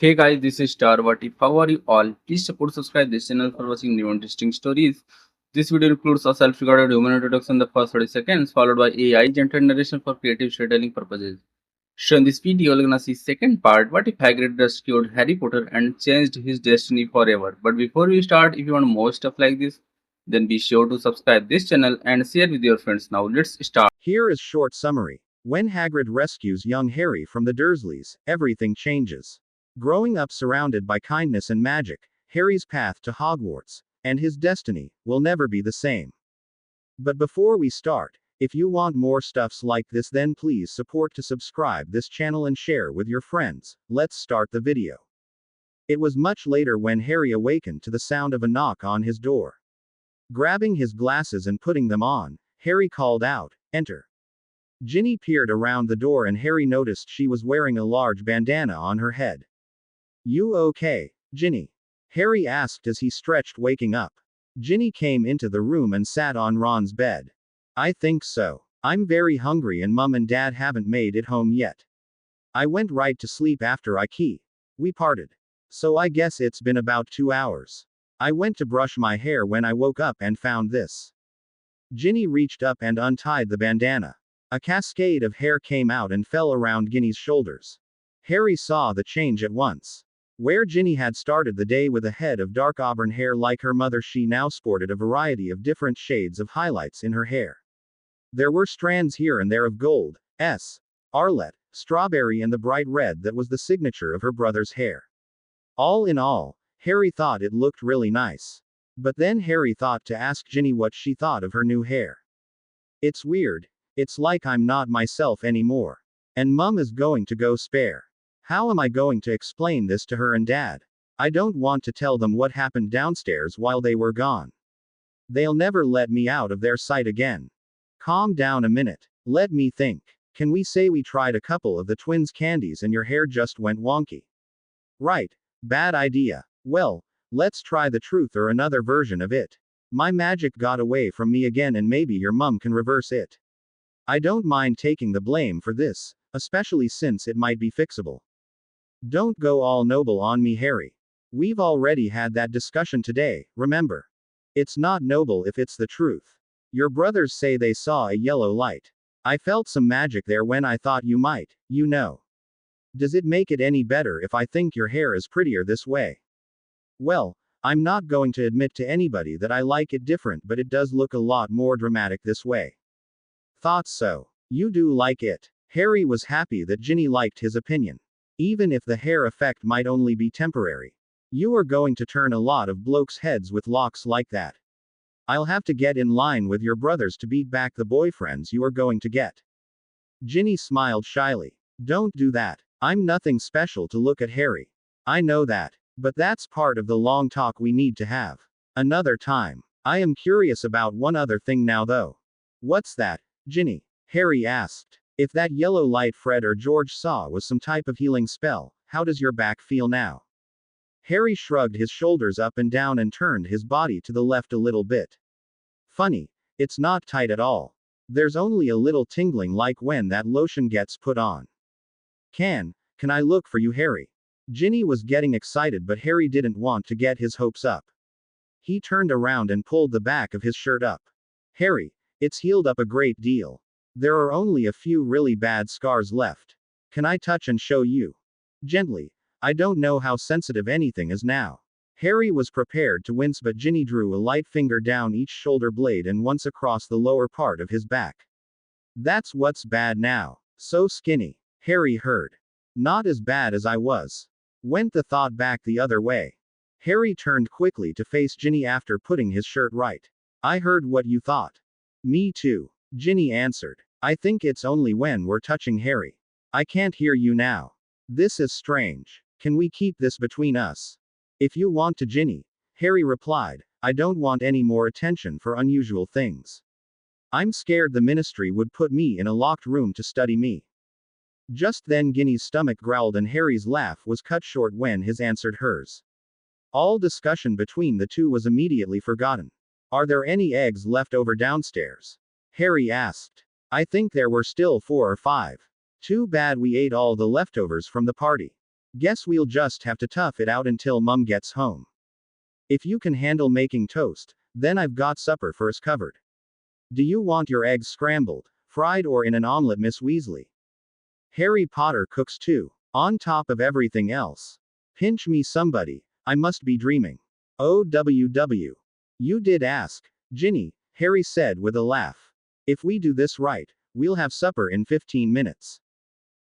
Hey guys, this is Star. What if? How are you all? Please support, subscribe this channel for watching new interesting stories. This video includes a self-recorded human introduction in the first 30 seconds, followed by AI generated narration for creative storytelling purposes. So in this video, you're gonna see second part. What if Hagrid rescued Harry Potter and changed his destiny forever? But before we start, if you want more stuff like this, then be sure to subscribe this channel and share with your friends. Now let's start. Here is short summary. When Hagrid rescues young Harry from the Dursleys, everything changes. Growing up surrounded by kindness and magic, Harry's path to Hogwarts, and his destiny, will never be the same. But before we start, if you want more stuffs like this, then please support to subscribe this channel and share with your friends. Let's start the video. It was much later when Harry awakened to the sound of a knock on his door. Grabbing his glasses and putting them on, Harry called out, "Enter." Ginny peered around the door and Harry noticed she was wearing a large bandana on her head. "You okay, Ginny?" Harry asked as he stretched, waking up. Ginny came into the room and sat on Ron's bed. "I think so. I'm very hungry and Mum and Dad haven't made it home yet. I went right to sleep after we parted. So I guess it's been about 2 hours. I went to brush my hair when I woke up and found this." Ginny reached up and untied the bandana. A cascade of hair came out and fell around Ginny's shoulders. Harry saw the change at once. Where Ginny had started the day with a head of dark auburn hair like her mother, she now sported a variety of different shades of highlights in her hair. There were strands here and there of gold, arlet, strawberry, and the bright red that was the signature of her brother's hair. All in all, Harry thought it looked really nice. But then Harry thought to ask Ginny what she thought of her new hair. "It's weird. It's like I'm not myself anymore. And Mum is going to go spare. How am I going to explain this to her and Dad? I don't want to tell them what happened downstairs while they were gone. They'll never let me out of their sight again." "Calm down a minute. Let me think. Can we say we tried a couple of the twins' candies and your hair just went wonky?" "Right. Bad idea. Well, let's try the truth or another version of it. My magic got away from me again and maybe your mum can reverse it. I don't mind taking the blame for this, especially since it might be fixable." "Don't go all noble on me, Harry. We've already had that discussion today, remember? It's not noble if it's the truth. Your brothers say they saw a yellow light. I felt some magic there when I thought you might, you know. Does it make it any better if I think your hair is prettier this way?" "Well, I'm not going to admit to anybody that I like it different, but it does look a lot more dramatic this way." "Thought so. You do like it." Harry was happy that Ginny liked his opinion. "Even if the hair effect might only be temporary. You are going to turn a lot of blokes' heads with locks like that. I'll have to get in line with your brothers to beat back the boyfriends you are going to get." Ginny smiled shyly. "Don't do that. I'm nothing special to look at, Harry. I know that. But that's part of the long talk we need to have. Another time. I am curious about one other thing now though." "What's that, Ginny?" Harry asked. "If that yellow light Fred or George saw was some type of healing spell, how does your back feel now?" Harry shrugged his shoulders up and down and turned his body to the left a little bit. "Funny. It's not tight at all. There's only a little tingling like when that lotion gets put on." Can I look for you, Harry?" Ginny was getting excited, but Harry didn't want to get his hopes up. He turned around and pulled the back of his shirt up. "Harry, it's healed up a great deal. There are only a few really bad scars left. Can I touch and show you?" "Gently. I don't know how sensitive anything is now." Harry was prepared to wince, but Ginny drew a light finger down each shoulder blade and once across the lower part of his back. "That's what's bad now. So skinny." Harry heard. "Not as bad as I was." Went the thought back the other way. Harry turned quickly to face Ginny after putting his shirt right. "I heard what you thought." "Me too," Ginny answered. "I think it's only when we're touching, Harry. I can't hear you now. This is strange. Can we keep this between us?" "If you want to, Ginny," Harry replied. "I don't want any more attention for unusual things. I'm scared the ministry would put me in a locked room to study me." Just then Ginny's stomach growled and Harry's laugh was cut short when his answered hers. All discussion between the two was immediately forgotten. "Are there any eggs left over downstairs?" Harry asked. "I think there were still 4 or 5. Too bad we ate all the leftovers from the party." Guess we'll just have to tough it out until Mum gets home. If you can handle making toast, then I've got supper for us covered. Do you want your eggs scrambled, fried, or in an omelette, Miss Weasley? Harry Potter cooks too. On top of everything else. Pinch me somebody, I must be dreaming. OWW. You did ask, Ginny, Harry said with a laugh. If we do this right, we'll have supper in 15 minutes.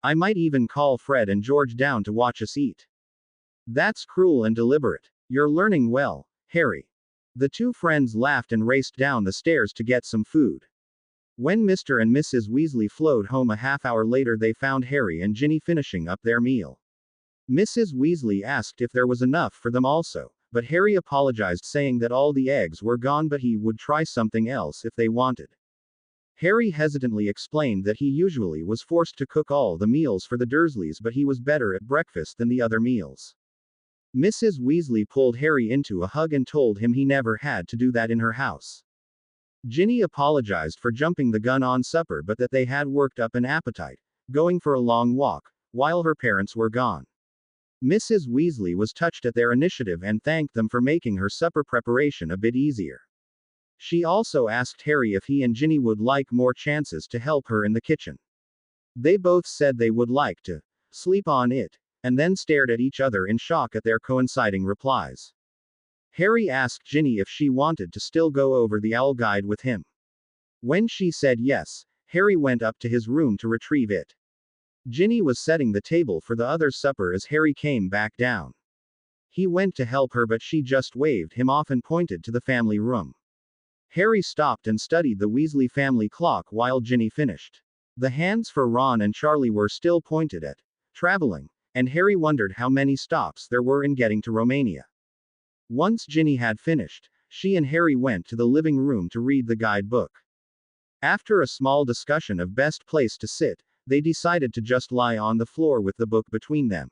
I might even call Fred and George down to watch us eat. That's cruel and deliberate. You're learning well, Harry. The two friends laughed and raced down the stairs to get some food. When Mr. and Mrs. Weasley flowed home a half-hour later, they found Harry and Ginny finishing up their meal. Mrs. Weasley asked if there was enough for them also, but Harry apologized, saying that all the eggs were gone but he would try something else if they wanted. Harry hesitantly explained that he usually was forced to cook all the meals for the Dursleys, but he was better at breakfast than the other meals. Mrs. Weasley pulled Harry into a hug and told him he never had to do that in her house. Ginny apologized for jumping the gun on supper, but that they had worked up an appetite, going for a long walk, while her parents were gone. Mrs. Weasley was touched at their initiative and thanked them for making her supper preparation a bit easier. She also asked Harry if he and Ginny would like more chances to help her in the kitchen. They both said they would like to sleep on it, and then stared at each other in shock at their coinciding replies. Harry asked Ginny if she wanted to still go over the Owl Guide with him. When she said yes, Harry went up to his room to retrieve it. Ginny was setting the table for the others' supper as Harry came back down. He went to help her, but she just waved him off and pointed to the family room. Harry stopped and studied the Weasley family clock while Ginny finished. The hands for Ron and Charlie were still pointed at traveling, and Harry wondered how many stops there were in getting to Romania. Once Ginny had finished, she and Harry went to the living room to read the guidebook. After a small discussion of best place to sit, they decided to just lie on the floor with the book between them.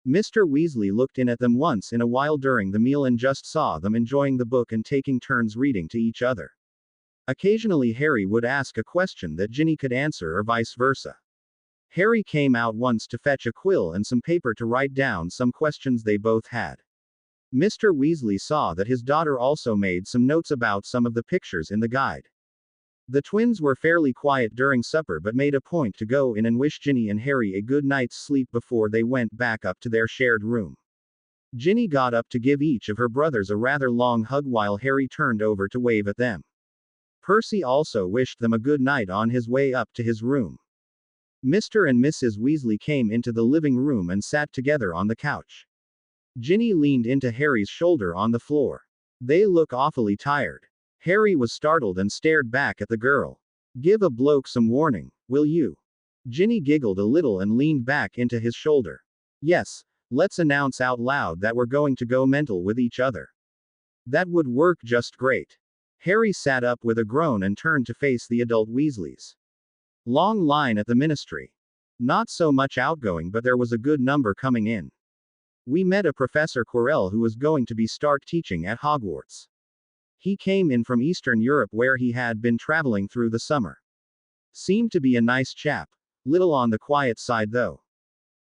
Mr. Weasley looked in at them once in a while during the meal and just saw them enjoying the book and taking turns reading to each other. Occasionally Harry would ask a question that Ginny could answer, or vice versa. Harry came out once to fetch a quill and some paper to write down some questions they both had. Mr. Weasley saw that his daughter also made some notes about some of the pictures in the guide. The twins were fairly quiet during supper but made a point to go in and wish Ginny and Harry a good night's sleep before they went back up to their shared room. Ginny got up to give each of her brothers a rather long hug while Harry turned over to wave at them. Percy also wished them a good night on his way up to his room. Mr. and Mrs. Weasley came into the living room and sat together on the couch. Ginny leaned into Harry's shoulder on the floor. They look awfully tired. Harry was startled and stared back at the girl. Give a bloke some warning, will you? Ginny giggled a little and leaned back into his shoulder. Yes, let's announce out loud that we're going to go mental with each other. That would work just great. Harry sat up with a groan and turned to face the adult Weasleys. Long line at the ministry. Not so much outgoing, but there was a good number coming in. We met a Professor Quirrell who was going to start teaching at Hogwarts. He came in from Eastern Europe where he had been traveling through the summer. Seemed to be a nice chap. Little on the quiet side though.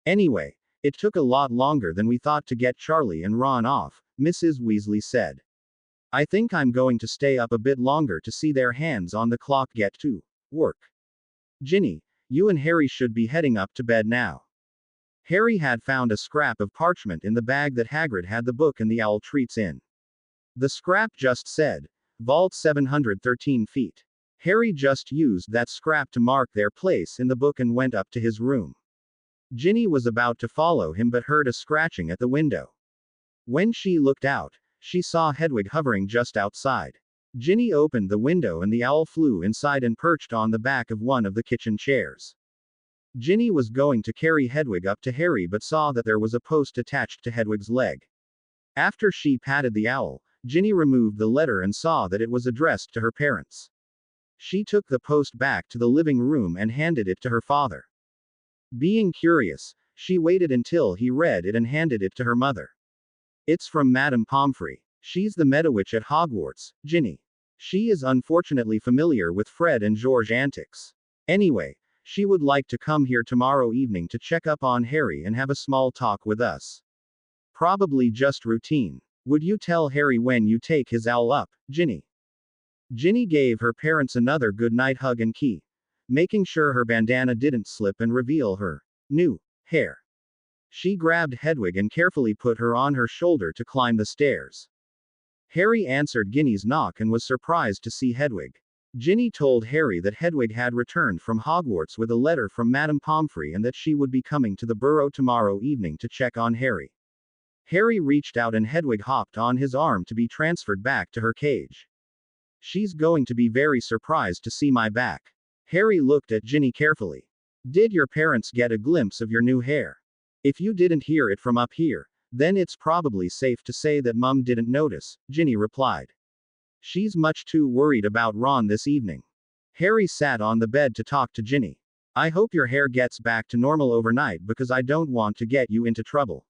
Anyway, it took a lot longer than we thought to get Charlie and Ron off, Mrs. Weasley said. I think I'm going to stay up a bit longer to see their hands on the clock get to work. Ginny, you and Harry should be heading up to bed now. Harry had found a scrap of parchment in the bag that Hagrid had the book and the owl treats in. The scrap just said, Vault 713 feet. Harry just used that scrap to mark their place in the book and went up to his room. Ginny was about to follow him but heard a scratching at the window. When she looked out, she saw Hedwig hovering just outside. Ginny opened the window and the owl flew inside and perched on the back of one of the kitchen chairs. Ginny was going to carry Hedwig up to Harry but saw that there was a post attached to Hedwig's leg. After she patted the owl, Ginny removed the letter and saw that it was addressed to her parents. She took the post back to the living room and handed it to her father. Being curious, she waited until he read it and handed it to her mother. It's from Madame Pomfrey. She's the Medowitch at Hogwarts, Ginny. She is unfortunately familiar with Fred and George's antics. Anyway, She would like to come here tomorrow evening to check up on Harry and have a small talk with us. Probably just routine. Would you tell Harry when you take his owl up, Ginny? Ginny gave her parents another goodnight hug and key, making sure her bandana didn't slip and reveal her new hair. She grabbed Hedwig and carefully put her on her shoulder to climb the stairs. Harry answered Ginny's knock and was surprised to see Hedwig. Ginny told Harry that Hedwig had returned from Hogwarts with a letter from Madame Pomfrey and that she would be coming to the burrow tomorrow evening to check on Harry. Harry reached out and Hedwig hopped on his arm to be transferred back to her cage. She's going to be very surprised to see my back. Harry looked at Ginny carefully. Did your parents get a glimpse of your new hair? If you didn't hear it from up here, then it's probably safe to say that Mum didn't notice, Ginny replied. She's much too worried about Ron this evening. Harry sat on the bed to talk to Ginny. I hope your hair gets back to normal overnight because I don't want to get you into trouble.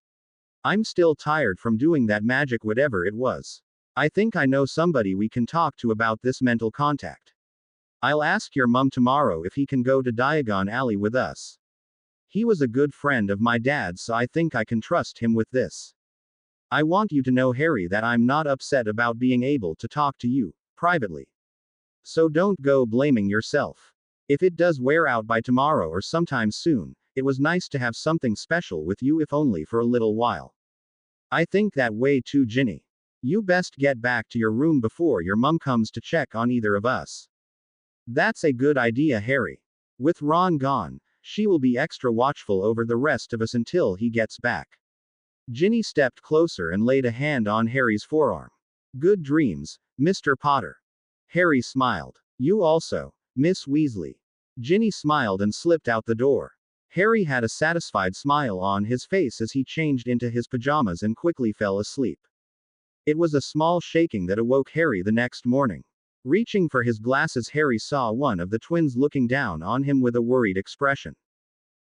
I'm still tired from doing that magic whatever it was. I think I know somebody we can talk to about this mental contact. I'll ask your mum tomorrow if he can go to Diagon Alley with us. He was a good friend of my dad's, so I think I can trust him with this. I want you to know, Harry, that I'm not upset about being able to talk to you privately. So don't go blaming yourself. If it does wear out by tomorrow or sometime soon, it was nice to have something special with you, if only for a little while. I think that way too, Ginny. You best get back to your room before your mum comes to check on either of us. That's a good idea, Harry. With Ron gone, she will be extra watchful over the rest of us until he gets back. Ginny stepped closer and laid a hand on Harry's forearm. Good dreams, Mr. Potter. Harry smiled. You also, Miss Weasley. Ginny smiled and slipped out the door. Harry had a satisfied smile on his face as he changed into his pajamas and quickly fell asleep. It was a small shaking that awoke Harry the next morning. Reaching for his glasses, Harry saw one of the twins looking down on him with a worried expression.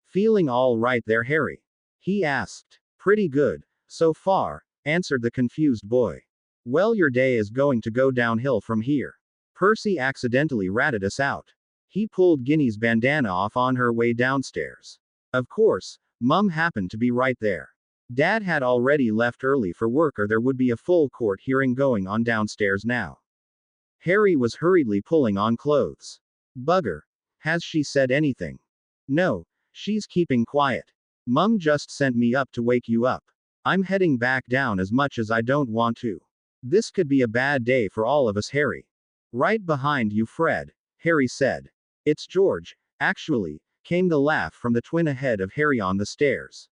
Feeling all right there, Harry? He asked. Pretty good, so far, answered the confused boy. Well, your day is going to go downhill from here. Percy accidentally ratted us out. He pulled Ginny's bandana off on her way downstairs. Of course, Mum happened to be right there. Dad had already left early for work, or there would be a full court hearing going on downstairs now. Harry was hurriedly pulling on clothes. Bugger. Has she said anything? No, she's keeping quiet. Mum just sent me up to wake you up. I'm heading back down as much as I don't want to. This could be a bad day for all of us, Harry. Right behind you, Fred, Harry said. It's George, actually, came the laugh from the twin ahead of Harry on the stairs.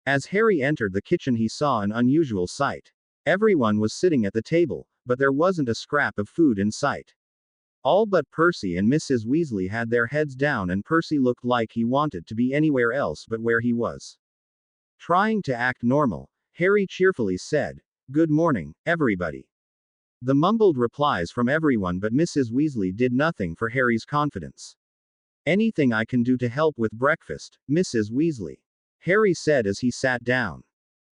As Harry entered the kitchen, he saw an unusual sight. Everyone was sitting at the table, but there wasn't a scrap of food in sight. All but Percy and Mrs. Weasley had their heads down, and Percy looked like he wanted to be anywhere else but where he was. Trying to act normal, Harry cheerfully said, "Good morning, everybody." The mumbled replies from everyone but Mrs. Weasley did nothing for Harry's confidence. Anything I can do to help with breakfast, Mrs. Weasley? Harry said as he sat down.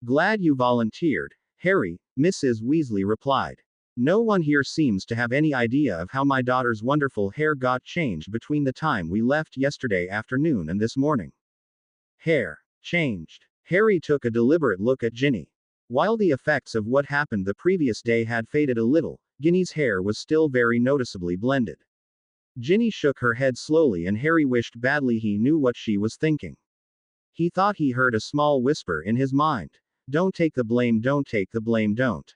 Glad you volunteered, Harry, Mrs. Weasley replied. No one here seems to have any idea of how my daughter's wonderful hair got changed between the time we left yesterday afternoon and this morning. Hair changed. Harry took a deliberate look at Ginny. While the effects of what happened the previous day had faded a little, Ginny's hair was still very noticeably blended. Ginny shook her head slowly, and Harry wished badly he knew what she was thinking. He thought he heard a small whisper in his mind. Don't take the blame, don't take the blame, don't.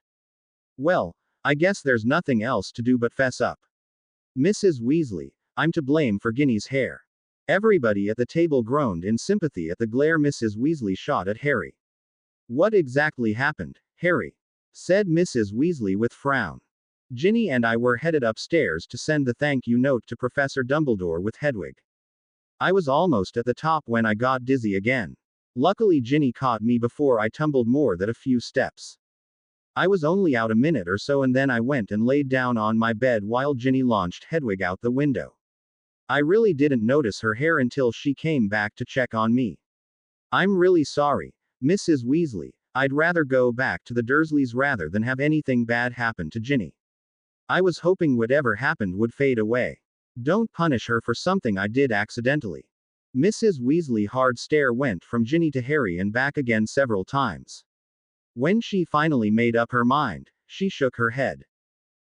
Well, I guess there's nothing else to do but fess up. Mrs. Weasley, I'm to blame for Ginny's hair. Everybody at the table groaned in sympathy at the glare Mrs. Weasley shot at Harry. What exactly happened, Harry? Said Mrs. Weasley with frown. Ginny and I were headed upstairs to send the thank you note to Professor Dumbledore with Hedwig. I was almost at the top when I got dizzy again. Luckily Ginny caught me before I tumbled more than a few steps. I was only out a minute or so, and then I went and laid down on my bed while Ginny launched Hedwig out the window. I really didn't notice her hair until she came back to check on me. I'm really sorry, Mrs. Weasley. I'd rather go back to the Dursleys rather than have anything bad happen to Ginny. I was hoping whatever happened would fade away. Don't punish her for something I did accidentally. Mrs. Weasley's hard stare went from Ginny to Harry and back again several times. When she finally made up her mind, she shook her head.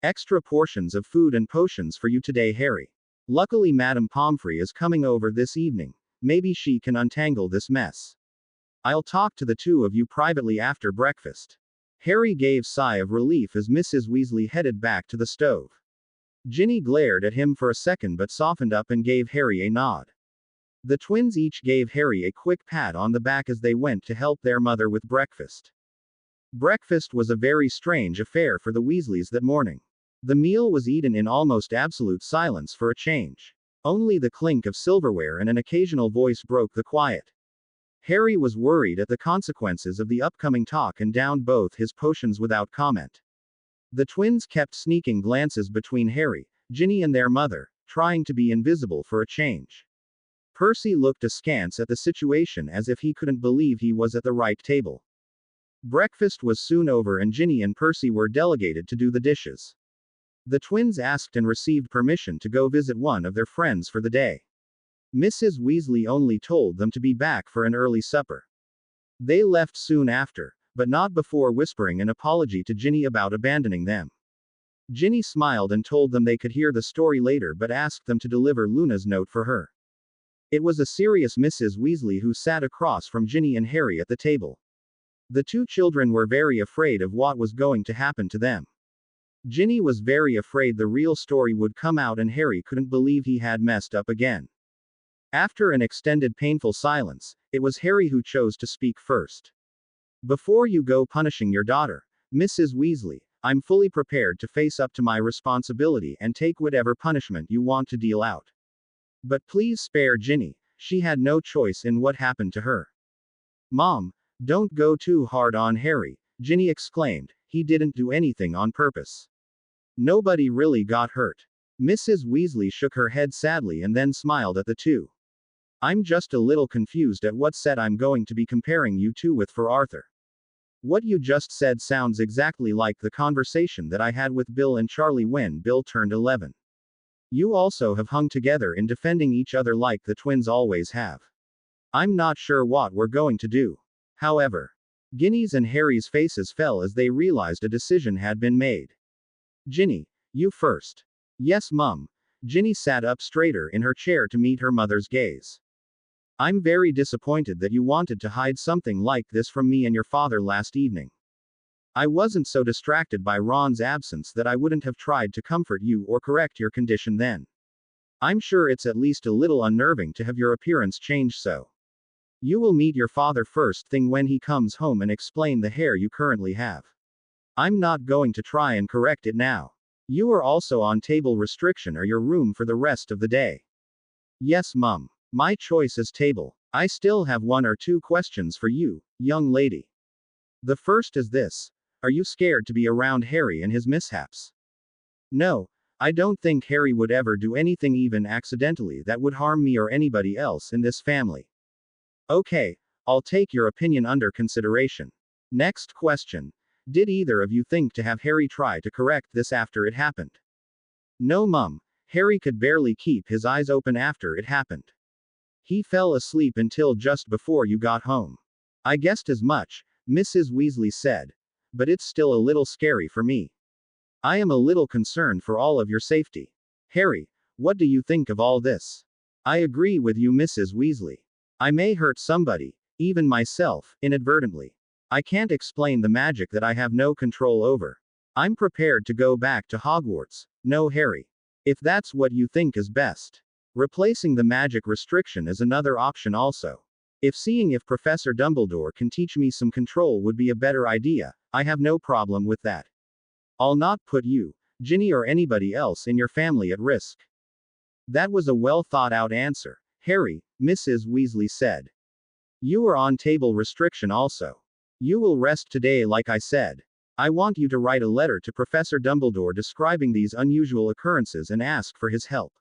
Extra portions of food and potions for you today, Harry. Luckily, Madame Pomfrey is coming over this evening. Maybe she can untangle this mess. I'll talk to the two of you privately after breakfast. Harry gave a sigh of relief as Mrs. Weasley headed back to the stove. Ginny glared at him for a second but softened up and gave Harry a nod. The twins each gave Harry a quick pat on the back as they went to help their mother with breakfast. Breakfast was a very strange affair for the Weasleys that morning. The meal was eaten in almost absolute silence for a change. Only the clink of silverware and an occasional voice broke the quiet. Harry was worried at the consequences of the upcoming talk and downed both his potions without comment. The twins kept sneaking glances between Harry, Ginny and their mother, trying to be invisible for a change. Percy looked askance at the situation as if he couldn't believe he was at the right table. Breakfast was soon over and Ginny and Percy were delegated to do the dishes. The twins asked and received permission to go visit one of their friends for the day. Mrs. Weasley only told them to be back for an early supper. They left soon after, but not before whispering an apology to Ginny about abandoning them. Ginny smiled and told them they could hear the story later but asked them to deliver Luna's note for her. It was a serious Mrs. Weasley who sat across from Ginny and Harry at the table. The two children were very afraid of what was going to happen to them. Ginny was very afraid the real story would come out and Harry couldn't believe he had messed up again. After an extended painful silence, it was Harry who chose to speak first. Before you go punishing your daughter, Mrs. Weasley, I'm fully prepared to face up to my responsibility and take whatever punishment you want to deal out. But please spare Ginny, she had no choice in what happened to her. Mom, don't go too hard on Harry, Ginny exclaimed, he didn't do anything on purpose. Nobody really got hurt. Mrs. Weasley shook her head sadly and then smiled at the two. I'm just a little confused at what set I'm going to be comparing you two with for Arthur. What you just said sounds exactly like the conversation that I had with Bill and Charlie when Bill turned 11. You also have hung together in defending each other like the twins always have. I'm not sure what we're going to do. However, Ginny's and Harry's faces fell as they realized a decision had been made. Ginny, you first. Yes, Mum. Ginny sat up straighter in her chair to meet her mother's gaze. I'm very disappointed that you wanted to hide something like this from me and your father last evening. I wasn't so distracted by Ron's absence that I wouldn't have tried to comfort you or correct your condition then. I'm sure it's at least a little unnerving to have your appearance change so. You will meet your father first thing when he comes home and explain the hair you currently have. I'm not going to try and correct it now. You are also on table restriction or your room for the rest of the day. Yes, Mum. My choice is table. I still have one or two questions for you, young lady. The first is this. Are you scared to be around Harry and his mishaps? No, I don't think Harry would ever do anything even accidentally that would harm me or anybody else in this family. Okay, I'll take your opinion under consideration. Next question. Did either of you think to have Harry try to correct this after it happened? No, Mum. Harry could barely keep his eyes open after it happened. He fell asleep until just before you got home. I guessed as much, Mrs. Weasley said. But it's still a little scary for me. I am a little concerned for all of your safety. Harry, what do you think of all this? I agree with you, Mrs. Weasley. I may hurt somebody, even myself, inadvertently. I can't explain the magic that I have no control over. I'm prepared to go back to Hogwarts. No, Harry. If that's what you think is best. Replacing the magic restriction is another option also. Seeing if Professor Dumbledore can teach me some control would be a better idea, I have no problem with that. I'll not put you, Ginny or anybody else in your family at risk. That was a well thought out answer, Harry, Mrs. Weasley said. You are on table restriction also. You will rest today like I said. I want you to write a letter to Professor Dumbledore describing these unusual occurrences and ask for his help.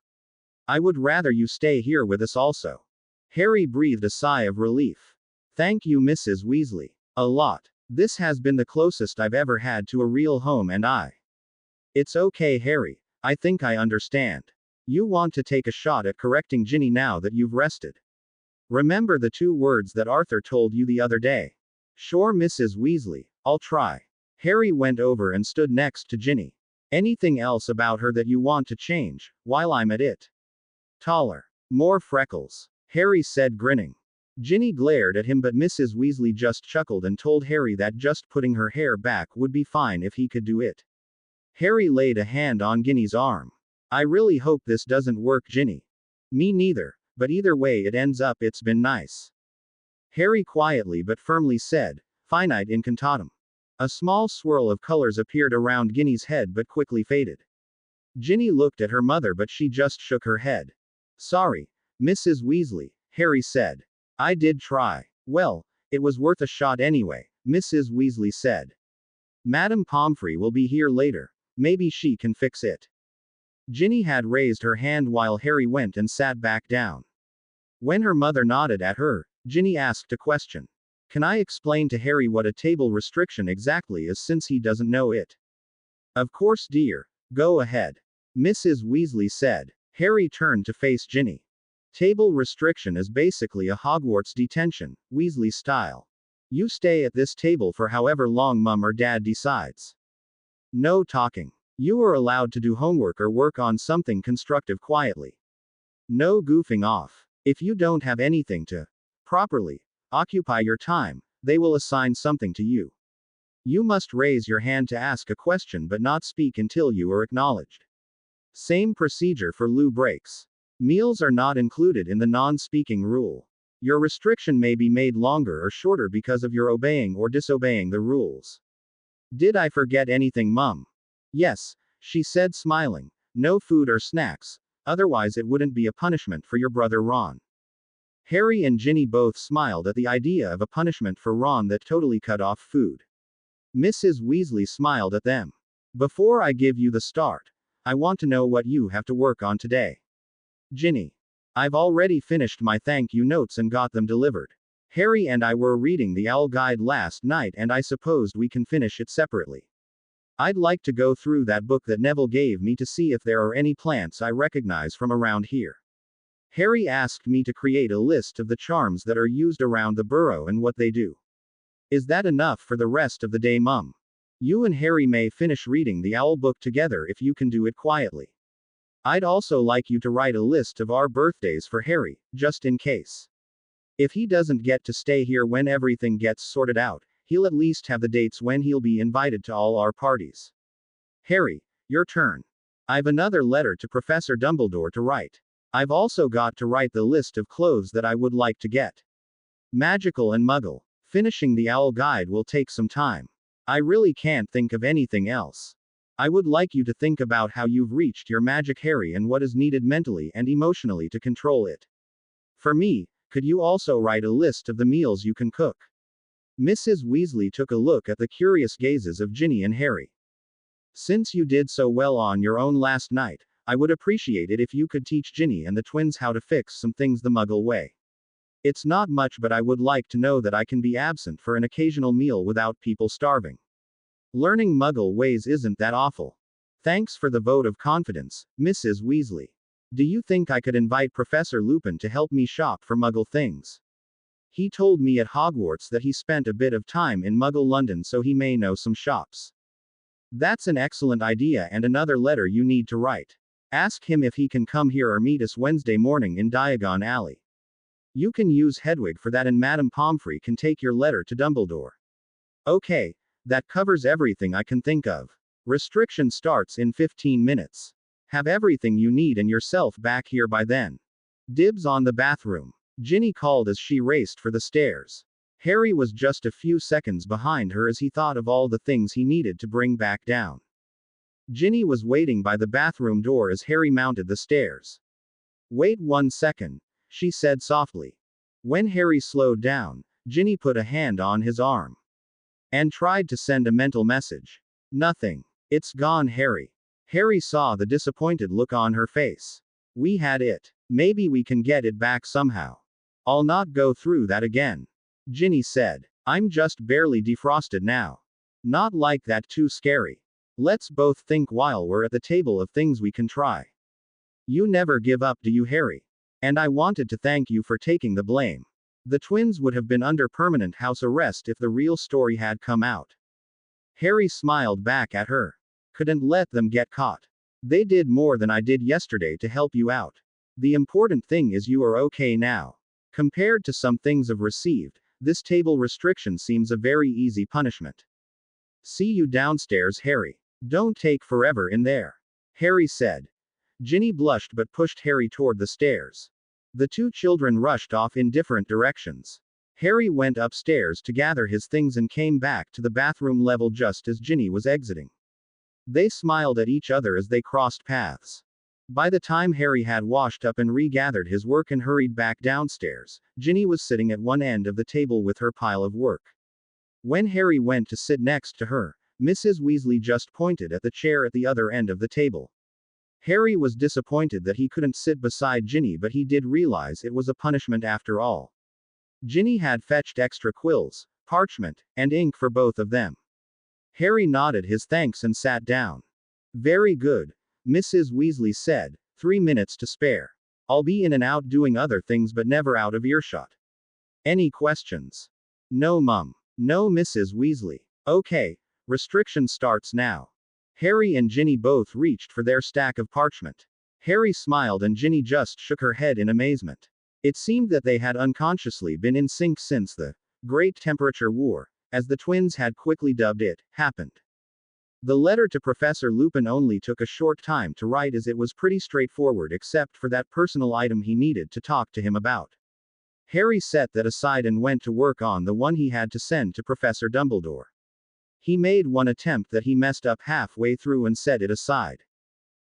I would rather you stay here with us also. Harry breathed a sigh of relief. Thank you, Mrs. Weasley. A lot. This has been the closest I've ever had to a real home and I. It's okay, Harry. I think I understand. You want to take a shot at correcting Ginny now that you've rested. Remember the 2 words that Arthur told you the other day? Sure, Mrs. Weasley, I'll try. Harry went over and stood next to Ginny. Anything else about her that you want to change, while I'm at it? Taller. More freckles. Harry said, grinning. Ginny glared at him, but Mrs. Weasley just chuckled and told Harry that just putting her hair back would be fine if he could do it. Harry laid a hand on Ginny's arm. I really hope this doesn't work, Ginny. Me neither, but either way it ends up, it's been nice. Harry quietly but firmly said, Finite incantatem. A small swirl of colors appeared around Ginny's head but quickly faded. Ginny looked at her mother, but she just shook her head. Sorry, Mrs. Weasley, Harry said. I did try. Well, it was worth a shot anyway, Mrs. Weasley said. Madame Pomfrey will be here later. Maybe she can fix it. Ginny had raised her hand while Harry went and sat back down. When her mother nodded at her, Ginny asked a question. Can I explain to Harry what a table restriction exactly is, since he doesn't know it? Of course, dear. Go ahead. Mrs. Weasley said. Harry turned to face Ginny. Table restriction is basically a Hogwarts detention, Weasley style. You stay at this table for however long Mum or Dad decides. No talking. You are allowed to do homework or work on something constructive quietly. No goofing off. If you don't have anything to properly occupy your time, they will assign something to you. You must raise your hand to ask a question but not speak until you are acknowledged. Same procedure for loo breaks. Meals are not included in the non-speaking rule. Your restriction may be made longer or shorter because of your obeying or disobeying the rules. Did I forget anything, Mum? Yes, she said, smiling. No food or snacks, otherwise it wouldn't be a punishment for your brother Ron. Harry and Ginny both smiled at the idea of a punishment for Ron that totally cut off food. Mrs. Weasley smiled at them. Before I give you the start, I want to know what you have to work on today. Ginny. I've already finished my thank you notes and got them delivered. Harry and I were reading the Owl Guide last night and I supposed we can finish it separately. I'd like to go through that book that Neville gave me to see if there are any plants I recognize from around here. Harry asked me to create a list of the charms that are used around the burrow and what they do. Is that enough for the rest of the day, Mum? You and Harry may finish reading the Owl book together if you can do it quietly. I'd also like you to write a list of our birthdays for Harry, just in case. If he doesn't get to stay here when everything gets sorted out, he'll at least have the dates when he'll be invited to all our parties. Harry, your turn. I've another letter to Professor Dumbledore to write. I've also got to write the list of clothes that I would like to get. Magical and Muggle. Finishing the Owl Guide will take some time. I really can't think of anything else. I would like you to think about how you've reached your magic, Harry, and what is needed mentally and emotionally to control it. For me, could you also write a list of the meals you can cook? Mrs. Weasley took a look at the curious gazes of Ginny and Harry. Since you did so well on your own last night, I would appreciate it if you could teach Ginny and the twins how to fix some things the Muggle way. It's not much, but I would like to know that I can be absent for an occasional meal without people starving. Learning Muggle ways isn't that awful. Thanks for the vote of confidence, Mrs. Weasley. Do you think I could invite Professor Lupin to help me shop for Muggle things? He told me at Hogwarts that he spent a bit of time in Muggle London, so he may know some shops. That's an excellent idea and another letter you need to write. Ask him if he can come here or meet us Wednesday morning in Diagon Alley. You can use Hedwig for that and Madame Pomfrey can take your letter to Dumbledore. Okay, that covers everything I can think of. Restriction starts in 15 minutes. Have everything you need and yourself back here by then. Dibs on the bathroom. Ginny called as she raced for the stairs. Harry was just a few seconds behind her as he thought of all the things he needed to bring back down. Ginny was waiting by the bathroom door as Harry mounted the stairs. Wait 1 second, she said softly. When Harry slowed down, Ginny put a hand on his arm and tried to send a mental message. Nothing. It's gone, Harry. Harry saw the disappointed look on her face. We had it. Maybe we can get it back somehow. I'll not go through that again. Ginny said. I'm just barely defrosted now. Not like that, too scary. Let's both think while we're at the table of things we can try. You never give up, do you, Harry? And I wanted to thank you for taking the blame. The twins would have been under permanent house arrest if the real story had come out. Harry smiled back at her. Couldn't let them get caught. They did more than I did yesterday to help you out. The important thing is you are okay now. Compared to some things I've received, this table restriction seems a very easy punishment. See you downstairs, Harry. Don't take forever in there. Harry said. Ginny blushed but pushed Harry toward the stairs. The two children rushed off in different directions. Harry went upstairs to gather his things and came back to the bathroom level just as Ginny was exiting. They smiled at each other as they crossed paths. By the time Harry had washed up and regathered his work and hurried back downstairs, Ginny was sitting at one end of the table with her pile of work. When Harry went to sit next to her, Mrs. Weasley just pointed at the chair at the other end of the table. Harry was disappointed that he couldn't sit beside Ginny, but he did realize it was a punishment after all. Ginny had fetched extra quills, parchment, and ink for both of them. Harry nodded his thanks and sat down. Very good, Mrs. Weasley said, 3 minutes to spare. I'll be in and out doing other things but never out of earshot. Any questions? No, Mum. No, Mrs. Weasley. Okay, restriction starts now. Harry and Ginny both reached for their stack of parchment. Harry smiled and Ginny just shook her head in amazement. It seemed that they had unconsciously been in sync since the Great Temperature War, as the twins had quickly dubbed it, happened. The letter to Professor Lupin only took a short time to write as it was pretty straightforward except for that personal item he needed to talk to him about. Harry set that aside and went to work on the one he had to send to Professor Dumbledore. He made one attempt that he messed up halfway through and set it aside.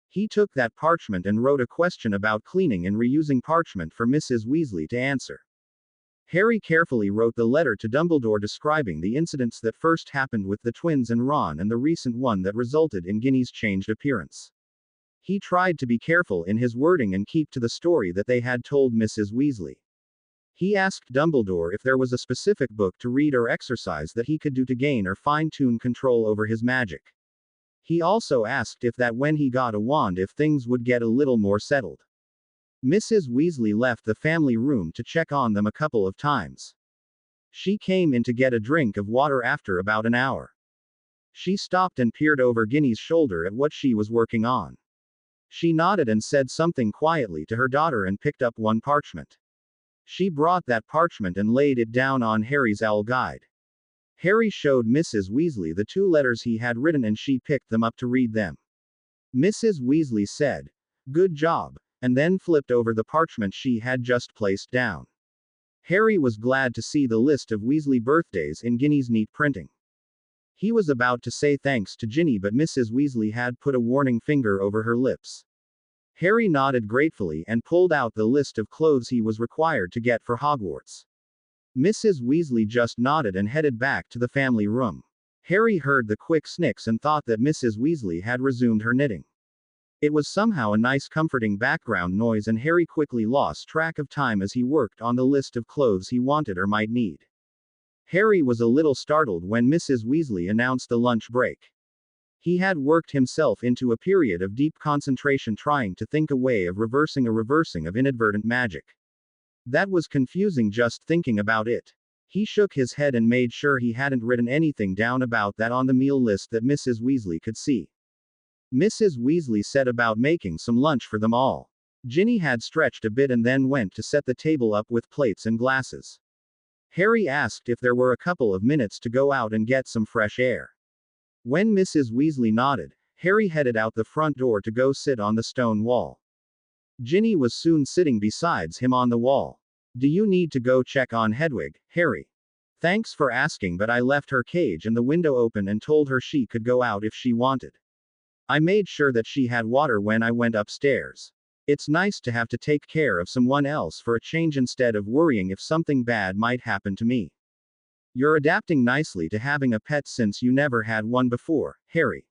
He took that parchment and wrote a question about cleaning and reusing parchment for Mrs. Weasley to answer. Harry carefully wrote the letter to Dumbledore describing the incidents that first happened with the twins and Ron and the recent one that resulted in Ginny's changed appearance. He tried to be careful in his wording and keep to the story that they had told Mrs. Weasley. He asked Dumbledore if there was a specific book to read or exercise that he could do to gain or fine-tune control over his magic. He also asked if that when he got a wand if things would get a little more settled. Mrs. Weasley left the family room to check on them a couple of times. She came in to get a drink of water after about an hour. She stopped and peered over Ginny's shoulder at what she was working on. She nodded and said something quietly to her daughter and picked up one parchment. She brought that parchment and laid it down on Harry's owl guide. Harry showed Mrs. Weasley the 2 letters he had written and she picked them up to read them. Mrs. Weasley said, "Good job," and then flipped over the parchment she had just placed down. Harry was glad to see the list of Weasley birthdays in Ginny's neat printing. He was about to say thanks to Ginny but Mrs. Weasley had put a warning finger over her lips. Harry nodded gratefully and pulled out the list of clothes he was required to get for Hogwarts. Mrs. Weasley just nodded and headed back to the family room. Harry heard the quick snicks and thought that Mrs. Weasley had resumed her knitting. It was somehow a nice comforting background noise and Harry quickly lost track of time as he worked on the list of clothes he wanted or might need. Harry was a little startled when Mrs. Weasley announced the lunch break. He had worked himself into a period of deep concentration trying to think a way of reversing of inadvertent magic. That was confusing just thinking about it. He shook his head and made sure he hadn't written anything down about that on the meal list that Mrs. Weasley could see. Mrs. Weasley set about making some lunch for them all. Ginny had stretched a bit and then went to set the table up with plates and glasses. Harry asked if there were a couple of minutes to go out and get some fresh air. When Mrs. Weasley nodded, Harry headed out the front door to go sit on the stone wall. Ginny was soon sitting beside him on the wall. "Do you need to go check on Hedwig, Harry?" "Thanks for asking, but I left her cage and the window open and told her she could go out if she wanted. I made sure that she had water when I went upstairs. It's nice to have to take care of someone else for a change instead of worrying if something bad might happen to me." "You're adapting nicely to having a pet since you never had one before, Harry."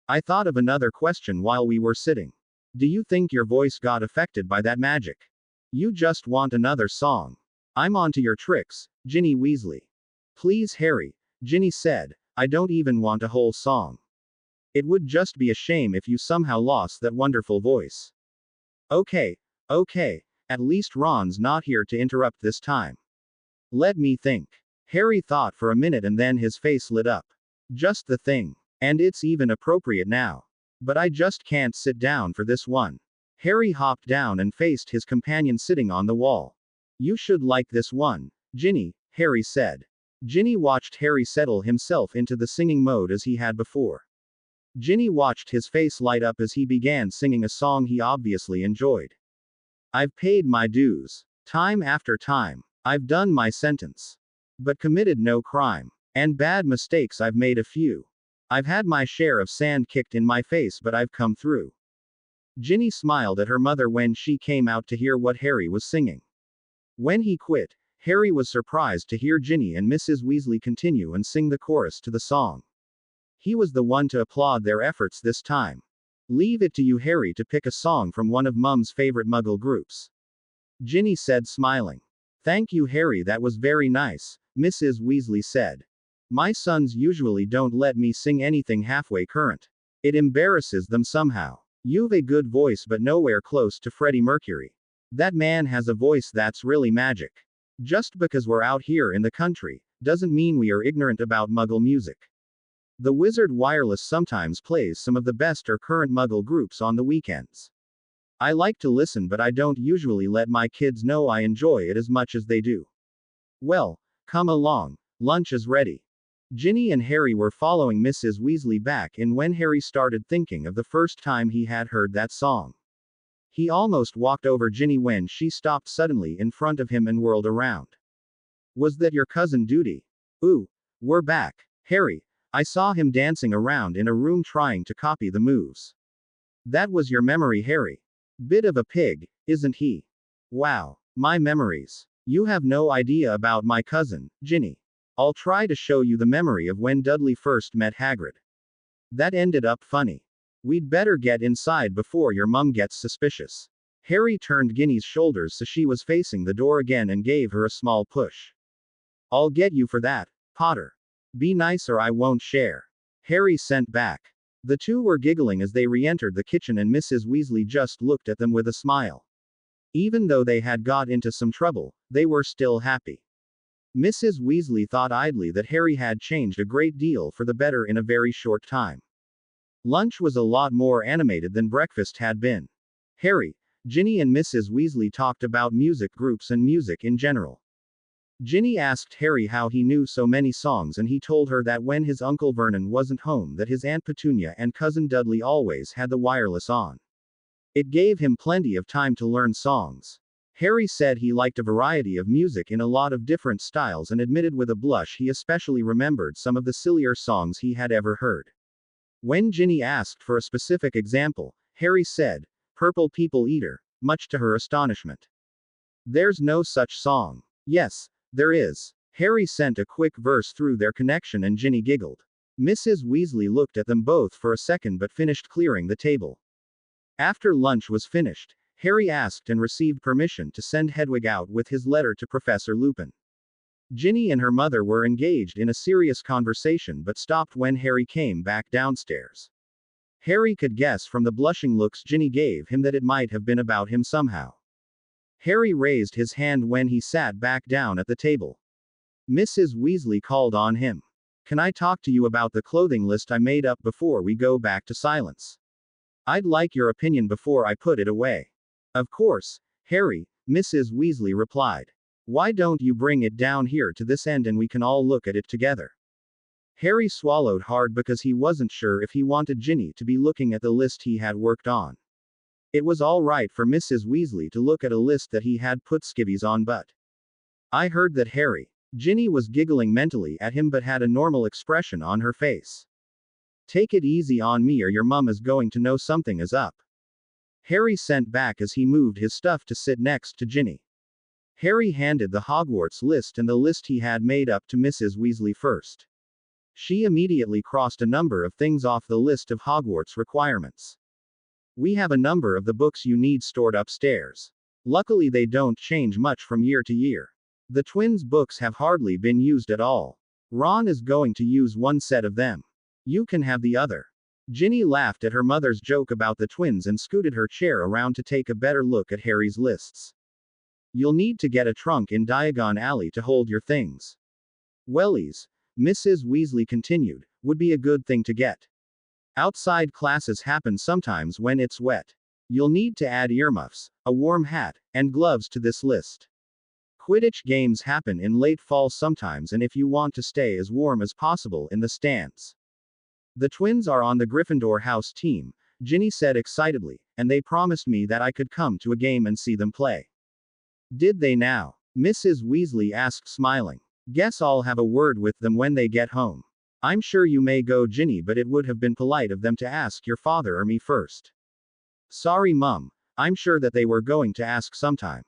I thought of another question while we were sitting. "Do you think your voice got affected by that magic? You just want another song. I'm onto your tricks, Ginny Weasley." "Please, Harry," Ginny said, "I don't even want a whole song. It would just be a shame if you somehow lost that wonderful voice." Okay, okay, at least Ron's not here to interrupt this time. Let me think. Harry thought for a minute and then his face lit up. Just the thing. And it's even appropriate now. But I just can't sit down for this one. Harry hopped down and faced his companion sitting on the wall. You should like this one, Ginny, Harry said. Ginny watched Harry settle himself into the singing mode as he had before. Ginny watched his face light up as he began singing a song he obviously enjoyed. I've paid my dues. Time after time. I've done my sentence. But committed no crime. And bad mistakes I've made a few. I've had my share of sand kicked in my face but I've come through. Ginny smiled at her mother when she came out to hear what Harry was singing. When he quit, Harry was surprised to hear Ginny and Mrs. Weasley continue and sing the chorus to the song. He was the one to applaud their efforts this time. Leave it to you, Harry, to pick a song from one of Mum's favorite Muggle groups. Ginny said, smiling. Thank you, Harry, that was very nice, Mrs. Weasley said. My sons usually don't let me sing anything halfway current. It embarrasses them somehow. You've a good voice but nowhere close to Freddie Mercury. That man has a voice that's really magic. Just because we're out here in the country, doesn't mean we are ignorant about Muggle music. The Wizard Wireless sometimes plays some of the best or current Muggle groups on the weekends. I like to listen but I don't usually let my kids know I enjoy it as much as they do. Well, come along, lunch is ready. Ginny and Harry were following Mrs. Weasley back in when Harry started thinking of the first time he had heard that song. He almost walked over Ginny when she stopped suddenly in front of him and whirled around. Was that your cousin Duty? Ooh, we're back. Harry, I saw him dancing around in a room trying to copy the moves. That was your memory, Harry. Bit of a pig, isn't he? Wow, my memories. You have no idea about my cousin, Ginny. I'll try to show you the memory of when Dudley first met Hagrid. That ended up funny. We'd better get inside before your mum gets suspicious. Harry turned Ginny's shoulders so she was facing the door again and gave her a small push. I'll get you for that, Potter. Be nice or I won't share. Harry sent back. The two were giggling as they re-entered the kitchen and Mrs. Weasley just looked at them with a smile. Even though they had got into some trouble, they were still happy. Mrs. Weasley thought idly that Harry had changed a great deal for the better in a very short time. Lunch was a lot more animated than breakfast had been. Harry, Ginny and Mrs. Weasley talked about music groups and music in general. Ginny asked Harry how he knew so many songs and he told her that when his Uncle Vernon wasn't home that his Aunt Petunia and Cousin Dudley always had the wireless on. It gave him plenty of time to learn songs. Harry said he liked a variety of music in a lot of different styles and admitted with a blush he especially remembered some of the sillier songs he had ever heard. When Ginny asked for a specific example, Harry said, "Purple People Eater," much to her astonishment. There's no such song. Yes, there is. Harry sent a quick verse through their connection and Ginny giggled. Mrs. Weasley looked at them both for a second but finished clearing the table. After lunch was finished, Harry asked and received permission to send Hedwig out with his letter to Professor Lupin. Ginny and her mother were engaged in a serious conversation but stopped when Harry came back downstairs. Harry could guess from the blushing looks Ginny gave him that it might have been about him somehow. Harry raised his hand when he sat back down at the table. Mrs. Weasley called on him. Can I talk to you about the clothing list I made up before we go back to Silence? I'd like your opinion before I put it away. Of course, Harry, Mrs. Weasley replied. Why don't you bring it down here to this end and we can all look at it together? Harry swallowed hard because he wasn't sure if he wanted Ginny to be looking at the list he had worked on. It was all right for Mrs. Weasley to look at a list that he had put skivvies on, but I heard that Harry. Ginny was giggling mentally at him but had a normal expression on her face. Take it easy on me or your mum is going to know something is up. Harry sent back as he moved his stuff to sit next to Ginny. Harry handed the Hogwarts list and the list he had made up to Mrs. Weasley first. She immediately crossed a number of things off the list of Hogwarts requirements. We have a number of the books you need stored upstairs. Luckily they don't change much from year to year. The twins' books have hardly been used at all. Ron is going to use one set of them. You can have the other. Ginny laughed at her mother's joke about the twins and scooted her chair around to take a better look at Harry's lists. You'll need to get a trunk in Diagon Alley to hold your things. Wellies, Mrs. Weasley continued, would be a good thing to get. Outside classes happen sometimes when it's wet. You'll need to add earmuffs, a warm hat, and gloves to this list. Quidditch games happen in late fall sometimes, and if you want to stay as warm as possible in the stands. The twins are on the Gryffindor house team, Ginny said excitedly, and they promised me that I could come to a game and see them play. Did they now? Mrs. Weasley asked, smiling. Guess I'll have a word with them when they get home. I'm sure you may go, Ginny, but it would have been polite of them to ask your father or me first. Sorry, Mum, I'm sure that they were going to ask sometime.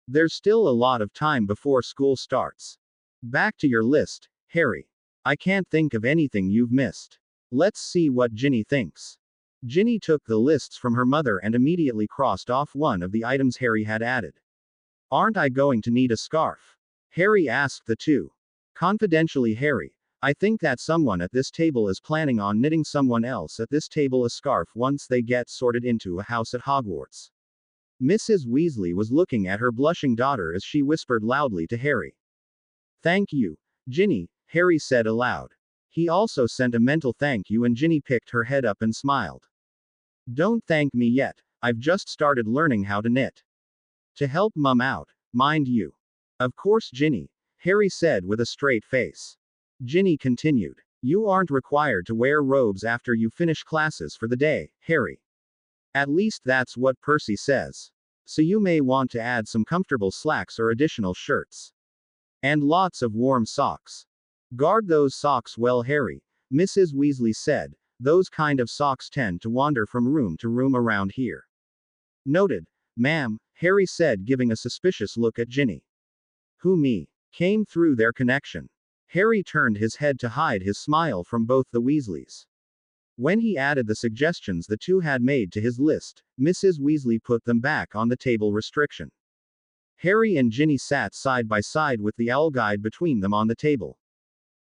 There's still a lot of time before school starts. Back to your list, Harry. I can't think of anything you've missed. Let's see what Ginny thinks. Ginny took the lists from her mother and immediately crossed off one of the items Harry had added. Aren't I going to need a scarf? Harry asked the two. Confidentially, Harry, I think that someone at this table is planning on knitting someone else at this table a scarf once they get sorted into a house at Hogwarts. Mrs. Weasley was looking at her blushing daughter as she whispered loudly to Harry. Thank you, Ginny, Harry said aloud. He also sent a mental thank you, and Ginny picked her head up and smiled. Don't thank me yet, I've just started learning how to knit. To help Mum out, mind you. Of course, Ginny, Harry said with a straight face. Ginny continued. You aren't required to wear robes after you finish classes for the day, Harry. At least that's what Percy says. So you may want to add some comfortable slacks or additional shirts. And lots of warm socks. Guard those socks well, Harry, Mrs. Weasley said. Those kind of socks tend to wander from room to room around here. Noted, ma'am, Harry said, giving a suspicious look at Ginny. Who, me? Came through their connection. Harry turned his head to hide his smile from both the Weasleys. When he added the suggestions the two had made to his list, Mrs. Weasley put them back on the table restriction. Harry and Ginny sat side by side with the owl guide between them on the table.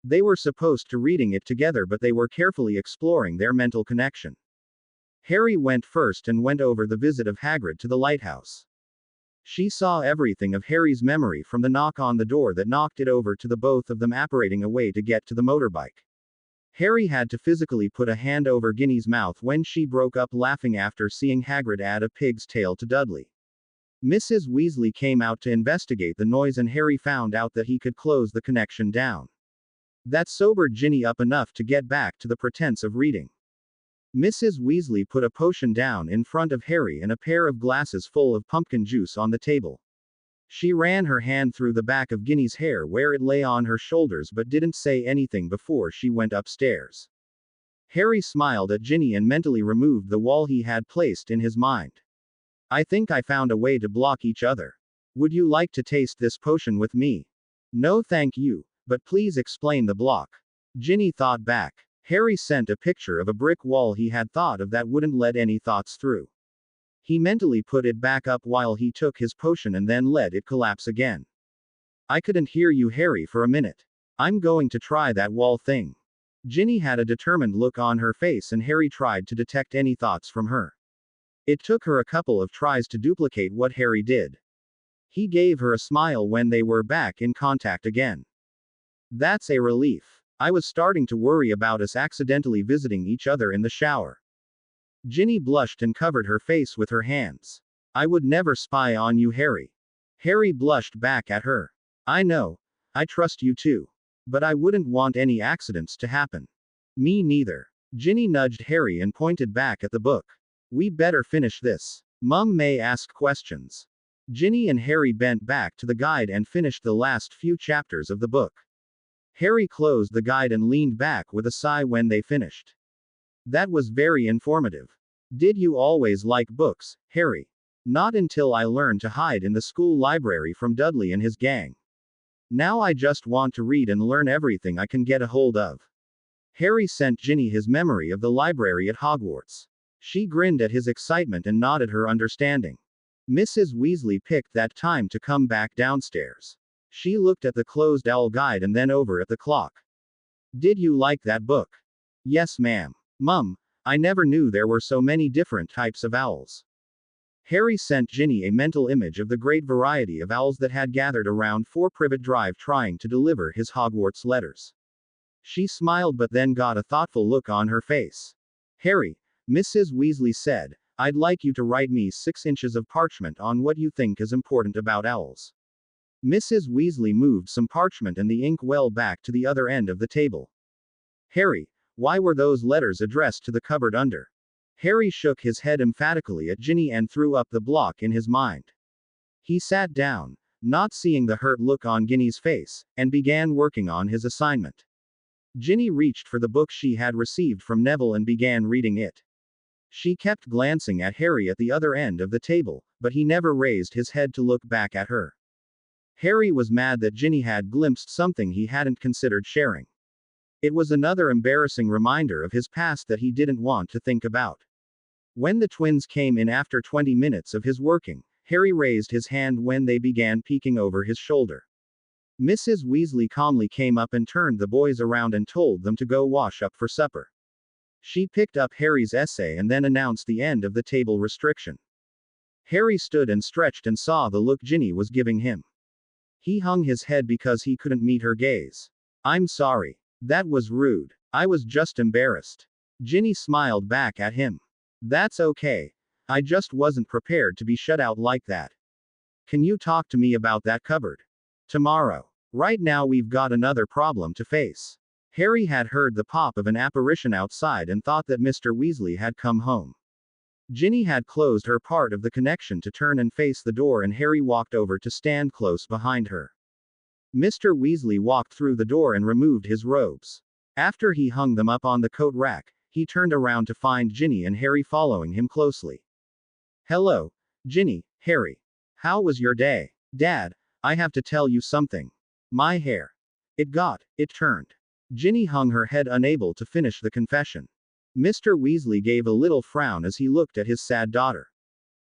They were supposed to reading it together, but they were carefully exploring their mental connection. Harry went first and went over the visit of Hagrid to the lighthouse. She saw everything of Harry's memory, from the knock on the door that knocked it over to the both of them apparating away to get to the motorbike. Harry had to physically put a hand over Ginny's mouth when she broke up laughing after seeing Hagrid add a pig's tail to Dudley. Mrs. Weasley came out to investigate the noise, and Harry found out that he could close the connection down. That sobered Ginny up enough to get back to the pretense of reading. Mrs. Weasley put a potion down in front of Harry and a pair of glasses full of pumpkin juice on the table. She ran her hand through the back of Ginny's hair where it lay on her shoulders, but didn't say anything before she went upstairs. Harry smiled at Ginny and mentally removed the wall he had placed in his mind. I think I found a way to block each other. Would you like to taste this potion with me? No thank you, but please explain the block. Ginny thought back. Harry sent a picture of a brick wall he had thought of that wouldn't let any thoughts through. He mentally put it back up while he took his potion and then let it collapse again. I couldn't hear you, Harry, for a minute. I'm going to try that wall thing. Ginny had a determined look on her face, and Harry tried to detect any thoughts from her. It took her a couple of tries to duplicate what Harry did. He gave her a smile when they were back in contact again. That's a relief. I was starting to worry about us accidentally visiting each other in the shower. Ginny blushed and covered her face with her hands. I would never spy on you, Harry. Harry blushed back at her. I know. I trust you too. But I wouldn't want any accidents to happen. Me neither. Ginny nudged Harry and pointed back at the book. We better finish this. Mum may ask questions. Ginny and Harry bent back to the guide and finished the last few chapters of the book. Harry closed the guide and leaned back with a sigh when they finished. That was very informative. Did you always like books, Harry? Not until I learned to hide in the school library from Dudley and his gang. Now I just want to read and learn everything I can get a hold of. Harry sent Ginny his memory of the library at Hogwarts. She grinned at his excitement and nodded her understanding. Mrs. Weasley picked that time to come back downstairs. She looked at the closed owl guide and then over at the clock. Did you like that book? Yes, ma'am. Mum, I never knew there were so many different types of owls. Harry sent Ginny a mental image of the great variety of owls that had gathered around 4 Privet Drive trying to deliver his Hogwarts letters. She smiled but then got a thoughtful look on her face. Harry, Mrs. Weasley said, I'd like you to write me 6 inches of parchment on what you think is important about owls. Mrs. Weasley moved some parchment and the ink well back to the other end of the table. Harry, why were those letters addressed to the cupboard under? Harry shook his head emphatically at Ginny and threw up the block in his mind. He sat down, not seeing the hurt look on Ginny's face, and began working on his assignment. Ginny reached for the book she had received from Neville and began reading it. She kept glancing at Harry at the other end of the table, but he never raised his head to look back at her. Harry was mad that Ginny had glimpsed something he hadn't considered sharing. It was another embarrassing reminder of his past that he didn't want to think about. When the twins came in after 20 minutes of his working, Harry raised his hand when they began peeking over his shoulder. Mrs. Weasley calmly came up and turned the boys around and told them to go wash up for supper. She picked up Harry's essay and then announced the end of the table restriction. Harry stood and stretched and saw the look Ginny was giving him. He hung his head because he couldn't meet her gaze. I'm sorry. That was rude. I was just embarrassed. Ginny smiled back at him. That's okay. I just wasn't prepared to be shut out like that. Can you talk to me about that cupboard? Tomorrow. Right now we've got another problem to face. Harry had heard the pop of an apparition outside and thought that Mr. Weasley had come home. Ginny had closed her part of the connection to turn and face the door and Harry walked over to stand close behind her. Mr. Weasley walked through the door and removed his robes. After he hung them up on the coat rack, he turned around to find Ginny and Harry following him closely. Hello, Ginny, Harry. How was your day? Dad, I have to tell you something. My hair. It turned. Ginny hung her head unable to finish the confession. Mr. Weasley gave a little frown as he looked at his sad daughter.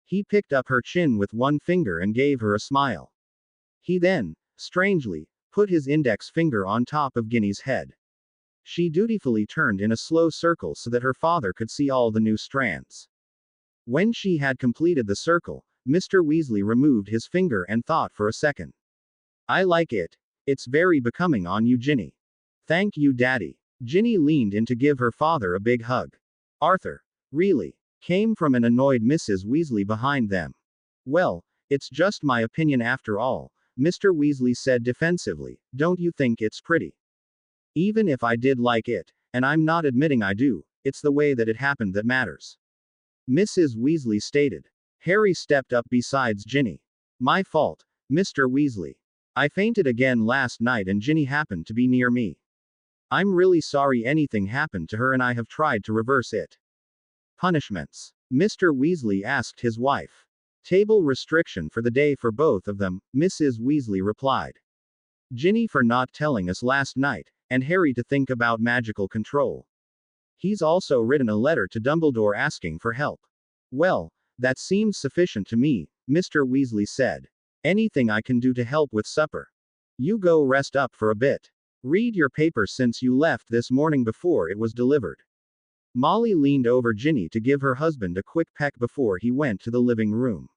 He picked up her chin with one finger and gave her a smile. He then, strangely, put his index finger on top of Ginny's head. She dutifully turned in a slow circle so that her father could see all the new strands. When she had completed the circle, Mr. Weasley removed his finger and thought for a second. I like it. It's very becoming on you, Ginny. Thank you, Daddy. Ginny leaned in to give her father a big hug. Arthur, really? Came from an annoyed Mrs. Weasley behind them. Well, it's just my opinion after all, Mr. Weasley said defensively. Don't you think it's pretty? Even if I did like it, and I'm not admitting I do, it's the way that it happened that matters. Mrs. Weasley stated. Harry stepped up beside Ginny. My fault, Mr. Weasley. I fainted again last night and Ginny happened to be near me. I'm really sorry anything happened to her and I have tried to reverse it. Punishments. Mr. Weasley asked his wife. Table restriction for the day for both of them, Mrs. Weasley replied. Ginny for not telling us last night, and Harry to think about magical control. He's also written a letter to Dumbledore asking for help. Well, that seems sufficient to me, Mr. Weasley said. Anything I can do to help with supper. You go rest up for a bit. Read your paper since you left this morning before it was delivered. Molly leaned over Ginny to give her husband a quick peck before he went to the living room.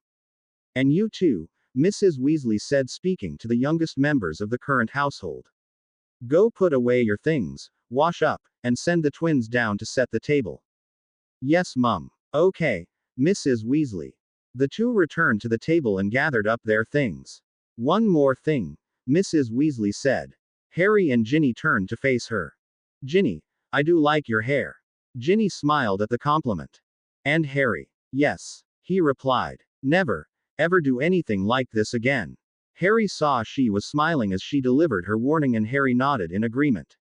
And you too, Mrs. Weasley said, speaking to the youngest members of the current household. Go put away your things, wash up, and send the twins down to set the table. Yes, Mum. Okay, Mrs. Weasley. The two returned to the table and gathered up their things. One more thing, Mrs. Weasley said. Harry and Ginny turned to face her. Ginny, I do like your hair. Ginny smiled at the compliment. And Harry. Yes, he replied. Never, ever do anything like this again. Harry saw she was smiling as she delivered her warning and Harry nodded in agreement.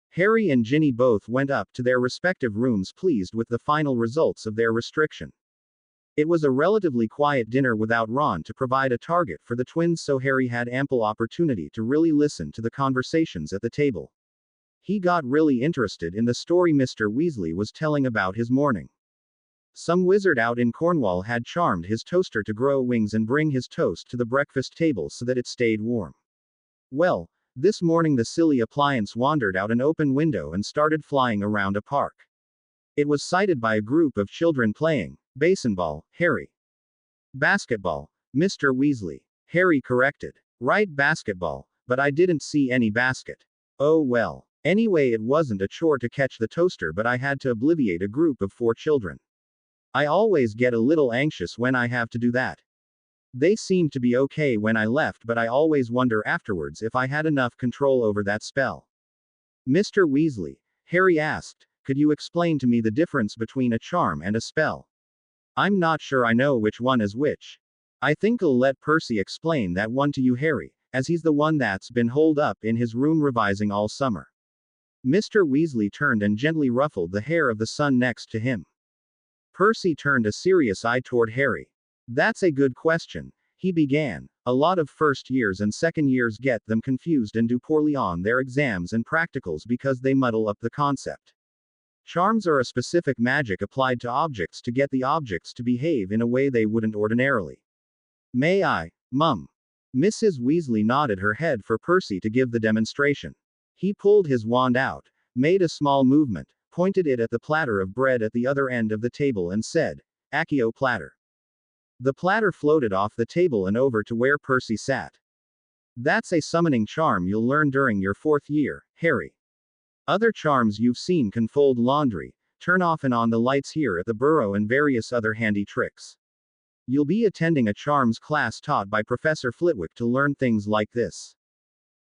Harry and Ginny both went up to their respective rooms pleased with the final results of their restriction. It was a relatively quiet dinner without Ron to provide a target for the twins, so Harry had ample opportunity to really listen to the conversations at the table. He got really interested in the story Mr. Weasley was telling about his morning. Some wizard out in Cornwall had charmed his toaster to grow wings and bring his toast to the breakfast table so that it stayed warm. Well, this morning the silly appliance wandered out an open window and started flying around a park. It was sighted by a group of children playing baseball, Harry. Basketball, Mr. Weasley. Harry corrected. Right, basketball, but I didn't see any basket. Oh well. Anyway, it wasn't a chore to catch the toaster, but I had to obliviate a group of 4 children. I always get a little anxious when I have to do that. They seemed to be okay when I left, but I always wonder afterwards if I had enough control over that spell. Mr. Weasley, Harry asked, could you explain to me the difference between a charm and a spell? I'm not sure I know which one is which. I think I'll let Percy explain that one to you, Harry, as he's the one that's been holed up in his room revising all summer. Mr. Weasley turned and gently ruffled the hair of the son next to him. Percy turned a serious eye toward Harry. That's a good question, he began. A lot of first years and second years get them confused and do poorly on their exams and practicals because they muddle up the concept. Charms are a specific magic applied to objects to get the objects to behave in a way they wouldn't ordinarily. May I, Mum? Mrs. Weasley nodded her head for Percy to give the demonstration. He pulled his wand out, made a small movement, pointed it at the platter of bread at the other end of the table and said, Accio platter. The platter floated off the table and over to where Percy sat. That's a summoning charm you'll learn during your 4th year, Harry. Other charms you've seen can fold laundry, turn off and on the lights here at the burrow and various other handy tricks. You'll be attending a charms class taught by Professor Flitwick to learn things like this.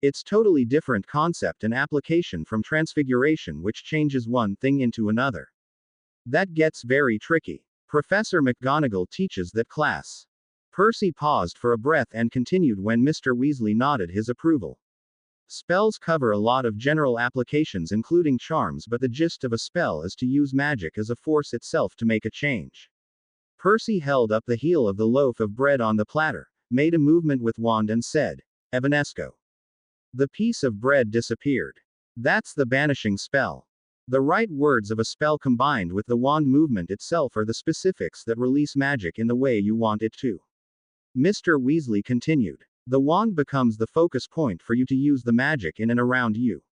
It's totally different concept and application from transfiguration, which changes one thing into another. That gets very tricky. Professor McGonagall teaches that class. Percy paused for a breath and continued when Mr. Weasley nodded his approval. Spells cover a lot of general applications including charms, but the gist of a spell is to use magic as a force itself to make a change. Percy held up the heel of the loaf of bread on the platter, made a movement with wand and said, Evanesco. The piece of bread disappeared. That's the banishing spell. The right words of a spell combined with the wand movement itself are the specifics that release magic in the way you want it to. Mr. Weasley continued. The wand becomes the focus point for you to use the magic in and around you.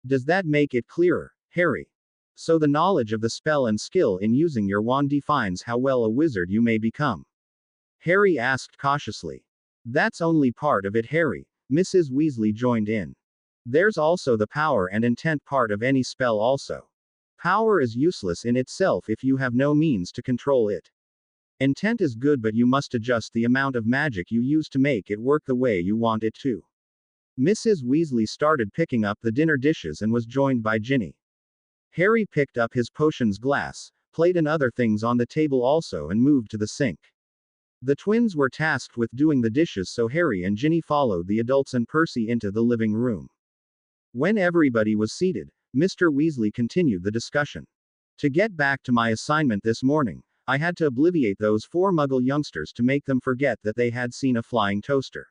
Does that make it clearer, Harry? So the knowledge of the spell and skill in using your wand defines how well a wizard you may become. Harry asked cautiously. That's only part of it, Harry. Mrs. Weasley joined in. There's also the power and intent part of any spell also. Power is useless in itself if you have no means to control it. Intent is good, but you must adjust the amount of magic you use to make it work the way you want it to. Mrs. Weasley started picking up the dinner dishes and was joined by Ginny. Harry picked up his potions glass, plate and other things on the table also and moved to the sink. The twins were tasked with doing the dishes, so Harry and Ginny followed the adults and Percy into the living room. When everybody was seated, Mr. Weasley continued the discussion. To get back to my assignment this morning, I had to obliviate those 4 Muggle youngsters to make them forget that they had seen a flying toaster.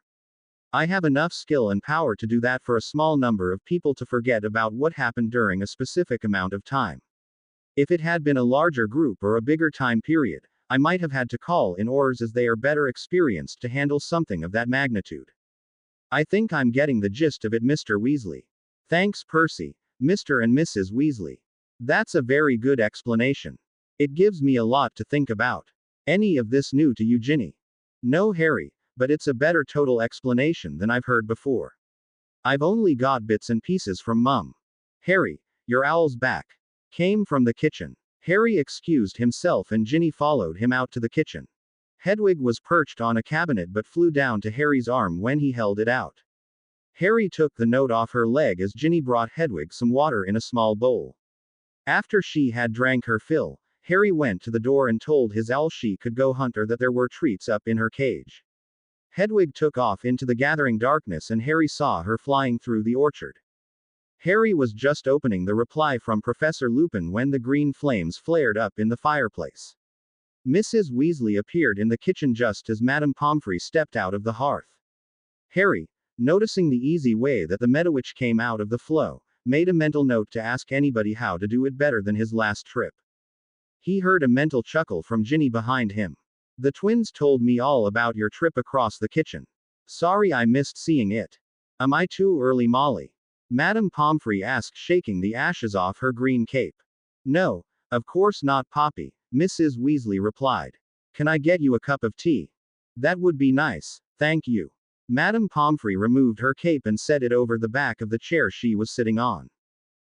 I have enough skill and power to do that for a small number of people to forget about what happened during a specific amount of time. If it had been a larger group or a bigger time period, I might have had to call in oars as they are better experienced to handle something of that magnitude. I think I'm getting the gist of it, Mr. Weasley. Thanks, Percy, Mr. and Mrs. Weasley. That's a very good explanation. It gives me a lot to think about. Any of this new to you, Ginny? No, Harry, but it's a better total explanation than I've heard before. I've only got bits and pieces from Mum. Harry, your owl's back. Came from the kitchen. Harry excused himself and Ginny followed him out to the kitchen. Hedwig was perched on a cabinet but flew down to Harry's arm when he held it out. Harry took the note off her leg as Ginny brought Hedwig some water in a small bowl. After she had drank her fill, Harry went to the door and told his owl she could go hunt or that there were treats up in her cage. Hedwig took off into the gathering darkness and Harry saw her flying through the orchard. Harry was just opening the reply from Professor Lupin when the green flames flared up in the fireplace. Mrs. Weasley appeared in the kitchen just as Madame Pomfrey stepped out of the hearth. Harry, noticing the easy way that the Medowitch came out of the flow, made a mental note to ask anybody how to do it better than his last trip. He heard a mental chuckle from Ginny behind him. The twins told me all about your trip across the kitchen. Sorry I missed seeing it. Am I too early, Molly? Madame Pomfrey asked, shaking the ashes off her green cape. No, Of course not, Poppy, Mrs. Weasley replied. Can I get you a cup of tea? That would be nice, thank you. Madame Pomfrey removed her cape and set it over the back of the chair she was sitting on.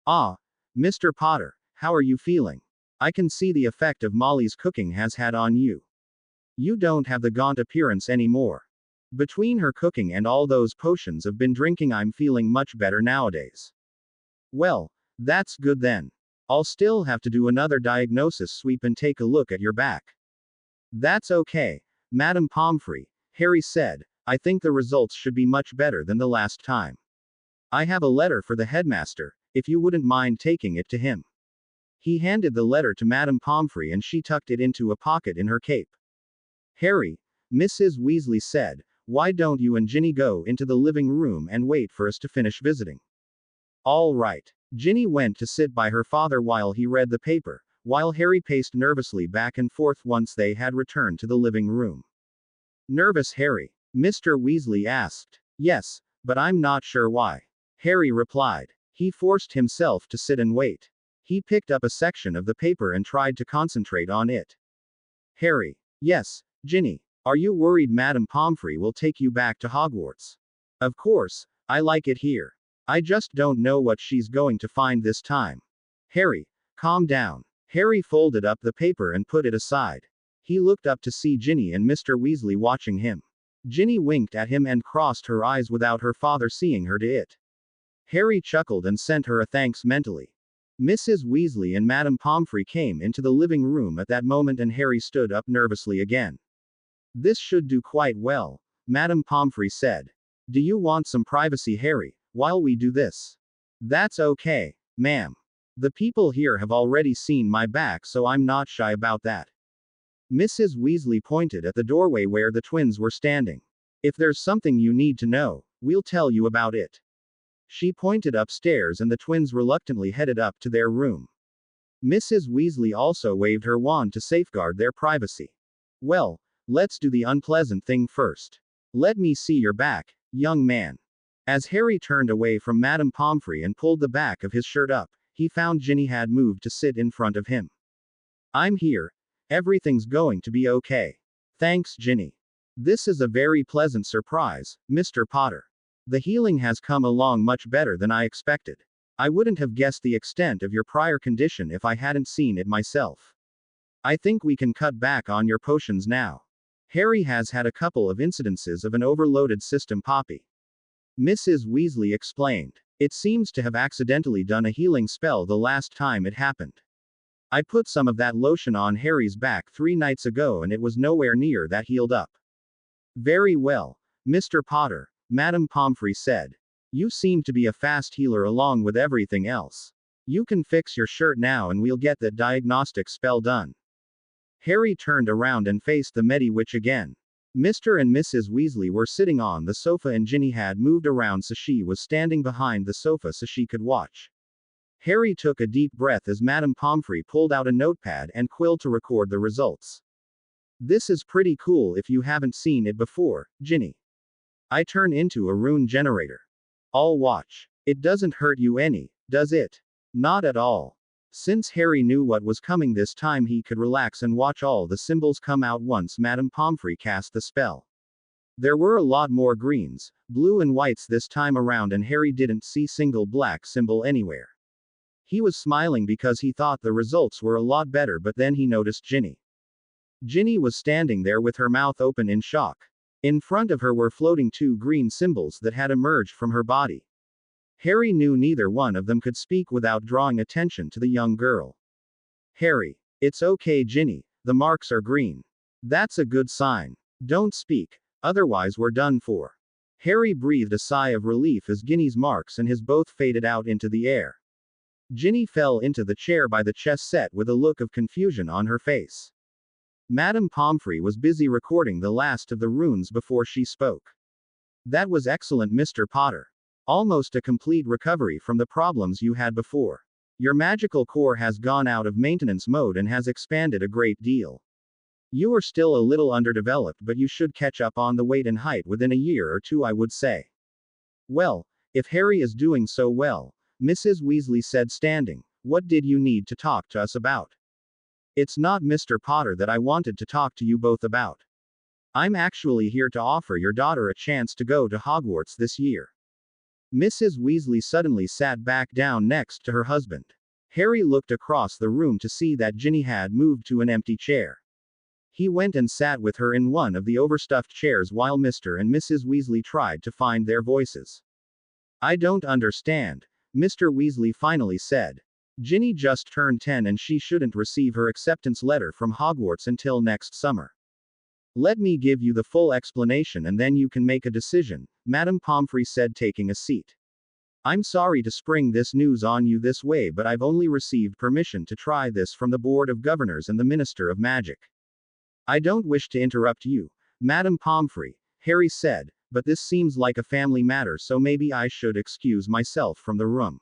Ah, Mr. Potter, how are you feeling? I can see the effect of Molly's cooking has had on you. You don't have the gaunt appearance anymore. Between her cooking and all those potions I've been drinking, I'm feeling much better nowadays. Well, that's good then. I'll still have to do another diagnosis sweep and take a look at your back. That's okay, Madame Pomfrey, Harry said. I think the results should be much better than the last time. I have a letter for the headmaster, if you wouldn't mind taking it to him. He handed the letter to Madame Pomfrey and she tucked it into a pocket in her cape. Harry, Mrs. Weasley said, why don't you and Ginny go into the living room and wait for us to finish visiting? All right. Ginny went to sit by her father while he read the paper, while Harry paced nervously back and forth once they had returned to the living room. Nervous, Harry? Mr. Weasley asked. Yes, but I'm not sure why. Harry replied. He forced himself to sit and wait. He picked up a section of the paper and tried to concentrate on it. Harry. Yes, Ginny. Are you worried Madame Pomfrey will take you back to Hogwarts? Of course, I like it here. I just don't know what she's going to find this time. Harry, calm down. Harry folded up the paper and put it aside. He looked up to see Ginny and Mr. Weasley watching him. Ginny winked at him and crossed her eyes without her father seeing her do it. Harry chuckled and sent her a thanks mentally. Mrs. Weasley and Madame Pomfrey came into the living room at that moment and Harry stood up nervously again. This should do quite well, Madame Pomfrey said. Do you want some privacy, Harry, while we do this? That's okay, ma'am. The people here have already seen my back, so I'm not shy about that. Mrs. Weasley pointed at the doorway where the twins were standing. If there's something you need to know, we'll tell you about it. She pointed upstairs and the twins reluctantly headed up to their room. Mrs. Weasley also waved her wand to safeguard their privacy. Well, let's do the unpleasant thing first. Let me see your back, young man. As Harry turned away from Madame Pomfrey and pulled the back of his shirt up, he found Ginny had moved to sit in front of him. I'm here. Everything's going to be okay. Thanks, Ginny. This is a very pleasant surprise, Mr. Potter. The healing has come along much better than I expected. I wouldn't have guessed the extent of your prior condition if I hadn't seen it myself. I think we can cut back on your potions now. Harry has had a couple of incidences of an overloaded system, Poppy. Mrs. Weasley explained. It seems to have accidentally done a healing spell the last time it happened. I put some of that lotion on Harry's back 3 nights ago and it was nowhere near that healed up. Very well, Mr. Potter, Madame Pomfrey said. You seem to be a fast healer along with everything else. You can fix your shirt now and we'll get that diagnostic spell done. Harry turned around and faced the Medi-Witch again. Mr. and Mrs. Weasley were sitting on the sofa and Ginny had moved around so she was standing behind the sofa so she could watch. Harry took a deep breath as Madame Pomfrey pulled out a notepad and quill to record the results. This is pretty cool if you haven't seen it before, Ginny. I turn into a rune generator. I'll watch. It doesn't hurt you any, does it? Not at all. Since Harry knew what was coming this time, he could relax and watch all the symbols come out once Madame Pomfrey cast the spell. There were a lot more greens, blue and whites this time around and Harry didn't see single black symbol anywhere. He was smiling because he thought the results were a lot better, but then he noticed Ginny. Ginny was standing there with her mouth open in shock. In front of her were floating 2 green symbols that had emerged from her body. Harry knew neither one of them could speak without drawing attention to the young girl. Harry, it's okay, Ginny, the marks are green. That's a good sign. Don't speak, otherwise we're done for. Harry breathed a sigh of relief as Ginny's marks and his both faded out into the air. Ginny fell into the chair by the chess set with a look of confusion on her face. Madame Pomfrey was busy recording the last of the runes before she spoke. That was excellent, Mr. Potter. Almost a complete recovery from the problems you had before. Your magical core has gone out of maintenance mode and has expanded a great deal. You are still a little underdeveloped, but you should catch up on the weight and height within a year or 2, I would say. Well, if Harry is doing so well, Mrs. Weasley said, standing, what did you need to talk to us about? It's not Mr. Potter that I wanted to talk to you both about. I'm actually here to offer your daughter a chance to go to Hogwarts this year. Mrs. Weasley suddenly sat back down next to her husband. Harry looked across the room to see that Ginny had moved to an empty chair. He went and sat with her in one of the overstuffed chairs while Mr. and Mrs. Weasley tried to find their voices. I don't understand, Mr. Weasley finally said. Ginny just turned 10 and she shouldn't receive her acceptance letter from Hogwarts until next summer. Let me give you the full explanation and then you can make a decision, Madame Pomfrey said, taking a seat. I'm sorry to spring this news on you this way, but I've only received permission to try this from the Board of Governors and the Minister of Magic. I don't wish to interrupt you, Madame Pomfrey, Harry said, but this seems like a family matter, so maybe I should excuse myself from the room.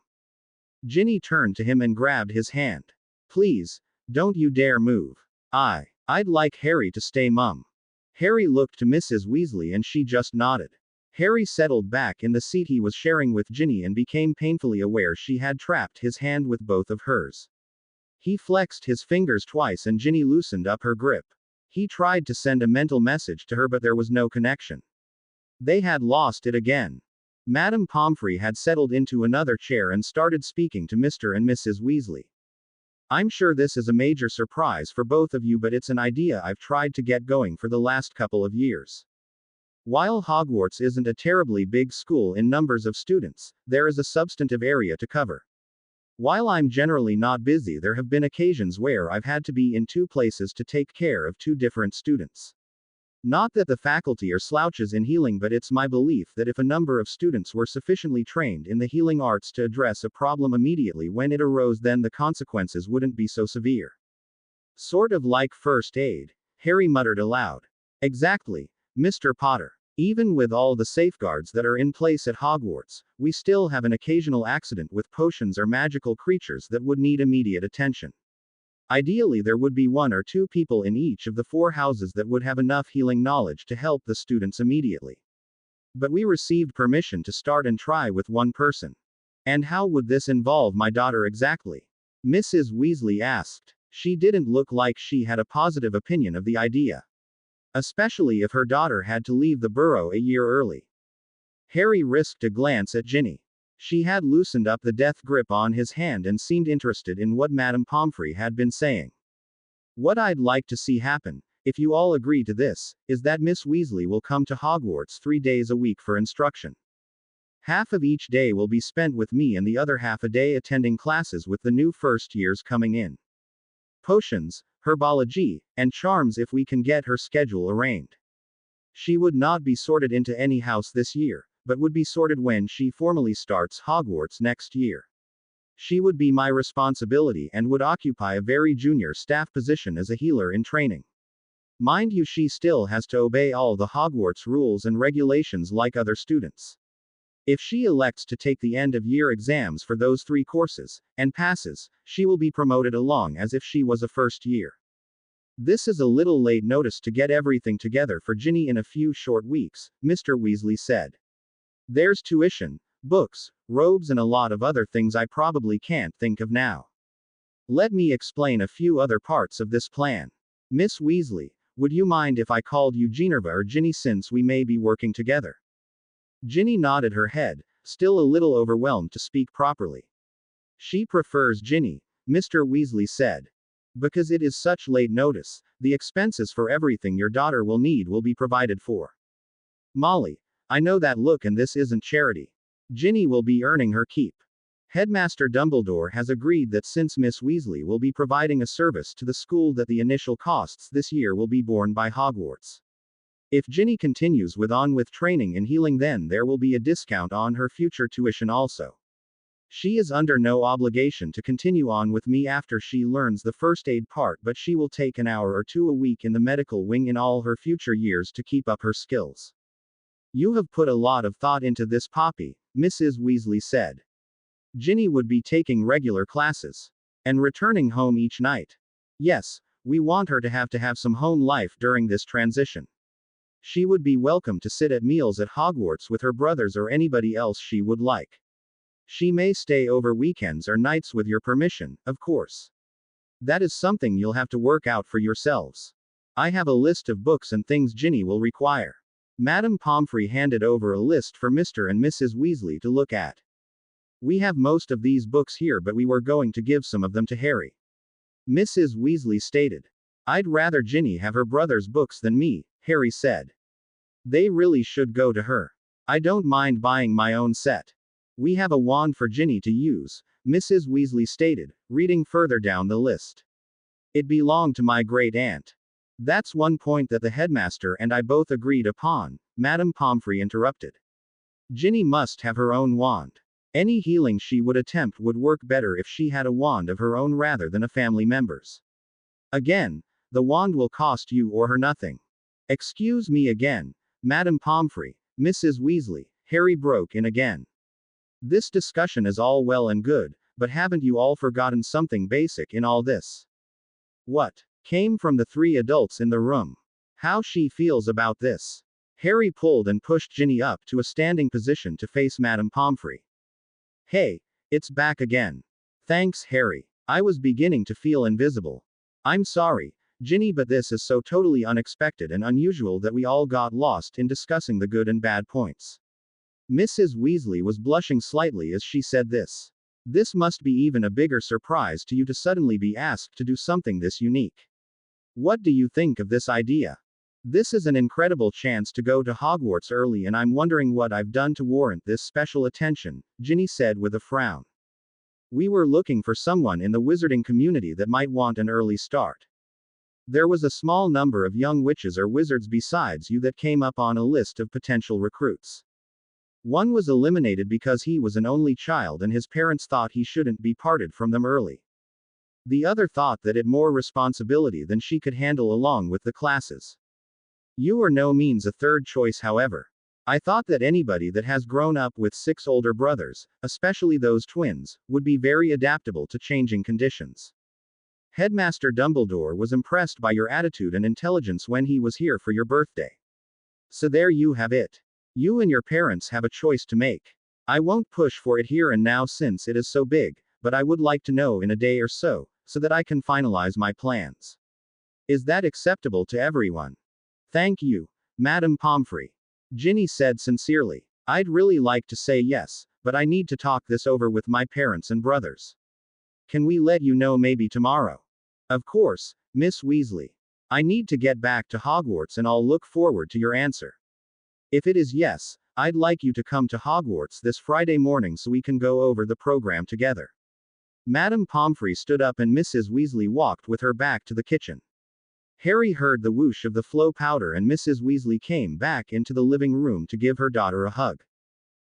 Ginny turned to him and grabbed his hand. Please, don't you dare move. I'd like Harry to stay, Mum. Harry looked to Mrs. Weasley and she just nodded. Harry settled back in the seat he was sharing with Ginny and became painfully aware she had trapped his hand with both of hers. He flexed his fingers twice and Ginny loosened up her grip. He tried to send a mental message to her, but there was no connection. They had lost it again. Madame Pomfrey had settled into another chair and started speaking to Mr. and Mrs. Weasley. I'm sure this is a major surprise for both of you, but it's an idea I've tried to get going for the last couple of years. While Hogwarts isn't a terribly big school in numbers of students, there is a substantive area to cover. While I'm generally not busy, there have been occasions where I've had to be in two places to take care of two different students. Not that the faculty are slouches in healing, but it's my belief that if a number of students were sufficiently trained in the healing arts to address a problem immediately when it arose, then the consequences wouldn't be so severe. Sort of like first aid, Harry muttered aloud. Exactly, Mr. Potter. Even with all the safeguards that are in place at Hogwarts, we still have an occasional accident with potions or magical creatures that would need immediate attention. Ideally, there would be one or two people in each of the 4 houses that would have enough healing knowledge to help the students immediately. But we received permission to start and try with one person. And how would this involve my daughter exactly? Mrs. Weasley asked. She didn't look like she had a positive opinion of the idea. Especially if her daughter had to leave the burrow a year early. Harry risked a glance at Ginny. She had loosened up the death grip on his hand and seemed interested in what Madame Pomfrey had been saying. What I'd like to see happen, if you all agree to this, is that Miss Weasley will come to Hogwarts 3 days a week for instruction. Half of each day will be spent with me and the other half a day attending classes with the new first years coming in. Potions, herbology, and charms if we can get her schedule arranged. She would not be sorted into any house this year, but would be sorted when she formally starts Hogwarts next year. She would be my responsibility and would occupy a very junior staff position as a healer in training. Mind you, she still has to obey all the Hogwarts rules and regulations like other students. If she elects to take the end-of-year exams for those 3 courses, and passes, she will be promoted along as if she was a first year. This is a little late notice to get everything together for Ginny in a few short weeks, Mr. Weasley said. There's tuition, books, robes and a lot of other things I probably can't think of now. Let me explain a few other parts of this plan. Miss Weasley, would you mind if I called you Ginevra or Ginny, since we may be working together? Ginny nodded her head, still a little overwhelmed to speak properly. She prefers Ginny, Mr. Weasley said. Because it is such late notice, the expenses for everything your daughter will need will be provided for. Molly, I know that look, and this isn't charity. Ginny will be earning her keep. Headmaster Dumbledore has agreed that since Miss Weasley will be providing a service to the school, that the initial costs this year will be borne by Hogwarts. If Ginny continues with training in healing, then there will be a discount on her future tuition also. She is under no obligation to continue on with me after she learns the first aid part, but she will take an hour or 2 a week in the medical wing in all her future years to keep up her skills. You have put a lot of thought into this, Poppy, Mrs. Weasley said. Ginny would be taking regular classes. And returning home each night. Yes, we want her to have some home life during this transition. She would be welcome to sit at meals at Hogwarts with her brothers or anybody else she would like. She may stay over weekends or nights with your permission, of course. That is something you'll have to work out for yourselves. I have a list of books and things Ginny will require. Madame Pomfrey handed over a list for Mr. and Mrs. Weasley to look at. We have most of these books here, but we were going to give some of them to Harry. Mrs. Weasley stated. I'd rather Ginny have her brother's books than me, Harry said. They really should go to her. I don't mind buying my own set. We have a wand for Ginny to use, Mrs. Weasley stated, reading further down the list. It belonged to my great aunt. That's one point that the headmaster and I both agreed upon, Madame Pomfrey interrupted. Ginny must have her own wand. Any healing she would attempt would work better if she had a wand of her own rather than a family member's. Again, the wand will cost you or her nothing. Excuse me again, Madame Pomfrey, Mrs. Weasley, Harry broke in again. This discussion is all well and good, but haven't you all forgotten something basic in all this? What? Came from the three adults in the room. How she feels about this. Harry pulled and pushed Ginny up to a standing position to face Madame Pomfrey. Hey, it's back again. Thanks, Harry. I was beginning to feel invisible. I'm sorry, Ginny, but this is so totally unexpected and unusual that we all got lost in discussing the good and bad points. Mrs. Weasley was blushing slightly as she said this. This must be even a bigger surprise to you to suddenly be asked to do something this unique. What do you think of this idea? This is an incredible chance to go to Hogwarts early, and I'm wondering what I've done to warrant this special attention, Ginny said with a frown. We were looking for someone in the wizarding community that might want an early start. There was a small number of young witches or wizards besides you that came up on a list of potential recruits. One was eliminated because he was an only child and his parents thought he shouldn't be parted from them early. The other thought that it more responsibility than she could handle along with the classes. You were no means a third choice, however. I thought that anybody that has grown up with 6 older brothers, especially those twins, would be very adaptable to changing conditions. Headmaster Dumbledore was impressed by your attitude and intelligence when he was here for your birthday. So there you have it. You and your parents have a choice to make. I won't push for it here and now since it is so big, but I would like to know in a day or so that I can finalize my plans. Is that acceptable to everyone? Thank you, Madame Pomfrey. Ginny said sincerely. I'd really like to say yes, but I need to talk this over with my parents and brothers. Can we let you know maybe tomorrow? Of course, Miss Weasley. I need to get back to Hogwarts and I'll look forward to your answer. If it is yes, I'd like you to come to Hogwarts this Friday morning so we can go over the program together. Madame Pomfrey stood up and Mrs. Weasley walked with her back to the kitchen. Harry heard the whoosh of the flow powder and Mrs. Weasley came back into the living room to give her daughter a hug.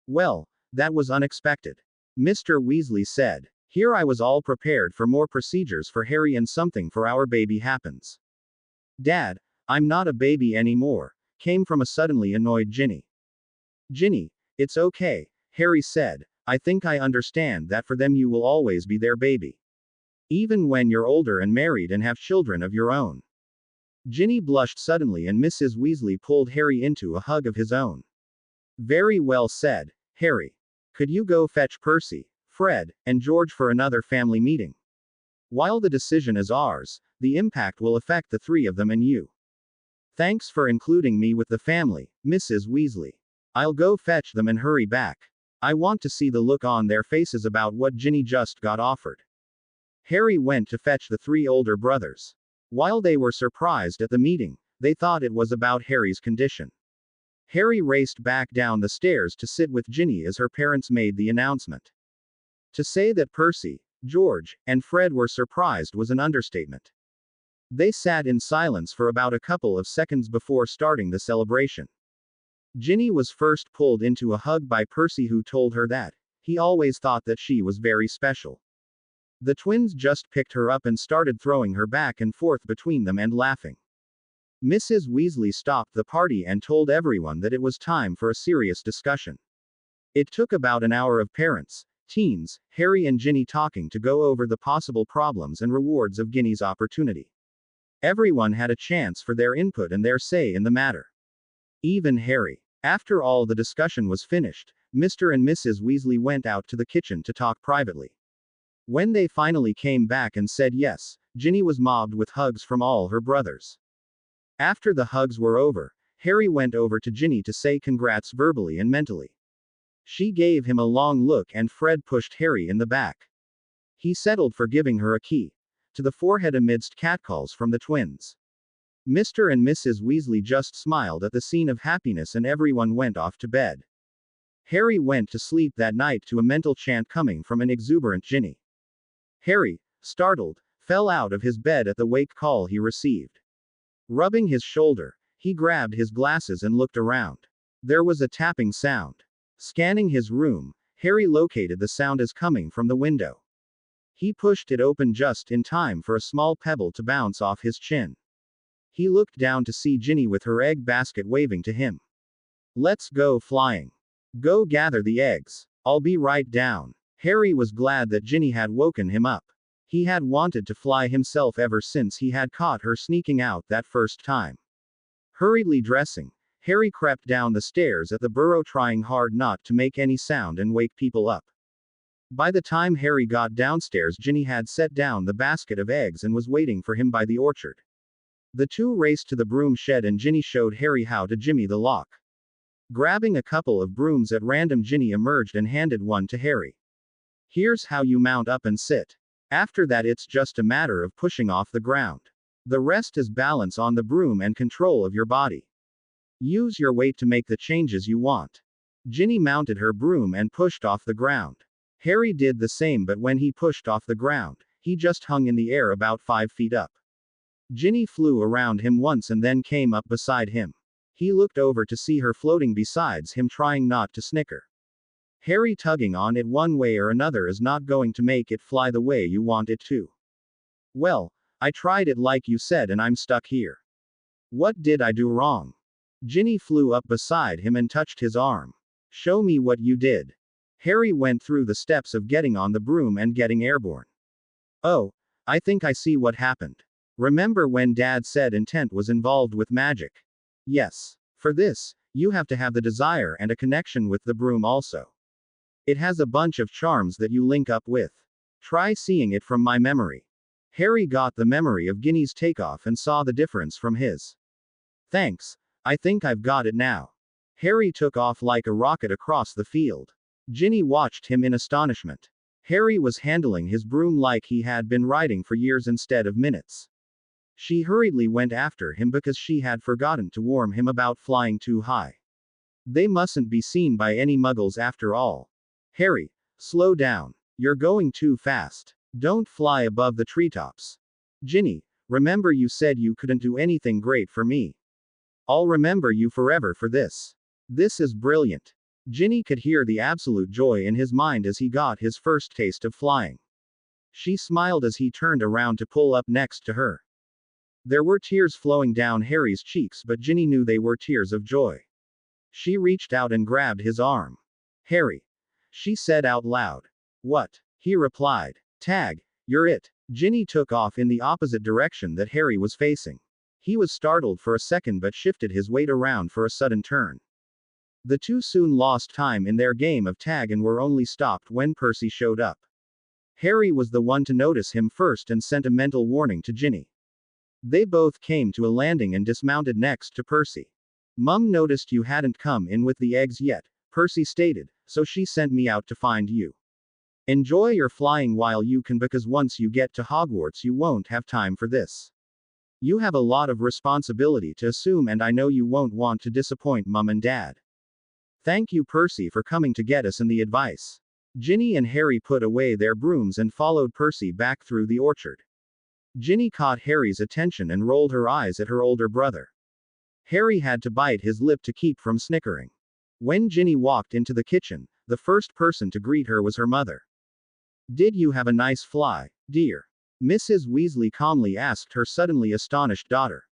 Well, that was unexpected. Mr. Weasley said. Here I was all prepared for more procedures for Harry and something for our baby happens. Dad, I'm not a baby anymore, came from a suddenly annoyed Ginny. Ginny, it's okay, Harry said. I think I understand that for them you will always be their baby. Even when you're older and married and have children of your own. Ginny blushed suddenly and Mrs. Weasley pulled Harry into a hug of his own. Very well said, Harry. Could you go fetch Percy, Fred, and George for another family meeting? While the decision is ours, the impact will affect the 3 of them and you. Thanks for including me with the family, Mrs. Weasley. I'll go fetch them and hurry back. I want to see the look on their faces about what Ginny just got offered. Harry went to fetch the 3 older brothers. While they were surprised at the meeting, they thought it was about Harry's condition. Harry raced back down the stairs to sit with Ginny as her parents made the announcement. To say that Percy, George, and Fred were surprised was an understatement. They sat in silence for about a couple of seconds before starting the celebration. Ginny was first pulled into a hug by Percy, who told her that he always thought that she was very special. The twins just picked her up and started throwing her back and forth between them and laughing. Mrs. Weasley stopped the party and told everyone that it was time for a serious discussion. It took about an hour of parents, teens, Harry and Ginny talking to go over the possible problems and rewards of Ginny's opportunity. Everyone had a chance for their input and their say in the matter. Even Harry. After all the discussion was finished, Mr. and Mrs. Weasley went out to the kitchen to talk privately. When they finally came back and said yes, Ginny was mobbed with hugs from all her brothers. After the hugs were over, Harry went over to Ginny to say congrats verbally and mentally. She gave him a long look and Fred pushed Harry in the back. He settled for giving her a key to the forehead amidst catcalls from the twins. Mr. and Mrs. Weasley just smiled at the scene of happiness and everyone went off to bed. Harry went to sleep that night to a mental chant coming from an exuberant Ginny. Harry, startled, fell out of his bed at the wake call he received. Rubbing his shoulder, he grabbed his glasses and looked around. There was a tapping sound. Scanning his room, Harry located the sound as coming from the window. He pushed it open just in time for a small pebble to bounce off his chin. He looked down to see Ginny with her egg basket waving to him. Let's go flying. Go gather the eggs. I'll be right down. Harry was glad that Ginny had woken him up. He had wanted to fly himself ever since he had caught her sneaking out that first time. Hurriedly dressing, Harry crept down the stairs at the burrow trying hard not to make any sound and wake people up. By the time Harry got downstairs, Ginny had set down the basket of eggs and was waiting for him by the orchard. The two raced to the broom shed and Ginny showed Harry how to jimmy the lock. Grabbing a couple of brooms at random, Ginny emerged and handed one to Harry. Here's how you mount up and sit. After that it's just a matter of pushing off the ground. The rest is balance on the broom and control of your body. Use your weight to make the changes you want. Ginny mounted her broom and pushed off the ground. Harry did the same, but when he pushed off the ground, he just hung in the air about 5 feet up. Ginny flew around him once and then came up beside him. He looked over to see her floating besides him, trying not to snicker. Harry, tugging on it one way or another is not going to make it fly the way you want it to. Well, I tried it like you said and I'm stuck here. What did I do wrong? Ginny flew up beside him and touched his arm. Show me what you did. Harry went through the steps of getting on the broom and getting airborne. Oh, I think I see what happened. Remember when Dad said intent was involved with magic? Yes. For this, you have to have the desire and a connection with the broom also. It has a bunch of charms that you link up with. Try seeing it from my memory. Harry got the memory of Ginny's takeoff and saw the difference from his. Thanks, I think I've got it now. Harry took off like a rocket across the field. Ginny watched him in astonishment. Harry was handling his broom like he had been riding for years instead of minutes. She hurriedly went after him because she had forgotten to warn him about flying too high. They mustn't be seen by any muggles after all. Harry, slow down. You're going too fast. Don't fly above the treetops. Ginny, remember you said you couldn't do anything great for me. I'll remember you forever for this. This is brilliant. Ginny could hear the absolute joy in his mind as he got his first taste of flying. She smiled as he turned around to pull up next to her. There were tears flowing down Harry's cheeks, but Ginny knew they were tears of joy. She reached out and grabbed his arm. Harry, she said out loud. What? He replied. Tag, you're it. Ginny took off in the opposite direction that Harry was facing. He was startled for a second but shifted his weight around for a sudden turn. The two soon lost time in their game of tag and were only stopped when Percy showed up. Harry was the one to notice him first and sent a mental warning to Ginny. They both came to a landing and dismounted next to Percy. Mum noticed you hadn't come in with the eggs yet, Percy stated, so she sent me out to find you. Enjoy your flying while you can, because once you get to Hogwarts you won't have time for this. You have a lot of responsibility to assume and I know you won't want to disappoint Mum and Dad. Thank you, Percy, for coming to get us and the advice. Ginny and Harry put away their brooms and followed Percy back through the orchard. Ginny caught Harry's attention and rolled her eyes at her older brother. Harry had to bite his lip to keep from snickering. When Ginny walked into the kitchen, the first person to greet her was her mother. Did you have a nice fly, dear? Mrs. Weasley calmly asked her suddenly astonished daughter.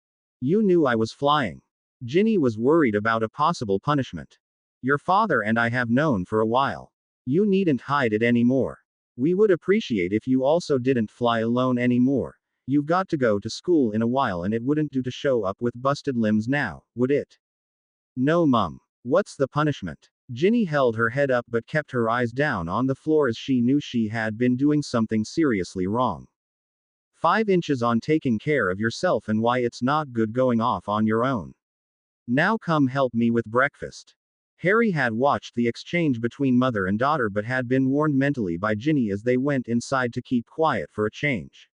You knew I was flying. Ginny was worried about a possible punishment. Your father and I have known for a while. You needn't hide it anymore. We would appreciate if you also didn't fly alone anymore. You've got to go to school in a while and it wouldn't do to show up with busted limbs now, would it? No, Mum. What's the punishment? Ginny held her head up but kept her eyes down on the floor as she knew she had been doing something seriously wrong. 5 inches on taking care of yourself and why it's not good going off on your own. Now come help me with breakfast. Harry had watched the exchange between mother and daughter but had been warned mentally by Ginny as they went inside to keep quiet for a change.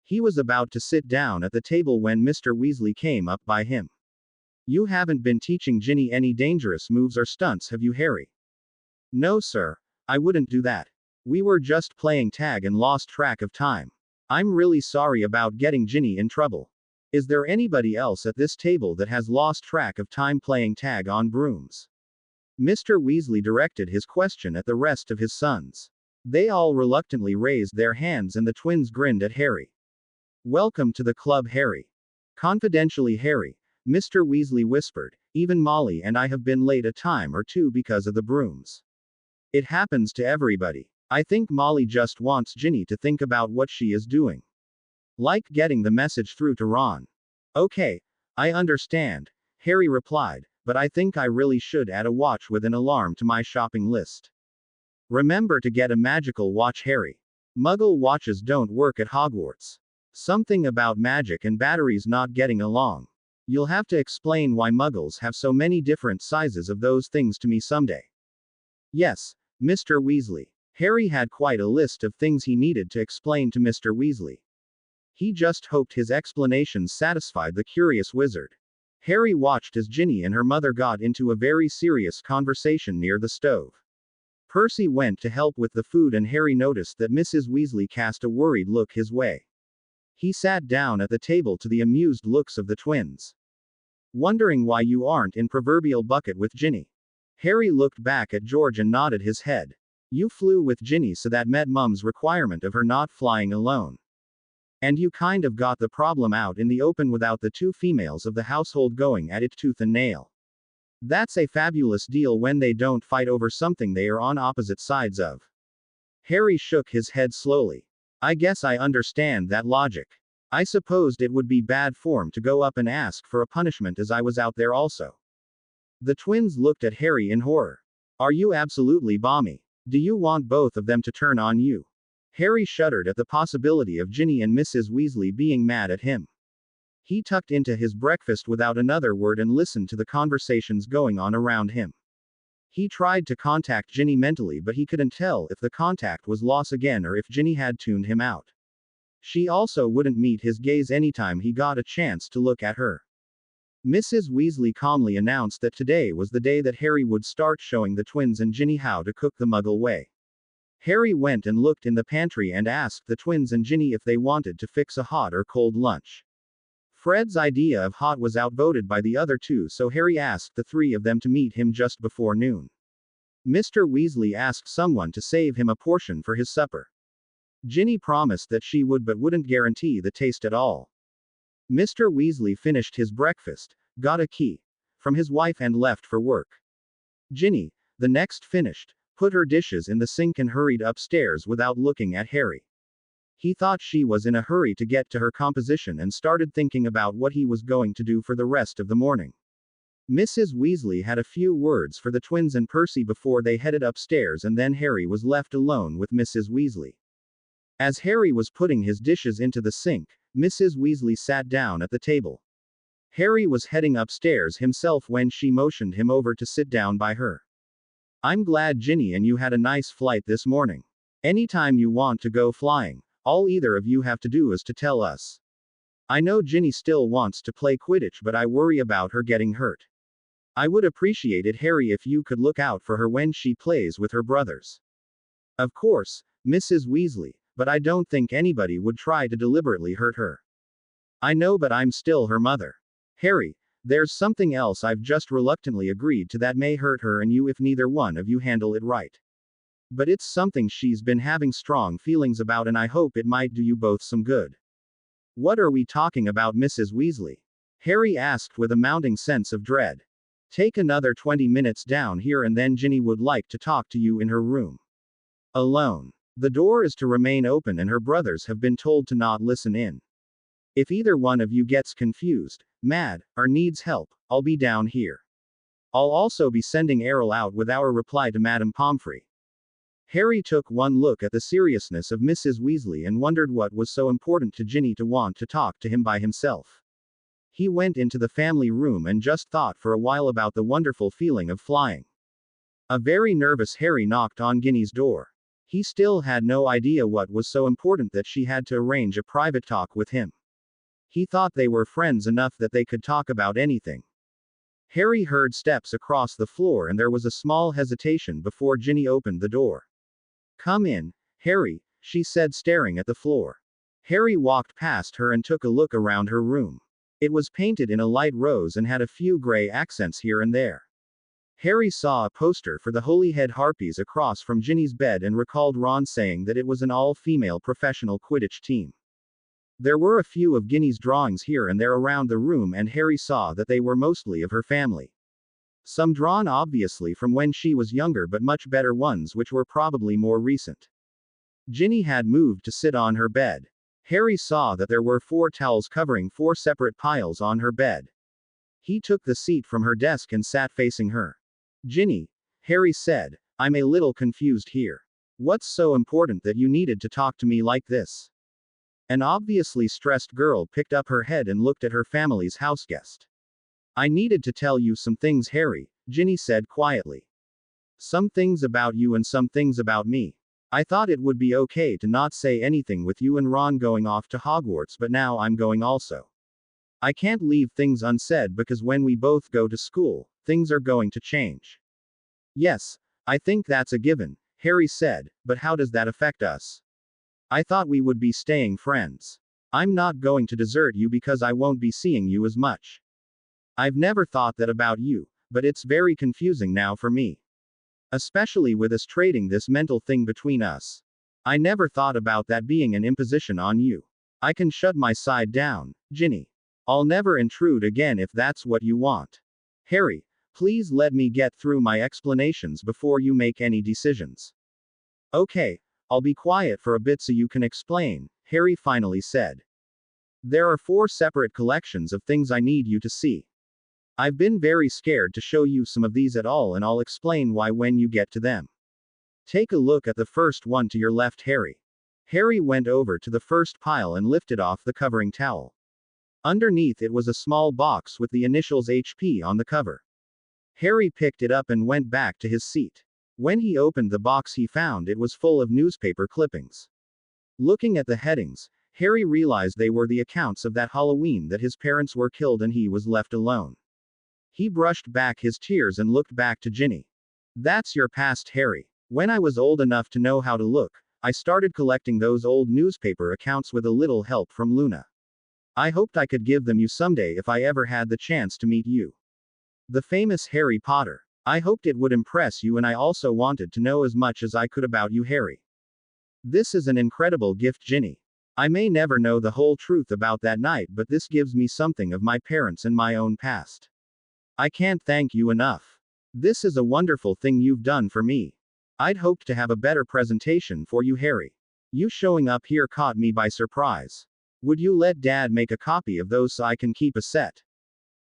He was about to sit down at the table when Mr. Weasley came up by him. You haven't been teaching Ginny any dangerous moves or stunts, have you, Harry? No, sir. I wouldn't do that. We were just playing tag and lost track of time. I'm really sorry about getting Ginny in trouble. Is there anybody else at this table that has lost track of time playing tag on brooms? Mr. Weasley directed his question at the rest of his sons. They all reluctantly raised their hands and the twins grinned at Harry. Welcome to the club, Harry. Confidentially, Harry, Mr. Weasley whispered, even Molly and I have been late a time or two because of the brooms. It happens to everybody. I think Molly just wants Ginny to think about what she is doing. Like getting the message through to Ron. Okay, I understand, Harry replied, but I think I really should add a watch with an alarm to my shopping list. Remember to get a magical watch, Harry. Muggle watches don't work at Hogwarts. Something about magic and batteries not getting along. You'll have to explain why Muggles have so many different sizes of those things to me someday. Yes, Mr. Weasley. Harry had quite a list of things he needed to explain to Mr. Weasley. He just hoped his explanations satisfied the curious wizard. Harry watched as Ginny and her mother got into a very serious conversation near the stove. Percy went to help with the food and Harry noticed that Mrs. Weasley cast a worried look his way. He sat down at the table to the amused looks of the twins. Wondering why you aren't in proverbial bucket with Ginny. Harry looked back at George and nodded his head. You flew with Ginny, so that met Mum's requirement of her not flying alone. And you kind of got the problem out in the open without the two females of the household going at it tooth and nail. That's a fabulous deal when they don't fight over something they are on opposite sides of. Harry shook his head slowly. I guess I understand that logic. I supposed it would be bad form to go up and ask for a punishment as I was out there also. The twins looked at Harry in horror. Are you absolutely balmy? Do you want both of them to turn on you? Harry shuddered at the possibility of Ginny and Mrs. Weasley being mad at him. He tucked into his breakfast without another word and listened to the conversations going on around him. He tried to contact Ginny mentally, but he couldn't tell if the contact was lost again or if Ginny had tuned him out. She also wouldn't meet his gaze anytime he got a chance to look at her. Mrs. Weasley calmly announced that today was the day that Harry would start showing the twins and Ginny how to cook the Muggle way. Harry went and looked in the pantry and asked the twins and Ginny if they wanted to fix a hot or cold lunch. Fred's idea of hot was outvoted by the other two, so Harry asked the three of them to meet him just before noon. Mr. Weasley asked someone to save him a portion for his supper. Ginny promised that she would but wouldn't guarantee the taste at all. Mr. Weasley finished his breakfast, got a key from his wife and left for work. Ginny, the next finished, put her dishes in the sink and hurried upstairs without looking at Harry. He thought she was in a hurry to get to her composition and started thinking about what he was going to do for the rest of the morning. Mrs. Weasley had a few words for the twins and Percy before they headed upstairs, and then Harry was left alone with Mrs. Weasley. As Harry was putting his dishes into the sink, Mrs. Weasley sat down at the table. Harry was heading upstairs himself when she motioned him over to sit down by her. I'm glad Ginny and you had a nice flight this morning. Anytime you want to go flying, all either of you have to do is to tell us. I know Ginny still wants to play Quidditch, but I worry about her getting hurt. I would appreciate it, Harry, if you could look out for her when she plays with her brothers. Of course, Mrs. Weasley, but I don't think anybody would try to deliberately hurt her. I know, but I'm still her mother. Harry, there's something else I've just reluctantly agreed to that may hurt her and you if neither one of you handle it right. But it's something she's been having strong feelings about, and I hope it might do you both some good. What are we talking about, Mrs. Weasley? Harry asked with a mounting sense of dread. Take another 20 minutes down here and then Ginny would like to talk to you in her room. Alone. The door is to remain open and her brothers have been told to not listen in. If either one of you gets confused, mad, or needs help, I'll be down here. I'll also be sending Errol out with our reply to Madame Pomfrey. Harry took one look at the seriousness of Mrs. Weasley and wondered what was so important to Ginny to want to talk to him by himself. He went into the family room and just thought for a while about the wonderful feeling of flying. A very nervous Harry knocked on Ginny's door. He still had no idea what was so important that she had to arrange a private talk with him. He thought they were friends enough that they could talk about anything. Harry heard steps across the floor and there was a small hesitation before Ginny opened the door. "Come in, Harry," she said, staring at the floor. Harry walked past her and took a look around her room. It was painted in a light rose and had a few gray accents here and there. Harry saw a poster for the Holyhead Harpies across from Ginny's bed and recalled Ron saying that it was an all-female professional Quidditch team. There were a few of Ginny's drawings here and there around the room and Harry saw that they were mostly of her family. Some drawn obviously from when she was younger but much better ones which were probably more recent. Ginny had moved to sit on her bed. Harry saw that there were 4 towels covering 4 separate piles on her bed. He took the seat from her desk and sat facing her. "Ginny," Harry said, "I'm a little confused here. What's so important that you needed to talk to me like this?" An obviously stressed girl picked up her head and looked at her family's houseguest. "I needed to tell you some things, Harry," Ginny said quietly. "Some things about you and some things about me. I thought it would be okay to not say anything with you and Ron going off to Hogwarts, but now I'm going also. I can't leave things unsaid because when we both go to school, things are going to change." "Yes, I think that's a given," Harry said, "but how does that affect us? I thought we would be staying friends. I'm not going to desert you because I won't be seeing you as much. I've never thought that about you, but it's very confusing now for me. Especially with us trading this mental thing between us. I never thought about that being an imposition on you. I can shut my side down, Ginny. I'll never intrude again if that's what you want. Harry, please let me get through my explanations before you make any decisions." "Okay, I'll be quiet for a bit so you can explain," Harry finally said. "There are 4 separate collections of things I need you to see. I've been very scared to show you some of these at all, and I'll explain why when you get to them. Take a look at the first one to your left, Harry." Harry went over to the first pile and lifted off the covering towel. Underneath it was a small box with the initials HP on the cover. Harry picked it up and went back to his seat. When he opened the box, he found it was full of newspaper clippings. Looking at the headings, Harry realized they were the accounts of that Halloween that his parents were killed and he was left alone. He brushed back his tears and looked back to Ginny. "That's your past, Harry. When I was old enough to know how to look, I started collecting those old newspaper accounts with a little help from Luna. I hoped I could give them you someday if I ever had the chance to meet you. The famous Harry Potter. I hoped it would impress you, and I also wanted to know as much as I could about you, Harry. This is an incredible gift, Ginny. I may never know the whole truth about that night, but this gives me something of my parents and my own past. I can't thank you enough. This is a wonderful thing you've done for me. I'd hoped to have a better presentation for you, Harry. You showing up here caught me by surprise. Would you let Dad make a copy of those so I can keep a set?"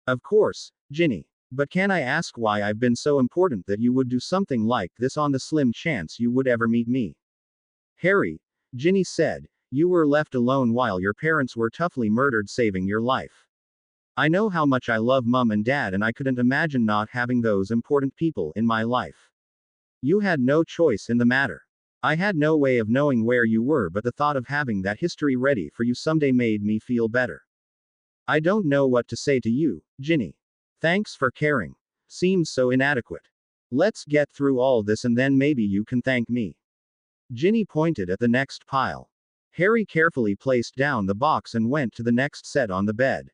"Of course, Ginny. But can I ask why I've been so important that you would do something like this on the slim chance you would ever meet me?" "Harry," Ginny said, "you were left alone while your parents were toughly murdered, saving your life. I know how much I love Mum and Dad, and I couldn't imagine not having those important people in my life. You had no choice in the matter. I had no way of knowing where you were, but the thought of having that history ready for you someday made me feel better. I don't know what to say to you, Ginny. Thanks for caring. Seems so inadequate. Let's get through all this and then maybe you can thank me." Ginny pointed at the next pile. Harry carefully placed down the box and went to the next set on the bed.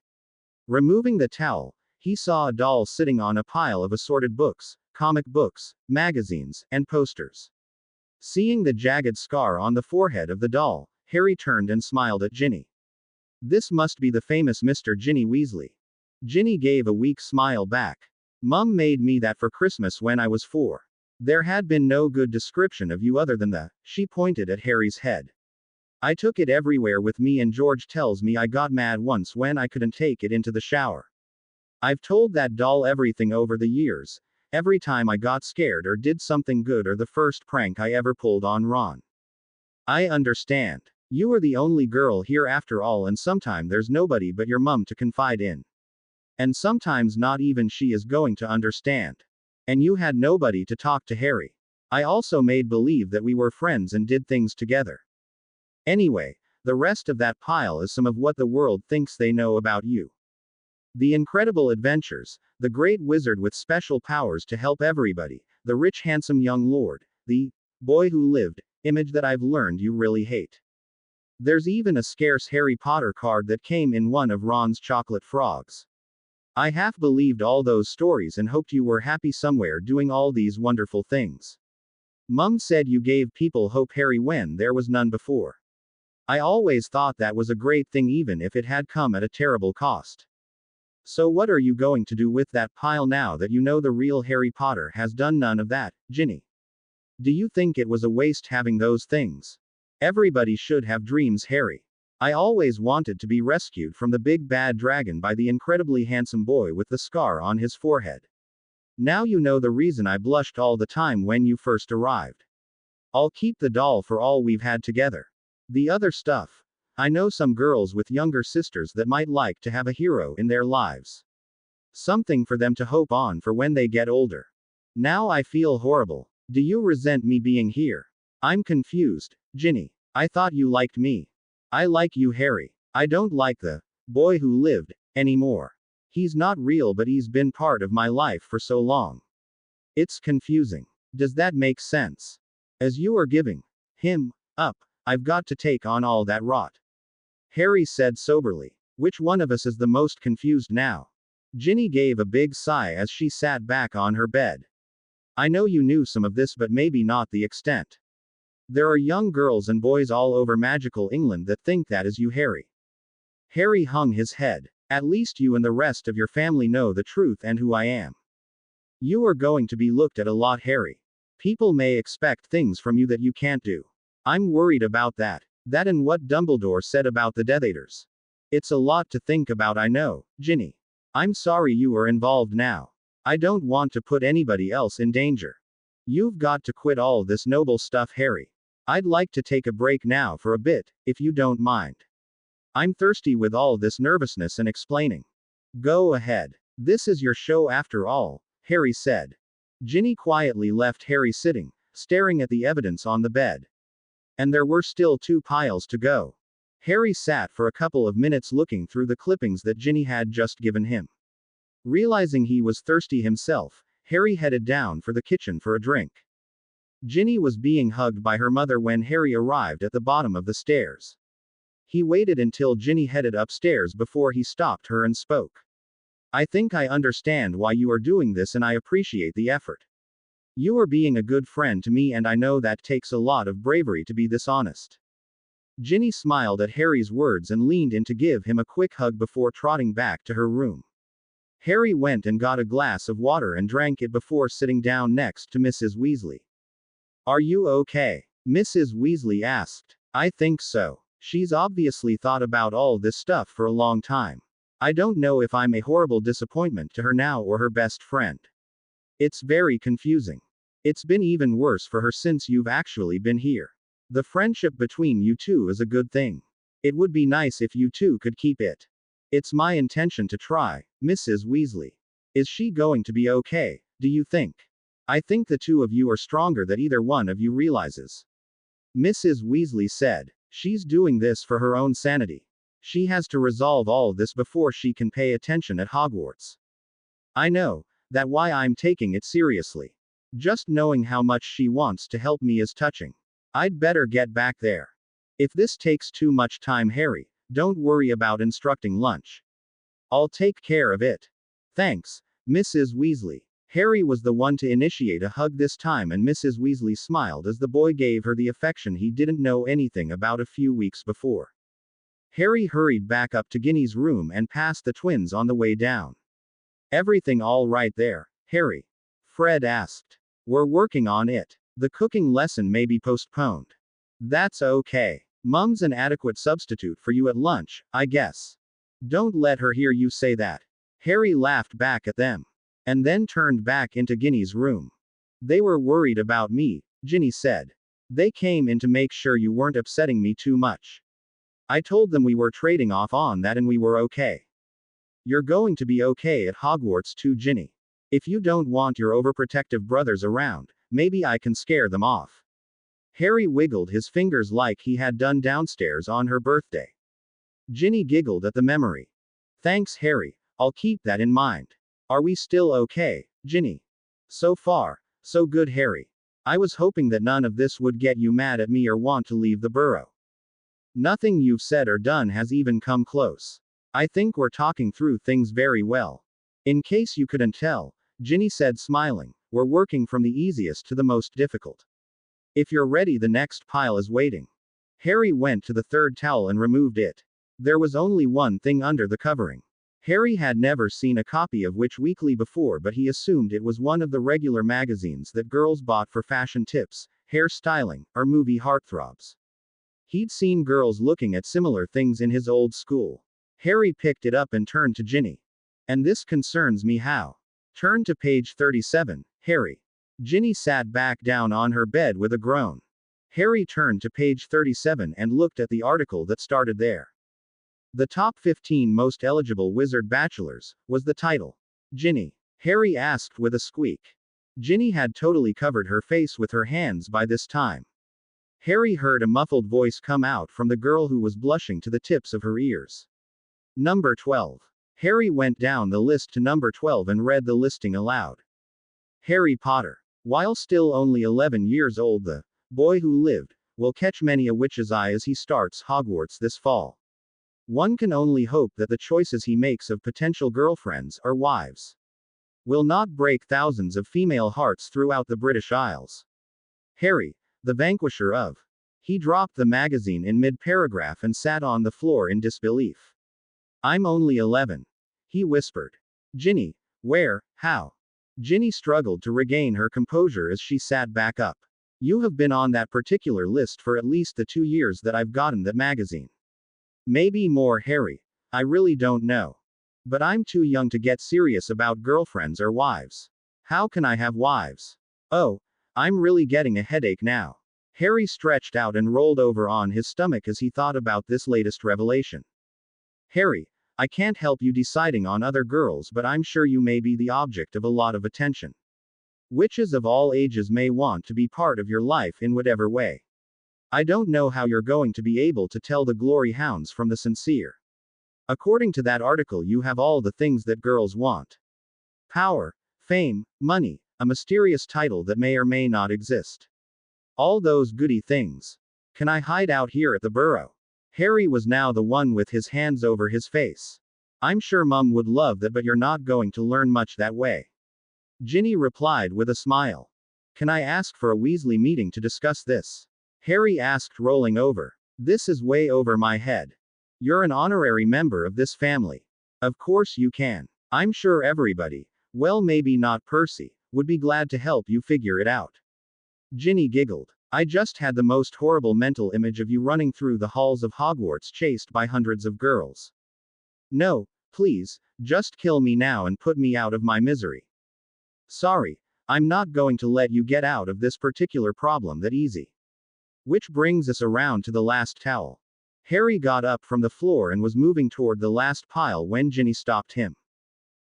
Removing the towel, he saw a doll sitting on a pile of assorted books, comic books, magazines, and posters. Seeing the jagged scar on the forehead of the doll, Harry turned and smiled at Ginny. "This must be the famous Mr. Ginny Weasley." Ginny gave a weak smile back. "Mum made me that for Christmas when I was 4. There had been no good description of you other than the," she pointed at Harry's head. "I took it everywhere with me, and George tells me I got mad once when I couldn't take it into the shower. I've told that doll everything over the years. Every time I got scared or did something good or the first prank I ever pulled on Ron. I understand. You are the only girl here after all, and sometime there's nobody but your mum to confide in. And sometimes not even she is going to understand. And you had nobody to talk to, Harry. I also made believe that we were friends and did things together. Anyway, the rest of that pile is some of what the world thinks they know about you. The incredible adventures, the great wizard with special powers to help everybody, the rich handsome young lord, the boy who lived, image that I've learned you really hate. There's even a scarce Harry Potter card that came in one of Ron's chocolate frogs. I half believed all those stories and hoped you were happy somewhere doing all these wonderful things. Mum said you gave people hope, Harry, when there was none before. I always thought that was a great thing, even if it had come at a terrible cost. So what are you going to do with that pile now that you know the real Harry Potter has done none of that, Ginny? Do you think it was a waste having those things? Everybody should have dreams, Harry. I always wanted to be rescued from the big bad dragon by the incredibly handsome boy with the scar on his forehead. Now you know the reason I blushed all the time when you first arrived. I'll keep the doll for all we've had together. The other stuff. I know some girls with younger sisters that might like to have a hero in their lives. Something for them to hope on for when they get older. Now I feel horrible. Do you resent me being here? I'm confused, Ginny. I thought you liked me. I like you, Harry. I don't like the boy who lived anymore. He's not real, but he's been part of my life for so long. It's confusing. Does that make sense? As you are giving him up, I've got to take on all that rot. Harry said soberly. Which one of us is the most confused now? Ginny gave a big sigh as she sat back on her bed. I know you knew some of this, but maybe not the extent. There are young girls and boys all over magical England that think that is you, Harry. Harry hung his head. At least you and the rest of your family know the truth and who I am. You are going to be looked at a lot, Harry. People may expect things from you that you can't do. I'm worried about that. That and what Dumbledore said about the Death Eaters. It's a lot to think about, I know, Ginny. I'm sorry you are involved now. I don't want to put anybody else in danger. You've got to quit all this noble stuff, Harry. I'd like to take a break now for a bit, if you don't mind. I'm thirsty with all this nervousness and explaining. Go ahead. This is your show after all, Harry said. Ginny quietly left Harry sitting, staring at the evidence on the bed. And there were still 2 piles to go. Harry sat for a couple of minutes looking through the clippings that Ginny had just given him. Realizing he was thirsty himself, Harry headed down for the kitchen for a drink. Ginny was being hugged by her mother when Harry arrived at the bottom of the stairs. He waited until Ginny headed upstairs before he stopped her and spoke. I think I understand why you are doing this, and I appreciate the effort. You are being a good friend to me, and I know that takes a lot of bravery to be this honest. Ginny smiled at Harry's words and leaned in to give him a quick hug before trotting back to her room. Harry went and got a glass of water and drank it before sitting down next to Mrs. Weasley. Are you okay? Mrs. Weasley asked. I think so. She's obviously thought about all this stuff for a long time. I don't know if I'm a horrible disappointment to her now or her best friend. It's very confusing. It's been even worse for her since you've actually been here. The friendship between you two is a good thing. It would be nice if you two could keep it. It's my intention to try, Mrs. Weasley. Is she going to be okay, do you think? I think the two of you are stronger than either one of you realizes. Mrs. Weasley said. She's doing this for her own sanity. She has to resolve all this before she can pay attention at Hogwarts. I know, that's why I'm taking it seriously. Just knowing how much she wants to help me is touching. I'd better get back there. If this takes too much time, Harry, don't worry about instructing lunch. I'll take care of it. Thanks, Mrs. Weasley. Harry was the one to initiate a hug this time, and Mrs. Weasley smiled as the boy gave her the affection he didn't know anything about a few weeks before. Harry hurried back up to Ginny's room and passed the twins on the way down. Everything all right there, Harry? Fred asked. We're working on it. The cooking lesson may be postponed. That's okay. Mum's an adequate substitute for you at lunch, I guess. Don't let her hear you say that. Harry laughed back at them. And then turned back into Ginny's room. They were worried about me, Ginny said. They came in to make sure you weren't upsetting me too much. I told them we were trading off on that and we were okay. You're going to be okay at Hogwarts too, Ginny. If you don't want your overprotective brothers around, maybe I can scare them off. Harry wiggled his fingers like he had done downstairs on her birthday. Ginny giggled at the memory. Thanks, Harry, I'll keep that in mind. Are we still okay, Ginny? So far, so good, Harry. I was hoping that none of this would get you mad at me or want to leave the burrow. Nothing you've said or done has even come close. I think we're talking through things very well. In case you couldn't tell, Ginny said, smiling, we're working from the easiest to the most difficult. If you're ready, the next pile is waiting. Harry went to the third towel and removed it. There was only one thing under the covering. Harry had never seen a copy of Witch Weekly before, but he assumed it was one of the regular magazines that girls bought for fashion tips, hair styling, or movie heartthrobs. He'd seen girls looking at similar things in his old school. Harry picked it up and turned to Ginny. And this concerns me how. Turn to page 37, Harry. Ginny sat back down on her bed with a groan. Harry turned to page 37 and looked at the article that started there. The top 15 most eligible wizard bachelors, was the title. Ginny? Harry asked with a squeak. Ginny had totally covered her face with her hands by this time. Harry heard a muffled voice come out from the girl who was blushing to the tips of her ears. Number 12. Harry went down the list to number 12 and read the listing aloud. Harry Potter. While still only 11 years old, the boy who lived will catch many a witch's eye as he starts Hogwarts this fall. One can only hope that the choices he makes of potential girlfriends or wives will not break thousands of female hearts throughout the British Isles. Harry, the vanquisher of. He dropped the magazine in mid-paragraph and sat on the floor in disbelief. I'm only 11. He whispered. Ginny, where, how? Ginny struggled to regain her composure as she sat back up. You have been on that particular list for at least the 2 years that I've gotten that magazine. Maybe more, Harry. I really don't know. But I'm too young to get serious about girlfriends or wives. How can I have wives? Oh, I'm really getting a headache now. Harry stretched out and rolled over on his stomach as he thought about this latest revelation. Harry, I can't help you deciding on other girls, but I'm sure you may be the object of a lot of attention. Witches of all ages may want to be part of your life in whatever way. I don't know how you're going to be able to tell the glory hounds from the sincere. According to that article, you have all the things that girls want. Power, fame, money, a mysterious title that may or may not exist. All those goody things. Can I hide out here at the burrow? Harry was now the one with his hands over his face. I'm sure Mum would love that, but you're not going to learn much that way. Ginny replied with a smile. Can I ask for a Weasley meeting to discuss this? Harry asked, rolling over. This is way over my head. You're an honorary member of this family. Of course you can. I'm sure everybody, well, maybe not Percy, would be glad to help you figure it out. Ginny giggled. I just had the most horrible mental image of you running through the halls of Hogwarts chased by hundreds of girls. No, please, just kill me now and put me out of my misery. Sorry, I'm not going to let you get out of this particular problem that easy. Which brings us around to the last towel. Harry got up from the floor and was moving toward the last pile when Ginny stopped him.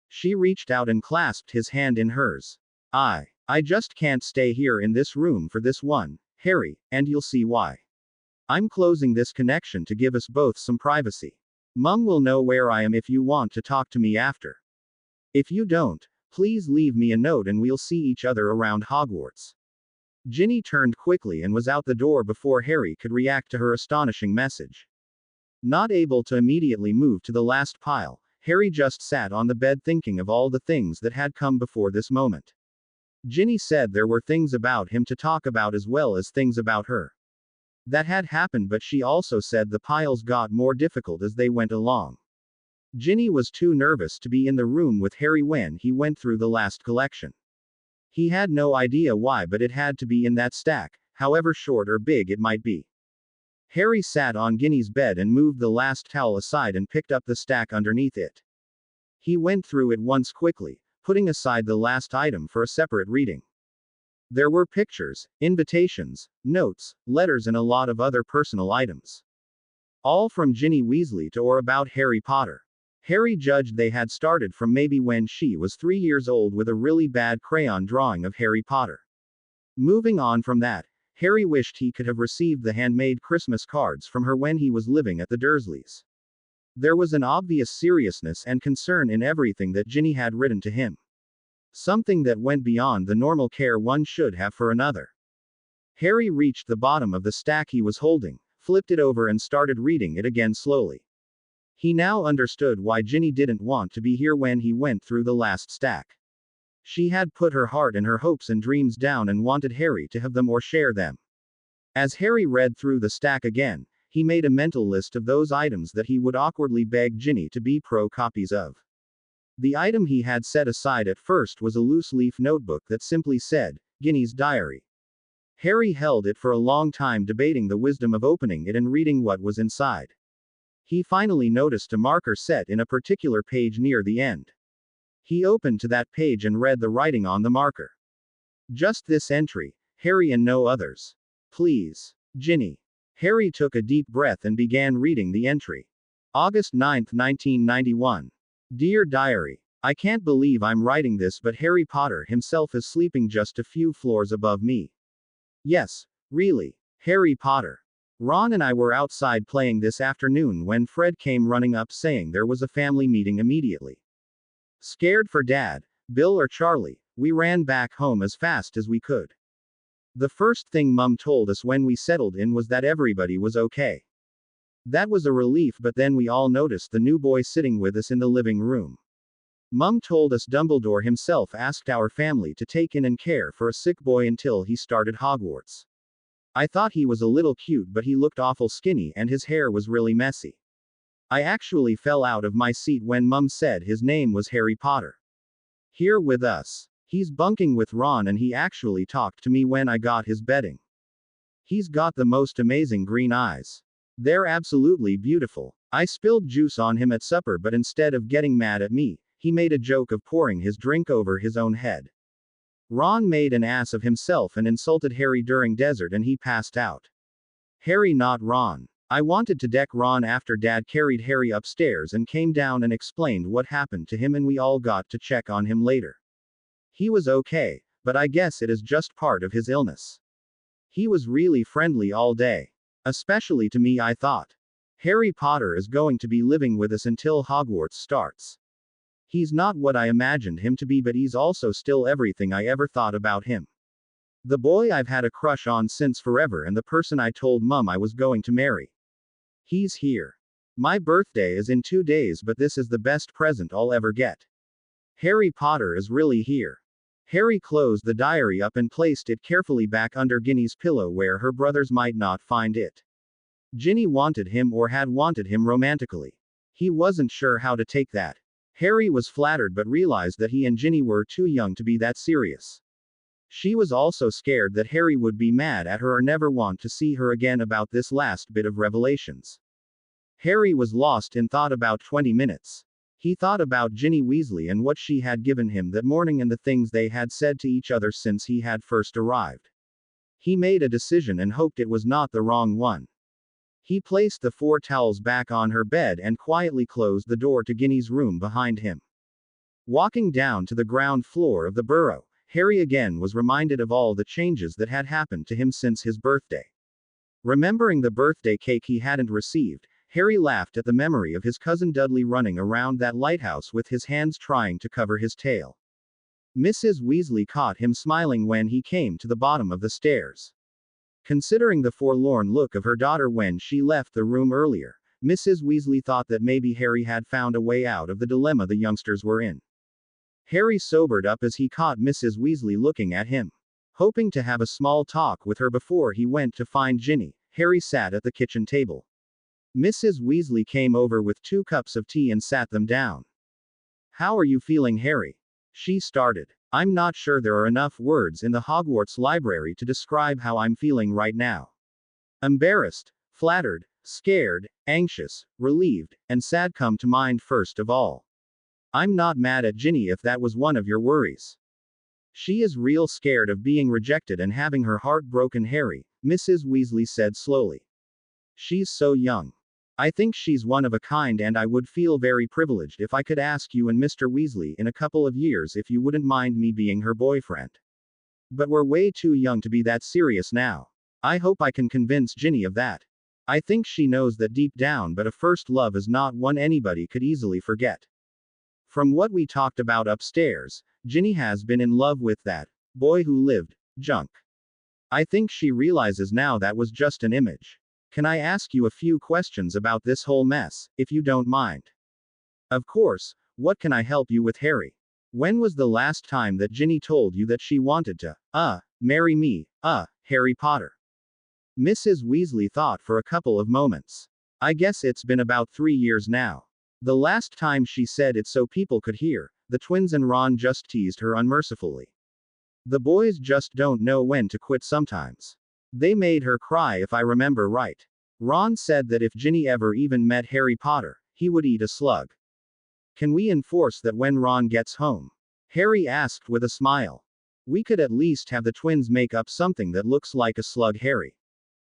She reached out and clasped his hand in hers. I just can't stay here in this room for this one, Harry, and you'll see why. I'm closing this connection to give us both some privacy. Mum will know where I am if you want to talk to me after. If you don't, please leave me a note and we'll see each other around Hogwarts. Ginny turned quickly and was out the door before Harry could react to her astonishing message. Not able to immediately move to the last pile, Harry just sat on the bed thinking of all the things that had come before this moment. Ginny said there were things about him to talk about as well as things about her. That had happened, but she also said the piles got more difficult as they went along. Ginny was too nervous to be in the room with Harry when he went through the last collection. He had no idea why, but it had to be in that stack, however short or big it might be. Harry sat on Ginny's bed and moved the last towel aside and picked up the stack underneath it. He went through it once quickly, putting aside the last item for a separate reading. There were pictures, invitations, notes, letters, and a lot of other personal items. All from Ginny Weasley to or about Harry Potter. Harry judged they had started from maybe when she was 3 years old with a really bad crayon drawing of Harry Potter. Moving on from that, Harry wished he could have received the handmade Christmas cards from her when he was living at the Dursleys. There was an obvious seriousness and concern in everything that Ginny had written to him. Something that went beyond the normal care one should have for another. Harry reached the bottom of the stack he was holding, flipped it over and started reading it again slowly. He now understood why Ginny didn't want to be here when he went through the last stack. She had put her heart and her hopes and dreams down and wanted Harry to have them or share them. As Harry read through the stack again, he made a mental list of those items that he would awkwardly beg Ginny to be pro copies of. The item he had set aside at first was a loose leaf notebook that simply said, Ginny's diary. Harry held it for a long time, debating the wisdom of opening it and reading what was inside. He finally noticed a marker set in a particular page near the end. He opened to that page and read the writing on the marker. Just this entry, Harry and no others. Please, Ginny. Harry took a deep breath and began reading the entry. August 9, 1991. Dear Diary. I can't believe I'm writing this, but Harry Potter himself is sleeping just a few floors above me. Yes, really, Harry Potter. Ron and I were outside playing this afternoon when Fred came running up saying there was a family meeting immediately. Scared for Dad, Bill or Charlie, we ran back home as fast as we could. The first thing Mum told us when we settled in was that everybody was okay. That was a relief, but then we all noticed the new boy sitting with us in the living room. Mum told us Dumbledore himself asked our family to take in and care for a sick boy until he started Hogwarts. I thought he was a little cute, but he looked awful skinny and his hair was really messy. I actually fell out of my seat when Mum said his name was Harry Potter. Here with us. He's bunking with Ron and he actually talked to me when I got his bedding. He's got the most amazing green eyes. They're absolutely beautiful. I spilled juice on him at supper, but instead of getting mad at me, he made a joke of pouring his drink over his own head. Ron made an ass of himself and insulted Harry during dessert and he passed out. Harry, not Ron. I wanted to deck Ron after Dad carried Harry upstairs and came down and explained what happened to him, and we all got to check on him later. He was okay, but I guess it is just part of his illness. He was really friendly all day. Especially to me, I thought. Harry Potter is going to be living with us until Hogwarts starts. He's not what I imagined him to be, but he's also still everything I ever thought about him. The boy I've had a crush on since forever and the person I told Mum I was going to marry. He's here. My birthday is in 2 days, but this is the best present I'll ever get. Harry Potter is really here. Harry closed the diary up and placed it carefully back under Ginny's pillow where her brothers might not find it. Ginny wanted him or had wanted him romantically. He wasn't sure how to take that. Harry was flattered but realized that he and Ginny were too young to be that serious. She was also scared that Harry would be mad at her or never want to see her again about this last bit of revelations. Harry was lost in thought about 20 minutes. He thought about Ginny Weasley and what she had given him that morning and the things they had said to each other since he had first arrived. He made a decision and hoped it was not the wrong one. He placed the 4 towels back on her bed and quietly closed the door to Ginny's room behind him. Walking down to the ground floor of the burrow, Harry again was reminded of all the changes that had happened to him since his birthday. Remembering the birthday cake he hadn't received, Harry laughed at the memory of his cousin Dudley running around that lighthouse with his hands trying to cover his tail. Mrs. Weasley caught him smiling when he came to the bottom of the stairs. Considering the forlorn look of her daughter when she left the room earlier, Mrs. Weasley thought that maybe Harry had found a way out of the dilemma the youngsters were in. Harry sobered up as he caught Mrs. Weasley looking at him. Hoping to have a small talk with her before he went to find Ginny, Harry sat at the kitchen table. Mrs. Weasley came over with 2 cups of tea and sat them down. "How are you feeling, Harry?" she started. "I'm not sure there are enough words in the Hogwarts library to describe how I'm feeling right now. Embarrassed, flattered, scared, anxious, relieved, and sad come to mind first of all. I'm not mad at Ginny if that was one of your worries. She is real scared of being rejected and having her heart broken, Harry, Mrs. Weasley said slowly. She's so young. I think she's one of a kind, and I would feel very privileged if I could ask you and Mr. Weasley in a couple of years if you wouldn't mind me being her boyfriend. But we're way too young to be that serious now. I hope I can convince Ginny of that. I think she knows that deep down, but a first love is not one anybody could easily forget. From what we talked about upstairs, Ginny has been in love with that boy who lived junk. I think she realizes now that was just an image. Can I ask you a few questions about this whole mess, if you don't mind? Of course. What can I help you with, Harry? When was the last time that Ginny told you that she wanted to, marry me, Harry Potter? Mrs. Weasley thought for a couple of moments. I guess it's been about 3 years now. The last time she said it so people could hear, the twins and Ron just teased her unmercifully. The boys just don't know when to quit sometimes. They made her cry, if I remember right. Ron said that if Ginny ever even met Harry Potter, he would eat a slug. Can we enforce that when Ron gets home? Harry asked with a smile. We could at least have the twins make up something that looks like a slug, Harry.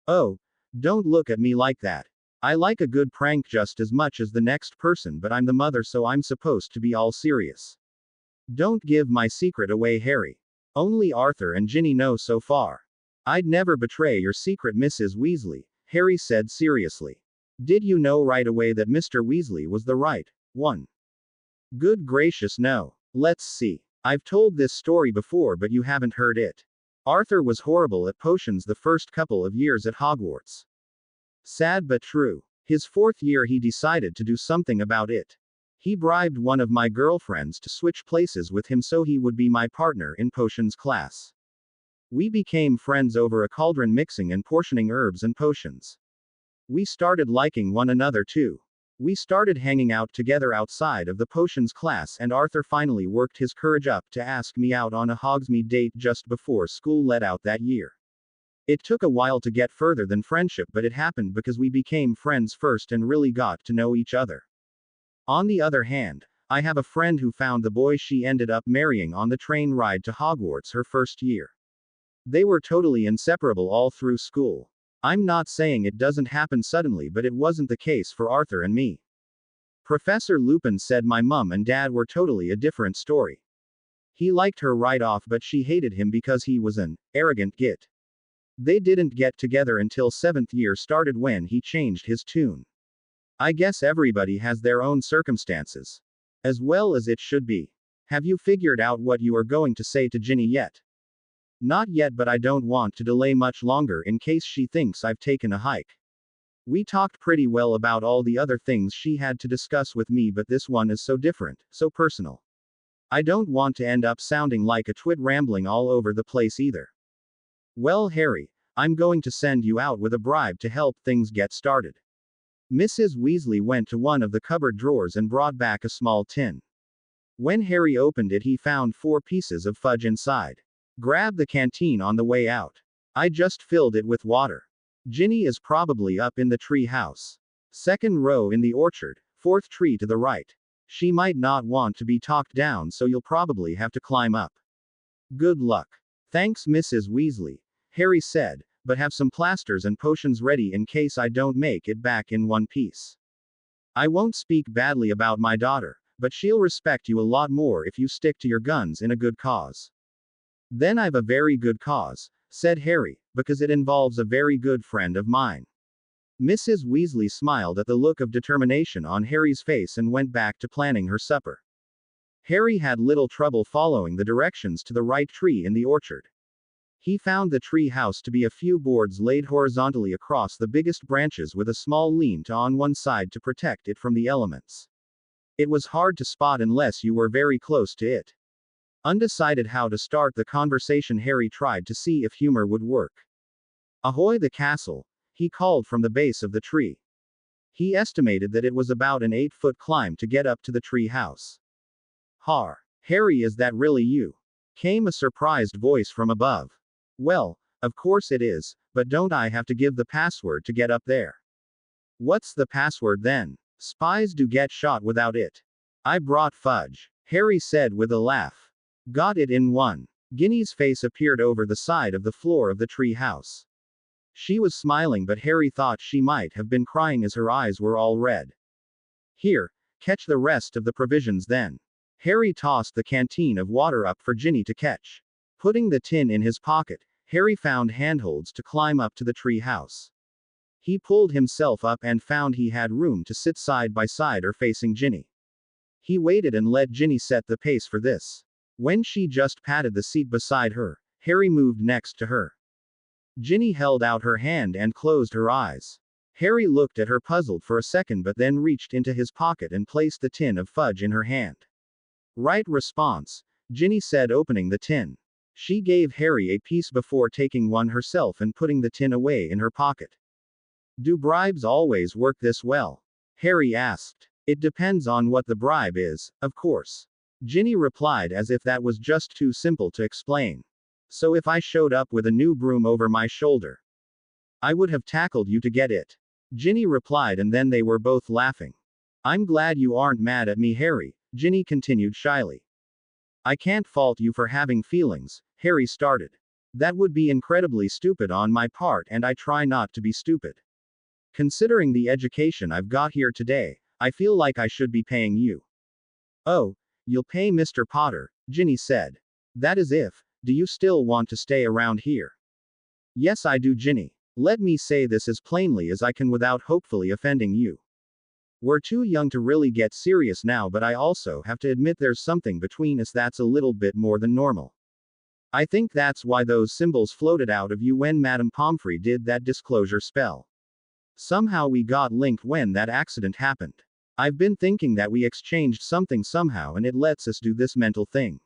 Oh, don't look at me like that. I like a good prank just as much as the next person, but I'm the mother, so I'm supposed to be all serious. Don't give my secret away, Harry. Only Arthur and Ginny know so far. I'd never betray your secret, Mrs. Weasley, Harry said seriously. Did you know right away that Mr. Weasley was the right one? Good gracious, no. Let's see. I've told this story before, but you haven't heard it. Arthur was horrible at potions the first couple of years at Hogwarts. Sad but true. His 4th year he decided to do something about it. He bribed one of my girlfriends to switch places with him so he would be my partner in potions class. We became friends over a cauldron, mixing and portioning herbs and potions. We started liking one another too. We started hanging out together outside of the potions class, and Arthur finally worked his courage up to ask me out on a Hogsmeade date just before school let out that year. It took a while to get further than friendship, but it happened because we became friends first and really got to know each other. On the other hand, I have a friend who found the boy she ended up marrying on the train ride to Hogwarts her first year. They were totally inseparable all through school. I'm not saying it doesn't happen suddenly, but it wasn't the case for Arthur and me. Professor Lupin said my mum and dad were totally a different story. He liked her right off, but she hated him because he was an arrogant git. They didn't get together until 7th year started, when he changed his tune. I guess everybody has their own circumstances. As well as it should be. Have you figured out what you are going to say to Ginny yet? Not yet, but I don't want to delay much longer in case she thinks I've taken a hike. We talked pretty well about all the other things she had to discuss with me, but this one is so different, so personal. I don't want to end up sounding like a twit rambling all over the place either. Well, Harry, I'm going to send you out with a bribe to help things get started. Mrs. Weasley went to one of the cupboard drawers and brought back a small tin. When Harry opened it, he found 4 pieces of fudge inside. Grab the canteen on the way out. I just filled it with water. Ginny is probably up in the tree house. 2nd row in the orchard, 4th tree to the right. She might not want to be talked down, so you'll probably have to climb up. Good luck. Thanks, Mrs. Weasley, Harry said, but have some plasters and potions ready in case I don't make it back in one piece. I won't speak badly about my daughter, but she'll respect you a lot more if you stick to your guns in a good cause. Then I've a very good cause, said Harry, because it involves a very good friend of mine. Mrs. Weasley smiled at the look of determination on Harry's face and went back to planning her supper. Harry had little trouble following the directions to the right tree in the orchard. He found the tree house to be a few boards laid horizontally across the biggest branches, with a small lean-to on one side to protect it from the elements. It was hard to spot unless you were very close to it. Undecided how to start the conversation, Harry tried to see if humor would work. Ahoy the castle, he called from the base of the tree. He estimated that it was about an 8-foot climb to get up to the tree house. Har! Harry, is that really you? Came a surprised voice from above. Well, of course it is, but don't I have to give the password to get up there? What's the password then? Spies do get shot without it. I brought fudge, Harry said with a laugh. Got it in one. Ginny's face appeared over the side of the floor of the tree house. She was smiling, but Harry thought she might have been crying as her eyes were all red. Here, catch the rest of the provisions then. Harry tossed the canteen of water up for Ginny to catch. Putting the tin in his pocket, Harry found handholds to climb up to the tree house. He pulled himself up and found he had room to sit side by side or facing Ginny. He waited and let Ginny set the pace for this. When she just patted the seat beside her, Harry moved next to her. Ginny held out her hand and closed her eyes. Harry looked at her puzzled for a second but then reached into his pocket and placed the tin of fudge in her hand. Right response, Ginny said, opening the tin. She gave Harry a piece before taking one herself and putting the tin away in her pocket. Do bribes always work this well? Harry asked. It depends on what the bribe is, of course. Ginny replied as if that was just too simple to explain. So if I showed up with a new broom over my shoulder, I would have tackled you to get it. Ginny replied, and then they were both laughing. I'm glad you aren't mad at me, Harry, Ginny continued shyly. I can't fault you for having feelings, Harry started. That would be incredibly stupid on my part, and I try not to be stupid. Considering the education I've got here today, I feel like I should be paying you. Oh, you'll pay Mr. Potter, Ginny said. That is if, do you still want to stay around here? Yes, I do, Ginny. Let me say this as plainly as I can without hopefully offending you. We're too young to really get serious now, but I also have to admit there's something between us that's a little bit more than normal. I think that's why those symbols floated out of you when Madame Pomfrey did that disclosure spell. Somehow we got linked when that accident happened. I've been thinking that we exchanged something somehow and it lets us do this mental thing.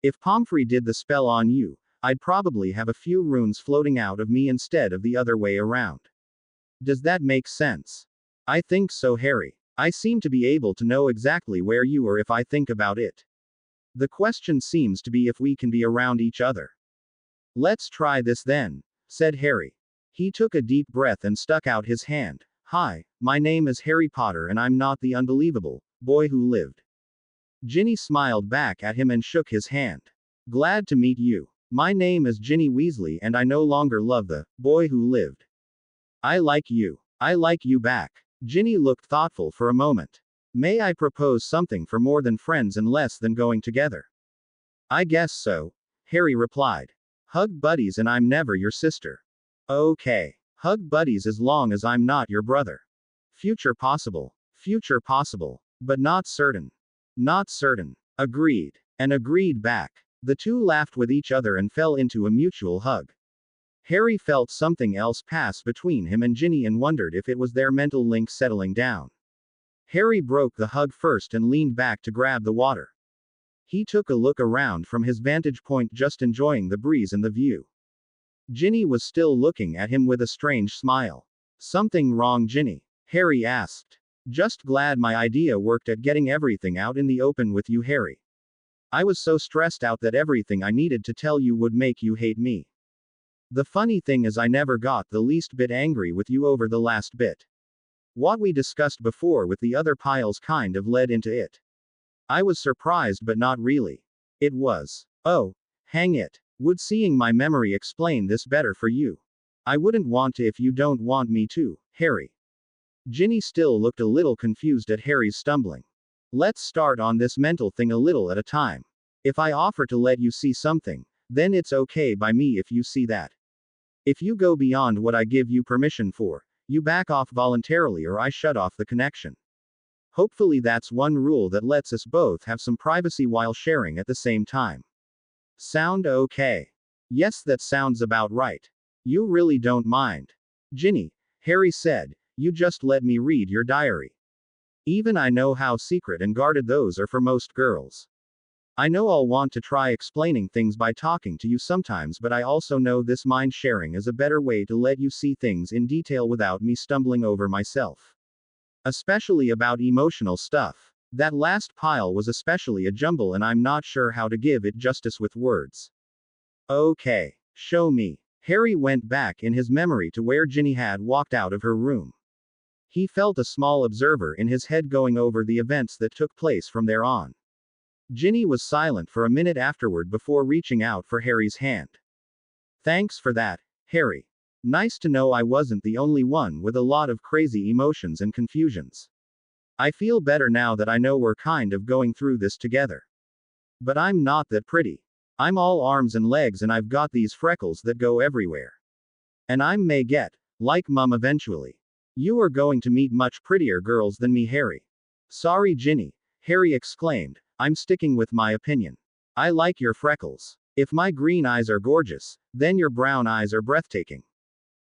If Pomfrey did the spell on you, I'd probably have a few runes floating out of me instead of the other way around. Does that make sense? I think so, Harry. I seem to be able to know exactly where you are if I think about it. The question seems to be if we can be around each other. Let's try this then, said Harry. He took a deep breath and stuck out his hand. Hi, my name is Harry Potter and I'm not the unbelievable boy who lived. Ginny smiled back at him and shook his hand. Glad to meet you. My name is Ginny Weasley and I no longer love the boy who lived. I like you. I like you back. Ginny looked thoughtful for a moment. May I propose something for more than friends and less than going together? I guess so, Harry replied. Hug buddies and I'm never your sister. Okay. Hug buddies as long as I'm not your brother. Future possible, but not certain. Not certain. Agreed. And agreed back. The two laughed with each other and fell into a mutual hug. Harry felt something else pass between him and Ginny and wondered if it was their mental link settling down. Harry broke the hug first and leaned back to grab the water. He took a look around from his vantage point, just enjoying the breeze and the view. Ginny was still looking at him with a strange smile. Something wrong, Ginny? Harry asked. Just glad my idea worked at getting everything out in the open with you, Harry. I was so stressed out that everything I needed to tell you would make you hate me. The funny thing is I never got the least bit angry with you over the last bit. What we discussed before with the other piles kind of led into it. I was surprised but not really. It was. Oh, hang it. Would seeing my memory explain this better for you? I wouldn't want to if you don't want me to, Harry. Ginny still looked a little confused at Harry's stumbling. Let's start on this mental thing a little at a time. If I offer to let you see something, then it's okay by me if you see that. If you go beyond what I give you permission for, you back off voluntarily or I shut off the connection. Hopefully that's one rule that lets us both have some privacy while sharing at the same time. Sound okay? Yes, that sounds about right. You really don't mind. Ginny, Harry said, you just let me read your diary. Even I know how secret and guarded those are for most girls. I know I'll want to try explaining things by talking to you sometimes, but I also know this mind sharing is a better way to let you see things in detail without me stumbling over myself. Especially about emotional stuff. That last pile was especially a jumble and I'm not sure how to give it justice with words. Okay, show me. Harry went back in his memory to where Ginny had walked out of her room. He felt a small observer in his head going over the events that took place from there on. Ginny was silent for a minute afterward before reaching out for Harry's hand. Thanks for that, Harry. Nice to know I wasn't the only one with a lot of crazy emotions and confusions. I feel better now that I know we're kind of going through this together. But I'm not that pretty. I'm all arms and legs and I've got these freckles that go everywhere. And I may get, like Mum eventually. You are going to meet much prettier girls than me, Harry. Sorry, Ginny, Harry exclaimed, I'm sticking with my opinion. I like your freckles. If my green eyes are gorgeous, then your brown eyes are breathtaking.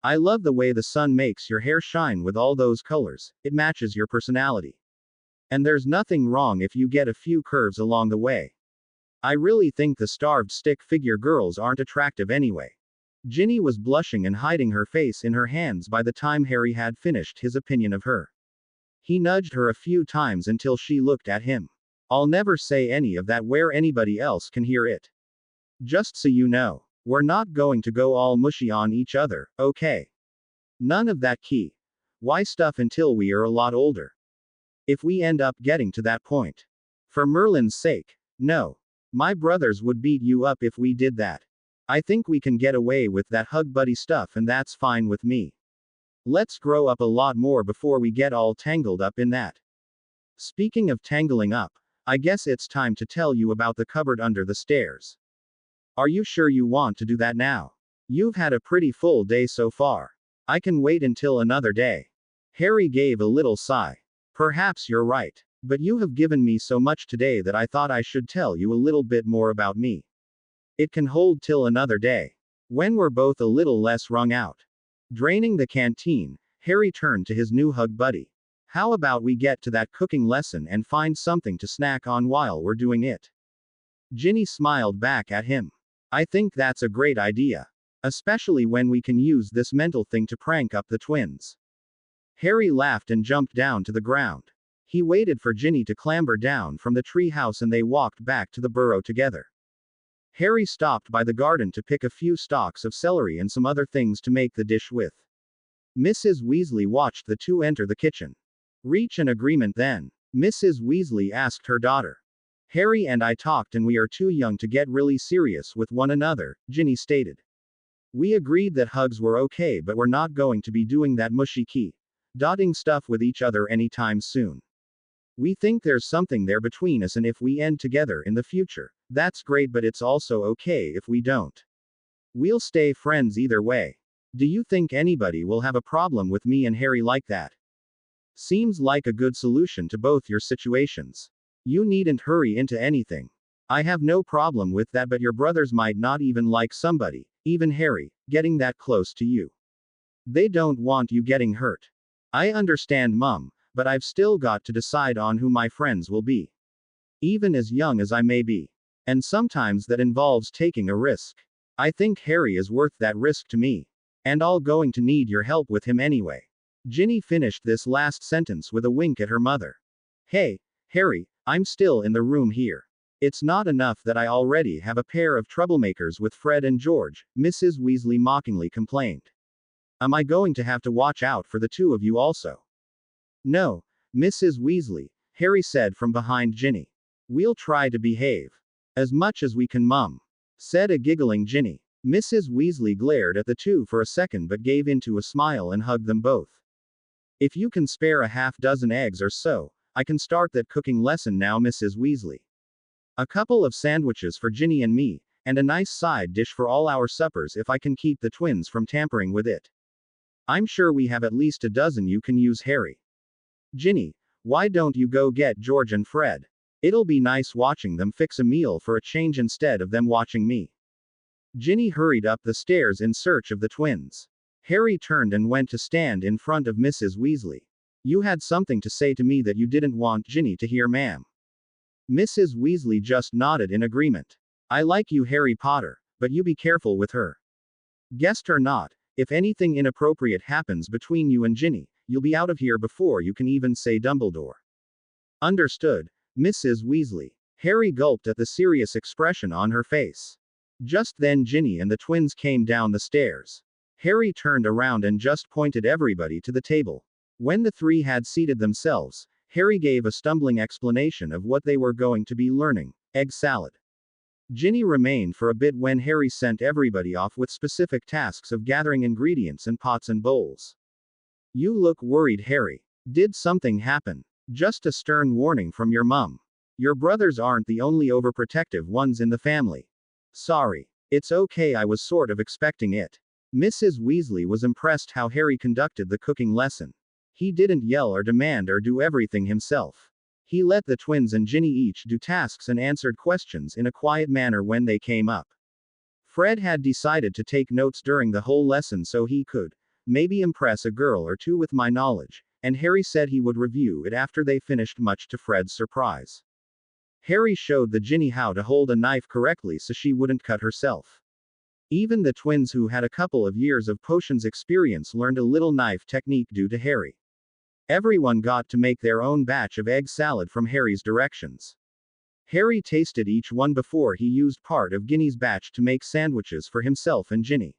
I love the way the sun makes your hair shine with all those colors, it matches your personality. And there's nothing wrong if you get a few curves along the way. I really think the starved stick figure girls aren't attractive anyway. Ginny was blushing and hiding her face in her hands by the time Harry had finished his opinion of her. He nudged her a few times until she looked at him. I'll never say any of that where anybody else can hear it. Just so you know, we're not going to go all mushy on each other, okay? None of that key. Why stuff until we are a lot older? If we end up getting to that point. For Merlin's sake, no. My brothers would beat you up if we did that. I think we can get away with that hug buddy stuff and that's fine with me. Let's grow up a lot more before we get all tangled up in that. Speaking of tangling up, I guess it's time to tell you about the cupboard under the stairs. Are you sure you want to do that now? You've had a pretty full day so far. I can wait until another day. Harry gave a little sigh. Perhaps you're right. But you have given me so much today that I thought I should tell you a little bit more about me. It can hold till another day. When we're both a little less wrung out. Draining the canteen, Harry turned to his new hug buddy. How about we get to that cooking lesson and find something to snack on while we're doing it? Ginny smiled back at him. I think that's a great idea. Especially when we can use this mental thing to prank up the twins. Harry laughed and jumped down to the ground. He waited for Ginny to clamber down from the tree house and they walked back to the burrow together. Harry stopped by the garden to pick a few stalks of celery and some other things to make the dish with. Mrs. Weasley watched the two enter the kitchen. Reach an agreement then? Mrs. Weasley asked her daughter. Harry and I talked and we are too young to get really serious with one another, Ginny stated. We agreed that hugs were okay but we're not going to be doing that mushy dotting stuff with each other anytime soon. We think there's something there between us and if we end together in the future, that's great but it's also okay if we don't. We'll stay friends either way. Do you think anybody will have a problem with me and Harry like that? Seems like a good solution to both your situations. You needn't hurry into anything. I have no problem with that but your brothers might not even like somebody, even Harry, getting that close to you. They don't want you getting hurt. I understand, Mum. But I've still got to decide on who my friends will be. Even as young as I may be. And sometimes that involves taking a risk. I think Harry is worth that risk to me. And I'll going to need your help with him anyway. Ginny finished this last sentence with a wink at her mother. Hey, Harry, I'm still in the room here. It's not enough that I already have a pair of troublemakers with Fred and George, Mrs. Weasley mockingly complained. Am I going to have to watch out for the two of you also? No, Mrs. Weasley, Harry said from behind Ginny. We'll try to behave. As much as we can, Mum, said a giggling Ginny. Mrs. Weasley glared at the two for a second but gave into a smile and hugged them both. If you can spare a half dozen eggs or so, I can start that cooking lesson now, Mrs. Weasley. A couple of sandwiches for Ginny and me, and a nice side dish for all our suppers if I can keep the twins from tampering with it. I'm sure we have at least a dozen you can use, Harry. Ginny, why don't you go get George and Fred? It'll be nice watching them fix a meal for a change instead of them watching me. Ginny hurried up the stairs in search of the twins. Harry turned and went to stand in front of Mrs. Weasley. You had something to say to me that you didn't want Ginny to hear, ma'am. Mrs. Weasley just nodded in agreement. I like you, Harry Potter, but you be careful with her. Guest or not, if anything inappropriate happens between you and Ginny, you'll be out of here before you can even say Dumbledore. Understood, Mrs. Weasley. Harry gulped at the serious expression on her face. Just then Ginny and the twins came down the stairs. Harry turned around and just pointed everybody to the table. When the three had seated themselves, Harry gave a stumbling explanation of what they were going to be learning: egg salad. Ginny remained for a bit when Harry sent everybody off with specific tasks of gathering ingredients and pots and bowls. You look worried, Harry. Did something happen? Just a stern warning from your mum. Your brothers aren't the only overprotective ones in the family. Sorry. It's okay, I was sort of expecting it. Mrs. Weasley was impressed how Harry conducted the cooking lesson. He didn't yell or demand or do everything himself. He let the twins and Ginny each do tasks and answered questions in a quiet manner when they came up. Fred had decided to take notes during the whole lesson so he could, maybe, impress a girl or two with my knowledge, and Harry said he would review it after they finished, much to Fred's surprise. Harry showed the Ginny how to hold a knife correctly so she wouldn't cut herself. Even the twins, who had a couple of years of potions experience, learned a little knife technique due to Harry. Everyone got to make their own batch of egg salad from Harry's directions. Harry tasted each one before he used part of Ginny's batch to make sandwiches for himself and Ginny.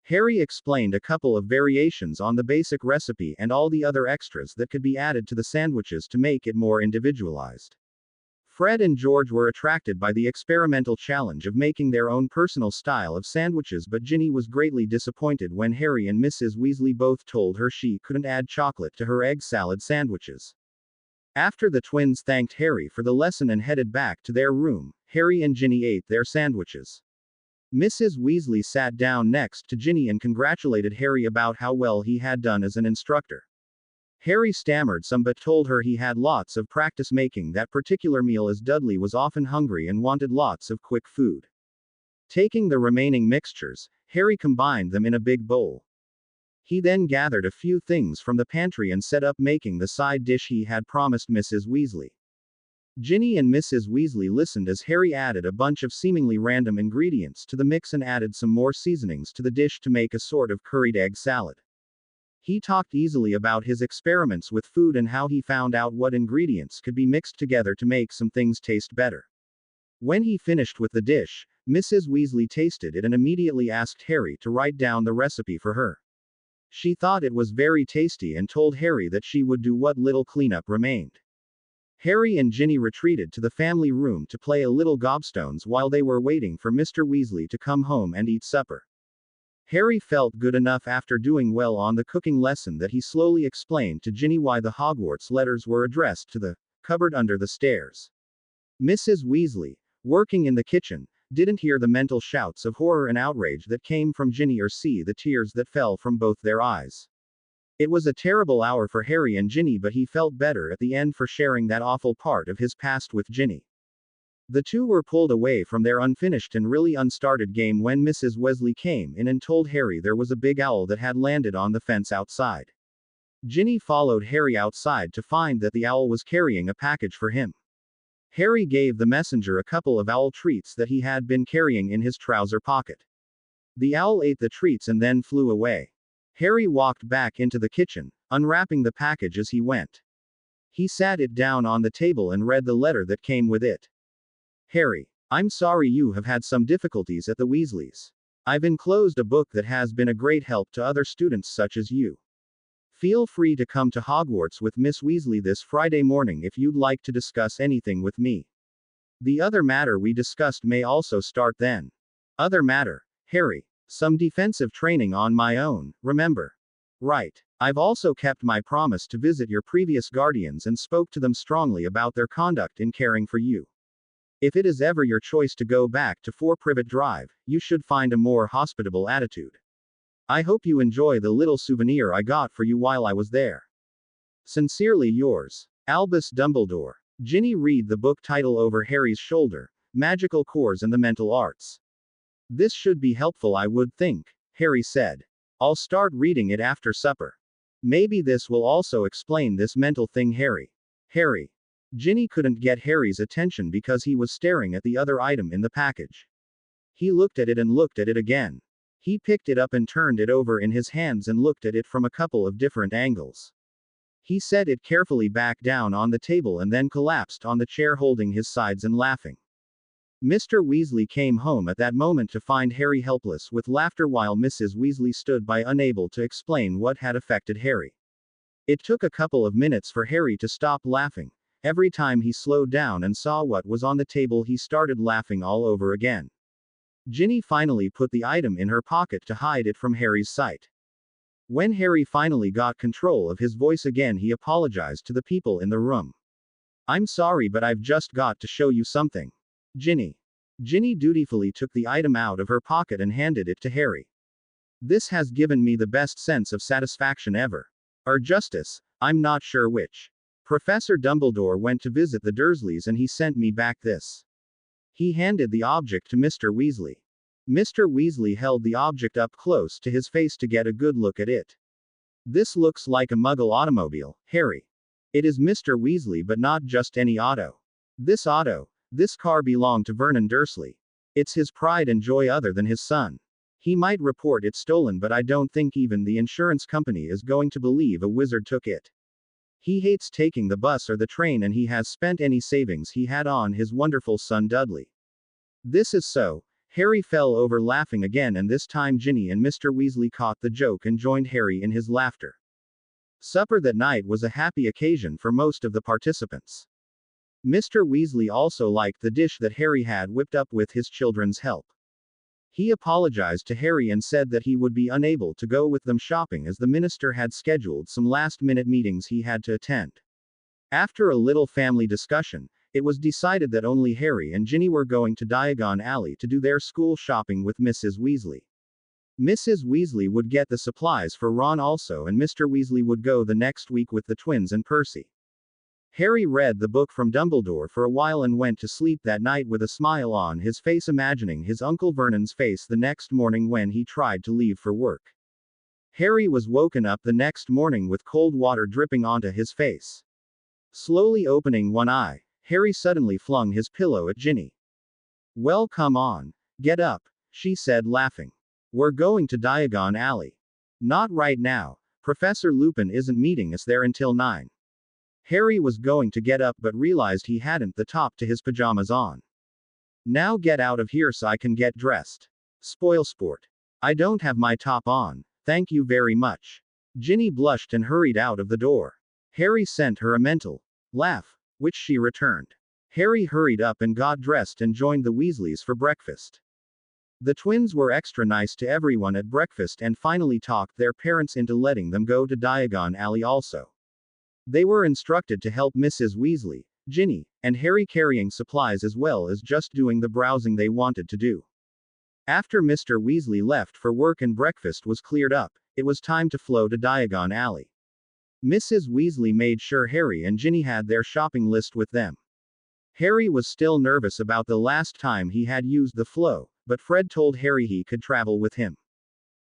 Harry explained a couple of variations on the basic recipe and all the other extras that could be added to the sandwiches to make it more individualized. Fred and George were attracted by the experimental challenge of making their own personal style of sandwiches, but Ginny was greatly disappointed when Harry and Mrs. Weasley both told her she couldn't add chocolate to her egg salad sandwiches. After the twins thanked Harry for the lesson and headed back to their room, Harry and Ginny ate their sandwiches. Mrs. Weasley sat down next to Ginny and congratulated Harry about how well he had done as an instructor. Harry stammered some but told her he had lots of practice making that particular meal, as Dudley was often hungry and wanted lots of quick food. Taking the remaining mixtures, Harry combined them in a big bowl. He then gathered a few things from the pantry and set up making the side dish he had promised Mrs. Weasley. Ginny and Mrs. Weasley listened as Harry added a bunch of seemingly random ingredients to the mix and added some more seasonings to the dish to make a sort of curried egg salad. He talked easily about his experiments with food and how he found out what ingredients could be mixed together to make some things taste better. When he finished with the dish, Mrs. Weasley tasted it and immediately asked Harry to write down the recipe for her. She thought it was very tasty and told Harry that she would do what little cleanup remained. Harry and Ginny retreated to the family room to play a little gobstones while they were waiting for Mr. Weasley to come home and eat supper. Harry felt good enough after doing well on the cooking lesson that he slowly explained to Ginny why the Hogwarts letters were addressed to the cupboard under the stairs. Mrs. Weasley, working in the kitchen, didn't hear the mental shouts of horror and outrage that came from Ginny or see the tears that fell from both their eyes. It was a terrible hour for Harry and Ginny, but he felt better at the end for sharing that awful part of his past with Ginny. The two were pulled away from their unfinished and really unstarted game when Mrs. Weasley came in and told Harry there was a big owl that had landed on the fence outside. Ginny followed Harry outside to find that the owl was carrying a package for him. Harry gave the messenger a couple of owl treats that he had been carrying in his trouser pocket. The owl ate the treats and then flew away. Harry walked back into the kitchen, unwrapping the package as he went. He sat it down on the table and read the letter that came with it. Harry, I'm sorry you have had some difficulties at the Weasleys. I've enclosed a book that has been a great help to other students such as you. Feel free to come to Hogwarts with Miss Weasley this Friday morning if you'd like to discuss anything with me. The other matter we discussed may also start then. Other matter, Harry. Some defensive training on my own, remember? Right. I've also kept my promise to visit your previous guardians and spoke to them strongly about their conduct in caring for you. If it is ever your choice to go back to 4 Privet Drive, you should find a more hospitable attitude. I hope you enjoy the little souvenir I got for you while I was there. Sincerely yours, Albus Dumbledore. Ginny read the book title over Harry's shoulder, Magical Cores and the Mental Arts. This should be helpful, I would think, Harry said. I'll start reading it after supper. Maybe this will also explain this mental thing, Harry. Harry. Ginny couldn't get Harry's attention because he was staring at the other item in the package. He looked at it and looked at it again. He picked it up and turned it over in his hands and looked at it from a couple of different angles. He set it carefully back down on the table and then collapsed on the chair holding his sides and laughing. Mr. Weasley came home at that moment to find Harry helpless with laughter while Mrs. Weasley stood by unable to explain what had affected Harry. It took a couple of minutes for Harry to stop laughing. Every time he slowed down and saw what was on the table, he started laughing all over again. Ginny finally put the item in her pocket to hide it from Harry's sight. When Harry finally got control of his voice again, he apologized to the people in the room. "I'm sorry, but I've just got to show you something. Ginny." Ginny dutifully took the item out of her pocket and handed it to Harry. "This has given me the best sense of satisfaction ever. Or justice, I'm not sure which. Professor Dumbledore went to visit the Dursleys and he sent me back this." He handed the object to Mr. Weasley. Mr. Weasley held the object up close to his face to get a good look at it. "This looks like a Muggle automobile, Harry. It is Mr. Weasley, but not just any auto. This car belonged to Vernon Dursley. It's his pride and joy other than his son. He might report it stolen, but I don't think even the insurance company is going to believe a wizard took it. He hates taking the bus or the train, and he has spent any savings he had on his wonderful son Dudley." This is so. Harry fell over laughing again, and this time Ginny and Mr. Weasley caught the joke and joined Harry in his laughter. Supper that night was a happy occasion for most of the participants. Mr. Weasley also liked the dish that Harry had whipped up with his children's help. He apologized to Harry and said that he would be unable to go with them shopping as the minister had scheduled some last-minute meetings he had to attend. After a little family discussion, it was decided that only Harry and Ginny were going to Diagon Alley to do their school shopping with Mrs. Weasley. Mrs. Weasley would get the supplies for Ron also, and Mr. Weasley would go the next week with the twins and Percy. Harry read the book from Dumbledore for a while and went to sleep that night with a smile on his face, imagining his Uncle Vernon's face the next morning when he tried to leave for work. Harry was woken up the next morning with cold water dripping onto his face. Slowly opening one eye, Harry suddenly flung his pillow at Ginny. "Well, come on. Get up," she said, laughing. "We're going to Diagon Alley." "Not right now. Professor Lupin isn't meeting us there until 9. Harry was going to get up but realized he hadn't the top to his pajamas on. "Now get out of here so I can get dressed. Spoil sport. I don't have my top on, thank you very much." Ginny blushed and hurried out of the door. Harry sent her a mental laugh, which she returned. Harry hurried up and got dressed and joined the Weasleys for breakfast. The twins were extra nice to everyone at breakfast and finally talked their parents into letting them go to Diagon Alley also. They were instructed to help Mrs. Weasley, Ginny, and Harry carrying supplies as well as just doing the browsing they wanted to do. After Mr. Weasley left for work and breakfast was cleared up, it was time to flow to Diagon Alley. Mrs. Weasley made sure Harry and Ginny had their shopping list with them. Harry was still nervous about the last time he had used the flow, but Fred told Harry he could travel with him.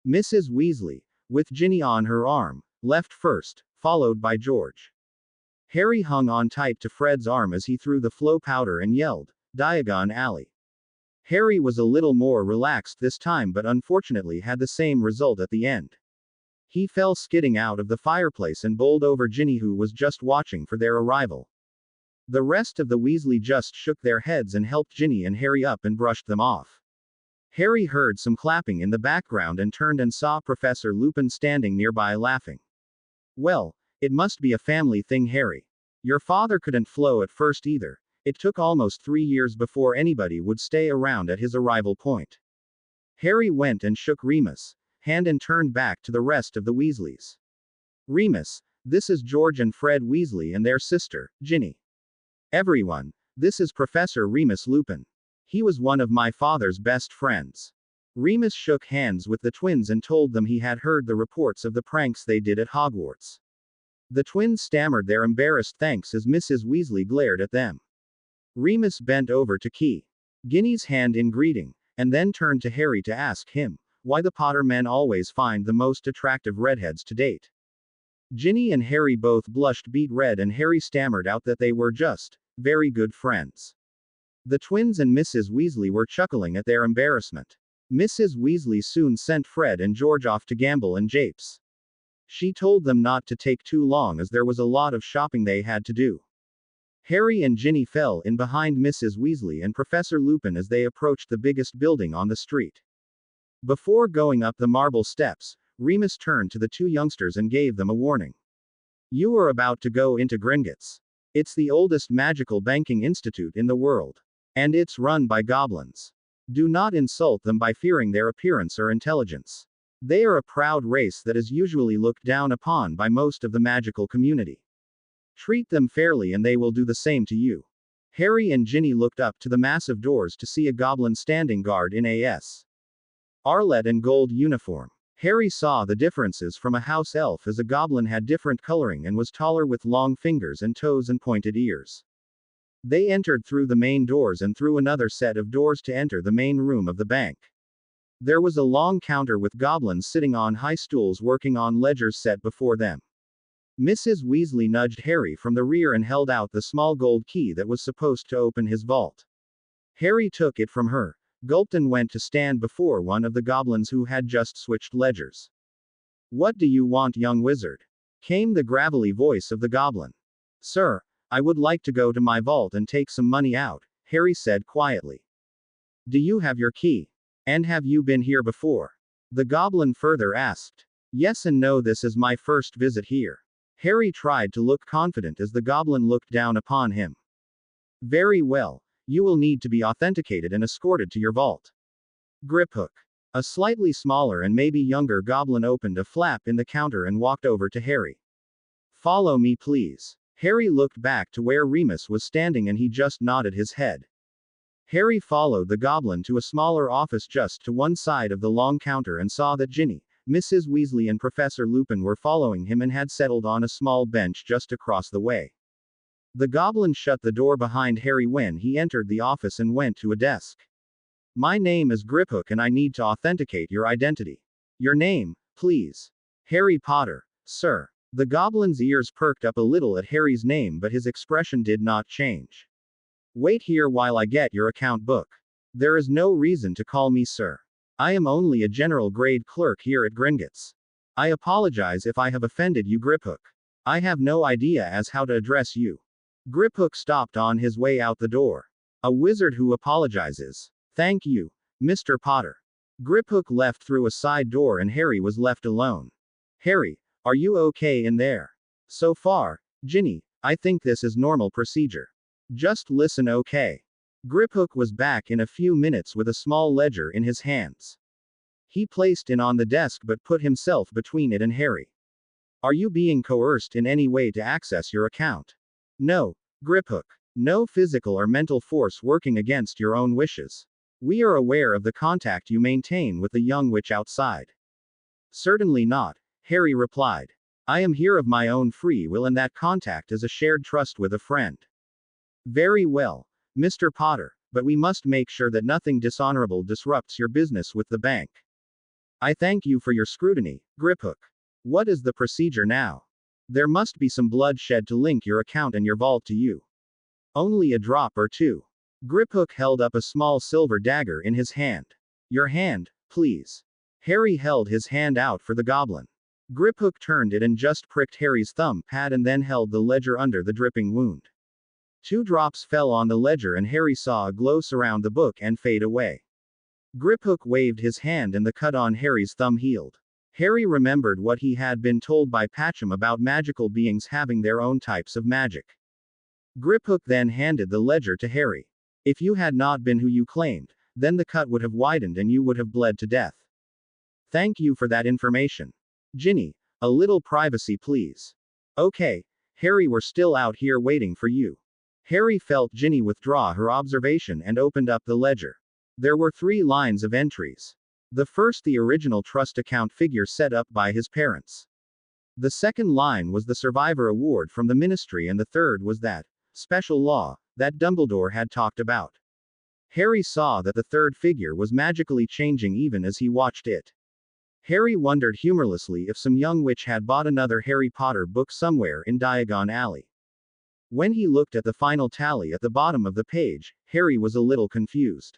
Mrs. Weasley, with Ginny on her arm, left first, followed by George. Harry hung on tight to Fred's arm as he threw the flow powder and yelled, "Diagon Alley." Harry was a little more relaxed this time, but unfortunately had the same result at the end. He fell skidding out of the fireplace and bowled over Ginny, who was just watching for their arrival. The rest of the Weasley just shook their heads and helped Ginny and Harry up and brushed them off. Harry heard some clapping in the background and turned and saw Professor Lupin standing nearby laughing. "Well, it must be a family thing, Harry. Your father couldn't flow at first either. It took almost 3 years before anybody would stay around at his arrival point." Harry went and shook Remus' hand and turned back to the rest of the Weasleys. "Remus, this is George and Fred Weasley and their sister, Ginny. Everyone, this is Professor Remus Lupin. He was one of my father's best friends." Remus shook hands with the twins and told them he had heard the reports of the pranks they did at Hogwarts. The twins stammered their embarrassed thanks as Mrs. Weasley glared at them. Remus bent over to key Ginny's hand in greeting, and then turned to Harry to ask him why the Potter men always find the most attractive redheads to date. Ginny and Harry both blushed beet red, and Harry stammered out that they were just very good friends. The twins and Mrs. Weasley were chuckling at their embarrassment. Mrs. Weasley soon sent Fred and George off to gamble and japes. She told them not to take too long as there was a lot of shopping they had to do. Harry and Ginny fell in behind Mrs. Weasley and Professor Lupin as they approached the biggest building on the street. Before going up the marble steps, Remus turned to the two youngsters and gave them a warning. You are about to go into Gringotts. It's the oldest magical banking institute in the world. And it's run by goblins. Do not insult them by fearing their appearance or intelligence. They are a proud race that is usually looked down upon by most of the magical community. Treat them fairly and they will do the same to you. Harry and Ginny looked up to the massive doors to see a goblin standing guard in a Arlet and gold uniform. Harry saw the differences from a house elf, as a goblin had different coloring and was taller with long fingers and toes and pointed ears. They entered through the main doors and through another set of doors to enter the main room of the bank. There was a long counter with goblins sitting on high stools working on ledgers set before them. Mrs. Weasley nudged Harry from the rear and held out the small gold key that was supposed to open his vault. Harry took it from her, gulped and went to stand before one of the goblins who had just switched ledgers. "What do you want, young wizard?" came the gravelly voice of the goblin. "Sir, I would like to go to my vault and take some money out," Harry said quietly. "Do you have your key? And have you been here before?" the goblin further asked. "Yes and no, this is my first visit here." Harry tried to look confident as the goblin looked down upon him. "Very well. You will need to be authenticated and escorted to your vault." Griphook. A slightly smaller and maybe younger goblin opened a flap in the counter and walked over to Harry. "Follow me, please." Harry looked back to where Remus was standing and he just nodded his head. Harry followed the goblin to a smaller office just to one side of the long counter and saw that Ginny, Mrs. Weasley and Professor Lupin were following him and had settled on a small bench just across the way. The goblin shut the door behind Harry when he entered the office and went to a desk. "My name is Griphook and I need to authenticate your identity." "Your name, please." "Harry Potter, sir." The goblin's ears perked up a little at Harry's name, but his expression did not change. "Wait here while I get your account book. There is no reason to call me sir. I am only a general grade clerk here at Gringotts. I apologize if I have offended you, Griphook. I have no idea as how to address you." Griphook stopped on his way out the door. "A wizard who apologizes. Thank you, Mr. Potter." Griphook left through a side door and Harry was left alone. "Harry, are you okay in there?" "So far, Ginny, I think this is normal procedure. Just listen, okay?" Griphook was back in a few minutes with a small ledger in his hands. He placed it on the desk but put himself between it and Harry. "Are you being coerced in any way to access your account?" "No, Griphook. No physical or mental force working against your own wishes. We are aware of the contact you maintain with the young witch outside." "Certainly not," Harry replied. "I am here of my own free will and that contact is a shared trust with a friend." "Very well, Mr. Potter, but we must make sure that nothing dishonorable disrupts your business with the bank." "I thank you for your scrutiny, Griphook. What is the procedure now?" "There must be some blood shed to link your account and your vault to you. Only a drop or two." Griphook held up a small silver dagger in his hand. "Your hand, please." Harry held his hand out for the goblin. Griphook turned it and just pricked Harry's thumb pad and then held the ledger under the dripping wound. 2 drops fell on the ledger and Harry saw a glow surround the book and fade away. Griphook waved his hand and the cut on Harry's thumb healed. Harry remembered what he had been told by Patcham about magical beings having their own types of magic. Griphook then handed the ledger to Harry. "If you had not been who you claimed, then the cut would have widened and you would have bled to death. Thank you for that information. Ginny, a little privacy please." "Okay, Harry, we're still out here waiting for you." Harry felt Ginny withdraw her observation and opened up the ledger. There were 3 lines of entries. The first, the original trust account figure set up by his parents. The second line was the survivor award from the ministry and the third was that special law that Dumbledore had talked about. Harry saw that the third figure was magically changing even as he watched it. Harry wondered humorlessly if some young witch had bought another Harry Potter book somewhere in Diagon Alley. When he looked at the final tally at the bottom of the page, Harry was a little confused.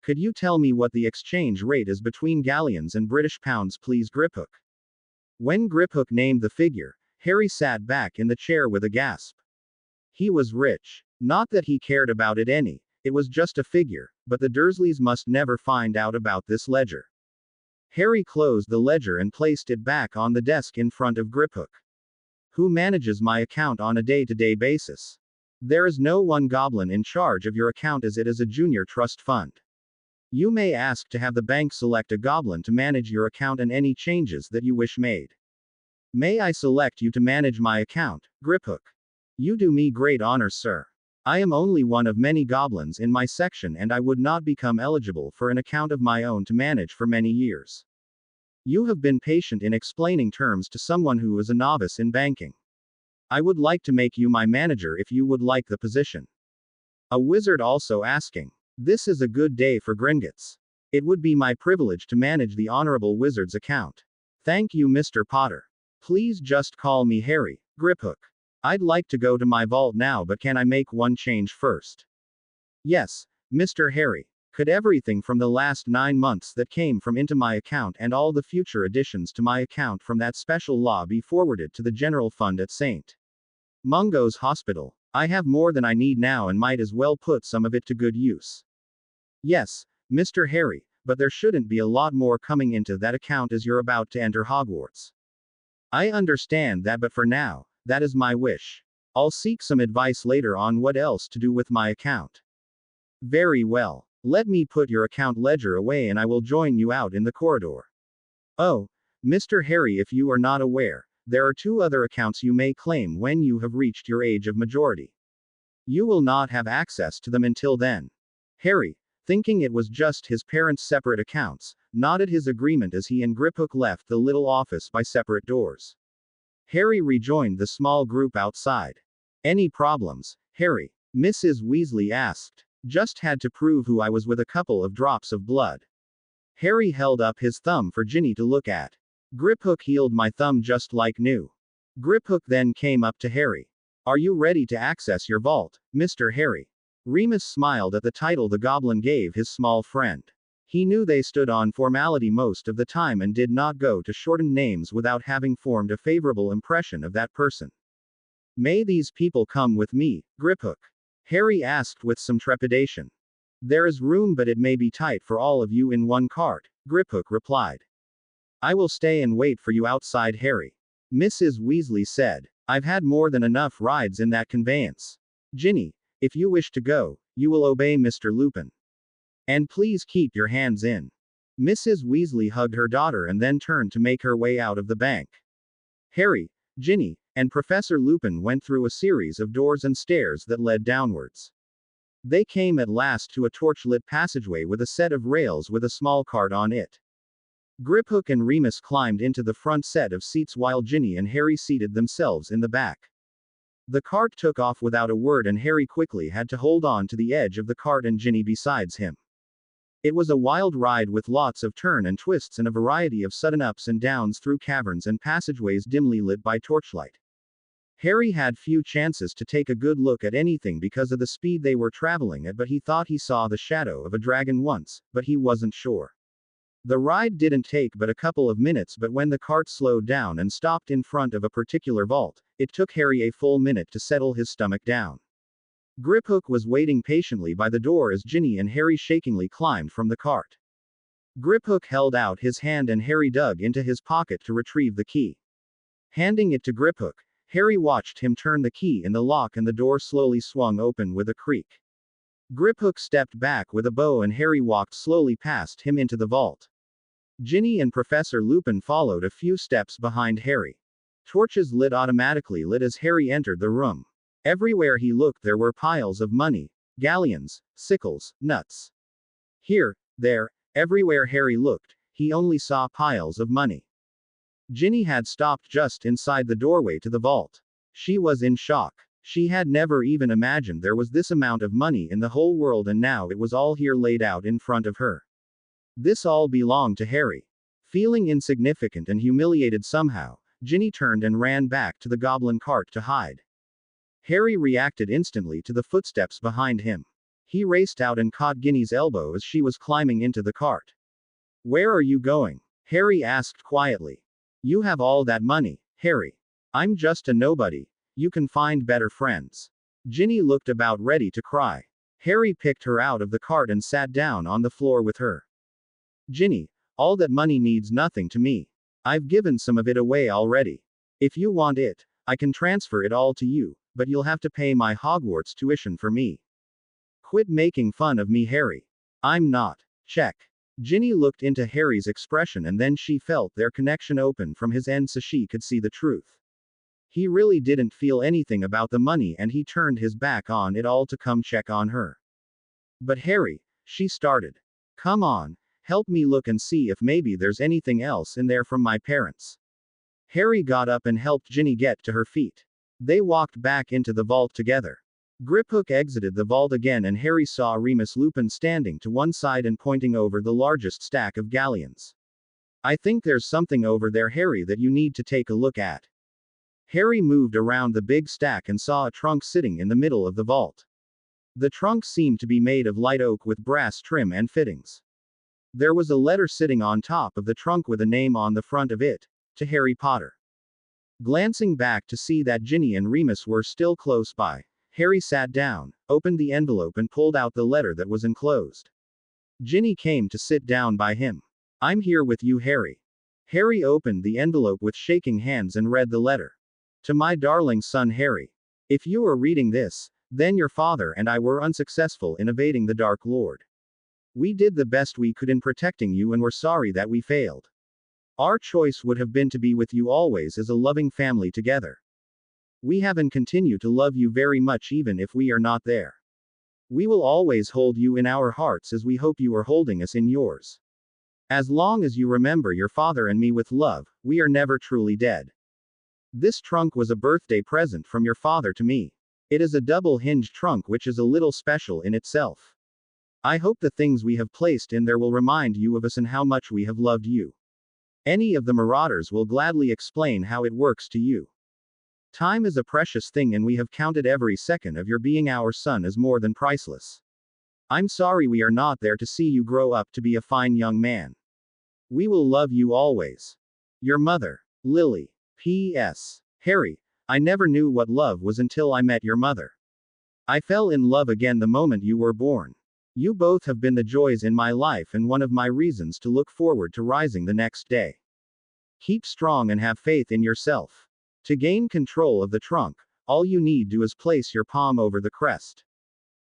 "Could you tell me what the exchange rate is between galleons and British pounds, please, Griphook?" When Griphook named the figure, Harry sat back in the chair with a gasp. He was rich. Not that he cared about it any, it was just a figure, but the Dursleys must never find out about this ledger. Harry closed the ledger and placed it back on the desk in front of Griphook. Who manages my account on a day-to-day basis? There is no one goblin in charge of your account as it is a junior trust fund. You may ask to have the bank select a goblin to manage your account and any changes that you wish made. May I select you to manage my account, Griphook? You do me great honor, sir. I am only one of many goblins in my section and I would not become eligible for an account of my own to manage for many years. You have been patient in explaining terms to someone who is a novice in banking. I would like to make you my manager if you would like the position. A wizard also asking. This is a good day for Gringotts. It would be my privilege to manage the honorable wizard's account. Thank you, Mr. Potter. Please just call me Harry, Griphook. I'd like to go to my vault now, but can I make one change first? Yes, Mr. Harry. Could everything from the last 9 months that came from into my account and all the future additions to my account from that special law be forwarded to the general fund at St. Mungo's Hospital? I have more than I need now and might as well put some of it to good use. Yes, Mr. Harry, but there shouldn't be a lot more coming into that account as you're about to enter Hogwarts. I understand that, but for now, that is my wish. I'll seek some advice later on what else to do with my account. Very well. Let me put your account ledger away and I will join you out in the corridor. Oh, Mr. Harry, if you are not aware, there are 2 other accounts you may claim when you have reached your age of majority. You will not have access to them until then. Harry, thinking it was just his parents' separate accounts, nodded his agreement as he and Griphook left the little office by separate doors. Harry rejoined the small group outside. Any problems, Harry? Mrs. Weasley asked. Just had to prove who I was with a couple of drops of blood. Harry held up his thumb for Ginny to look at. Griphook healed my thumb just like new. Griphook then came up to Harry. Are you ready to access your vault, Mr. Harry? Remus smiled at the title the goblin gave his small friend. He knew they stood on formality most of the time and did not go to shortened names without having formed a favorable impression of that person. May these people come with me, Griphook? Harry asked with some trepidation. There is room, but it may be tight for all of you in one cart, Griphook replied. I will stay and wait for you outside, Harry. Mrs. Weasley said. I've had more than enough rides in that conveyance. Ginny, if you wish to go, you will obey Mr. Lupin. And please keep your hands in. Mrs. Weasley hugged her daughter and then turned to make her way out of the bank. Harry, Ginny, and Professor Lupin went through a series of doors and stairs that led downwards. They came at last to a torch-lit passageway with a set of rails with a small cart on it. Griphook and Remus climbed into the front set of seats while Ginny and Harry seated themselves in the back. The cart took off without a word and Harry quickly had to hold on to the edge of the cart and Ginny besides him. It was a wild ride with lots of turn and twists and a variety of sudden ups and downs through caverns and passageways dimly lit by torchlight. Harry had few chances to take a good look at anything because of the speed they were traveling at, but he thought he saw the shadow of a dragon once, but he wasn't sure. The ride didn't take but a couple of minutes, but when the cart slowed down and stopped in front of a particular vault, it took Harry a full minute to settle his stomach down. Griphook was waiting patiently by the door as Ginny and Harry shakingly climbed from the cart. Griphook held out his hand and Harry dug into his pocket to retrieve the key. Handing it to Griphook, Harry watched him turn the key in the lock and the door slowly swung open with a creak. Griphook stepped back with a bow and Harry walked slowly past him into the vault. Ginny and Professor Lupin followed a few steps behind Harry. Torches lit automatically as Harry entered the room. Everywhere he looked there were piles of money, galleons, sickles, nuts. Here, there, everywhere Harry looked, he only saw piles of money. Ginny had stopped just inside the doorway to the vault. She was in shock. She had never even imagined there was this amount of money in the whole world, and now it was all here laid out in front of her. This all belonged to Harry. Feeling insignificant and humiliated somehow, Ginny turned and ran back to the goblin cart to hide. Harry reacted instantly to the footsteps behind him. He raced out and caught Ginny's elbow as she was climbing into the cart. Where are you going? Harry asked quietly. You have all that money, Harry. I'm just a nobody. You can find better friends. Ginny looked about ready to cry. Harry picked her out of the cart and sat down on the floor with her. Ginny, all that money needs nothing to me. I've given some of it away already. If you want it, I can transfer it all to you, but you'll have to pay my Hogwarts tuition for me. Quit making fun of me, Harry. I'm not. Check. Ginny looked into Harry's expression and then she felt their connection open from his end so she could see the truth. He really didn't feel anything about the money and he turned his back on it all to come check on her. But Harry, she started. Come on, help me look and see if maybe there's anything else in there from my parents. Harry got up and helped Ginny get to her feet. They walked back into the vault together. Griphook exited the vault again and Harry saw Remus Lupin standing to one side and pointing over the largest stack of galleons. I think there's something over there, Harry, that you need to take a look at. Harry moved around the big stack and saw a trunk sitting in the middle of the vault. The trunk seemed to be made of light oak with brass trim and fittings. There was a letter sitting on top of the trunk with a name on the front of it, to Harry Potter. Glancing back to see that Ginny and Remus were still close by, Harry sat down, opened the envelope and pulled out the letter that was enclosed. Ginny came to sit down by him. I'm here with you, Harry. Harry opened the envelope with shaking hands and read the letter. To my darling son Harry. If you are reading this, then your father and I were unsuccessful in evading the Dark Lord. We did the best we could in protecting you and we're sorry that we failed. Our choice would have been to be with you always as a loving family together. We have and continue to love you very much even if we are not there. We will always hold you in our hearts as we hope you are holding us in yours. As long as you remember your father and me with love, we are never truly dead. This trunk was a birthday present from your father to me. It is a double-hinged trunk which is a little special in itself. I hope the things we have placed in there will remind you of us and how much we have loved you. Any of the marauders will gladly explain how it works to you. Time is a precious thing and we have counted every second of your being our son as more than priceless. I'm sorry we are not there to see you grow up to be a fine young man. We will love you always. Your mother, Lily. P.S. Harry, I never knew what love was until I met your mother. I fell in love again the moment you were born. You both have been the joys in my life and one of my reasons to look forward to rising the next day. Keep strong and have faith in yourself. To gain control of the trunk, all you need do is place your palm over the crest.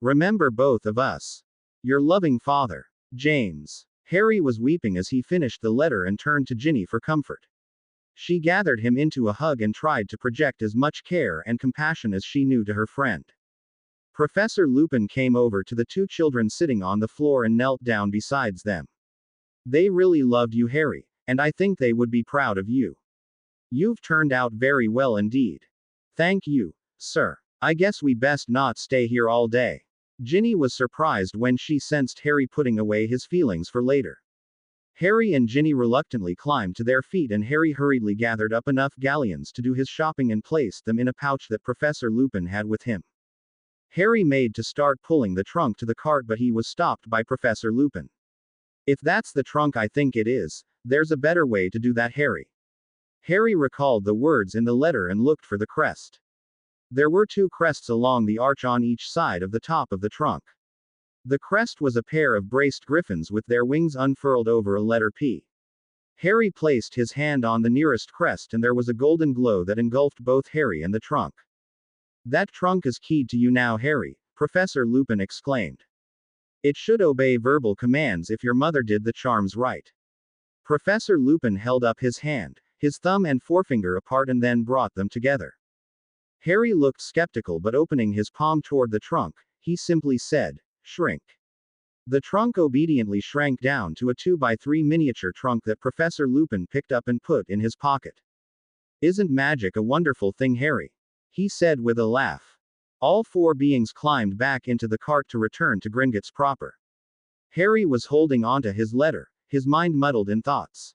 Remember both of us. Your loving father, James. Harry was weeping as he finished the letter and turned to Ginny for comfort. She gathered him into a hug and tried to project as much care and compassion as she knew to her friend. Professor Lupin came over to the two children sitting on the floor and knelt down beside them. They really loved you, Harry, and I think they would be proud of you. You've turned out very well indeed. Thank you, sir. I guess we best not stay here all day. Ginny was surprised when she sensed Harry putting away his feelings for later. Harry and Ginny reluctantly climbed to their feet and Harry hurriedly gathered up enough galleons to do his shopping and placed them in a pouch that Professor Lupin had with him. Harry made to start pulling the trunk to the cart but he was stopped by Professor Lupin. If that's the trunk I think it is, there's a better way to do that, Harry. Harry recalled the words in the letter and looked for the crest. There were two crests along the arch on each side of the top of the trunk. The crest was a pair of braced griffins with their wings unfurled over a letter P. Harry placed his hand on the nearest crest and there was a golden glow that engulfed both Harry and the trunk. That trunk is keyed to you now, Harry, Professor Lupin exclaimed. It should obey verbal commands if your mother did the charms right. Professor Lupin held up his hand, his thumb and forefinger apart and then brought them together. Harry looked skeptical but opening his palm toward the trunk, he simply said, "Shrink." The trunk obediently shrank down to a 2x3 miniature trunk that Professor Lupin picked up and put in his pocket. Isn't magic a wonderful thing, Harry? He said with a laugh. All four beings climbed back into the cart to return to Gringotts proper. Harry was holding onto his letter, his mind muddled in thoughts.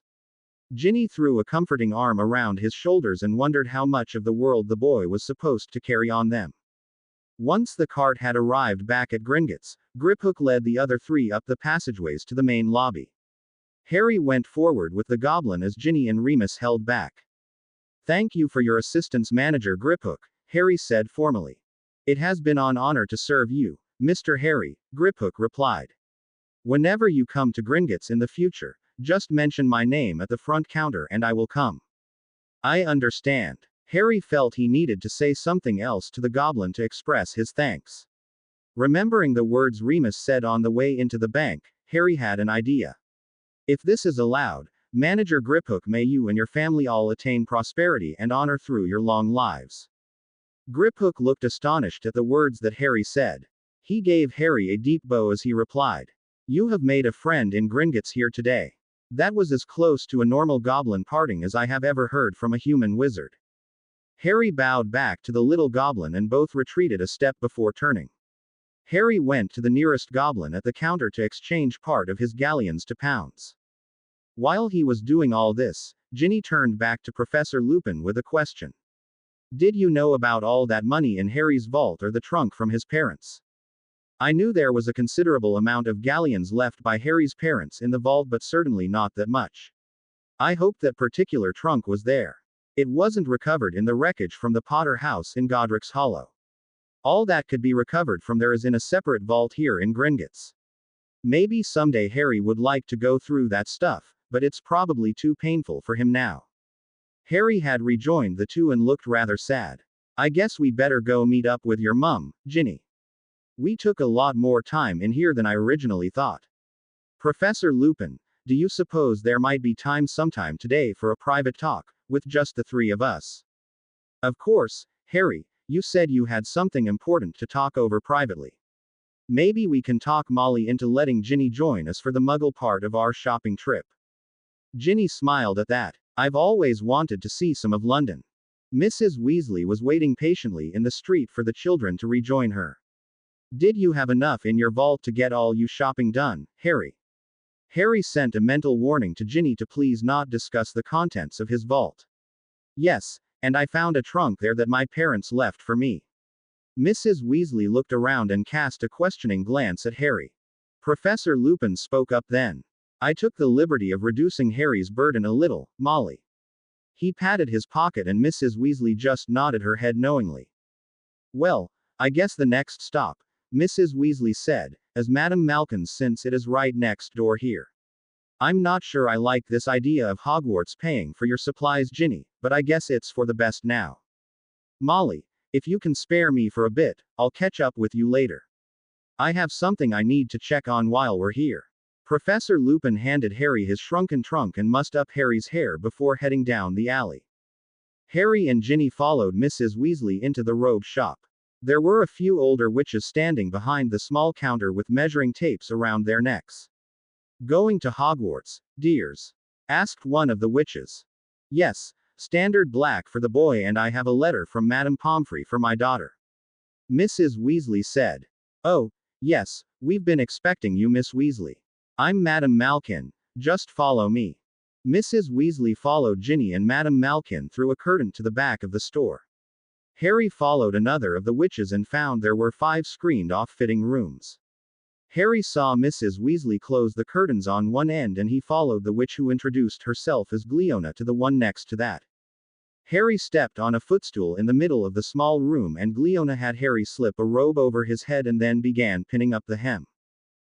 Ginny threw a comforting arm around his shoulders and wondered how much of the world the boy was supposed to carry on them. Once the cart had arrived back at Gringotts, Griphook led the other three up the passageways to the main lobby. Harry went forward with the goblin as Ginny and Remus held back. Thank you for your assistance, Manager Griphook, Harry said formally. It has been an honor to serve you, Mr. Harry, Griphook replied. Whenever you come to Gringotts in the future, just mention my name at the front counter and I will come. I understand. Harry felt he needed to say something else to the goblin to express his thanks. Remembering the words Remus said on the way into the bank, Harry had an idea. If this is allowed, Manager Griphook, may you and your family all attain prosperity and honor through your long lives. Griphook looked astonished at the words that Harry said. He gave Harry a deep bow as he replied. You have made a friend in Gringotts here today. That was as close to a normal goblin parting as I have ever heard from a human wizard. Harry bowed back to the little goblin and both retreated a step before turning. Harry went to the nearest goblin at the counter to exchange part of his galleons to pounds. While he was doing all this, Ginny turned back to Professor Lupin with a question. Did you know about all that money in Harry's vault or the trunk from his parents? I knew there was a considerable amount of galleons left by Harry's parents in the vault, but certainly not that much. I hoped that particular trunk was there. It wasn't recovered in the wreckage from the Potter house in Godric's Hollow. All that could be recovered from there is in a separate vault here in Gringotts. Maybe someday Harry would like to go through that stuff, but it's probably too painful for him now. Harry had rejoined the two and looked rather sad. I guess we better go meet up with your mum, Ginny. We took a lot more time in here than I originally thought. Professor Lupin, do you suppose there might be time sometime today for a private talk, with just the three of us? Of course, Harry, you said you had something important to talk over privately. Maybe we can talk Molly into letting Ginny join us for the Muggle part of our shopping trip. Ginny smiled at that. I've always wanted to see some of London. Mrs. Weasley was waiting patiently in the street for the children to rejoin her. Did you have enough in your vault to get all you shopping done, Harry? Harry sent a mental warning to Ginny to please not discuss the contents of his vault. Yes, and I found a trunk there that my parents left for me. Mrs. Weasley looked around and cast a questioning glance at Harry. Professor Lupin spoke up then. I took the liberty of reducing Harry's burden a little, Molly. He patted his pocket and Mrs. Weasley just nodded her head knowingly. Well, I guess the next stop, Mrs. Weasley said, as Madame Malkin's, since it is right next door here. I'm not sure I like this idea of Hogwarts paying for your supplies, Ginny, but I guess it's for the best now. Molly, if you can spare me for a bit, I'll catch up with you later. I have something I need to check on while we're here. Professor Lupin handed Harry his shrunken trunk and mussed up Harry's hair before heading down the alley. Harry and Ginny followed Mrs. Weasley into the robe shop. There were a few older witches standing behind the small counter with measuring tapes around their necks. Going to Hogwarts, dears? Asked one of the witches. Yes, standard black for the boy, and I have a letter from Madame Pomfrey for my daughter. Mrs. Weasley said. Oh, yes, we've been expecting you, Miss Weasley. I'm Madame Malkin, just follow me. Mrs. Weasley followed Ginny and Madame Malkin through a curtain to the back of the store. Harry followed another of the witches and found there were 5 screened-off fitting rooms. Harry saw Mrs. Weasley close the curtains on one end and he followed the witch who introduced herself as Gleona to the one next to that. Harry stepped on a footstool in the middle of the small room and Gleona had Harry slip a robe over his head and then began pinning up the hem.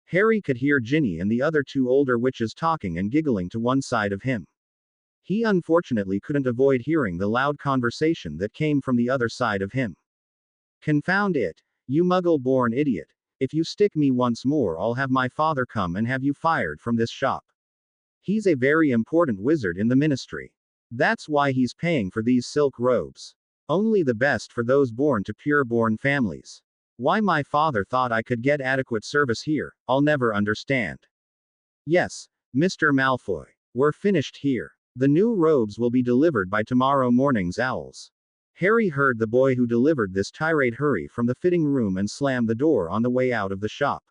Harry could hear Ginny and the other 2 older witches talking and giggling to one side of him. He unfortunately couldn't avoid hearing the loud conversation that came from the other side of him. Confound it, you Muggle-born idiot. If you stick me once more, I'll have my father come and have you fired from this shop. He's a very important wizard in the ministry. That's why he's paying for these silk robes. Only the best for those born to pure-born families. Why my father thought I could get adequate service here, I'll never understand. Yes, Mr. Malfoy, we're finished here. The new robes will be delivered by tomorrow morning's owls. Harry heard the boy who delivered this tirade hurry from the fitting room and slam the door on the way out of the shop.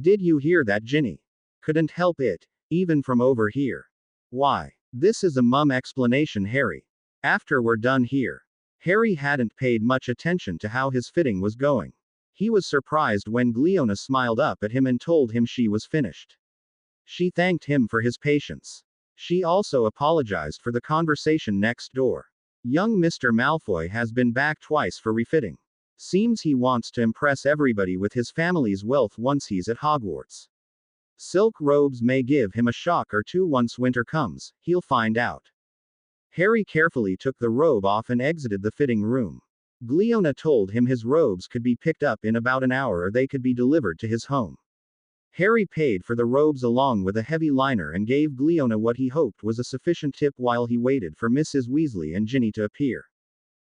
Did you hear that, Ginny? Couldn't help it, even from over here. Why, this is a mum explanation, Harry. After we're done here. Harry hadn't paid much attention to how his fitting was going. He was surprised when Gleona smiled up at him and told him she was finished. She thanked him for his patience. She also apologized for the conversation next door. Young Mr. Malfoy has been back twice for refitting. Seems he wants to impress everybody with his family's wealth once he's at Hogwarts. Silk robes may give him a shock or two once winter comes, he'll find out. Harry carefully took the robe off and exited the fitting room. Gleona told him his robes could be picked up in about an hour or they could be delivered to his home. Harry paid for the robes along with a heavy liner and gave Gleona what he hoped was a sufficient tip while he waited for Mrs. Weasley and Ginny to appear.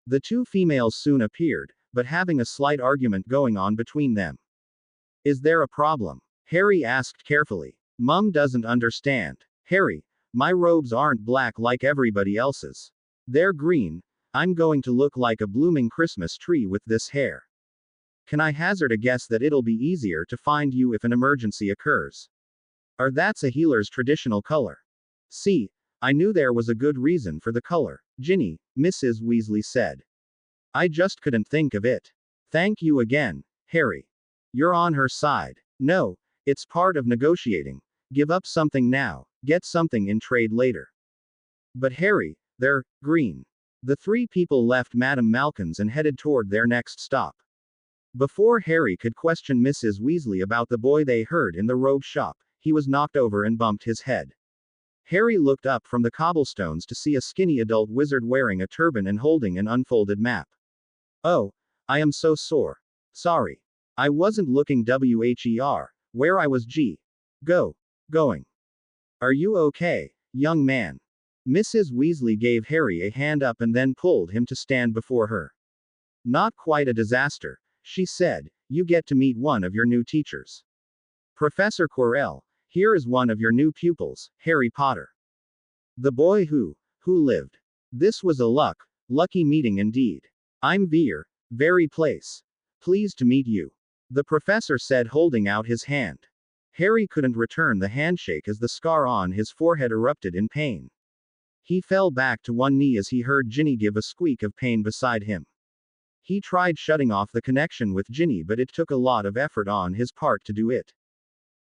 The two females soon appeared, but having a slight argument going on between them. Is there a problem? Harry asked carefully. Mum doesn't understand. Harry, my robes aren't black like everybody else's. They're green. I'm going to look like a blooming Christmas tree with this hair. Can I hazard a guess that it'll be easier to find you if an emergency occurs? Or that's a healer's traditional color. See, I knew there was a good reason for the color, Ginny, Mrs. Weasley said. I just couldn't think of it. Thank you again, Harry. You're on her side. No, it's part of negotiating. Give up something now, get something in trade later. But Harry, they're green. The three people left Madame Malkin's and headed toward their next stop. Before Harry could question Mrs. Weasley about the boy they heard in the robe shop, he was knocked over and bumped his head. Harry looked up from the cobblestones to see a skinny adult wizard wearing a turban and holding an unfolded map. Oh, I am so sore. Sorry. I wasn't looking where I was going. Are you okay, young man? Mrs. Weasley gave Harry a hand up and then pulled him to stand before her. Not quite a disaster, she said. You get to meet one of your new teachers. Professor Quirrell, here is one of your new pupils, Harry Potter. The boy who lived. This was a lucky meeting indeed. I'm very pleased to meet you. The professor said, holding out his hand. Harry couldn't return the handshake as the scar on his forehead erupted in pain. He fell back to one knee as he heard Ginny give a squeak of pain beside him. He tried shutting off the connection with Ginny, but it took a lot of effort on his part to do it.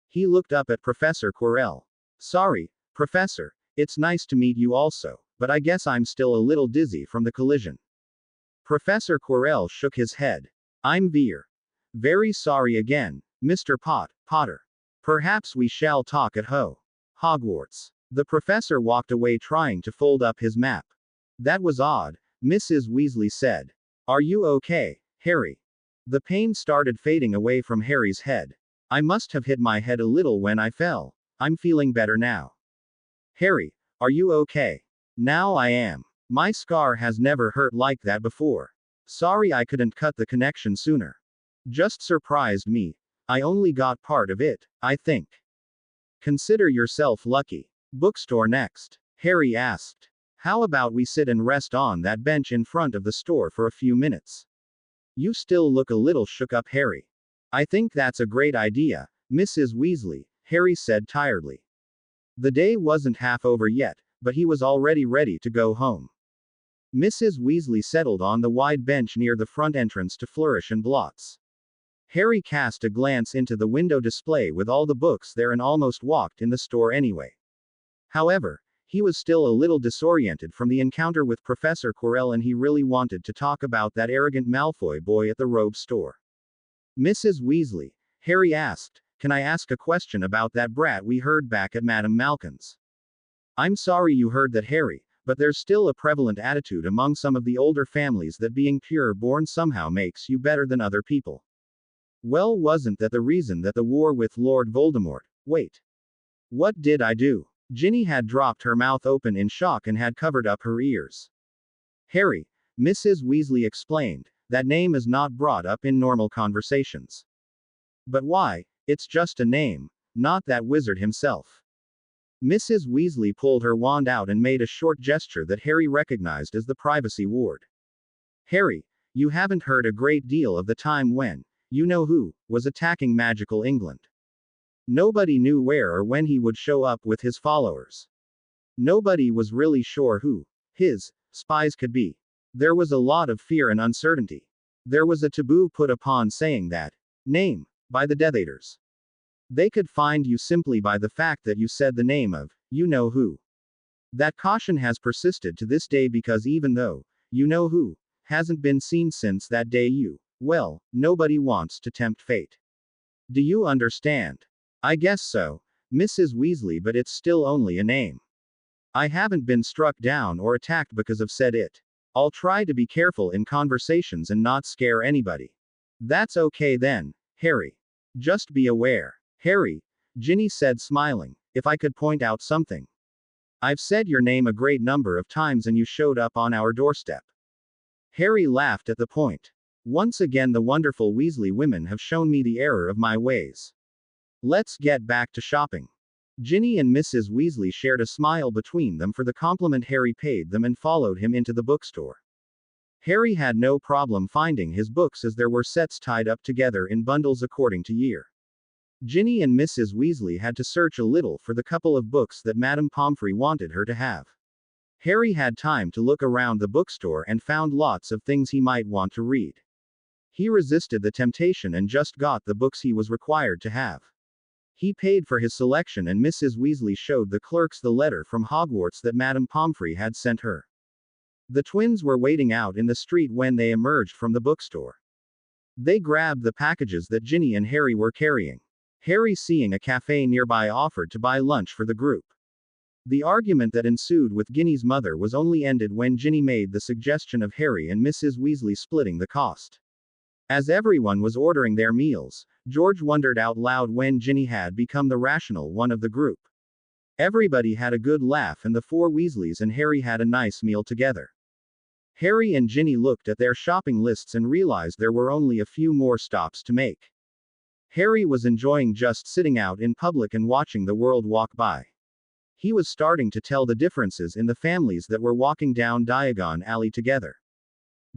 He looked up at Professor Quirrell. Sorry, Professor, it's nice to meet you also, but I guess I'm still a little dizzy from the collision. Professor Quirrell shook his head. I'm very sorry again, Mr. Potter. Perhaps we shall talk at Hogwarts. The professor walked away trying to fold up his map. That was odd, Mrs. Weasley said. Are you okay, Harry? The pain started fading away from Harry's head. I must have hit my head a little when I fell. I'm feeling better now. Harry, are you okay? Now I am. My scar has never hurt like that before. Sorry I couldn't cut the connection sooner. Just surprised me. I only got part of it, I think. Consider yourself lucky. Bookstore next? Harry asked. How about we sit and rest on that bench in front of the store for a few minutes? You still look a little shook up, Harry. I think that's a great idea, Mrs. Weasley, Harry said tiredly. The day wasn't half over yet, but he was already ready to go home. Mrs. Weasley settled on the wide bench near the front entrance to Flourish and Blots. Harry cast a glance into the window display with all the books there and almost walked in the store anyway. However, he was still a little disoriented from the encounter with Professor Quirrell and he really wanted to talk about that arrogant Malfoy boy at the robe store. Mrs. Weasley, Harry asked, can I ask a question about that brat we heard back at Madame Malkin's? I'm sorry you heard that, Harry, but there's still a prevalent attitude among some of the older families that being pure-born somehow makes you better than other people. Well, wasn't that the reason that the war with Lord Voldemort? Wait. What did I do? Ginny had dropped her mouth open in shock and had covered up her ears. Harry, Mrs. Weasley explained, that name is not brought up in normal conversations. But why? It's just a name, not that wizard himself. Mrs. Weasley pulled her wand out and made a short gesture that Harry recognized as the privacy ward. Harry, you haven't heard a great deal of the time when, you know who, was attacking magical England. Nobody knew where or when he would show up with his followers. Nobody was really sure who his spies could be. There was a lot of fear and uncertainty. There was a taboo put upon saying that name by the Death Eaters. They could find you simply by the fact that you said the name of you know who. That caution has persisted to this day because even though you know who hasn't been seen since that day, well, nobody wants to tempt fate. Do you understand? I guess so, Mrs. Weasley, but it's still only a name. I haven't been struck down or attacked because of said it. I'll try to be careful in conversations and not scare anybody. That's okay then, Harry. Just be aware. Harry, Ginny said smiling, if I could point out something. I've said your name a great number of times and you showed up on our doorstep. Harry laughed at the point. Once again the wonderful Weasley women have shown me the error of my ways. Let's get back to shopping. Ginny and Mrs. Weasley shared a smile between them for the compliment Harry paid them and followed him into the bookstore. Harry had no problem finding his books as there were sets tied up together in bundles according to year. Ginny and Mrs. Weasley had to search a little for the couple of books that Madame Pomfrey wanted her to have. Harry had time to look around the bookstore and found lots of things he might want to read. He resisted the temptation and just got the books he was required to have. He paid for his selection and Mrs. Weasley showed the clerks the letter from Hogwarts that Madame Pomfrey had sent her. The twins were waiting out in the street when they emerged from the bookstore. They grabbed the packages that Ginny and Harry were carrying. Harry, seeing a cafe nearby, offered to buy lunch for the group. The argument that ensued with Ginny's mother was only ended when Ginny made the suggestion of Harry and Mrs. Weasley splitting the cost. As everyone was ordering their meals, George wondered out loud when Ginny had become the rational one of the group. Everybody had a good laugh and the four Weasleys and Harry had a nice meal together. Harry and Ginny looked at their shopping lists and realized there were only a few more stops to make. Harry was enjoying just sitting out in public and watching the world walk by. He was starting to tell the differences in the families that were walking down Diagon Alley together.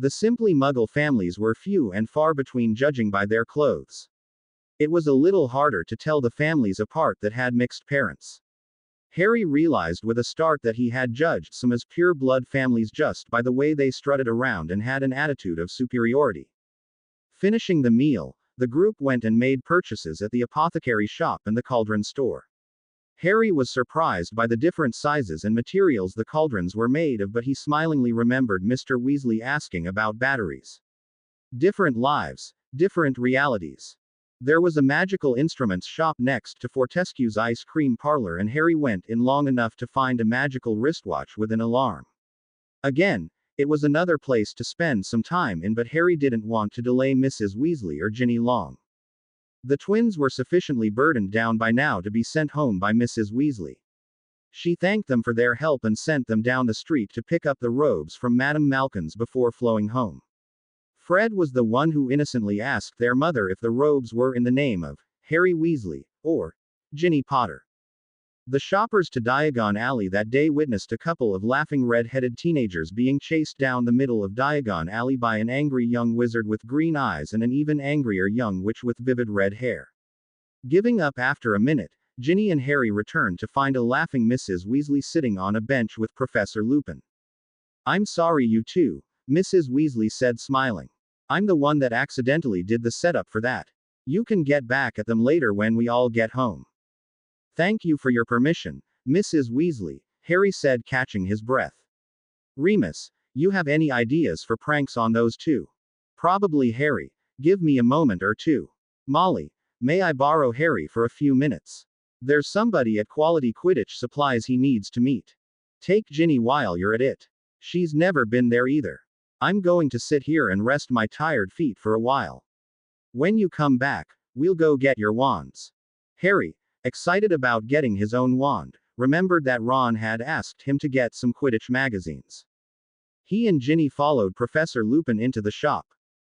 The simply Muggle families were few and far between judging by their clothes. It was a little harder to tell the families apart that had mixed parents. Harry realized with a start that he had judged some as pure-blood families just by the way they strutted around and had an attitude of superiority. Finishing the meal, the group went and made purchases at the apothecary shop and the cauldron store. Harry was surprised by the different sizes and materials the cauldrons were made of, but he smilingly remembered Mr. Weasley asking about batteries. Different lives, different realities. There was a magical instruments shop next to Fortescue's ice cream parlor and Harry went in long enough to find a magical wristwatch with an alarm. Again, it was another place to spend some time in, but Harry didn't want to delay Mrs. Weasley or Ginny long. The twins were sufficiently burdened down by now to be sent home by Mrs. Weasley. She thanked them for their help and sent them down the street to pick up the robes from Madame Malkin's before flowing home. Fred was the one who innocently asked their mother if the robes were in the name of Harry Weasley or Ginny Potter. The shoppers to Diagon Alley that day witnessed a couple of laughing red-headed teenagers being chased down the middle of Diagon Alley by an angry young wizard with green eyes and an even angrier young witch with vivid red hair. Giving up after a minute, Ginny and Harry returned to find a laughing Mrs. Weasley sitting on a bench with Professor Lupin. "I'm sorry you two," Mrs. Weasley said smiling. "I'm the one that accidentally did the setup for that. You can get back at them later when we all get home." "Thank you for your permission, Mrs. Weasley," Harry said, catching his breath. "Remus, you have any ideas for pranks on those two?" "Probably, Harry. Give me a moment or two." "Molly, may I borrow Harry for a few minutes? There's somebody at Quality Quidditch Supplies he needs to meet." "Take Ginny while you're at it. She's never been there either. I'm going to sit here and rest my tired feet for a while. When you come back, we'll go get your wands." Harry, excited about getting his own wand, remembered that Ron had asked him to get some Quidditch magazines. He and Ginny followed Professor Lupin into the shop.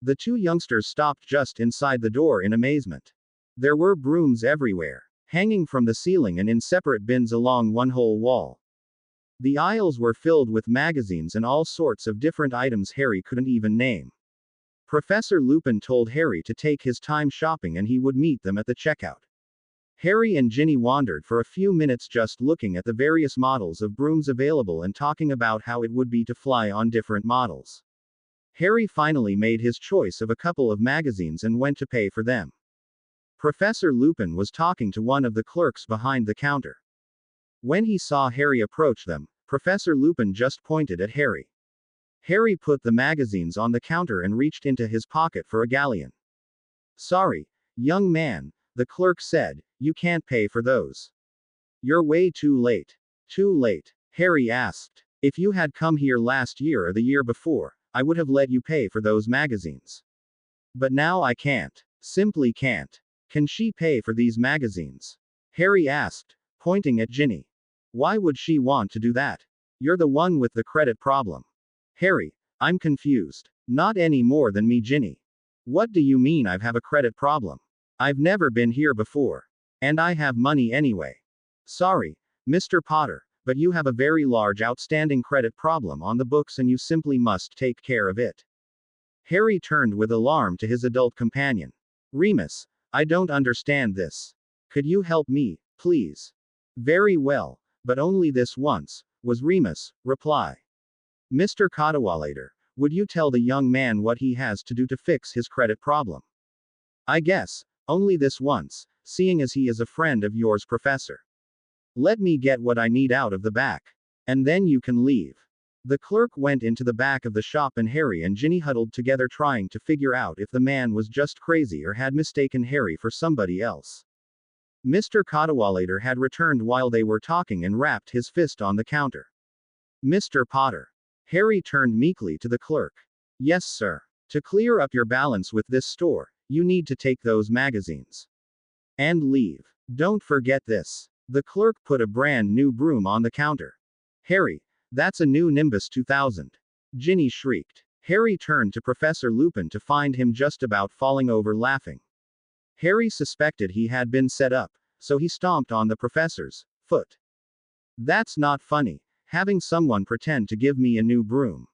The two youngsters stopped just inside the door in amazement. There were brooms everywhere, hanging from the ceiling and in separate bins along one whole wall. The aisles were filled with magazines and all sorts of different items Harry couldn't even name. Professor Lupin told Harry to take his time shopping and he would meet them at the checkout. Harry and Ginny wandered for a few minutes just looking at the various models of brooms available and talking about how it would be to fly on different models. Harry finally made his choice of a couple of magazines and went to pay for them. Professor Lupin was talking to one of the clerks behind the counter. When he saw Harry approach them, Professor Lupin just pointed at Harry. Harry put the magazines on the counter and reached into his pocket for a galleon. "Sorry, young man," the clerk said, "you can't pay for those. You're way too late." "Too late? Harry asked. If you had come here last year or the year before, I would have let you pay for those magazines. But now I can't. Simply can't. Can she pay for these magazines? Harry asked, pointing at Ginny. Why would she want to do that? You're the one with the credit problem. Harry, I'm confused. Not any more than me, Ginny. What do you mean I have a credit problem? I've never been here before. And I have money anyway. Sorry, Mr. Potter, but you have a very large outstanding credit problem on the books and you simply must take care of it. Harry turned with alarm to his adult companion. Remus, I don't understand this. Could you help me, please? Very well, but only this once, was Remus' reply. Mr. Cadwallader, would you tell the young man what he has to do to fix his credit problem? I guess, only this once, seeing as he is a friend of yours, Professor. Let me get what I need out of the back. And then you can leave. The clerk went into the back of the shop and Harry and Ginny huddled together trying to figure out if the man was just crazy or had mistaken Harry for somebody else. Mr. Cadwallader had returned while they were talking and rapped his fist on the counter. Mr. Potter. Harry turned meekly to the clerk. Yes, sir. To clear up your balance with this store, you need to take those magazines. And leave. Don't forget this. The clerk put a brand new broom on the counter. Harry, that's a new Nimbus 2000. Ginny shrieked. Harry turned to Professor Lupin to find him just about falling over laughing. Harry suspected he had been set up, so he stomped on the professor's foot. That's not funny, having someone pretend to give me a new broom.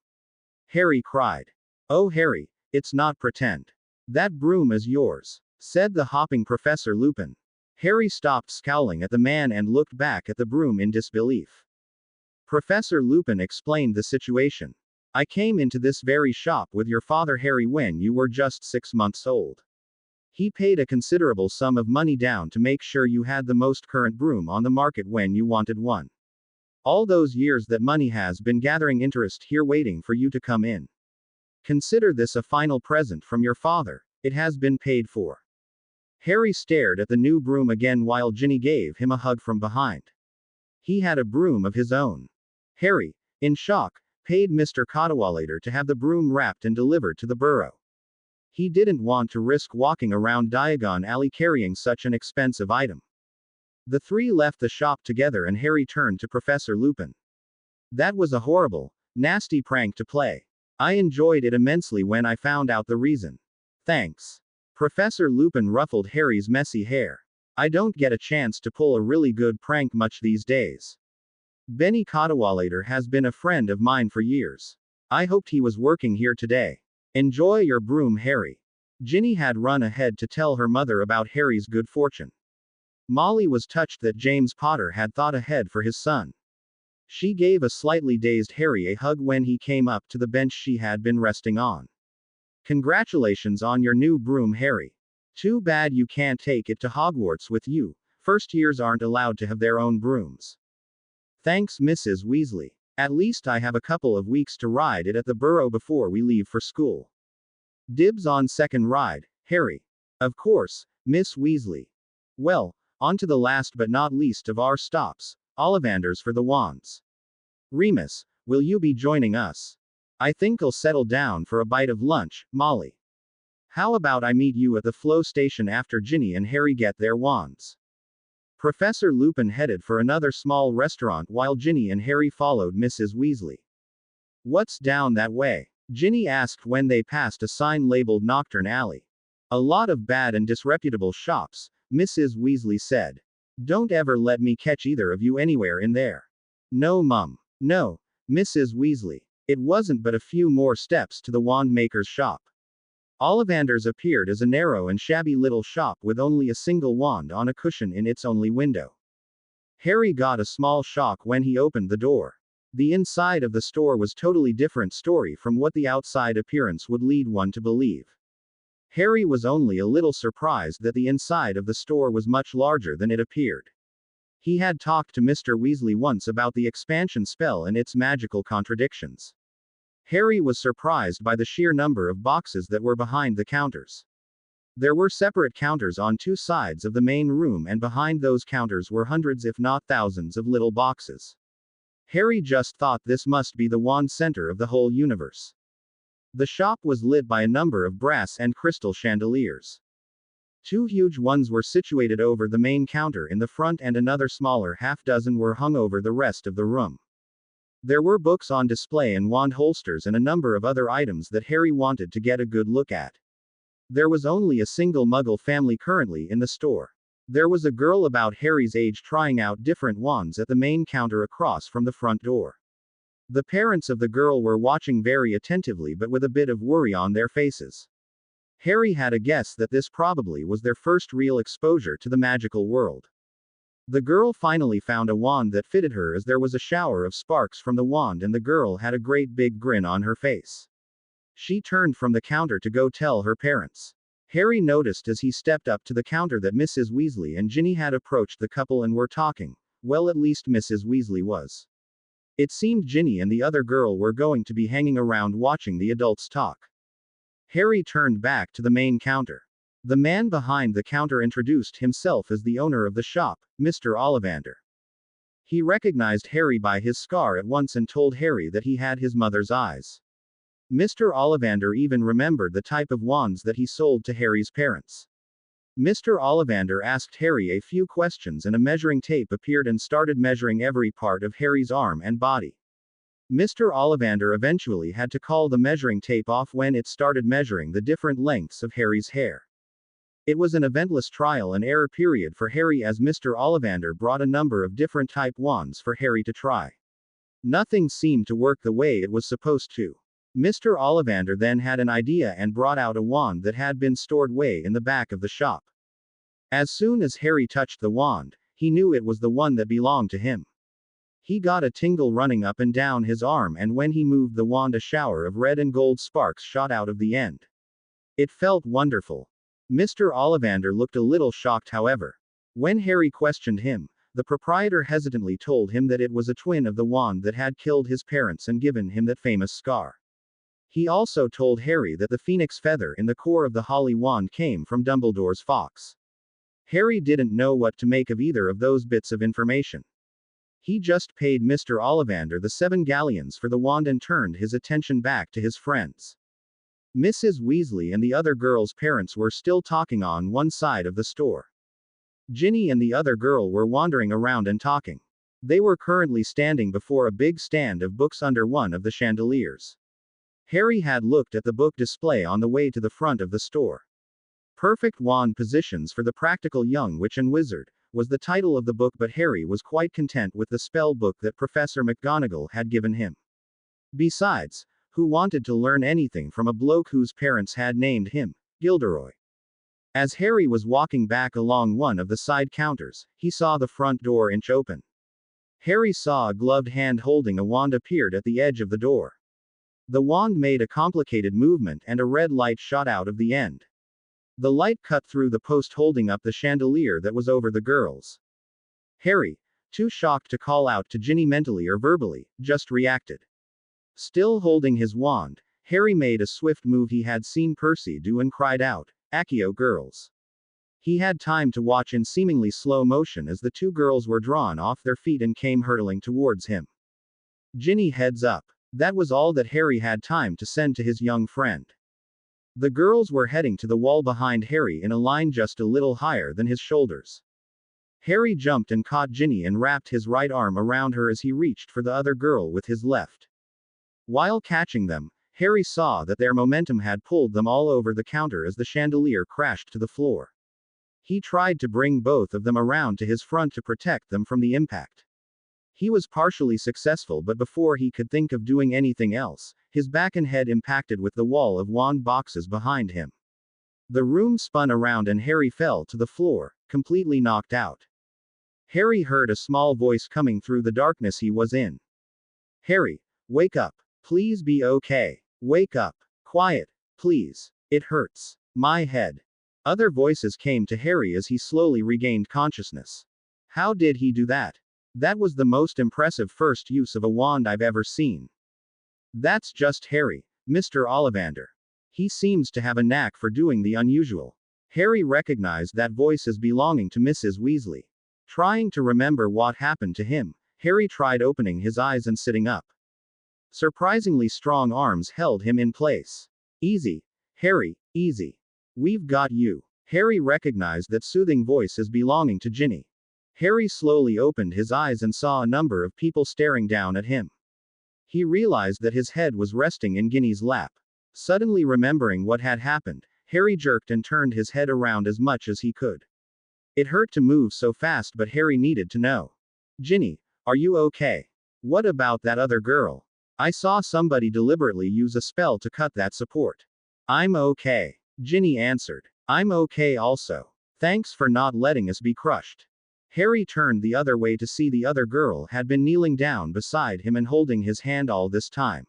Harry cried. Oh Harry, it's not pretend. That broom is yours, said the hopping Professor Lupin. Harry stopped scowling at the man and looked back at the broom in disbelief. Professor Lupin explained the situation. I came into this very shop with your father Harry when you were just 6 months old. He paid a considerable sum of money down to make sure you had the most current broom on the market when you wanted one. All those years that money has been gathering interest here waiting for you to come in. Consider this a final present from your father, it has been paid for. Harry stared at the new broom again while Ginny gave him a hug from behind. He had a broom of his own. Harry, in shock, paid Mr. Cadwallader to have the broom wrapped and delivered to the burrow. He didn't want to risk walking around Diagon Alley carrying such an expensive item. The three left the shop together and Harry turned to Professor Lupin. That was a horrible, nasty prank to play. I enjoyed it immensely when I found out the reason. Thanks. Professor Lupin ruffled Harry's messy hair. I don't get a chance to pull a really good prank much these days. Benny Cadwallader has been a friend of mine for years. I hoped he was working here today. Enjoy your broom, Harry. Ginny had run ahead to tell her mother about Harry's good fortune. Molly was touched that James Potter had thought ahead for his son. She gave a slightly dazed Harry a hug when he came up to the bench she had been resting on. Congratulations on your new broom, Harry. Too bad you can't take it to Hogwarts with you. First years aren't allowed to have their own brooms. Thanks, Mrs. Weasley. At least I have a couple of weeks to ride it at the burrow before we leave for school. Dibs on second ride, Harry. Of course, Miss Weasley. Well, on to the last but not least of our stops, Ollivanders for the wands. Remus, will you be joining us? I think I'll settle down for a bite of lunch, Molly. How about I meet you at the flow station after Ginny and Harry get their wands? Professor Lupin headed for another small restaurant while Ginny and Harry followed Mrs. Weasley. What's down that way? Ginny asked when they passed a sign labeled Nocturne Alley. A lot of bad and disreputable shops, Mrs. Weasley said. Don't ever let me catch either of you anywhere in there. No, Mum. No, Mrs. Weasley. It wasn't but a few more steps to the wand maker's shop. Ollivanders appeared as a narrow and shabby little shop with only a single wand on a cushion in its only window. Harry got a small shock when he opened the door. The inside of the store was totally different story from what the outside appearance would lead one to believe. Harry was only a little surprised that the inside of the store was much larger than it appeared. He had talked to Mr. Weasley once about the expansion spell and its magical contradictions. Harry was surprised by the sheer number of boxes that were behind the counters. There were separate counters on two sides of the main room and behind those counters were hundreds if not thousands of little boxes. Harry just thought this must be the wand center of the whole universe. The shop was lit by a number of brass and crystal chandeliers. Two huge ones were situated over the main counter in the front, and another smaller half-dozen were hung over the rest of the room. There were books on display and wand holsters and a number of other items that Harry wanted to get a good look at. There was only a single Muggle family currently in the store. There was a girl about Harry's age trying out different wands at the main counter across from the front door. The parents of the girl were watching very attentively but with a bit of worry on their faces. Harry had a guess that this probably was their first real exposure to the magical world. The girl finally found a wand that fitted her as there was a shower of sparks from the wand and the girl had a great big grin on her face. She turned from the counter to go tell her parents. Harry noticed as he stepped up to the counter that Mrs. Weasley and Ginny had approached the couple and were talking. Well, at least Mrs. Weasley was. It seemed Ginny and the other girl were going to be hanging around watching the adults talk. Harry turned back to the main counter. The man behind the counter introduced himself as the owner of the shop, Mr. Ollivander. He recognized Harry by his scar at once and told Harry that he had his mother's eyes. Mr. Ollivander even remembered the type of wands that he sold to Harry's parents. Mr. Ollivander asked Harry a few questions and a measuring tape appeared and started measuring every part of Harry's arm and body. Mr. Ollivander eventually had to call the measuring tape off when it started measuring the different lengths of Harry's hair. It was an eventless trial and error period for Harry as Mr. Ollivander brought a number of different type wands for Harry to try. Nothing seemed to work the way it was supposed to. Mr. Ollivander then had an idea and brought out a wand that had been stored way in the back of the shop. As soon as Harry touched the wand, he knew it was the one that belonged to him. He got a tingle running up and down his arm, and when he moved the wand, a shower of red and gold sparks shot out of the end. It felt wonderful. Mr. Ollivander looked a little shocked, however. When Harry questioned him, the proprietor hesitantly told him that it was a twin of the wand that had killed his parents and given him that famous scar. He also told Harry that the phoenix feather in the core of the holly wand came from Dumbledore's fox. Harry didn't know what to make of either of those bits of information. He just paid Mr. Ollivander the 7 galleons for the wand and turned his attention back to his friends. Mrs. Weasley and the other girl's parents were still talking on one side of the store. Ginny and the other girl were wandering around and talking. They were currently standing before a big stand of books under one of the chandeliers. Harry had looked at the book display on the way to the front of the store. Perfect Wand Positions for the Practical Young Witch and Wizard was the title of the book, but Harry was quite content with the spell book that Professor McGonagall had given him. Besides, who wanted to learn anything from a bloke whose parents had named him Gilderoy? As Harry was walking back along one of the side counters, he saw the front door inch open. Harry saw a gloved hand holding a wand appeared at the edge of the door. The wand made a complicated movement and a red light shot out of the end. The light cut through the post holding up the chandelier that was over the girls. Harry, too shocked to call out to Ginny mentally or verbally, just reacted. Still holding his wand, Harry made a swift move he had seen Percy do and cried out, "Accio, girls!" He had time to watch in seemingly slow motion as the two girls were drawn off their feet and came hurtling towards him. Ginny, heads up. That was all that Harry had time to send to his young friend. The girls were heading to the wall behind Harry in a line just a little higher than his shoulders. Harry jumped and caught Ginny and wrapped his right arm around her as he reached for the other girl with his left. While catching them, Harry saw that their momentum had pulled them all over the counter as the chandelier crashed to the floor. He tried to bring both of them around to his front to protect them from the impact. He was partially successful, but before he could think of doing anything else, his back and head impacted with the wall of wand boxes behind him. The room spun around and Harry fell to the floor, completely knocked out. Harry heard a small voice coming through the darkness he was in. "Harry, wake up. Please be okay. Wake up. Quiet, please. It hurts. My head." Other voices came to Harry as he slowly regained consciousness. How did he do that? That was the most impressive first use of a wand I've ever seen. That's just Harry, Mr. Ollivander. He seems to have a knack for doing the unusual. Harry recognized that voice as belonging to Mrs. Weasley. Trying to remember what happened to him, Harry tried opening his eyes and sitting up. Surprisingly strong arms held him in place. Easy, Harry, easy. We've got you. Harry recognized that soothing voice as belonging to Ginny. Harry slowly opened his eyes and saw a number of people staring down at him. He realized that his head was resting in Ginny's lap. Suddenly remembering what had happened, Harry jerked and turned his head around as much as he could. It hurt to move so fast, but Harry needed to know. Ginny, are you okay? What about that other girl? I saw somebody deliberately use a spell to cut that support. I'm okay, Ginny answered. I'm okay also. Thanks for not letting us be crushed. Harry turned the other way to see the other girl had been kneeling down beside him and holding his hand all this time.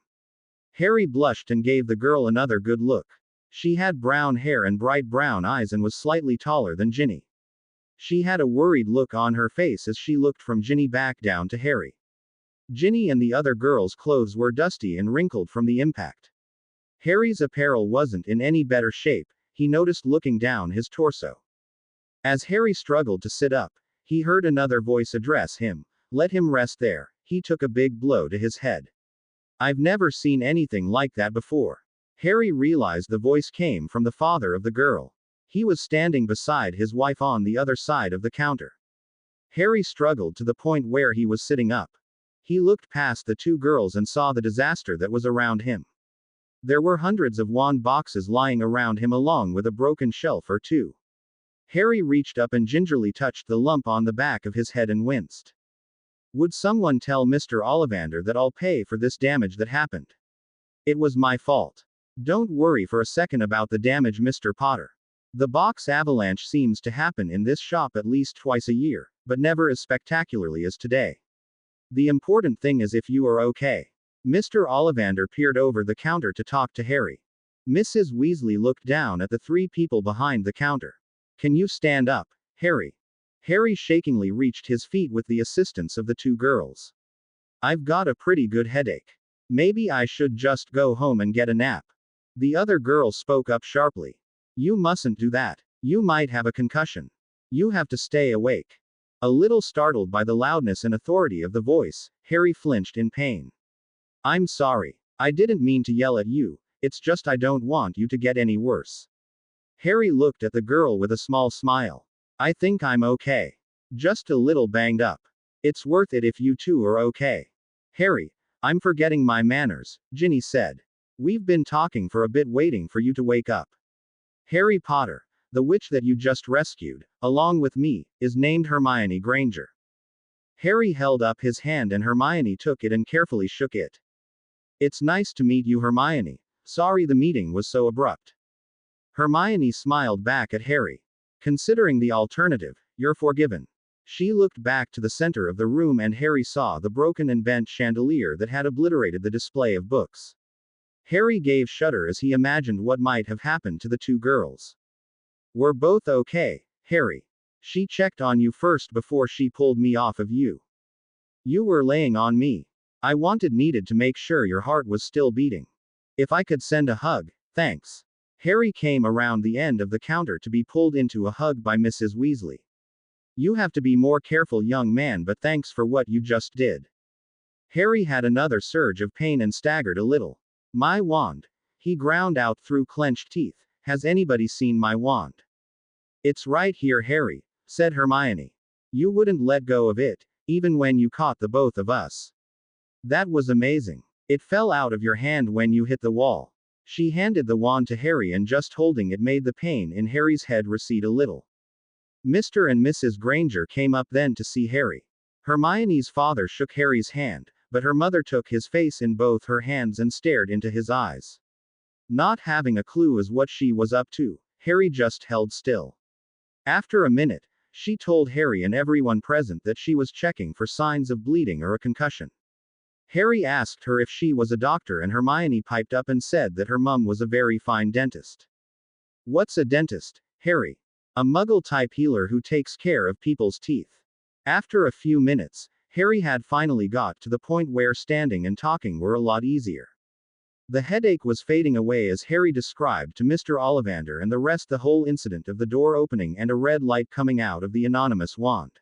Harry blushed and gave the girl another good look. She had brown hair and bright brown eyes and was slightly taller than Ginny. She had a worried look on her face as she looked from Ginny back down to Harry. Ginny and the other girl's clothes were dusty and wrinkled from the impact. Harry's apparel wasn't in any better shape, he noticed looking down his torso. As Harry struggled to sit up, he heard another voice address him. Let him rest there. He took a big blow to his head. I've never seen anything like that before. Harry realized the voice came from the father of the girl. He was standing beside his wife on the other side of the counter. Harry struggled to the point where he was sitting up. He looked past the two girls and saw the disaster that was around him. There were hundreds of wand boxes lying around him along with a broken shelf or two. Harry reached up and gingerly touched the lump on the back of his head and winced. Would someone tell Mr. Ollivander that I'll pay for this damage that happened? It was my fault. Don't worry for a second about the damage, Mr. Potter. The box avalanche seems to happen in this shop at least twice a year, but never as spectacularly as today. The important thing is if you are okay. Mr. Ollivander peered over the counter to talk to Harry. Mrs. Weasley looked down at the three people behind the counter. Can you stand up, Harry? Harry shakingly reached his feet with the assistance of the two girls. I've got a pretty good headache. Maybe I should just go home and get a nap. The other girl spoke up sharply. You mustn't do that. You might have a concussion. You have to stay awake. A little startled by the loudness and authority of the voice, Harry flinched in pain. I'm sorry. I didn't mean to yell at you, it's just I don't want you to get any worse. Harry looked at the girl with a small smile. I think I'm okay. Just a little banged up. It's worth it if you two are okay. Harry, I'm forgetting my manners, Ginny said. We've been talking for a bit waiting for you to wake up. Harry Potter, the witch that you just rescued, along with me, is named Hermione Granger. Harry held up his hand and Hermione took it and carefully shook it. It's nice to meet you, Hermione. Sorry the meeting was so abrupt. Hermione smiled back at Harry. Considering the alternative, you're forgiven. She looked back to the center of the room and Harry saw the broken and bent chandelier that had obliterated the display of books. Harry gave a shudder as he imagined what might have happened to the two girls. We're both okay, Harry. She checked on you first before she pulled me off of you. You were laying on me. I needed to make sure your heart was still beating. If I could send a hug, thanks. Harry came around the end of the counter to be pulled into a hug by Mrs. Weasley. You have to be more careful, young man, but thanks for what you just did. Harry had another surge of pain and staggered a little. My wand. He ground out through clenched teeth. Has anybody seen my wand? It's right here, Harry, said Hermione. You wouldn't let go of it, even when you caught the both of us. That was amazing. It fell out of your hand when you hit the wall. She handed the wand to Harry and just holding it made the pain in Harry's head recede a little. Mr. and Mrs. Granger came up then to see Harry. Hermione's father shook Harry's hand, but her mother took his face in both her hands and stared into his eyes. Not having a clue as what she was up to, Harry just held still. After a minute, she told Harry and everyone present that she was checking for signs of bleeding or a concussion. Harry asked her if she was a doctor and Hermione piped up and said that her mum was a very fine dentist. What's a dentist, Harry? A muggle-type healer who takes care of people's teeth. After a few minutes, Harry had finally got to the point where standing and talking were a lot easier. The headache was fading away as Harry described to Mr. Ollivander and the rest the whole incident of the door opening and a red light coming out of the anonymous wand.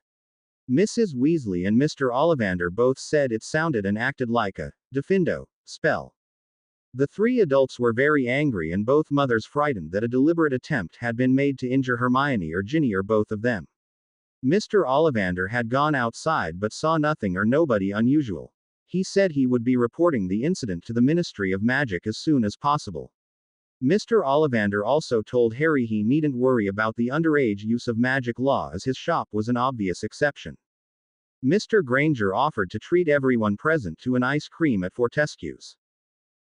Mrs. Weasley and Mr. Ollivander both said it sounded and acted like a diffindo spell. The three adults were very angry and both mothers frightened that a deliberate attempt had been made to injure Hermione or Ginny or both of them. Mr. Ollivander had gone outside but saw nothing or nobody unusual. He said he would be reporting the incident to the Ministry of Magic as soon as possible. Mr. Ollivander also told Harry he needn't worry about the underage use of magic law as his shop was an obvious exception. Mr. Granger offered to treat everyone present to an ice cream at Fortescue's.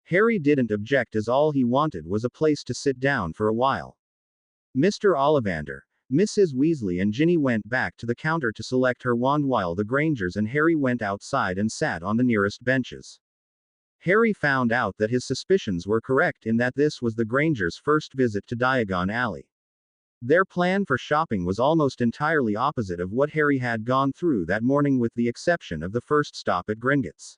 Harry didn't object as all he wanted was a place to sit down for a while. Mr. Ollivander, Mrs. Weasley and Ginny went back to the counter to select her wand while the Grangers and Harry went outside and sat on the nearest benches. Harry found out that his suspicions were correct in that this was the Grangers' first visit to Diagon Alley. Their plan for shopping was almost entirely opposite of what Harry had gone through that morning with the exception of the first stop at Gringotts.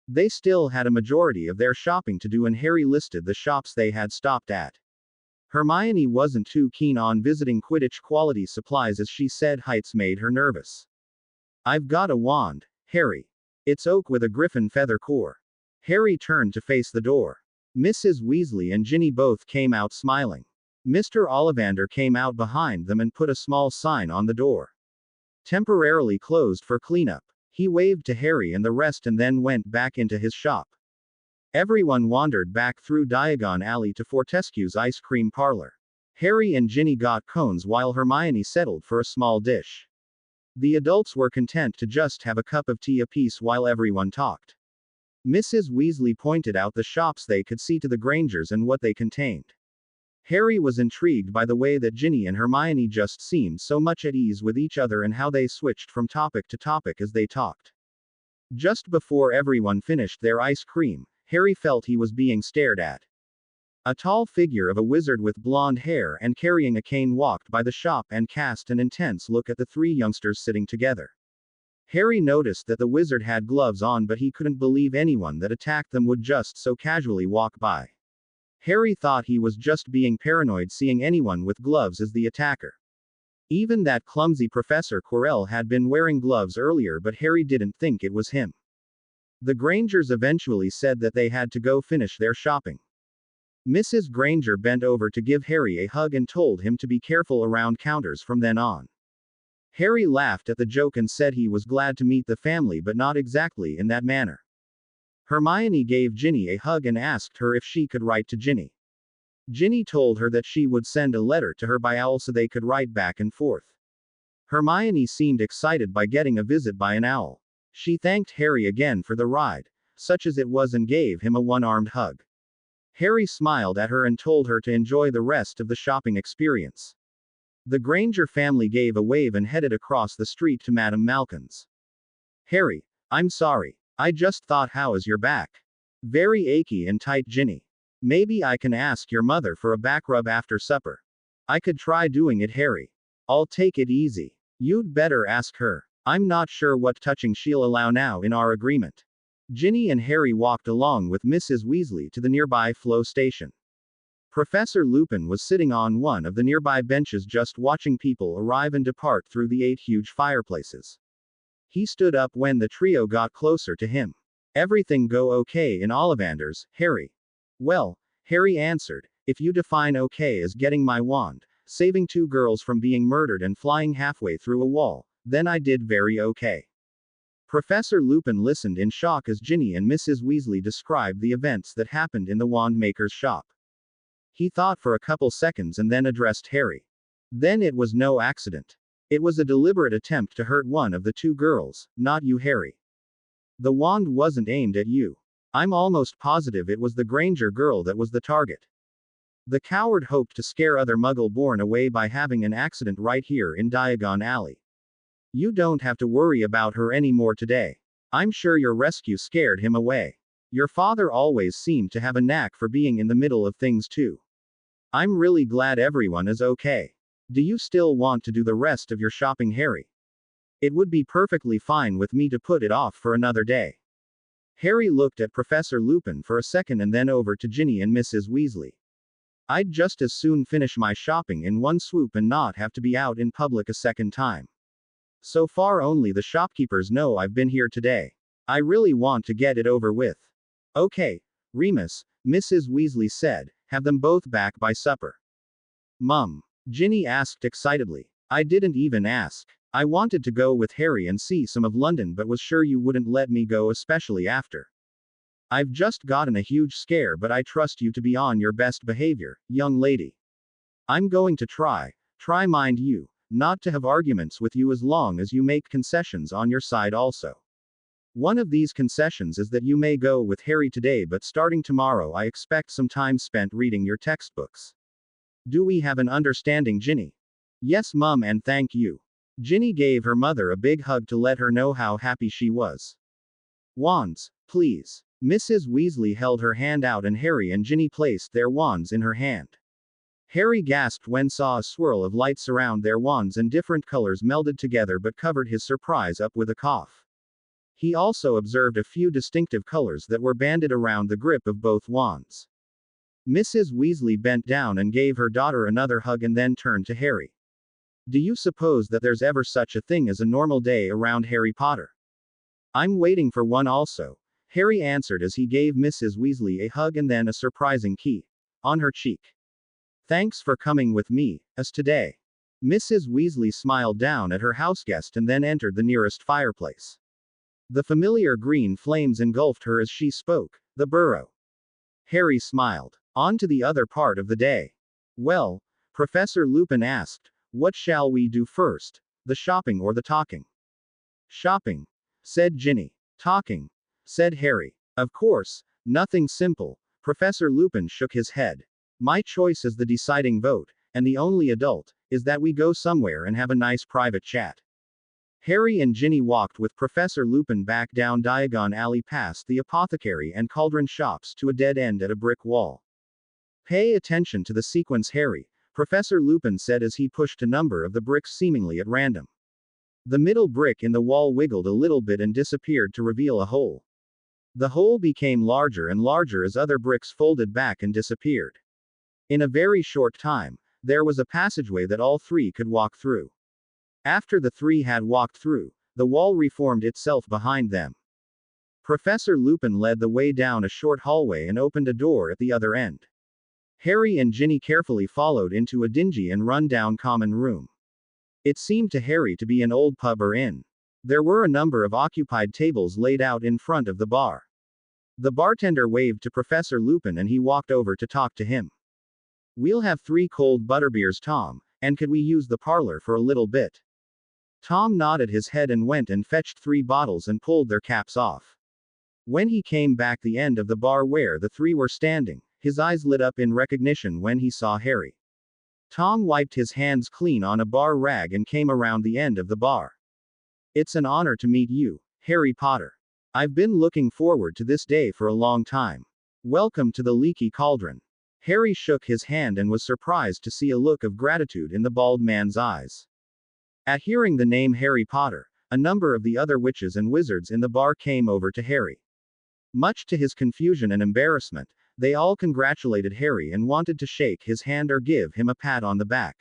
They still had a majority of their shopping to do and Harry listed the shops they had stopped at. Hermione wasn't too keen on visiting Quidditch quality supplies as she said heights made her nervous. "I've got a wand, Harry. It's oak with a griffin feather core." Harry turned to face the door. Mrs. Weasley and Ginny both came out smiling. Mr. Ollivander came out behind them and put a small sign on the door. "Temporarily closed for cleanup." He waved to Harry and the rest and then went back into his shop. Everyone wandered back through Diagon Alley to Fortescue's ice cream parlor. Harry and Ginny got cones while Hermione settled for a small dish. The adults were content to just have a cup of tea apiece while everyone talked. Mrs. Weasley pointed out the shops they could see to the Grangers and what they contained. Harry was intrigued by the way that Ginny and Hermione just seemed so much at ease with each other and how they switched from topic to topic as they talked. Just before everyone finished their ice cream, Harry felt he was being stared at. A tall figure of a wizard with blonde hair and carrying a cane walked by the shop and cast an intense look at the three youngsters sitting together. Harry noticed that the wizard had gloves on but he couldn't believe anyone that attacked them would just so casually walk by. Harry thought he was just being paranoid seeing anyone with gloves as the attacker. Even that clumsy Professor Quirrell had been wearing gloves earlier but Harry didn't think it was him. The Grangers eventually said that they had to go finish their shopping. Mrs. Granger bent over to give Harry a hug and told him to be careful around counters from then on. Harry laughed at the joke and said he was glad to meet the family but not exactly in that manner. Hermione gave Ginny a hug and asked her if she could write to Ginny. Ginny told her that she would send a letter to her by owl so they could write back and forth. Hermione seemed excited by getting a visit by an owl. She thanked Harry again for the ride, such as it was, and gave him a one-armed hug. Harry smiled at her and told her to enjoy the rest of the shopping experience. The Granger family gave a wave and headed across the street to Madame Malkin's. "Harry, I'm sorry. I just thought, how is your back?" "Very achy and tight, Ginny. Maybe I can ask your mother for a back rub after supper." "I could try doing it, Harry. I'll take it easy." "You'd better ask her. I'm not sure what touching she'll allow now in our agreement." Ginny and Harry walked along with Mrs. Weasley to the nearby Flow station. Professor Lupin was sitting on one of the nearby benches just watching people arrive and depart through the 8 huge fireplaces. He stood up when the trio got closer to him. "Everything go okay in Ollivander's, Harry?" "Well," Harry answered, "if you define okay as getting my wand, saving 2 girls from being murdered and flying halfway through a wall, then I did very okay." Professor Lupin listened in shock as Ginny and Mrs. Weasley described the events that happened in the wand maker's shop. He thought for a couple seconds and then addressed Harry. "Then it was no accident. It was a deliberate attempt to hurt one of the 2 girls, not you, Harry. The wand wasn't aimed at you. I'm almost positive it was the Granger girl that was the target. The coward hoped to scare other Muggle-born away by having an accident right here in Diagon Alley. You don't have to worry about her anymore today. I'm sure your rescue scared him away. Your father always seemed to have a knack for being in the middle of things too. I'm really glad everyone is okay. Do you still want to do the rest of your shopping, Harry? It would be perfectly fine with me to put it off for another day." Harry looked at Professor Lupin for a second and then over to Ginny and Mrs. Weasley. "I'd just as soon finish my shopping in one swoop and not have to be out in public a second time." So far only the shopkeepers know I've been here today. I really want to get it over with. Okay, Remus, Mrs. Weasley said, have them both back by supper. Mum, Ginny asked excitedly. I didn't even ask. I wanted to go with Harry and see some of London but was sure you wouldn't let me go, especially after. I've just gotten a huge scare, but I trust you to be on your best behavior, young lady. I'm going to try, mind you, not to have arguments with you as long as you make concessions on your side also. One of these concessions is that you may go with Harry today, but starting tomorrow I expect some time spent reading your textbooks. Do we have an understanding, Ginny? Yes, Mum, and thank you. Ginny gave her mother a big hug to let her know how happy she was. Wands, please. Mrs. Weasley held her hand out and Harry and Ginny placed their wands in her hand. Harry gasped when saw a swirl of light surround their wands and different colors melded together, but covered his surprise up with a cough. He also observed a few distinctive colors that were banded around the grip of both wands. Mrs. Weasley bent down and gave her daughter another hug and then turned to Harry. Do you suppose that there's ever such a thing as a normal day around Harry Potter? I'm waiting for one also, Harry answered as he gave Mrs. Weasley a hug and then a surprising kiss on her cheek. Thanks for coming with me, as today. Mrs. Weasley smiled down at her houseguest and then entered the nearest fireplace. The familiar green flames engulfed her as she spoke. The burrow. Harry smiled. On to the other part of the day. Well, Professor Lupin asked, what shall we do first, the shopping or the talking? Shopping, said Ginny. Talking, said Harry. Of course, nothing simple. Professor Lupin shook his head. My choice is the deciding vote, and the only adult is that we go somewhere and have a nice private chat. Harry and Ginny walked with Professor Lupin back down Diagon Alley past the apothecary and cauldron shops to a dead end at a brick wall. Pay attention to the sequence, Harry, Professor Lupin said as he pushed a number of the bricks seemingly at random. The middle brick in the wall wiggled a little bit and disappeared to reveal a hole. The hole became larger and larger as other bricks folded back and disappeared. In a very short time, there was a passageway that all three could walk through. After the three had walked through, the wall reformed itself behind them. Professor Lupin led the way down a short hallway and opened a door at the other end. Harry and Ginny carefully followed into a dingy and run-down common room. It seemed to Harry to be an old pub or inn. There were a number of occupied tables laid out in front of the bar. The bartender waved to Professor Lupin and he walked over to talk to him. We'll have 3 cold butterbeers, Tom, and could we use the parlor for a little bit? Tom nodded his head and went and fetched 3 bottles and pulled their caps off. When he came back the end of the bar where the 3 were standing, his eyes lit up in recognition when he saw Harry. Tom wiped his hands clean on a bar rag and came around the end of the bar. It's an honor to meet you, Harry Potter. I've been looking forward to this day for a long time. Welcome to the Leaky Cauldron. Harry shook his hand and was surprised to see a look of gratitude in the bald man's eyes. At hearing the name Harry Potter, a number of the other witches and wizards in the bar came over to Harry. Much to his confusion and embarrassment, they all congratulated Harry and wanted to shake his hand or give him a pat on the back.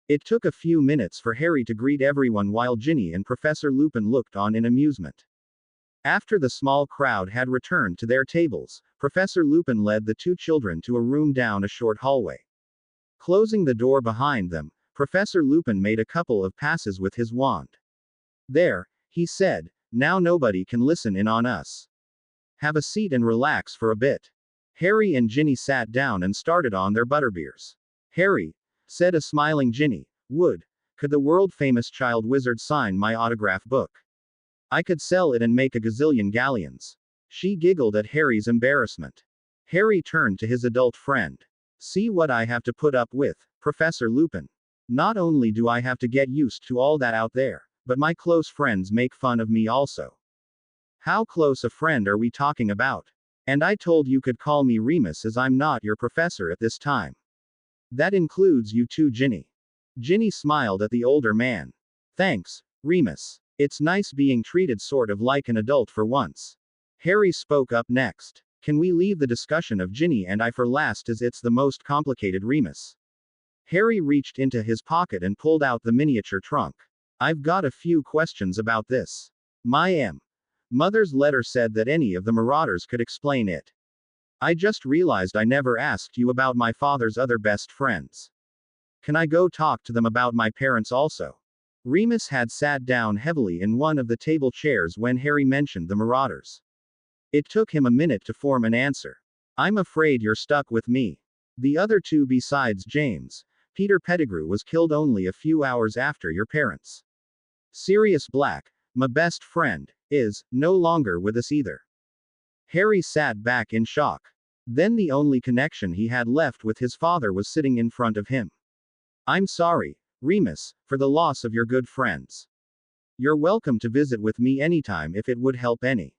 It took a few minutes for Harry to greet everyone while Ginny and Professor Lupin looked on in amusement. After the small crowd had returned to their tables, Professor Lupin led the 2 children to a room down a short hallway. Closing the door behind them, Professor Lupin made a couple of passes with his wand. There, he said, now nobody can listen in on us. Have a seat and relax for a bit. Harry and Ginny sat down and started on their butterbeers. Harry, said a smiling Ginny, could the world-famous child wizard sign my autograph book? I could sell it and make a gazillion galleons. She giggled at Harry's embarrassment. Harry turned to his adult friend. See what I have to put up with, Professor Lupin. Not only do I have to get used to all that out there, but my close friends make fun of me also. How close a friend are we talking about? And I told you could call me Remus as I'm not your professor at this time. That includes you too, Ginny. Ginny smiled at the older man. Thanks, Remus. It's nice being treated sort of like an adult for once. Harry spoke up next. Can we leave the discussion of Ginny and I for last as it's the most complicated, Remus? Harry reached into his pocket and pulled out the miniature trunk. I've got a few questions about this. My mother's letter said that any of the marauders could explain it. I just realized I never asked you about my father's other best friends. Can I go talk to them about my parents also? Remus had sat down heavily in one of the table chairs when Harry mentioned the marauders. It took him a minute to form an answer. I'm afraid you're stuck with me. The other two besides James, Peter Pettigrew was killed only a few hours after your parents. Sirius Black, my best friend, is no longer with us either. Harry sat back in shock. Then the only connection he had left with his father was sitting in front of him. I'm sorry, Remus, for the loss of your good friends. You're welcome to visit with me anytime if it would help any.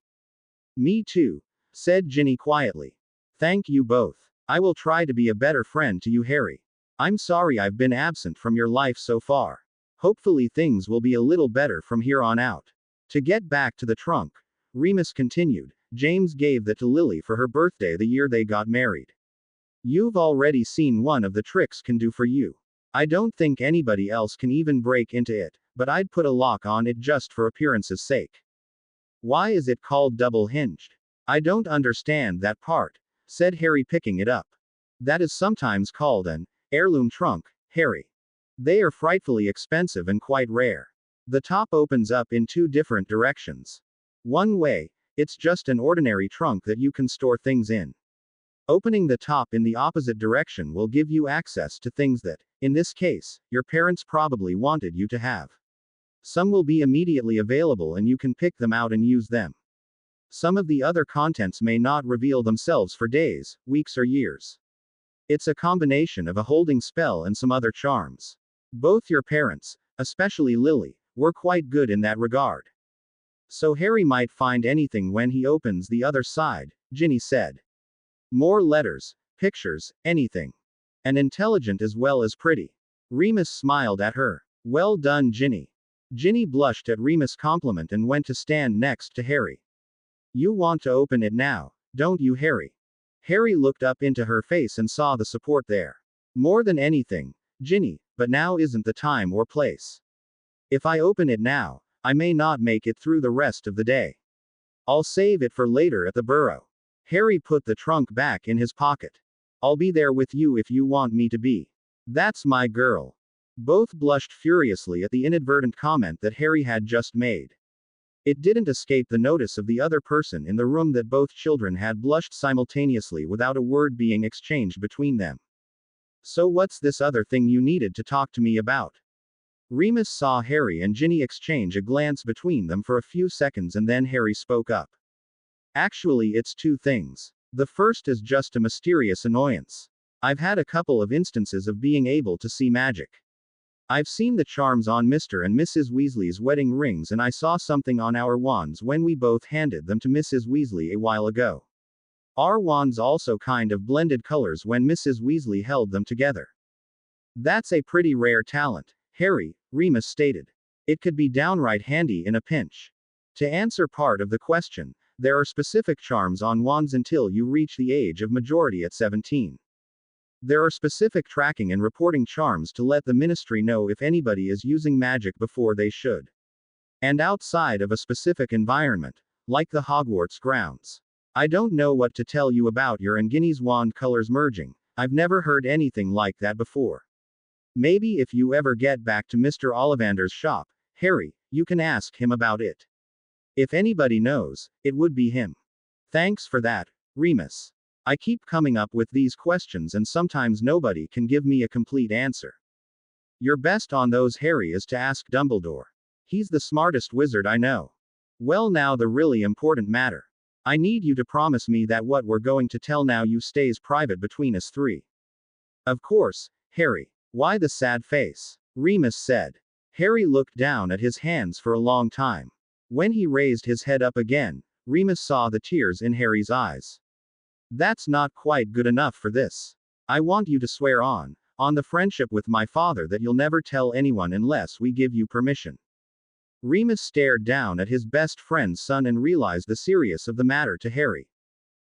Me too, said Ginny quietly. Thank you both. I will try to be a better friend to you, Harry. I'm sorry I've been absent from your life so far. Hopefully things will be a little better from here on out. To get back to the trunk, Remus continued, James gave that to Lily for her birthday the year they got married. You've already seen one of the tricks can do for you. I don't think anybody else can even break into it, but I'd put a lock on it just for appearance's sake. Why is it called double-hinged? I don't understand that part, said Harry picking it up. That is sometimes called an heirloom trunk, Harry. They are frightfully expensive and quite rare. The top opens up in two different directions. One way, it's just an ordinary trunk that you can store things in. Opening the top in the opposite direction will give you access to things that, in this case, your parents probably wanted you to have. Some will be immediately available and you can pick them out and use them. Some of the other contents may not reveal themselves for days, weeks or years. It's a combination of a holding spell and some other charms. Both your parents, especially Lily, were quite good in that regard. So Harry might find anything when he opens the other side, Ginny said. More letters, pictures, anything. And intelligent as well as pretty. Remus smiled at her. Well done, Ginny. Ginny blushed at Remus' compliment and went to stand next to Harry. You want to open it now, don't you, Harry? Harry looked up into her face and saw the support there. More than anything, Ginny, but now isn't the time or place. If I open it now, I may not make it through the rest of the day. I'll save it for later at the burrow. Harry put the trunk back in his pocket. I'll be there with you if you want me to be. That's my girl. Both blushed furiously at the inadvertent comment that Harry had just made. It didn't escape the notice of the other person in the room that both children had blushed simultaneously without a word being exchanged between them. So what's this other thing you needed to talk to me about? Remus saw Harry and Ginny exchange a glance between them for a few seconds and then Harry spoke up. Actually, it's two things. The first is just a mysterious annoyance. I've had a couple of instances of being able to see magic. I've seen the charms on Mr. and Mrs. Weasley's wedding rings and I saw something on our wands when we both handed them to Mrs. Weasley a while ago. Our wands also kind of blended colors when Mrs. Weasley held them together. That's a pretty rare talent, Harry, Remus stated. It could be downright handy in a pinch. To answer part of the question, there are specific charms on wands until you reach the age of majority at 17. There are specific tracking and reporting charms to let the ministry know if anybody is using magic before they should. And outside of a specific environment, like the Hogwarts grounds. I don't know what to tell you about your and Ginny's wand colors merging. I've never heard anything like that before. Maybe if you ever get back to Mr. Ollivander's shop, Harry, you can ask him about it. If anybody knows, it would be him. Thanks for that, Remus. I keep coming up with these questions and sometimes nobody can give me a complete answer. Your best on those, Harry, is to ask Dumbledore. He's the smartest wizard I know. Well, now the really important matter. I need you to promise me that what we're going to tell now you stays private between us three. Of course, Harry. Why the sad face? Remus said. Harry looked down at his hands for a long time. When he raised his head up again, Remus saw the tears in Harry's eyes. That's not quite good enough for this. I want you to swear on the friendship with my father that you'll never tell anyone unless we give you permission. Remus stared down at his best friend's son and realized the seriousness of the matter to Harry.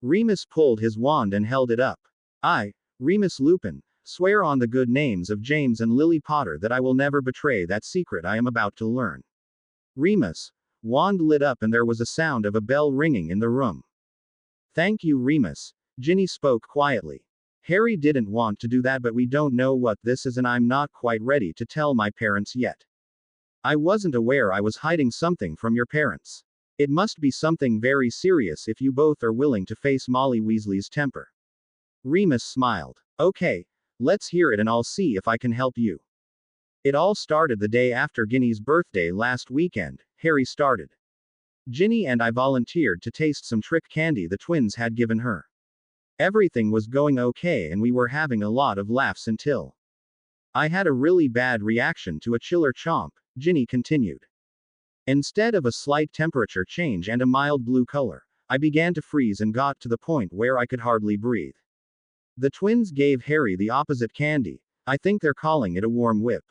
Remus pulled his wand and held it up. I, Remus Lupin, Swear on the good names of James and Lily Potter that I will never betray that secret I am about to learn. Remus. Wand lit up and there was a sound of a bell ringing in the room. Thank you, Remus. Ginny spoke quietly. Harry didn't want to do that, but we don't know what this is and I'm not quite ready to tell my parents yet. I wasn't aware I was hiding something from your parents. It must be something very serious if you both are willing to face Molly Weasley's temper. Remus smiled. Okay, let's hear it and I'll see if I can help you. It all started the day after Ginny's birthday last weekend, Harry started. Ginny and I volunteered to taste some trick candy the twins had given her. Everything was going okay and we were having a lot of laughs until I had a really bad reaction to a chiller chomp, Ginny continued. Instead of a slight temperature change and a mild blue color, I began to freeze and got to the point where I could hardly breathe. The twins gave Harry the opposite candy. I think they're calling it a warm whip.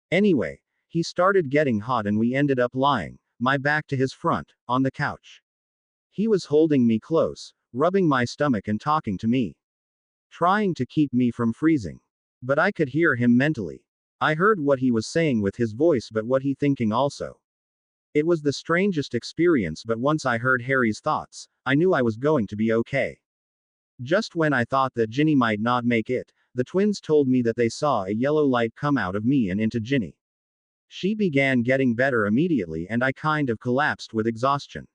Anyway, he started getting hot and we ended up lying, my back to his front, on the couch. He was holding me close, rubbing my stomach and talking to me, trying to keep me from freezing. But I could hear him mentally. I heard what he was saying with his voice but what he thinking also. It was the strangest experience, but once I heard Harry's thoughts, I knew I was going to be okay. Just when I thought that Ginny might not make it, the twins told me that they saw a yellow light come out of me and into Ginny. She began getting better immediately and I kind of collapsed with exhaustion.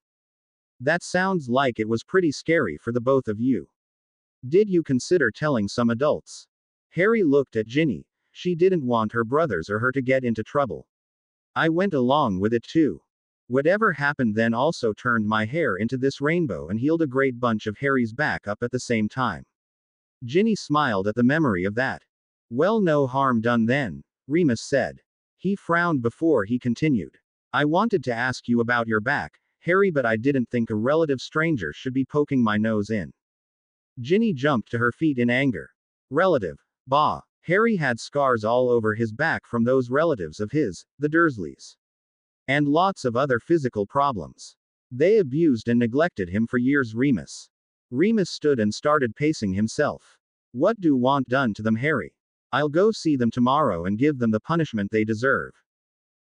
That sounds like it was pretty scary for the both of you. Did you consider telling some adults? Harry looked at Ginny. She didn't want her brothers or her to get into trouble. I went along with it too. Whatever happened then also turned my hair into this rainbow and healed a great bunch of Harry's back up at the same time. Ginny smiled at the memory of that. Well, no harm done then, Remus said. He frowned before he continued. I wanted to ask you about your back, Harry, but I didn't think a relative stranger should be poking my nose in. Ginny jumped to her feet in anger. Relative? Bah. Harry had scars all over his back from those relatives of his, the Dursleys. And lots of other physical problems. They abused and neglected him for years, Remus. Remus stood and started pacing himself. What do you want done to them, Harry? I'll go see them tomorrow and give them the punishment they deserve.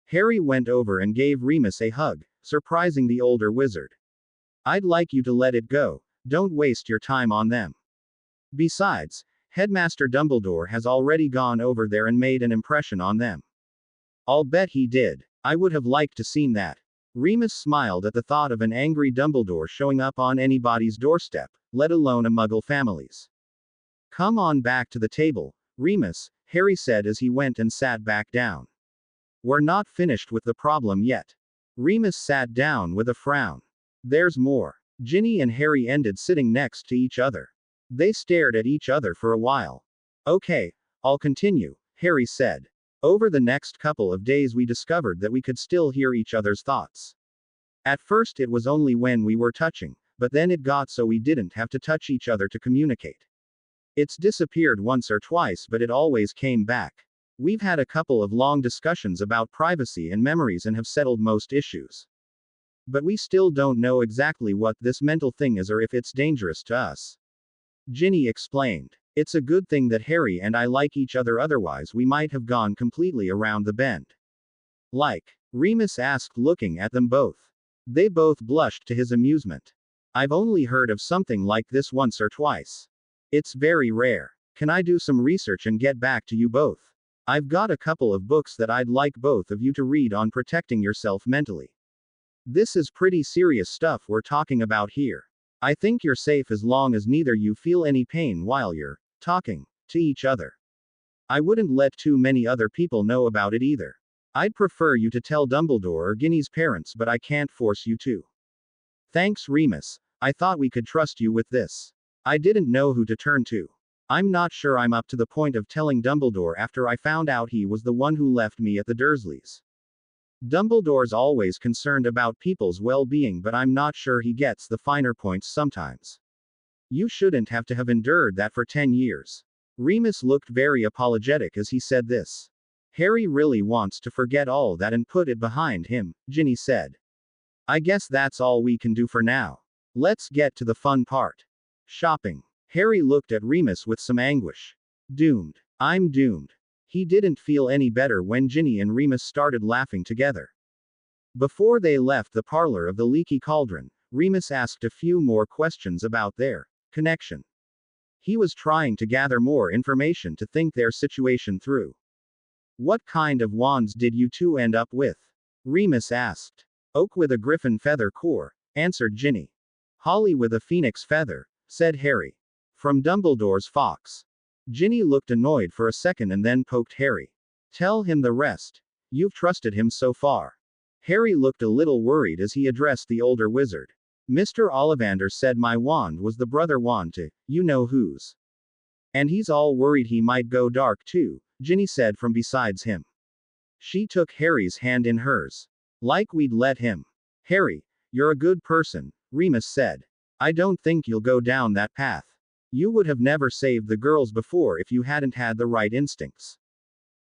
Harry went over and gave Remus a hug, surprising the older wizard. I'd like you to let it go. Don't waste your time on them. Besides, Headmaster Dumbledore has already gone over there and made an impression on them. I'll bet he did. I would have liked to seen that. Remus smiled at the thought of an angry Dumbledore showing up on anybody's doorstep, let alone a Muggle family's. Come on back to the table, Remus, Harry said as he went and sat back down. We're not finished with the problem yet. Remus sat down with a frown. There's more. Ginny and Harry ended sitting next to each other. They stared at each other for a while. Okay, I'll continue, Harry said. Over the next couple of days we discovered that we could still hear each other's thoughts. At first it was only when we were touching, but then it got so we didn't have to touch each other to communicate. It's disappeared once or twice, but it always came back. We've had a couple of long discussions about privacy and memories and have settled most issues. But we still don't know exactly what this mental thing is or if it's dangerous to us. Ginny explained. It's a good thing that Harry and I like each other, otherwise we might have gone completely around the bend. Like? Remus asked, looking at them both. They both blushed to his amusement. I've only heard of something like this once or twice. It's very rare. Can I do some research and get back to you both? I've got a couple of books that I'd like both of you to read on protecting yourself mentally. This is pretty serious stuff we're talking about here. I think you're safe as long as neither you feel any pain while you're talking to each other. I wouldn't let too many other people know about it either. I'd prefer you to tell Dumbledore or Ginny's parents, but I can't force you to. Thanks, Remus. I thought we could trust you with this. I didn't know who to turn to. I'm not sure I'm up to the point of telling Dumbledore after I found out he was the one who left me at the Dursleys. Dumbledore's always concerned about people's well-being, but I'm not sure he gets the finer points sometimes. You shouldn't have to have endured that for 10 years. Remus looked very apologetic as he said this. Harry really wants to forget all that and put it behind him, Ginny said. I guess that's all we can do for now. Let's get to the fun part. Shopping. Harry looked at Remus with some anguish. Doomed. I'm doomed. He didn't feel any better when Ginny and Remus started laughing together. Before they left the parlor of the Leaky Cauldron, Remus asked a few more questions about their connection. He was trying to gather more information to think their situation through. What kind of wands did you two end up with? Remus asked. Oak with a griffin feather core, answered Ginny. Holly with a phoenix feather, said Harry. From Dumbledore's fox. Ginny looked annoyed for a second and then poked Harry. Tell him the rest. You've trusted him so far. Harry looked a little worried as he addressed the older wizard. Mr. Ollivander said my wand was the brother wand to, you know whose. And he's all worried he might go dark too, Ginny said from besides him. She took Harry's hand in hers. Like we'd let him. Harry, you're a good person, Remus said. I don't think you'll go down that path. You would have never saved the girls before if you hadn't had the right instincts.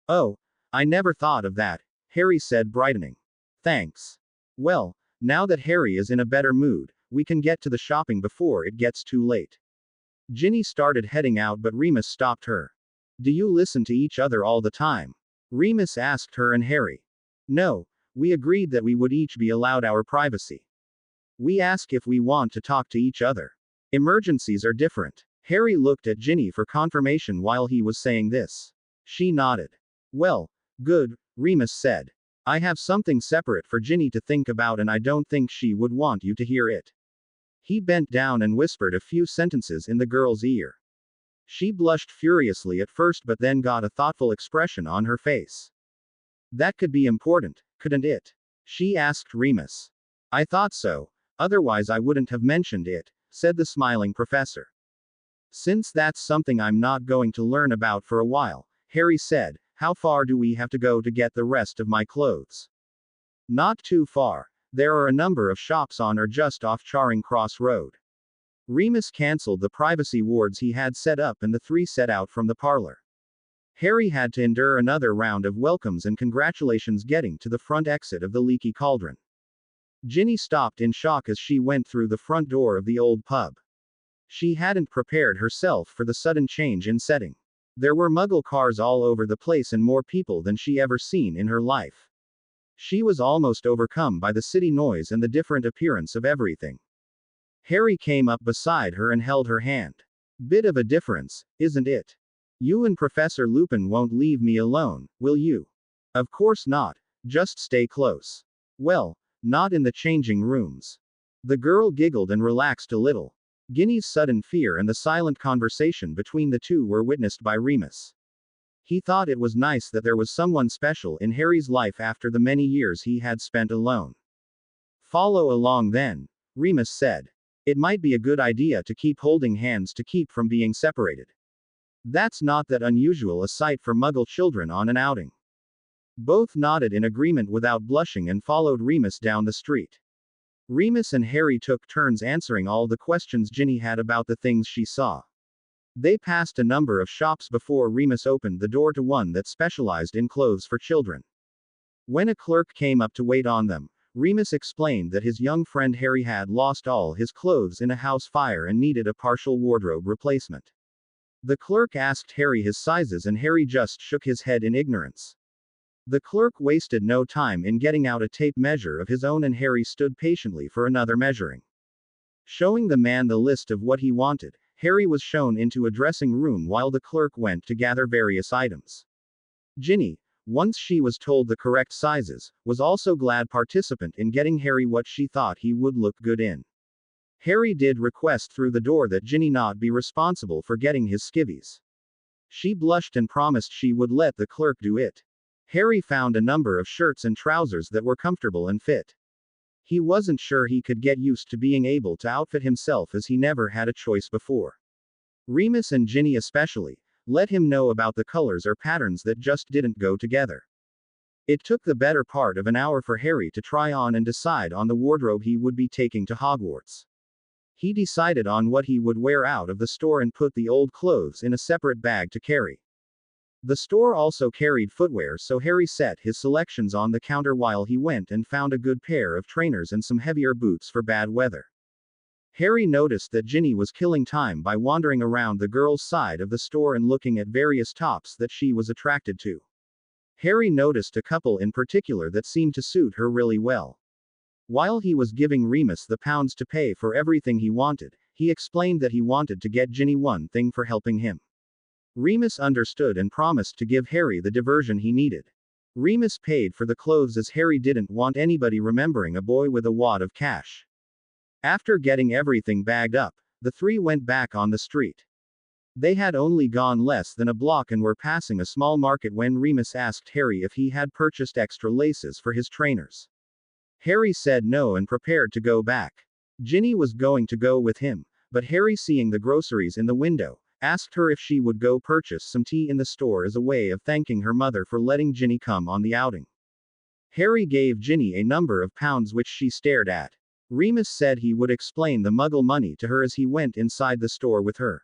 Oh, I never thought of that, Harry said brightening. Thanks. Well, now that Harry is in a better mood, we can get to the shopping before it gets too late. Ginny started heading out but Remus stopped her. Do you listen to each other all the time? Remus asked her and Harry. No, we agreed that we would each be allowed our privacy. We ask if we want to talk to each other. Emergencies are different. Harry looked at Ginny for confirmation while he was saying this. She nodded. Well, good, Remus said. I have something separate for Ginny to think about and I don't think she would want you to hear it. He bent down and whispered a few sentences in the girl's ear. She blushed furiously at first but then got a thoughtful expression on her face. That could be important, couldn't it? She asked Remus. I thought so, otherwise I wouldn't have mentioned it, said the smiling professor. Since that's something I'm not going to learn about for a while, Harry said, how far do we have to go to get the rest of my clothes? Not too far. There are a number of shops on or just off Charing Cross Road. Remus cancelled the privacy wards he had set up and the three set out from the parlor. Harry had to endure another round of welcomes and congratulations getting to the front exit of the Leaky Cauldron. Ginny stopped in shock as she went through the front door of the old pub. She hadn't prepared herself for the sudden change in setting. There were Muggle cars all over the place and more people than she ever seen in her life. She was almost overcome by the city noise and the different appearance of everything. Harry came up beside her and held her hand. Bit of a difference, isn't it? You and Professor Lupin won't leave me alone, will you? Of course not, just stay close. Well, not in the changing rooms. The girl giggled and relaxed a little. Ginny's sudden fear and the silent conversation between the two were witnessed by Remus. He thought it was nice that there was someone special in Harry's life after the many years he had spent alone. Follow along then, Remus said. It might be a good idea to keep holding hands to keep from being separated. That's not that unusual a sight for Muggle children on an outing. Both nodded in agreement without blushing and followed Remus down the street. Remus and Harry took turns answering all the questions Ginny had about the things she saw. They passed a number of shops before Remus opened the door to one that specialized in clothes for children. When a clerk came up to wait on them, Remus explained that his young friend Harry had lost all his clothes in a house fire and needed a partial wardrobe replacement. The clerk asked Harry his sizes and Harry just shook his head in ignorance. The clerk wasted no time in getting out a tape measure of his own and Harry stood patiently for another measuring. Showing the man the list of what he wanted, Harry was shown into a dressing room while the clerk went to gather various items. Ginny, once she was told the correct sizes, was also glad participant in getting Harry what she thought he would look good in. Harry did request through the door that Ginny not be responsible for getting his skivvies. She blushed and promised she would let the clerk do it. Harry found a number of shirts and trousers that were comfortable and fit. He wasn't sure he could get used to being able to outfit himself as he never had a choice before. Remus and Ginny especially let him know about the colors or patterns that just didn't go together. It took the better part of an hour for Harry to try on and decide on the wardrobe he would be taking to Hogwarts. He decided on what he would wear out of the store and put the old clothes in a separate bag to carry. The store also carried footwear, so Harry set his selections on the counter while he went and found a good pair of trainers and some heavier boots for bad weather. Harry noticed that Ginny was killing time by wandering around the girls' side of the store and looking at various tops that she was attracted to. Harry noticed a couple in particular that seemed to suit her really well. While he was giving Remus the pounds to pay for everything he wanted, he explained that he wanted to get Ginny one thing for helping him. Remus understood and promised to give Harry the diversion he needed. Remus paid for the clothes as Harry didn't want anybody remembering a boy with a wad of cash. After getting everything bagged up, the three went back on the street. They had only gone less than a block and were passing a small market when Remus asked Harry if he had purchased extra laces for his trainers. Harry said no and prepared to go back. Ginny was going to go with him, but Harry, seeing the groceries in the window, asked her if she would go purchase some tea in the store as a way of thanking her mother for letting Ginny come on the outing. Harry gave Ginny a number of pounds which she stared at. Remus said he would explain the muggle money to her as he went inside the store with her.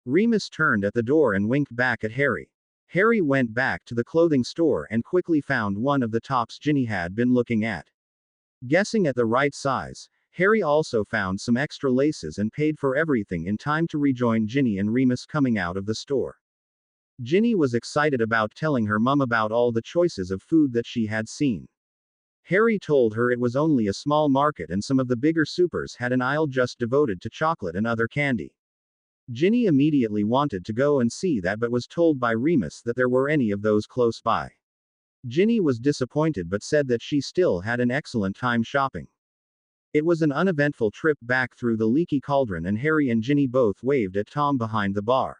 Remus turned at the door and winked back at Harry. Harry went back to the clothing store and quickly found one of the tops Ginny had been looking at. Guessing at the right size, Harry also found some extra laces and paid for everything in time to rejoin Ginny and Remus coming out of the store. Ginny was excited about telling her mum about all the choices of food that she had seen. Harry told her it was only a small market and some of the bigger supers had an aisle just devoted to chocolate and other candy. Ginny immediately wanted to go and see that but was told by Remus that there were any of those close by. Ginny was disappointed but said that she still had an excellent time shopping. It was an uneventful trip back through the leaky cauldron and Harry and Ginny both waved at Tom behind the bar.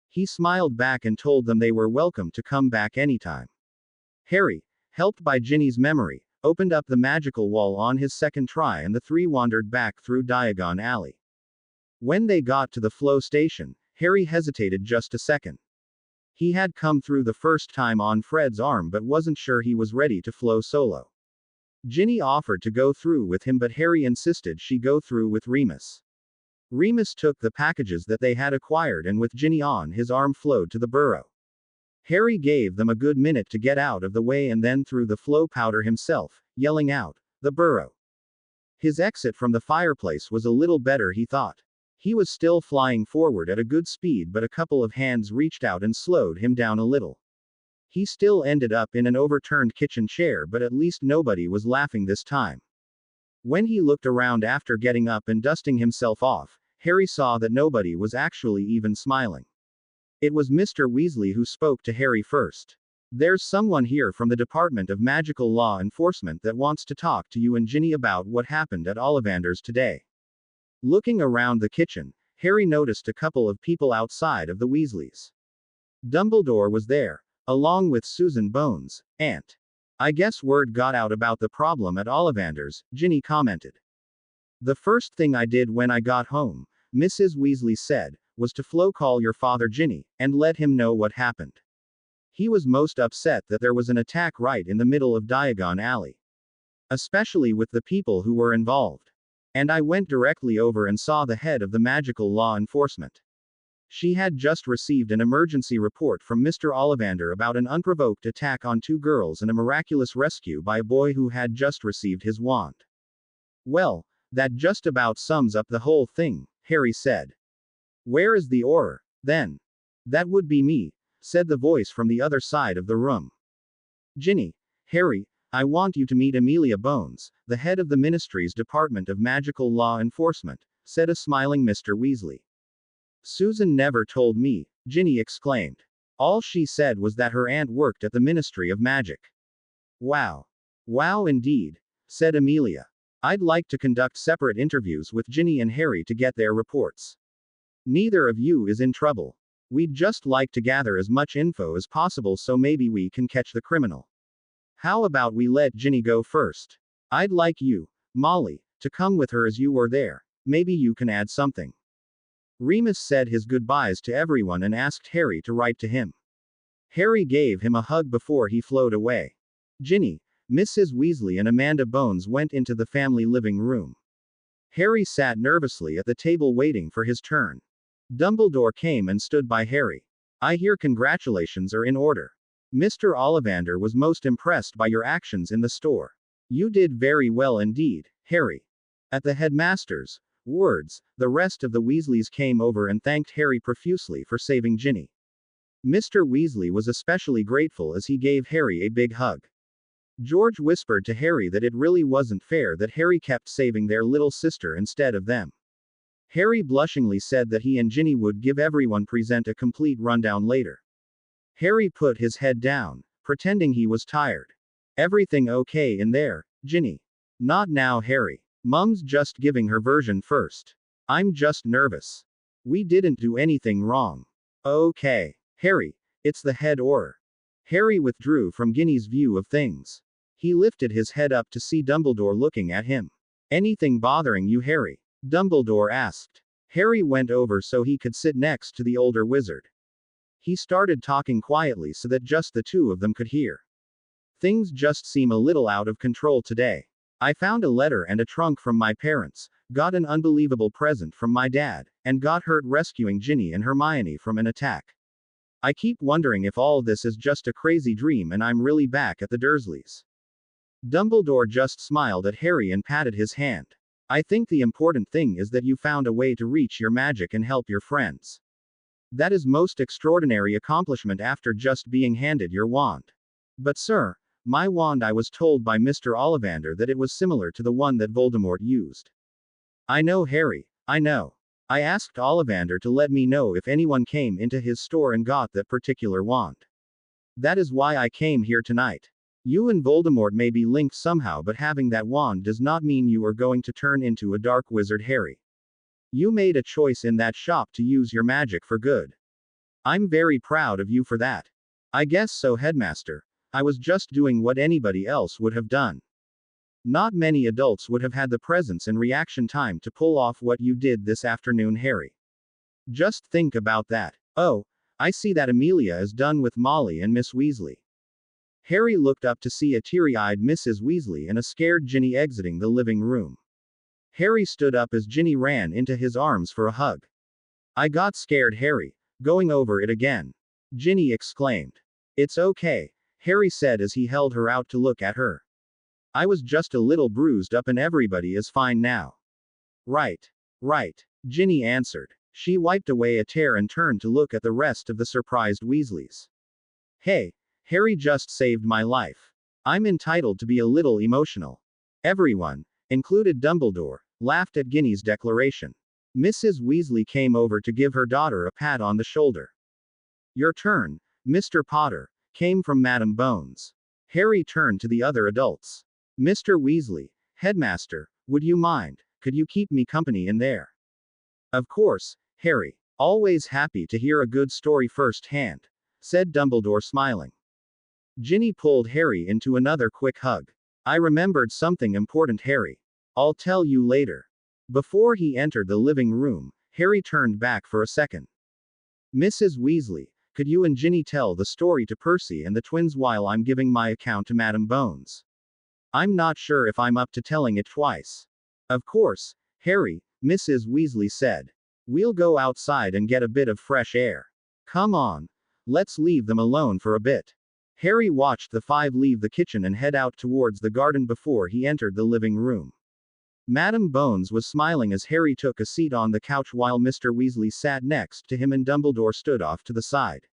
He smiled back and told them they were welcome to come back anytime. Harry, helped by Ginny's memory, opened up the magical wall on his second try and the three wandered back through Diagon Alley. When they got to the flow station, Harry hesitated just a second. He had come through the first time on Fred's arm but wasn't sure he was ready to flow solo. Ginny offered to go through with him but Harry insisted she go through with Remus. Remus took the packages that they had acquired and with Ginny on his arm flowed to the burrow. Harry gave them a good minute to get out of the way and then threw the flow powder himself, yelling out, "The burrow!" His exit from the fireplace was a little better, he thought. He was still flying forward at a good speed but a couple of hands reached out and slowed him down a little. He still ended up in an overturned kitchen chair but at least nobody was laughing this time. When he looked around after getting up and dusting himself off, Harry saw that nobody was actually even smiling. It was Mr. Weasley who spoke to Harry first. "There's someone here from the Department of Magical Law Enforcement that wants to talk to you and Ginny about what happened at Ollivander's today." Looking around the kitchen, Harry noticed a couple of people outside of the Weasleys. Dumbledore was there, along with Susan Bones, Aunt. "I guess word got out about the problem at Ollivander's," Ginny commented. "The first thing I did when I got home," Mrs. Weasley said, "was to flow call your father Ginny, and let him know what happened. He was most upset that there was an attack right in the middle of Diagon Alley. Especially with the people who were involved. And I went directly over and saw the head of the magical law enforcement. She had just received an emergency report from Mr. Ollivander about an unprovoked attack on two girls and a miraculous rescue by a boy who had just received his wand." "Well, that just about sums up the whole thing," Harry said. "Where is the Auror, then?" "That would be me," said the voice from the other side of the room. "Ginny, Harry, I want you to meet Amelia Bones, the head of the Ministry's Department of Magical Law Enforcement," said a smiling Mr. Weasley. "Susan never told me," Ginny exclaimed. "All she said was that her aunt worked at the Ministry of Magic." "Wow. Wow indeed," said Amelia. "I'd like to conduct separate interviews with Ginny and Harry to get their reports. Neither of you is in trouble. We'd just like to gather as much info as possible so maybe we can catch the criminal. How about we let Ginny go first? I'd like you, Molly, to come with her as you were there. Maybe you can add something." Remus said his goodbyes to everyone and asked Harry to write to him. Harry gave him a hug before he flowed away. Ginny, Mrs. Weasley and Amanda Bones went into the family living room. Harry sat nervously at the table waiting for his turn. Dumbledore came and stood by Harry. "I hear congratulations are in order. Mr. Ollivander was most impressed by your actions in the store. You did very well indeed, Harry." At the headmaster's, words, the rest of the Weasleys came over and thanked Harry profusely for saving Ginny. Mr. Weasley was especially grateful as he gave Harry a big hug. George whispered to Harry that it really wasn't fair that Harry kept saving their little sister instead of them. Harry blushingly said that he and Ginny would give everyone present a complete rundown later. Harry put his head down, pretending he was tired. Everything okay in there, Ginny? Not now, Harry. Mum's just giving her version first. I'm just nervous. We didn't do anything wrong. Okay. Harry, it's the head or. Harry withdrew from Ginny's view of things. He lifted his head up to see Dumbledore looking at him. Anything bothering you, Harry? Dumbledore asked. Harry went over so he could sit next to the older wizard. He started talking quietly so that just the two of them could hear. Things just seem a little out of control today. I found a letter and a trunk from my parents, got an unbelievable present from my dad, and got hurt rescuing Ginny and Hermione from an attack. I keep wondering if all this is just a crazy dream and I'm really back at the Dursleys. Dumbledore just smiled at Harry and patted his hand. I think the important thing is that you found a way to reach your magic and help your friends. That is most extraordinary accomplishment after just being handed your wand. But sir, my wand, I was told by Mr. Ollivander that it was similar to the one that Voldemort used. I know, Harry, I know. I asked Ollivander to let me know if anyone came into his store and got that particular wand. That is why I came here tonight. You and Voldemort may be linked somehow, but having that wand does not mean you are going to turn into a dark wizard, Harry. You made a choice in that shop to use your magic for good. I'm very proud of you for that. I guess so, Headmaster. I was just doing what anybody else would have done. Not many adults would have had the presence and reaction time to pull off what you did this afternoon, Harry. Just think about that. Oh, I see that Amelia is done with Molly and Miss Weasley. Harry looked up to see a teary-eyed Mrs. Weasley and a scared Ginny exiting the living room. Harry stood up as Ginny ran into his arms for a hug. I got scared, Harry. Going over it again. Ginny exclaimed. It's okay, Harry said as he held her out to look at her. I was just a little bruised up and everybody is fine now. Right. Right. Ginny answered. She wiped away a tear and turned to look at the rest of the surprised Weasleys. Hey, Harry just saved my life. I'm entitled to be a little emotional. Everyone, included Dumbledore, laughed at Ginny's declaration. Mrs. Weasley came over to give her daughter a pat on the shoulder. Your turn, Mr. Potter, came from Madam Bones. Harry turned to the other adults. Mr. Weasley, Headmaster, would you mind? Could you keep me company in there? Of course, Harry. Always happy to hear a good story firsthand, said Dumbledore smiling. Ginny pulled Harry into another quick hug. I remembered something important, Harry. I'll tell you later. Before he entered the living room, Harry turned back for a second. Mrs. Weasley, could you and Ginny tell the story to Percy and the twins while I'm giving my account to Madam Bones? I'm not sure if I'm up to telling it twice. Of course, Harry, Mrs. Weasley said. We'll go outside and get a bit of fresh air. Come on. Let's leave them alone for a bit. Harry watched the five leave the kitchen and head out towards the garden before he entered the living room. Madam Bones was smiling as Harry took a seat on the couch while Mr. Weasley sat next to him and Dumbledore stood off to the side.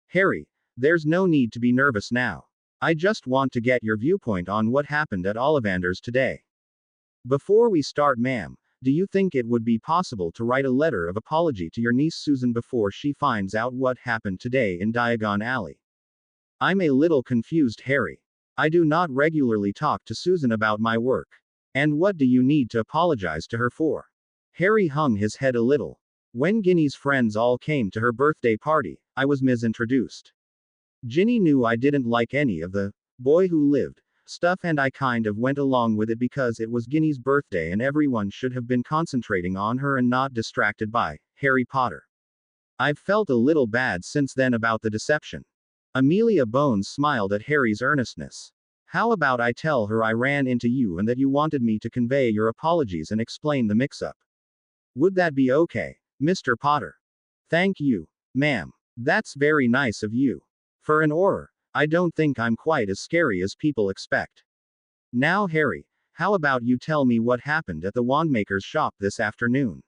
Harry, there's no need to be nervous now. I just want to get your viewpoint on what happened at Ollivander's today. Before we start, ma'am, do you think it would be possible to write a letter of apology to your niece Susan before she finds out what happened today in Diagon Alley? I'm a little confused, Harry. I do not regularly talk to Susan about my work. And what do you need to apologize to her for? Harry hung his head a little. When Ginny's friends all came to her birthday party, I was misintroduced. Ginny knew I didn't like any of the boy who lived stuff and I kind of went along with it because it was Ginny's birthday and everyone should have been concentrating on her and not distracted by Harry Potter. I've felt a little bad since then about the deception. Amelia Bones smiled at Harry's earnestness. How about I tell her I ran into you and that you wanted me to convey your apologies and explain the mix-up? Would that be okay, Mr. Potter? Thank you, ma'am. That's very nice of you. For an Auror, I don't think I'm quite as scary as people expect. Now, Harry, how about you tell me what happened at the wandmaker's shop this afternoon?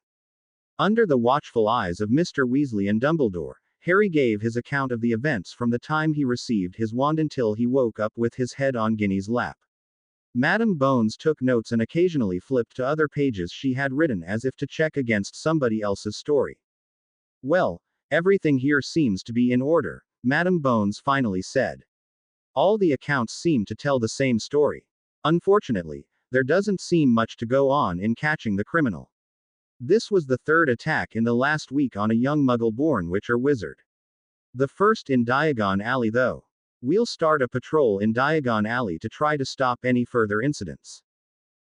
Under the watchful eyes of Mr. Weasley and Dumbledore, Harry gave his account of the events from the time he received his wand until he woke up with his head on Ginny's lap. Madam Bones took notes and occasionally flipped to other pages she had written as if to check against somebody else's story. Well, everything here seems to be in order, Madam Bones finally said. All the accounts seem to tell the same story. Unfortunately, there doesn't seem much to go on in catching the criminal. This was the third attack in the last week on a young muggle-born witch or wizard. The first in Diagon Alley though. We'll start a patrol in Diagon Alley to try to stop any further incidents.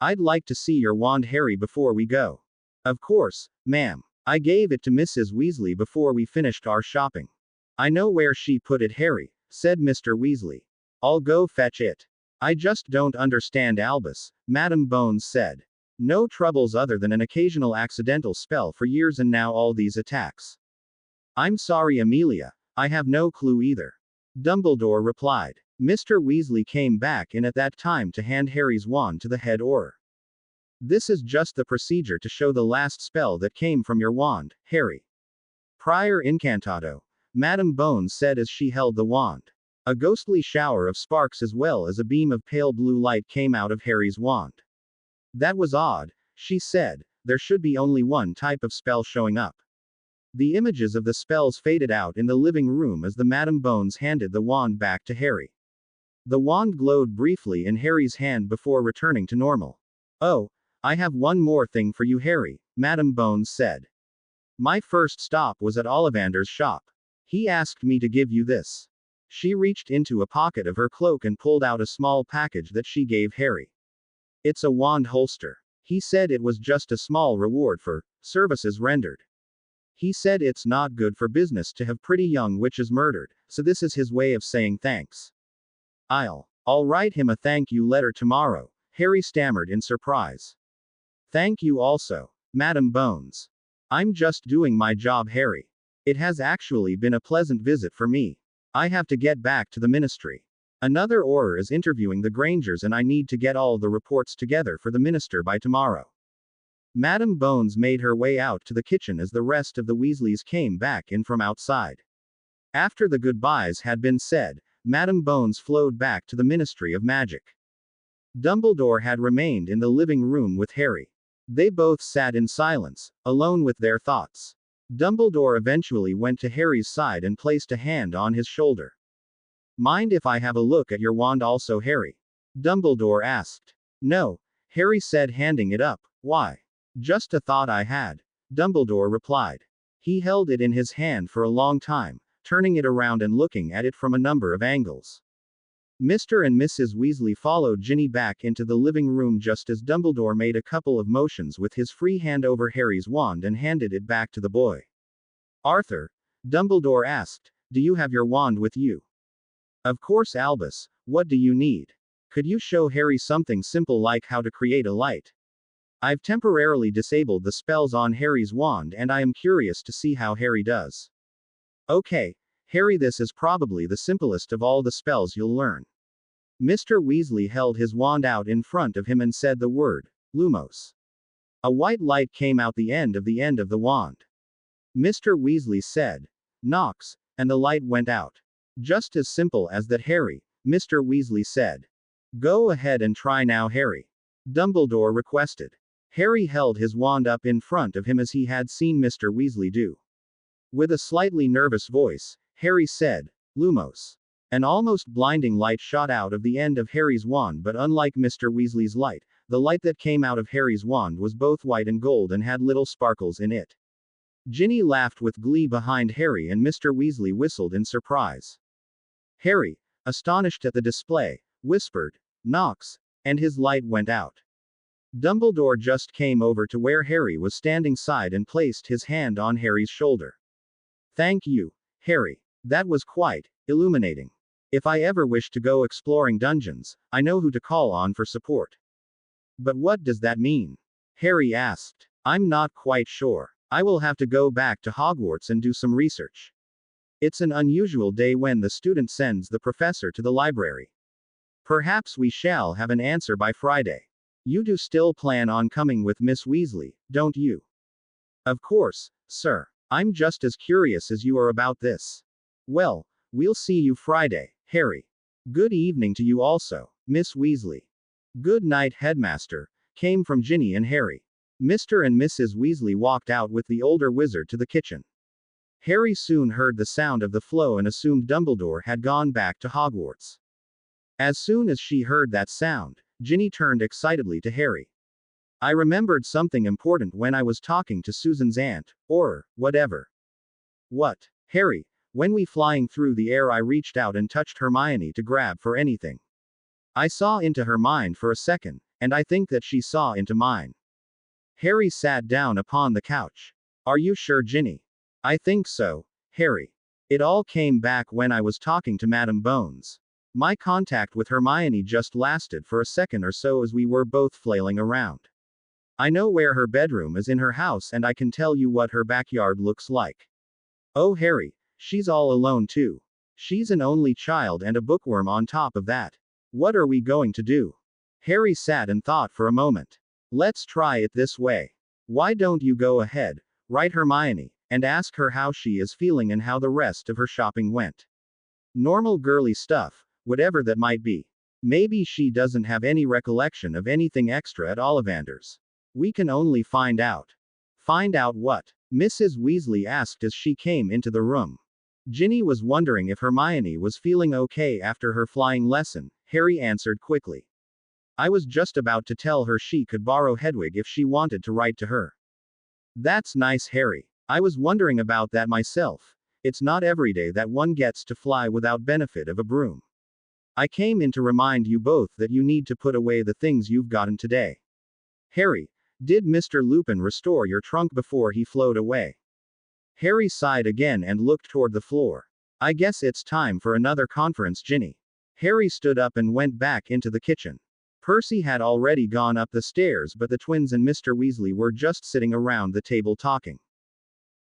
I'd like to see your wand, Harry, before we go. Of course, ma'am. I gave it to Mrs. Weasley before we finished our shopping. I know where she put it, Harry, said Mr. Weasley. I'll go fetch it. I just don't understand Albus, Madam Bones said. No troubles other than an occasional accidental spell for years and now all these attacks. I'm sorry, Amelia, I have no clue either. Dumbledore replied. Mr. Weasley came back in at that time to hand Harry's wand to the head Auror. This is just the procedure to show the last spell that came from your wand, Harry. Prior incantato, Madam Bones said as she held the wand. A ghostly shower of sparks as well as a beam of pale blue light came out of Harry's wand. That was odd, she said, there should be only one type of spell showing up. The images of the spells faded out in the living room as the Madam Bones handed the wand back to Harry. The wand glowed briefly in Harry's hand before returning to normal. Oh, I have one more thing for you, Harry, Madam Bones said. My first stop was at Ollivander's shop. He asked me to give you this. She reached into a pocket of her cloak and pulled out a small package that she gave Harry. It's a wand holster. He said it was just a small reward for services rendered. He said it's not good for business to have pretty young witches murdered, so this is his way of saying thanks. I'll write him a thank you letter tomorrow, Harry stammered in surprise. Thank you also, Madam Bones. I'm just doing my job, Harry. It has actually been a pleasant visit for me. I have to get back to the ministry. Another Auror is interviewing the Grangers and I need to get all the reports together for the minister by tomorrow. Madam Bones made her way out to the kitchen as the rest of the Weasleys came back in from outside. After the goodbyes had been said, Madam Bones flowed back to the Ministry of Magic. Dumbledore had remained in the living room with Harry. They both sat in silence, alone with their thoughts. Dumbledore eventually went to Harry's side and placed a hand on his shoulder. Mind if I have a look at your wand also, Harry? Dumbledore asked. No, Harry said, handing it up. Why? Just a thought I had. Dumbledore replied. He held it in his hand for a long time, turning it around and looking at it from a number of angles. Mr. and Mrs. Weasley followed Ginny back into the living room just as Dumbledore made a couple of motions with his free hand over Harry's wand and handed it back to the boy. Arthur, Dumbledore asked, do you have your wand with you? Of course, Albus, what do you need? Could you show Harry something simple like how to create a light? I've temporarily disabled the spells on Harry's wand and I am curious to see how Harry does. Okay, Harry, this is probably the simplest of all the spells you'll learn. Mr. Weasley held his wand out in front of him and said the word, Lumos. A white light came out the end of the wand. Mr. Weasley said, Nox, and the light went out. Just as simple as that, Harry, Mr. Weasley said. Go ahead and try now, Harry. Dumbledore requested. Harry held his wand up in front of him as he had seen Mr. Weasley do. With a slightly nervous voice, Harry said, Lumos. An almost blinding light shot out of the end of Harry's wand, but unlike Mr. Weasley's light, the light that came out of Harry's wand was both white and gold and had little sparkles in it. Ginny laughed with glee behind Harry and Mr. Weasley whistled in surprise. Harry, astonished at the display, whispered, Nox, and his light went out. Dumbledore just came over to where Harry was standing side and placed his hand on Harry's shoulder. Thank you, Harry. That was quite illuminating. If I ever wish to go exploring dungeons, I know who to call on for support. But what does that mean? Harry asked. I'm not quite sure. I will have to go back to Hogwarts and do some research. It's an unusual day when the student sends the professor to the library. Perhaps we shall have an answer by Friday. You do still plan on coming with Miss Weasley, don't you? Of course, sir. I'm just as curious as you are about this. Well, we'll see you Friday, Harry. Good evening to you also, Miss Weasley. Good night, Headmaster, came from Ginny and Harry. Mr. and Mrs. Weasley walked out with the older wizard to the kitchen. Harry soon heard the sound of the flow and assumed Dumbledore had gone back to Hogwarts. As soon as she heard that sound, Ginny turned excitedly to Harry. I remembered something important when I was talking to Susan's aunt, or whatever. What? Harry, when we flying through the air I reached out and touched Hermione to grab for anything. I saw into her mind for a second, and I think that she saw into mine. Harry sat down upon the couch. Are you sure, Ginny? I think so, Harry. It all came back when I was talking to Madame Bones. My contact with Hermione just lasted for a second or so as we were both flailing around. I know where her bedroom is in her house and I can tell you what her backyard looks like. Oh, Harry, she's all alone too. She's an only child and a bookworm on top of that. What are we going to do? Harry sat and thought for a moment. Let's try it this way. Why don't you go ahead, write Hermione, and ask her how she is feeling and how the rest of her shopping went. Normal girly stuff, whatever that might be. Maybe she doesn't have any recollection of anything extra at Ollivander's. We can only find out. Find out what? Mrs. Weasley asked as she came into the room. Ginny was wondering if Hermione was feeling okay after her flying lesson. Harry answered quickly. I was just about to tell her she could borrow Hedwig if she wanted to write to her. That's nice, Harry. I was wondering about that myself. It's not every day that one gets to fly without benefit of a broom. I came in to remind you both that you need to put away the things you've gotten today. Harry, did Mr. Lupin restore your trunk before he flowed away? Harry sighed again and looked toward the floor. I guess it's time for another conference, Ginny. Harry stood up and went back into the kitchen. Percy had already gone up the stairs, but the twins and Mr. Weasley were just sitting around the table talking.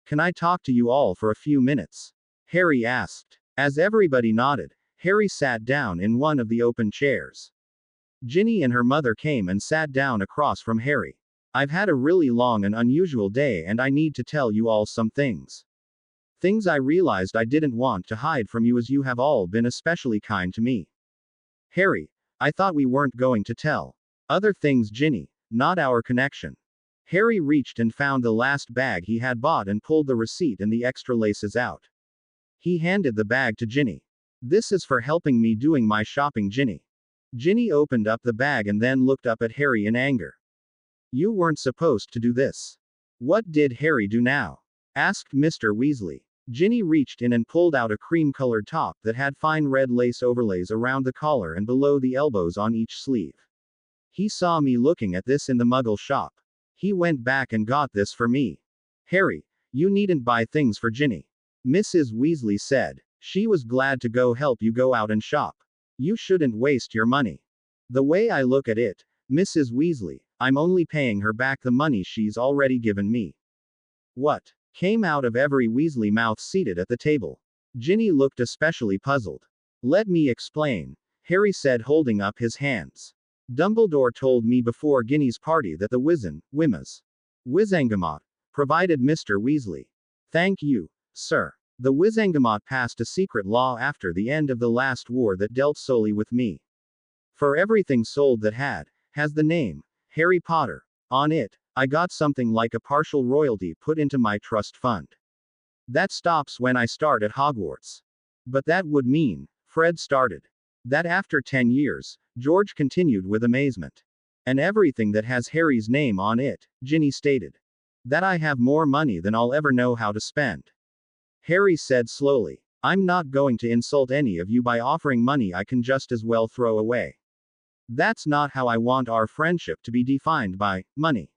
Can I talk to you all for a few minutes? Harry asked. As everybody nodded, Harry sat down in one of the open chairs. Ginny and her mother came and sat down across from Harry. I've had a really long and unusual day and I need to tell you all some things. Things I realized I didn't want to hide from you as you have all been especially kind to me. Harry, I thought we weren't going to tell. Other things, Ginny, not our connection. Harry reached and found the last bag he had bought and pulled the receipt and the extra laces out. He handed the bag to Ginny. This is for helping me doing my shopping, Ginny. Ginny opened up the bag and then looked up at Harry in anger. You weren't supposed to do this. What did Harry do now? Asked Mr. Weasley. Ginny reached in and pulled out a cream-colored top that had fine red lace overlays around the collar and below the elbows on each sleeve. He saw me looking at this in the Muggle shop. He went back and got this for me. Harry, you needn't buy things for Ginny. Mrs. Weasley said. She was glad to go help you go out and shop. You shouldn't waste your money. The way I look at it, Mrs. Weasley, I'm only paying her back the money she's already given me. What? Came out of every Weasley mouth seated at the table. Ginny looked especially puzzled. Let me explain, Harry said, holding up his hands. Dumbledore told me before Ginny's party that the Wizengamot, provided Mr. Weasley. Thank you, sir. The Wizengamot passed a secret law after the end of the last war that dealt solely with me. For everything sold that has the name, Harry Potter, on it, I got something like a partial royalty put into my trust fund. That stops when I start at Hogwarts. But that would mean, Fred started. That after 10 years, George continued with amazement. And everything that has Harry's name on it, Ginny stated. That I have more money than I'll ever know how to spend. Harry said slowly. I'm not going to insult any of you by offering money I can just as well throw away. That's not how I want our friendship to be defined by money.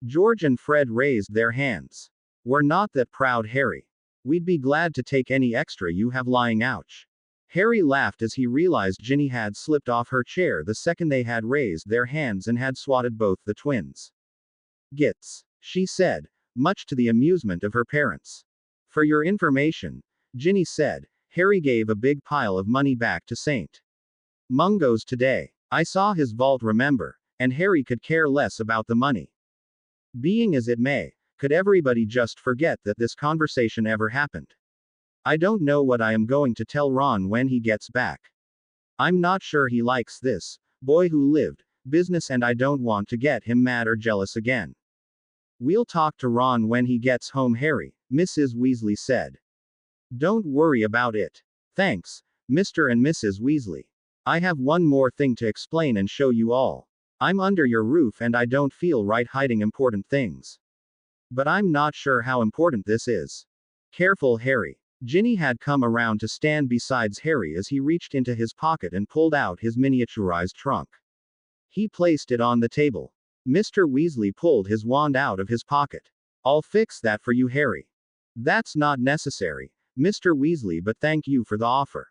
George and Fred raised their hands. We're not that proud, Harry. We'd be glad to take any extra you have lying. Ouch. Harry laughed as he realized Ginny had slipped off her chair the second they had raised their hands and had swatted both the twins. Gits, she said, much to the amusement of her parents. For your information, Ginny said, Harry gave a big pile of money back to St. Mungo's today. I saw his vault, remember? and Harry could care less about the money. Being as it may, could everybody just forget that this conversation ever happened? I don't know what I am going to tell Ron when he gets back. I'm not sure he likes this boy who lived business, and I don't want to get him mad or jealous again. We'll talk to Ron when he gets home, Harry, Mrs. Weasley said. Don't worry about it. Thanks, Mr. and Mrs. Weasley. I have one more thing to explain and show you all. I'm under your roof and I don't feel right hiding important things. But I'm not sure how important this is. Careful, Harry. Ginny had come around to stand beside Harry as he reached into his pocket and pulled out his miniaturized trunk. He placed it on the table. Mr. Weasley pulled his wand out of his pocket. I'll fix that for you, Harry. That's not necessary, Mr. Weasley, but thank you for the offer.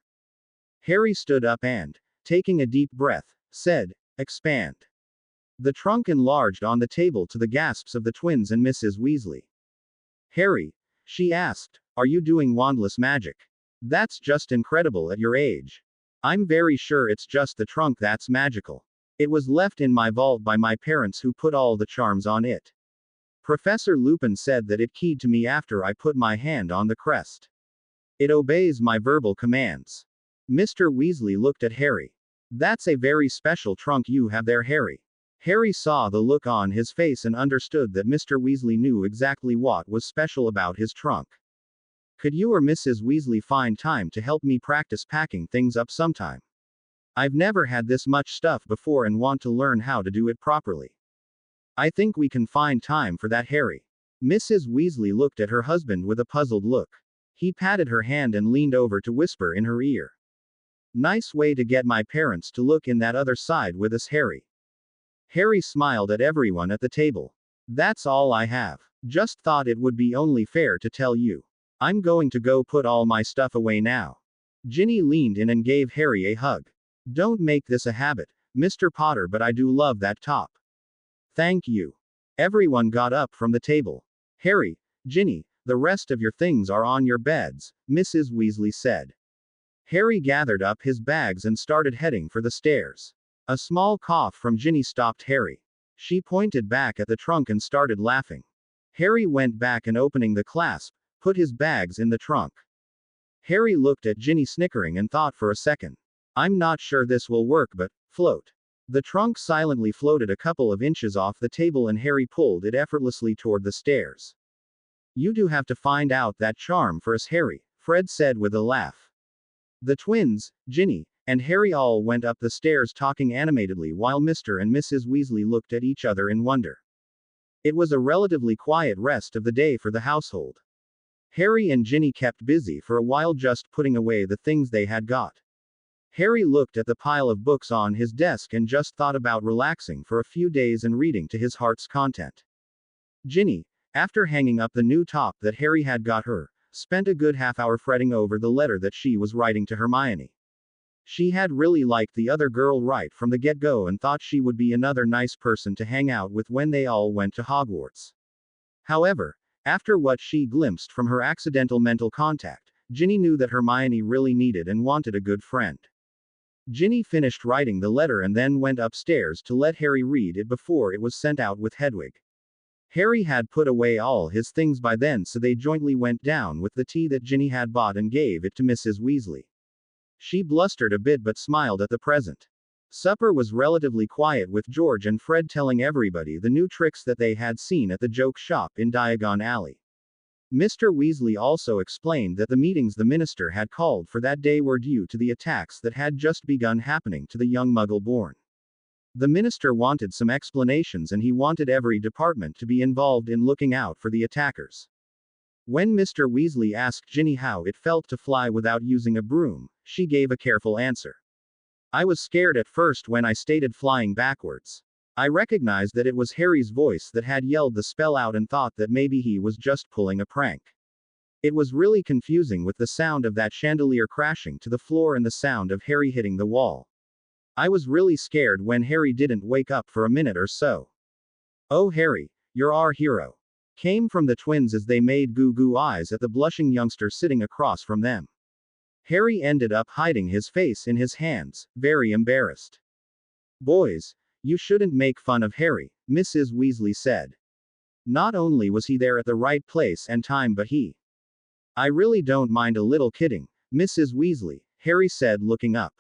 Harry stood up and, taking a deep breath, said, expand. The trunk enlarged on the table to the gasps of the twins and Mrs. Weasley. Harry, she asked, are you doing wandless magic? That's just incredible at your age. I'm very sure it's just the trunk that's magical. It was left in my vault by my parents who put all the charms on it. Professor Lupin said that it keyed to me after I put my hand on the crest. It obeys my verbal commands. Mr. Weasley looked at Harry. That's a very special trunk you have there, Harry. Harry saw the look on his face and understood that Mr. Weasley knew exactly what was special about his trunk. Could you or Mrs. Weasley find time to help me practice packing things up sometime? I've never had this much stuff before and want to learn how to do it properly. I think we can find time for that, Harry. Mrs. Weasley looked at her husband with a puzzled look. He patted her hand and leaned over to whisper in her ear. Nice way to get my parents to look in that other side with us, Harry. Harry smiled at everyone at the table. That's all I have. Just thought it would be only fair to tell you. I'm going to go put all my stuff away now. Ginny leaned in and gave Harry a hug. Don't make this a habit, Mr. Potter, but I do love that top. Thank you. Everyone got up from the table. Harry, Ginny, the rest of your things are on your beds, Mrs. Weasley said. Harry gathered up his bags and started heading for the stairs. A small cough from Ginny stopped Harry. She pointed back at the trunk and started laughing. Harry went back and opening the clasp, put his bags in the trunk. Harry looked at Ginny snickering and thought for a second. I'm not sure this will work, but, float. The trunk silently floated a couple of inches off the table and Harry pulled it effortlessly toward the stairs. You do have to find out that charm for us, Harry, Fred said with a laugh. The twins, Ginny, and Harry all went up the stairs talking animatedly while Mr. and Mrs. Weasley looked at each other in wonder. It was a relatively quiet rest of the day for the household. Harry and Ginny kept busy for a while just putting away the things they had got. Harry looked at the pile of books on his desk and just thought about relaxing for a few days and reading to his heart's content. Ginny, after hanging up the new top that Harry had got her, spent a good half-hour fretting over the letter that she was writing to Hermione. She had really liked the other girl right from the get-go and thought she would be another nice person to hang out with when they all went to Hogwarts. However, after what she glimpsed from her accidental mental contact, Ginny knew that Hermione really needed and wanted a good friend. Ginny finished writing the letter and then went upstairs to let Harry read it before it was sent out with Hedwig. Harry had put away all his things by then, so they jointly went down with the tea that Ginny had bought and gave it to Mrs. Weasley. She blustered a bit but smiled at the present. Supper was relatively quiet with George and Fred telling everybody the new tricks that they had seen at the joke shop in Diagon Alley. Mr. Weasley also explained that the meetings the minister had called for that day were due to the attacks that had just begun happening to the young Muggle-born. The minister wanted some explanations and he wanted every department to be involved in looking out for the attackers. When Mr. Weasley asked Ginny how it felt to fly without using a broom, she gave a careful answer. I was scared at first when I stated flying backwards. I recognized that it was Harry's voice that had yelled the spell out and thought that maybe he was just pulling a prank. It was really confusing with the sound of that chandelier crashing to the floor and the sound of Harry hitting the wall. I was really scared when Harry didn't wake up for a minute or so. Oh Harry, you're our hero, came from the twins as they made goo-goo eyes at the blushing youngster sitting across from them. Harry ended up hiding his face in his hands, very embarrassed. Boys, You shouldn't make fun of Harry, Mrs. Weasley said. Not only was he there at the right place and time, but I really don't mind a little kidding, Mrs. Weasley, Harry said, looking up.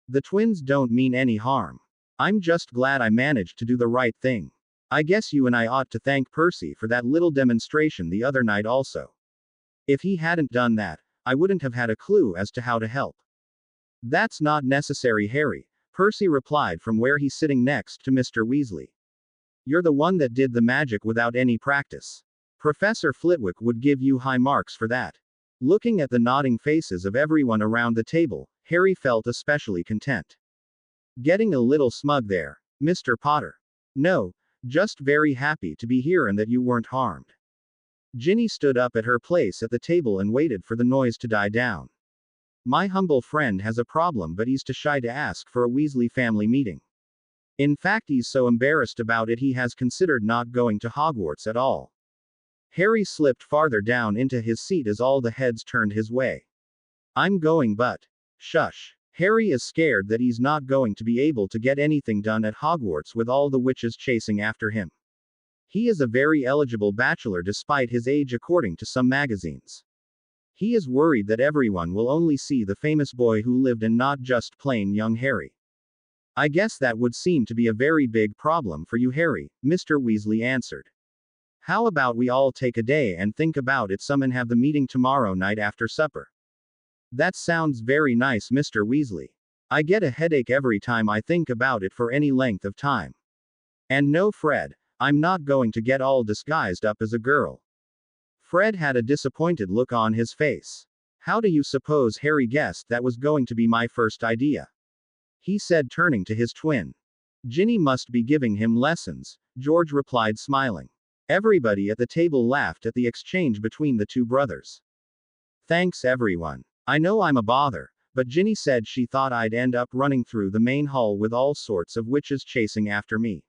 The twins don't mean any harm. I'm just glad I managed to do the right thing. I guess you and I ought to thank Percy for that little demonstration the other night also. If he hadn't done that, I wouldn't have had a clue as to how to help. That's not necessary, Harry, Percy replied from where he's sitting next to Mr. Weasley. You're the one that did the magic without any practice. Professor Flitwick would give you high marks for that. Looking at the nodding faces of everyone around the table, Harry felt especially content. Getting a little smug there, Mr. Potter. No, just very happy to be here and that you weren't harmed. Ginny stood up at her place at the table and waited for the noise to die down. My humble friend has a problem, but he's too shy to ask for a Weasley family meeting. In fact, he's so embarrassed about it he has considered not going to Hogwarts at all. Harry slipped farther down into his seat as all the heads turned his way. I'm going, but. Shush. Harry is scared that he's not going to be able to get anything done at Hogwarts with all the witches chasing after him. He is a very eligible bachelor despite his age according to some magazines. He is worried that everyone will only see the famous boy who lived and not just plain young Harry. I guess that would seem to be a very big problem for you, Harry, Mr. Weasley answered. How about we all take a day and think about it some and have the meeting tomorrow night after supper? That sounds very nice, Mr. Weasley. I get a headache every time I think about it for any length of time. And no, Fred, I'm not going to get all disguised up as a girl. Fred had a disappointed look on his face. How do you suppose Harry guessed that was going to be my first idea? He said, turning to his twin. Ginny must be giving him lessons, George replied, smiling. Everybody at the table laughed at the exchange between the two brothers. Thanks, everyone. I know I'm a bother, but Ginny said she thought I'd end up running through the main hall with all sorts of witches chasing after me.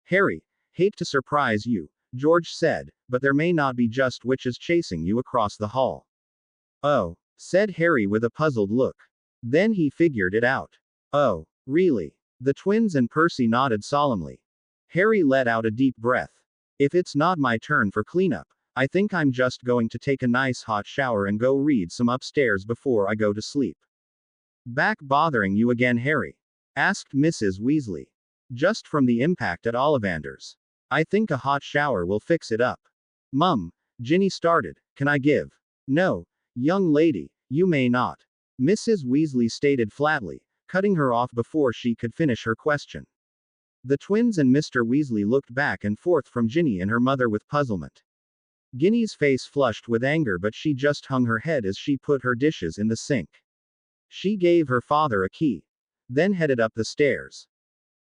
Harry, hate to surprise you, George said, but there may not be just witches chasing you across the hall. Oh, said Harry with a puzzled look. Then he figured it out. Oh, really? The twins and Percy nodded solemnly. Harry let out a deep breath. If it's not my turn for cleanup, I think I'm just going to take a nice hot shower and go read some upstairs before I go to sleep. Back bothering you again, Harry? Asked Mrs. Weasley. Just from the impact at Ollivanders. I think a hot shower will fix it up. Mum, Ginny started, can I give? No, young lady, you may not. Mrs. Weasley stated flatly, cutting her off before she could finish her question. The twins and Mr. Weasley looked back and forth from Ginny and her mother with puzzlement. Ginny's face flushed with anger, but she just hung her head as she put her dishes in the sink. She gave her father a key. Then headed up the stairs.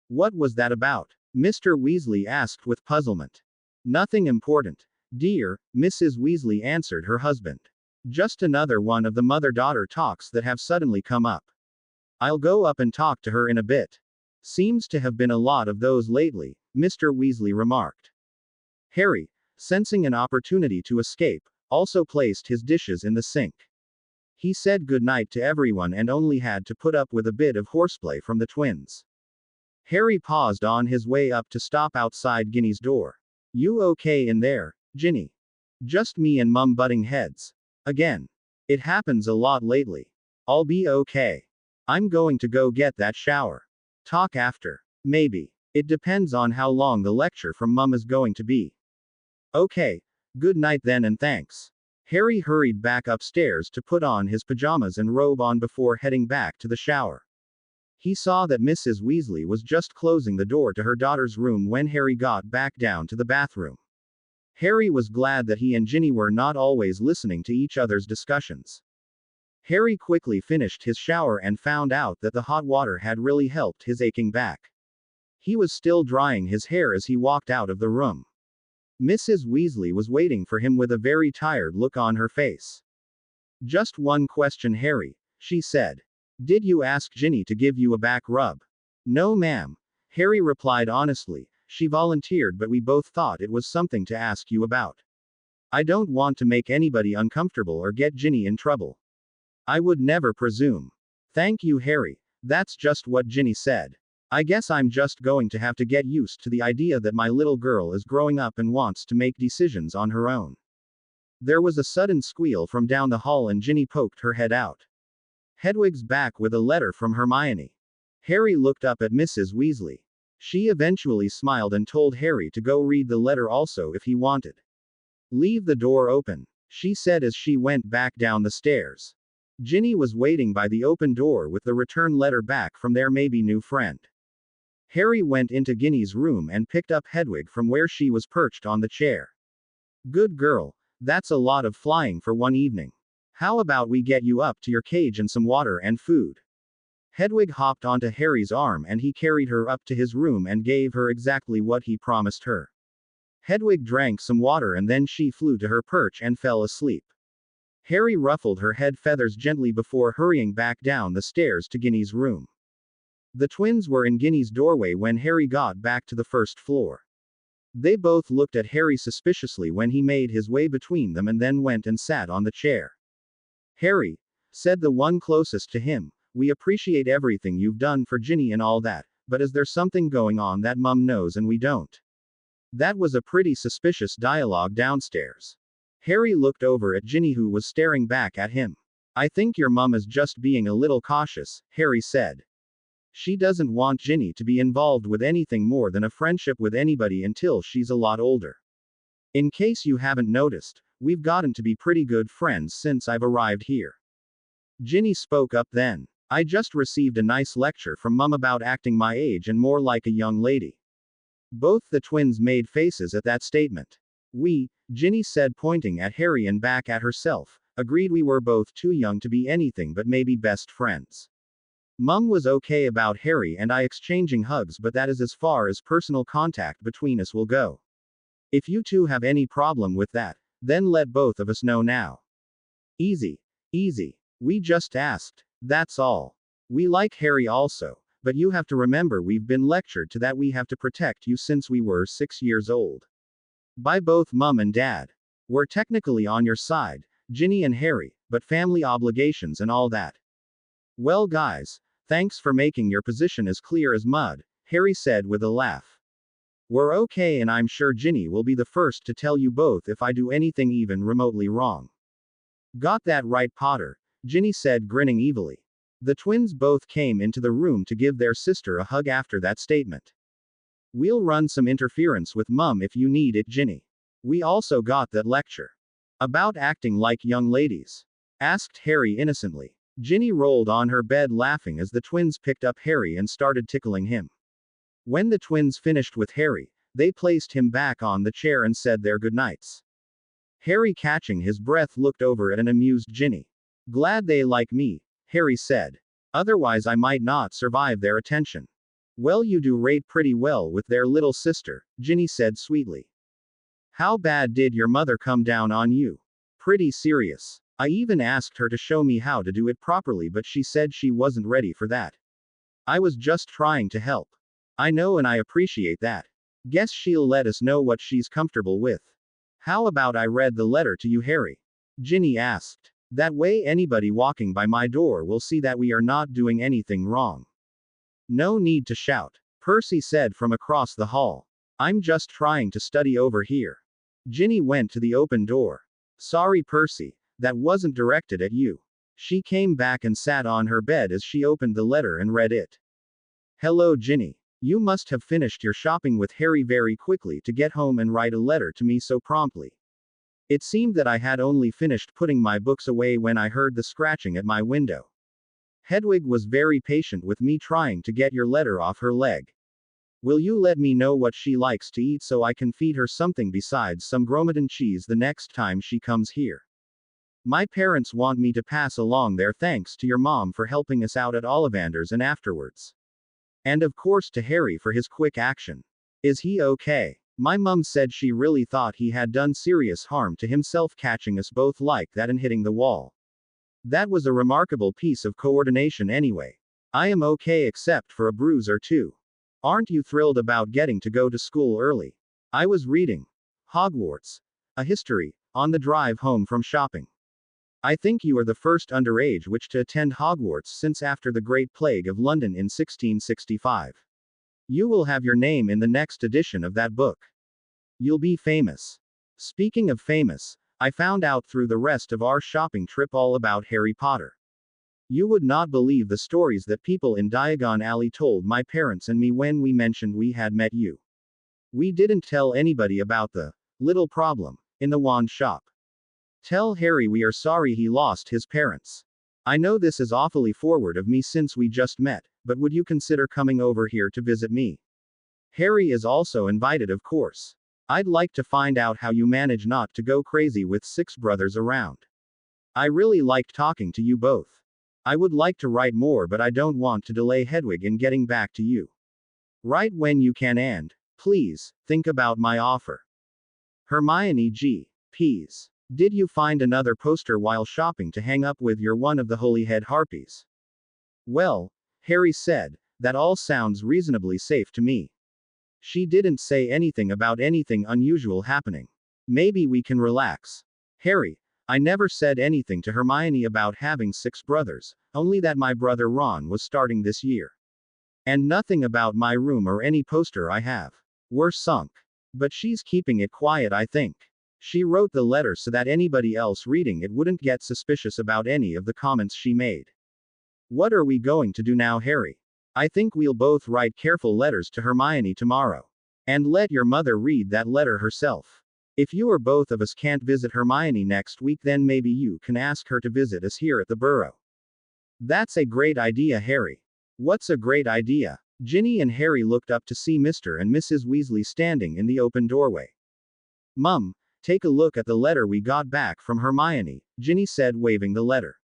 What was that about? Mr. Weasley asked with puzzlement. Nothing important, dear, Mrs. Weasley answered her husband. Just another one of the mother-daughter talks that have suddenly come up. I'll go up and talk to her in a bit. Seems to have been a lot of those lately, Mr. Weasley remarked. Harry, sensing an opportunity to escape, also placed his dishes in the sink. He said goodnight to everyone and only had to put up with a bit of horseplay from the twins. Harry paused on his way up to stop outside Ginny's door. You okay in there, Ginny? Just me and Mum butting heads. Again. It happens a lot lately. I'll be okay. I'm going to go get that shower. Talk after. Maybe. It depends on how long the lecture from Mum is going to be. Okay. Good night then and thanks. Harry hurried back upstairs to put on his pajamas and robe on before heading back to the shower. He saw that Mrs. Weasley was just closing the door to her daughter's room when Harry got back down to the bathroom. Harry was glad that he and Ginny were not always listening to each other's discussions. Harry quickly finished his shower and found out that the hot water had really helped his aching back. He was still drying his hair as he walked out of the room. Mrs. Weasley was waiting for him with a very tired look on her face. Just one question, Harry, she said. Did you ask Ginny to give you a back rub? No, ma'am. Harry replied honestly. She volunteered, but we both thought it was something to ask you about. I don't want to make anybody uncomfortable or get Ginny in trouble. I would never presume. Thank you, Harry. That's just what Ginny said. I guess I'm just going to have to get used to the idea that my little girl is growing up and wants to make decisions on her own. There was a sudden squeal from down the hall and Ginny poked her head out. Hedwig's back with a letter from Hermione. Harry looked up at Mrs. Weasley. She eventually smiled and told Harry to go read the letter also if he wanted. Leave the door open, she said as she went back down the stairs. Ginny was waiting by the open door with the return letter back from their maybe new friend. Harry went into Ginny's room and picked up Hedwig from where she was perched on the chair. Good girl, that's a lot of flying for one evening. How about we get you up to your cage and some water and food? Hedwig hopped onto Harry's arm and he carried her up to his room and gave her exactly what he promised her. Hedwig drank some water and then she flew to her perch and fell asleep. Harry ruffled her head feathers gently before hurrying back down the stairs to Ginny's room. The twins were in Ginny's doorway when Harry got back to the first floor. They both looked at Harry suspiciously when he made his way between them and then went and sat on the chair. Harry, said the one closest to him, we appreciate everything you've done for Ginny and all that, but is there something going on that Mum knows and we don't? That was a pretty suspicious dialogue downstairs. Harry looked over at Ginny who was staring back at him. I think your mum is just being a little cautious, Harry said. She doesn't want Ginny to be involved with anything more than a friendship with anybody until she's a lot older. In case you haven't noticed, we've gotten to be pretty good friends since I've arrived here. Ginny spoke up then. I just received a nice lecture from Mum about acting my age and more like a young lady. Both the twins made faces at that statement. We, Ginny said pointing at Harry and back at herself, agreed we were both too young to be anything but maybe best friends. Mum was okay about Harry and I exchanging hugs, but that is as far as personal contact between us will go. If you two have any problem with that, then let both of us know now. Easy. Easy. We just asked. That's all. We like Harry also, but you have to remember we've been lectured to that we have to protect you since we were 6 years old. By both Mum and Dad. We're technically on your side, Ginny and Harry, but family obligations and all that. Well guys, thanks for making your position as clear as mud, Harry said with a laugh. We're okay and I'm sure Ginny will be the first to tell you both if I do anything even remotely wrong. Got that right, Potter, Ginny said grinning evilly. The twins both came into the room to give their sister a hug after that statement. We'll run some interference with Mum if you need it, Ginny. We also got that lecture. About acting like young ladies? Asked Harry innocently. Ginny rolled on her bed laughing as the twins picked up Harry and started tickling him. When the twins finished with Harry, they placed him back on the chair and said their goodnights. Harry, catching his breath, looked over at an amused Ginny. Glad they like me, Harry said. Otherwise I might not survive their attention. Well, you do rate pretty well with their little sister, Ginny said sweetly. How bad did your mother come down on you? Pretty serious. I even asked her to show me how to do it properly, but she said she wasn't ready for that. I was just trying to help. I know and I appreciate that. Guess she'll let us know what she's comfortable with. How about I read the letter to you, Harry? Ginny asked. That way anybody walking by my door will see that we are not doing anything wrong. No need to shout, Percy said from across the hall. I'm just trying to study over here. Ginny went to the open door. Sorry, Percy, that wasn't directed at you. She came back and sat on her bed as she opened the letter and read it. Hello, Ginny. You must have finished your shopping with Harry very quickly to get home and write a letter to me so promptly. It seemed that I had only finished putting my books away when I heard the scratching at my window. Hedwig was very patient with me trying to get your letter off her leg. Will you let me know what she likes to eat so I can feed her something besides some Gromaton cheese the next time she comes here? My parents want me to pass along their thanks to your mom for helping us out at Ollivander's and afterwards. And of course to Harry for his quick action. Is he okay? My mum said she really thought he had done serious harm to himself catching us both like that and hitting the wall. That was a remarkable piece of coordination anyway. I am okay except for a bruise or two. Aren't you thrilled about getting to go to school early? I was reading Hogwarts, a history, on the drive home from shopping. I think you are the first underage witch to attend Hogwarts since after the Great Plague of London in 1665. You will have your name in the next edition of that book. You'll be famous. Speaking of famous, I found out through the rest of our shopping trip all about Harry Potter. You would not believe the stories that people in Diagon Alley told my parents and me when we mentioned we had met you. We didn't tell anybody about the little problem in the wand shop. Tell Harry we are sorry he lost his parents. I know this is awfully forward of me since we just met, but would you consider coming over here to visit me? Harry is also invited, of course. I'd like to find out how you manage not to go crazy with 6 brothers around. I really liked talking to you both. I would like to write more, but I don't want to delay Hedwig in getting back to you. Write when you can and, please, think about my offer. Hermione G. Ps. Did you find another poster while shopping to hang up with your one of the Holyhead Harpies? Well, Harry said, that all sounds reasonably safe to me. She didn't say anything about anything unusual happening. Maybe we can relax. Harry, I never said anything to Hermione about having 6 brothers, only that my brother Ron was starting this year. And nothing about my room or any poster I have. We're sunk. But she's keeping it quiet, I think. She wrote the letter so that anybody else reading it wouldn't get suspicious about any of the comments she made. What are we going to do now, Harry? I think we'll both write careful letters to Hermione tomorrow. And let your mother read that letter herself. If you or both of us can't visit Hermione next week, then maybe you can ask her to visit us here at the Burrow. That's a great idea, Harry. What's a great idea? Ginny and Harry looked up to see Mr. and Mrs. Weasley standing in the open doorway. Mum, take a look at the letter we got back from Hermione, Ginny said, waving the letter.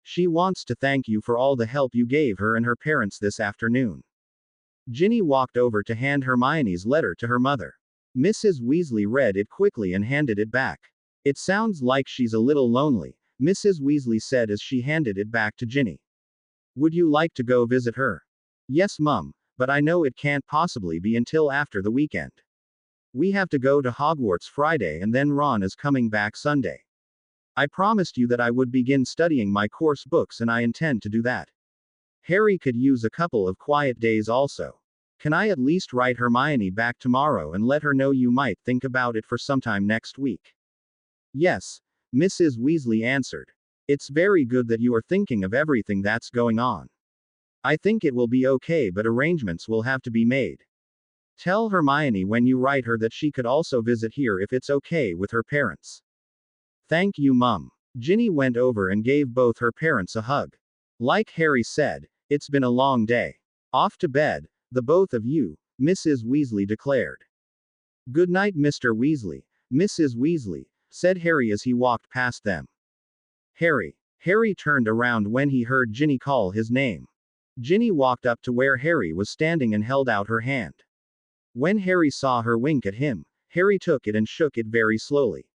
She wants to thank you for all the help you gave her and her parents this afternoon. Ginny walked over to hand Hermione's letter to her mother. Mrs. Weasley read it quickly and handed it back. It sounds like she's a little lonely, Mrs. Weasley said as she handed it back to Ginny. Would you like to go visit her? Yes, Mum, but I know it can't possibly be until after the weekend. We have to go to Hogwarts Friday and then Ron is coming back Sunday. I promised you that I would begin studying my course books and I intend to do that. Harry could use a couple of quiet days also. Can I at least write Hermione back tomorrow and let her know you might think about it for sometime next week? Yes, Mrs. Weasley answered. It's very good that you are thinking of everything that's going on. I think it will be okay, but arrangements will have to be made. Tell Hermione when you write her that she could also visit here if it's okay with her parents. Thank you, Mum. Ginny went over and gave both her parents a hug. Like Harry said, it's been a long day. Off to bed, the both of you, Mrs. Weasley declared. Good night, Mr. Weasley, Mrs. Weasley, said Harry as he walked past them. Harry turned around when he heard Ginny call his name. Ginny walked up to where Harry was standing and held out her hand. When Harry saw her wink at him, Harry took it and shook it very slowly.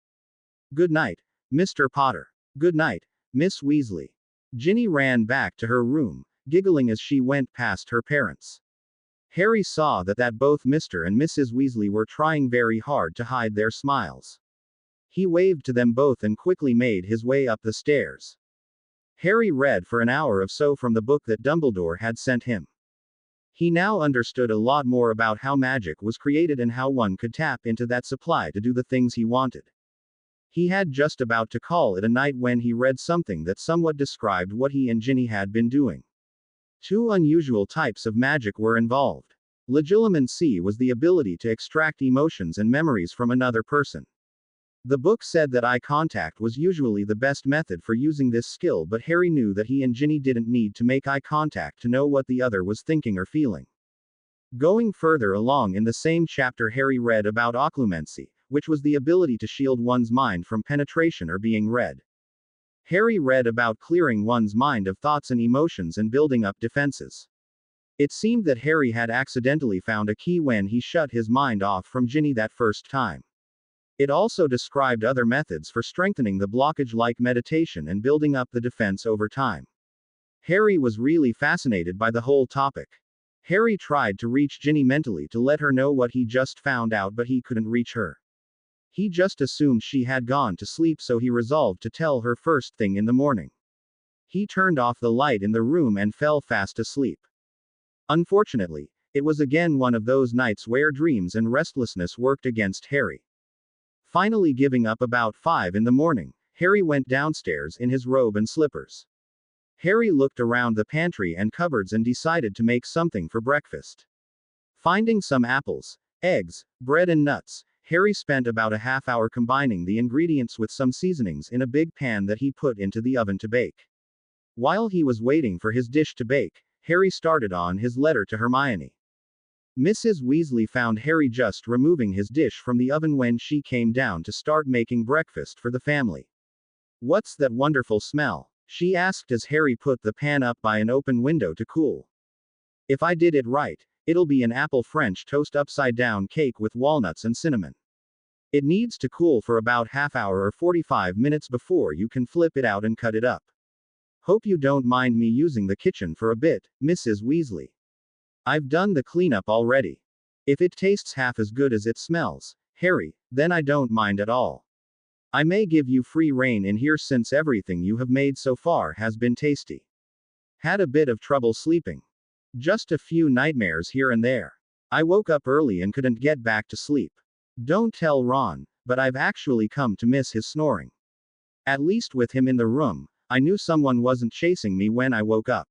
Good night, Mr. Potter. Good night, Miss Weasley. Ginny ran back to her room, giggling as she went past her parents. Harry saw that both Mr. and Mrs. Weasley were trying very hard to hide their smiles. He waved to them both and quickly made his way up the stairs. Harry read for an hour or so from the book that Dumbledore had sent him. He now understood a lot more about how magic was created and how one could tap into that supply to do the things he wanted. He had just about to call it a night when he read something that somewhat described what he and Ginny had been doing. 2 unusual types of magic were involved. Legilimency was the ability to extract emotions and memories from another person. The book said that eye contact was usually the best method for using this skill, but Harry knew that he and Ginny didn't need to make eye contact to know what the other was thinking or feeling. Going further along in the same chapter, Harry read about occlumency, which was the ability to shield one's mind from penetration or being read. Harry read about clearing one's mind of thoughts and emotions and building up defenses. It seemed that Harry had accidentally found a key when he shut his mind off from Ginny that first time. It also described other methods for strengthening the blockage like meditation and building up the defense over time. Harry was really fascinated by the whole topic. Harry tried to reach Ginny mentally to let her know what he just found out, but he couldn't reach her. He just assumed she had gone to sleep, so he resolved to tell her first thing in the morning. He turned off the light in the room and fell fast asleep. Unfortunately, It was again one of those nights where dreams and restlessness worked against Harry. Finally giving up about 5 in the morning, Harry went downstairs in his robe and slippers. Harry looked around the pantry and cupboards and decided to make something for breakfast. Finding some apples, eggs, bread and nuts, Harry spent about a half hour combining the ingredients with some seasonings in a big pan that he put into the oven to bake. While he was waiting for his dish to bake, Harry started on his letter to Hermione. Mrs. Weasley found Harry just removing his dish from the oven when she came down to start making breakfast for the family. "What's that wonderful smell?" she asked as Harry put the pan up by an open window to cool. "If I did it right, it'll be an apple French toast upside down cake with walnuts and cinnamon. It needs to cool for about half hour or 45 minutes before you can flip it out and cut it up. Hope you don't mind me using the kitchen for a bit, Mrs. Weasley. I've done the cleanup already. If it tastes half as good as it smells, Harry, then I don't mind at all. I may give you free rein in here since everything you have made so far has been tasty. Had a bit of trouble sleeping. Just a few nightmares here and there. I woke up early and couldn't get back to sleep. Don't tell Ron, but I've actually come to miss his snoring. At least with him in the room, I knew someone wasn't chasing me when I woke up."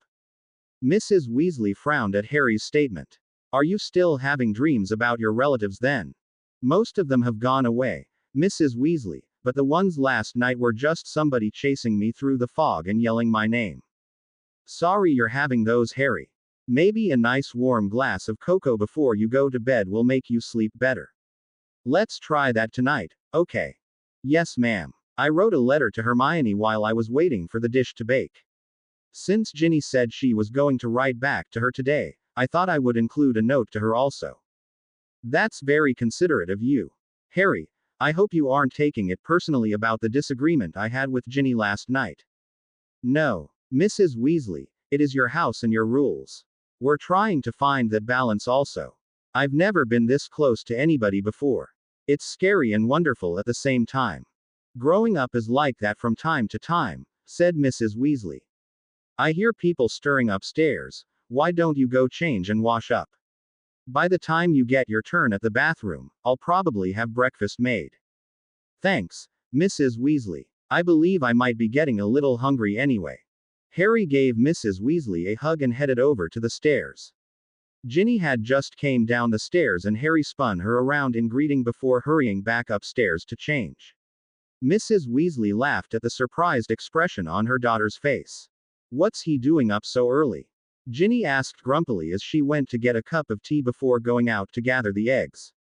Mrs. Weasley frowned at Harry's statement. "Are you still having dreams about your relatives then?" "Most of them have gone away, Mrs. Weasley, but the ones last night were just somebody chasing me through the fog and yelling my name." "Sorry you're having those, Harry. Maybe a nice warm glass of cocoa before you go to bed will make you sleep better. Let's try that tonight, okay?" "Yes, ma'am. I wrote a letter to Hermione while I was waiting for the dish to bake. Since Ginny said she was going to write back to her today, I thought I would include a note to her also." "That's very considerate of you. Harry, I hope you aren't taking it personally about the disagreement I had with Ginny last night." "No, Mrs. Weasley, it is your house and your rules. We're trying to find that balance also. I've never been this close to anybody before. It's scary and wonderful at the same time. Growing up is like that from time to time," said Mrs. Weasley. "I hear people stirring upstairs. Why don't you go change and wash up? By the time you get your turn at the bathroom, I'll probably have breakfast made." "Thanks, Mrs. Weasley. I believe I might be getting a little hungry anyway." Harry gave Mrs. Weasley a hug and headed over to the stairs. Ginny had just came down the stairs and Harry spun her around in greeting before hurrying back upstairs to change. Mrs. Weasley laughed at the surprised expression on her daughter's face. "What's he doing up so early?" Ginny asked grumpily as she went to get a cup of tea before going out to gather the eggs.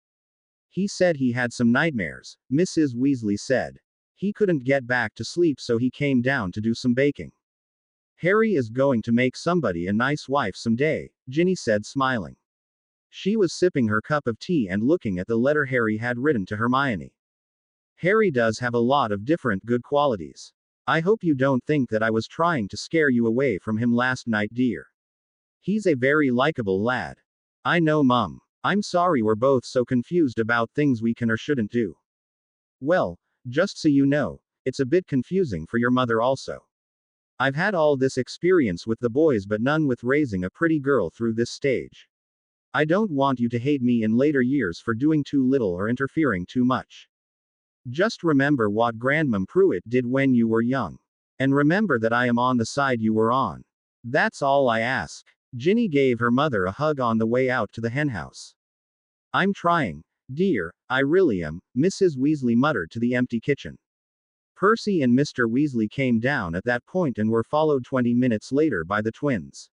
"He said he had some nightmares," Mrs. Weasley said. "He couldn't get back to sleep so he came down to do some baking." "Harry is going to make somebody a nice wife someday," Ginny said smiling. She was sipping her cup of tea and looking at the letter Harry had written to Hermione. "Harry does have a lot of different good qualities. I hope you don't think that I was trying to scare you away from him last night, dear. He's a very likable lad." "I know, Mum. I'm sorry we're both so confused about things we can or shouldn't do." "Well, just so you know, it's a bit confusing for your mother also. I've had all this experience with the boys but none with raising a pretty girl through this stage. I don't want you to hate me in later years for doing too little or interfering too much. Just remember what Grandmam Pruitt did when you were young. And remember that I am on the side you were on. That's all I ask." Ginny gave her mother a hug on the way out to the henhouse. "I'm trying, dear, I really am," Mrs. Weasley muttered to the empty kitchen. Percy and Mr. Weasley came down at that point and were followed 20 minutes later by the twins.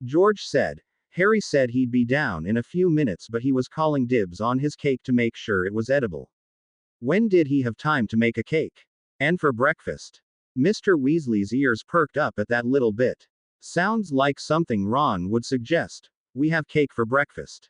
George said, "Harry said he'd be down in a few minutes but he was calling dibs on his cake to make sure it was edible." "When did he have time to make a cake? And for breakfast?" Mr. Weasley's ears perked up at that little bit. "Sounds like something Ron would suggest. We have cake for breakfast.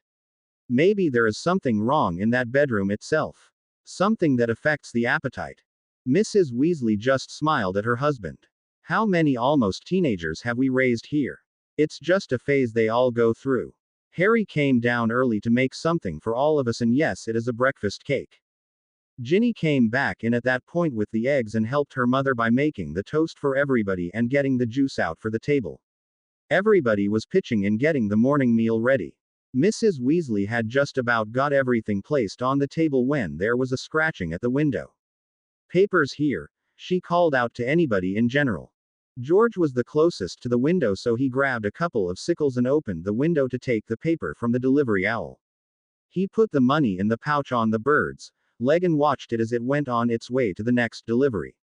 Maybe there is something wrong in that bedroom itself. Something that affects the appetite." Mrs. Weasley just smiled at her husband. "How many almost teenagers have we raised here? It's just a phase they all go through. Harry came down early to make something for all of us, and yes, it is a breakfast cake." Ginny came back in at that point with the eggs and helped her mother by making the toast for everybody and getting the juice out for the table. Everybody was pitching in getting the morning meal ready. Mrs. Weasley had just about got everything placed on the table when there was a scratching at the window. "Papers here," she called out to anybody in general. George was the closest to the window, so he grabbed a couple of sickles and opened the window to take the paper from the delivery owl. He put the money in the pouch on the bird's leg and watched it as it went on its way to the next delivery.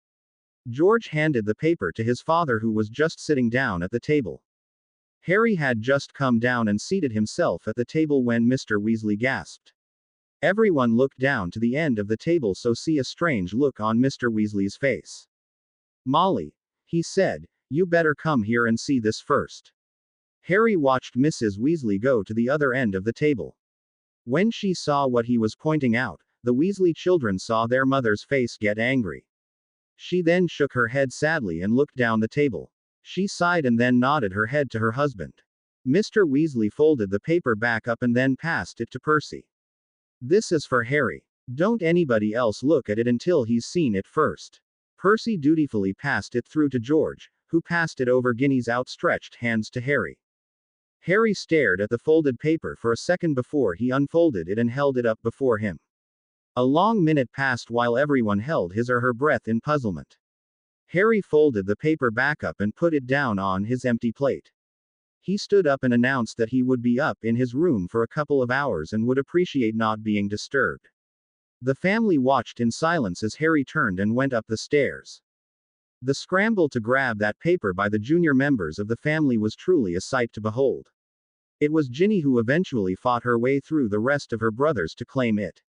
George handed the paper to his father, who was just sitting down at the table. Harry had just come down and seated himself at the table when Mr. Weasley gasped. Everyone looked down to the end of the table, so see a strange look on Mr. Weasley's face. "Molly," he said, "you better come here and see this first." Harry watched Mrs. Weasley go to the other end of the table. When she saw what he was pointing out, the Weasley children saw their mother's face get angry. She then shook her head sadly and looked down the table. She sighed and then nodded her head to her husband. Mr. Weasley folded the paper back up and then passed it to Percy. "This is for Harry. Don't anybody else look at it until he's seen it first." Percy dutifully passed it through to George, who passed it over Ginny's outstretched hands to Harry. Harry stared at the folded paper for a second before he unfolded it and held it up before him. A long minute passed while everyone held his or her breath in puzzlement. Harry folded the paper back up and put it down on his empty plate. He stood up and announced that he would be up in his room for a couple of hours and would appreciate not being disturbed. The family watched in silence as Harry turned and went up the stairs. The scramble to grab that paper by the junior members of the family was truly a sight to behold. It was Ginny who eventually fought her way through the rest of her brothers to claim it.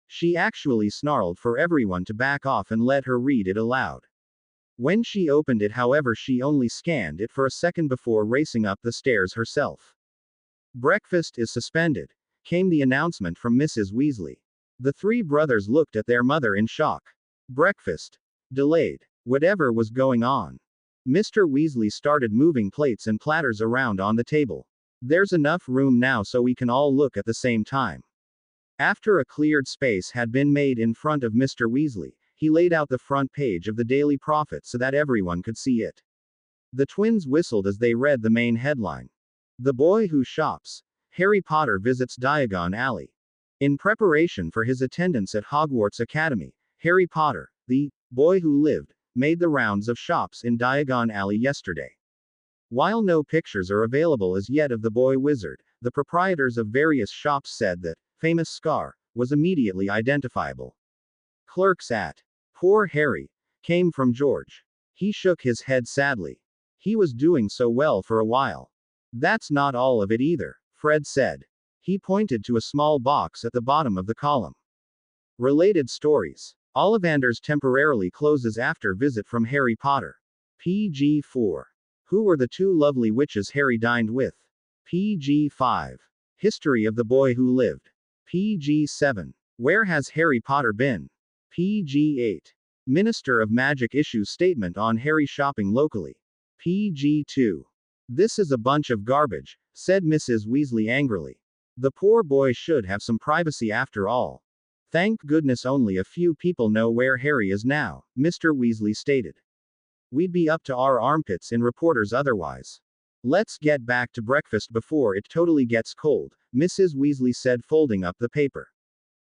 She actually snarled for everyone to back off and let her read it aloud. When she opened it, however, she only scanned it for a second before racing up the stairs herself. "Breakfast is suspended," came the announcement from Mrs. Weasley. The three brothers looked at their mother in shock. Breakfast delayed. Whatever was going on? Mr. Weasley started moving plates and platters around on the table. "There's enough room now so we can all look at the same time." After a cleared space had been made in front of Mr. Weasley, he laid out the front page of the Daily Prophet so that everyone could see it. The twins whistled as they read the main headline. "The Boy Who Shops. Harry Potter Visits Diagon Alley." In preparation for his attendance at Hogwarts Academy, Harry Potter, the boy who lived, made the rounds of shops in Diagon Alley yesterday. While no pictures are available as yet of the boy wizard, the proprietors of various shops said that famous scar was immediately identifiable. "Clerks at Poor Harry," came from George. He shook his head sadly. He was doing so well for a while. "That's not all of it either," Fred said. He pointed to a small box at the bottom of the column. Related stories. Ollivanders temporarily closes after visit from Harry Potter. PG-4. Who were the two lovely witches Harry dined with? PG-5. History of the Boy Who Lived. PG-7. Where has Harry Potter been? PG-8. Minister of Magic issues statement on Harry shopping locally. PG-2. "This is a bunch of garbage," said Mrs. Weasley angrily. "The poor boy should have some privacy after all." "Thank goodness only a few people know where Harry is now," Mr. Weasley stated. "We'd be up to our armpits in reporters otherwise. Let's get back to breakfast before it totally gets cold," Mrs. Weasley said, folding up the paper.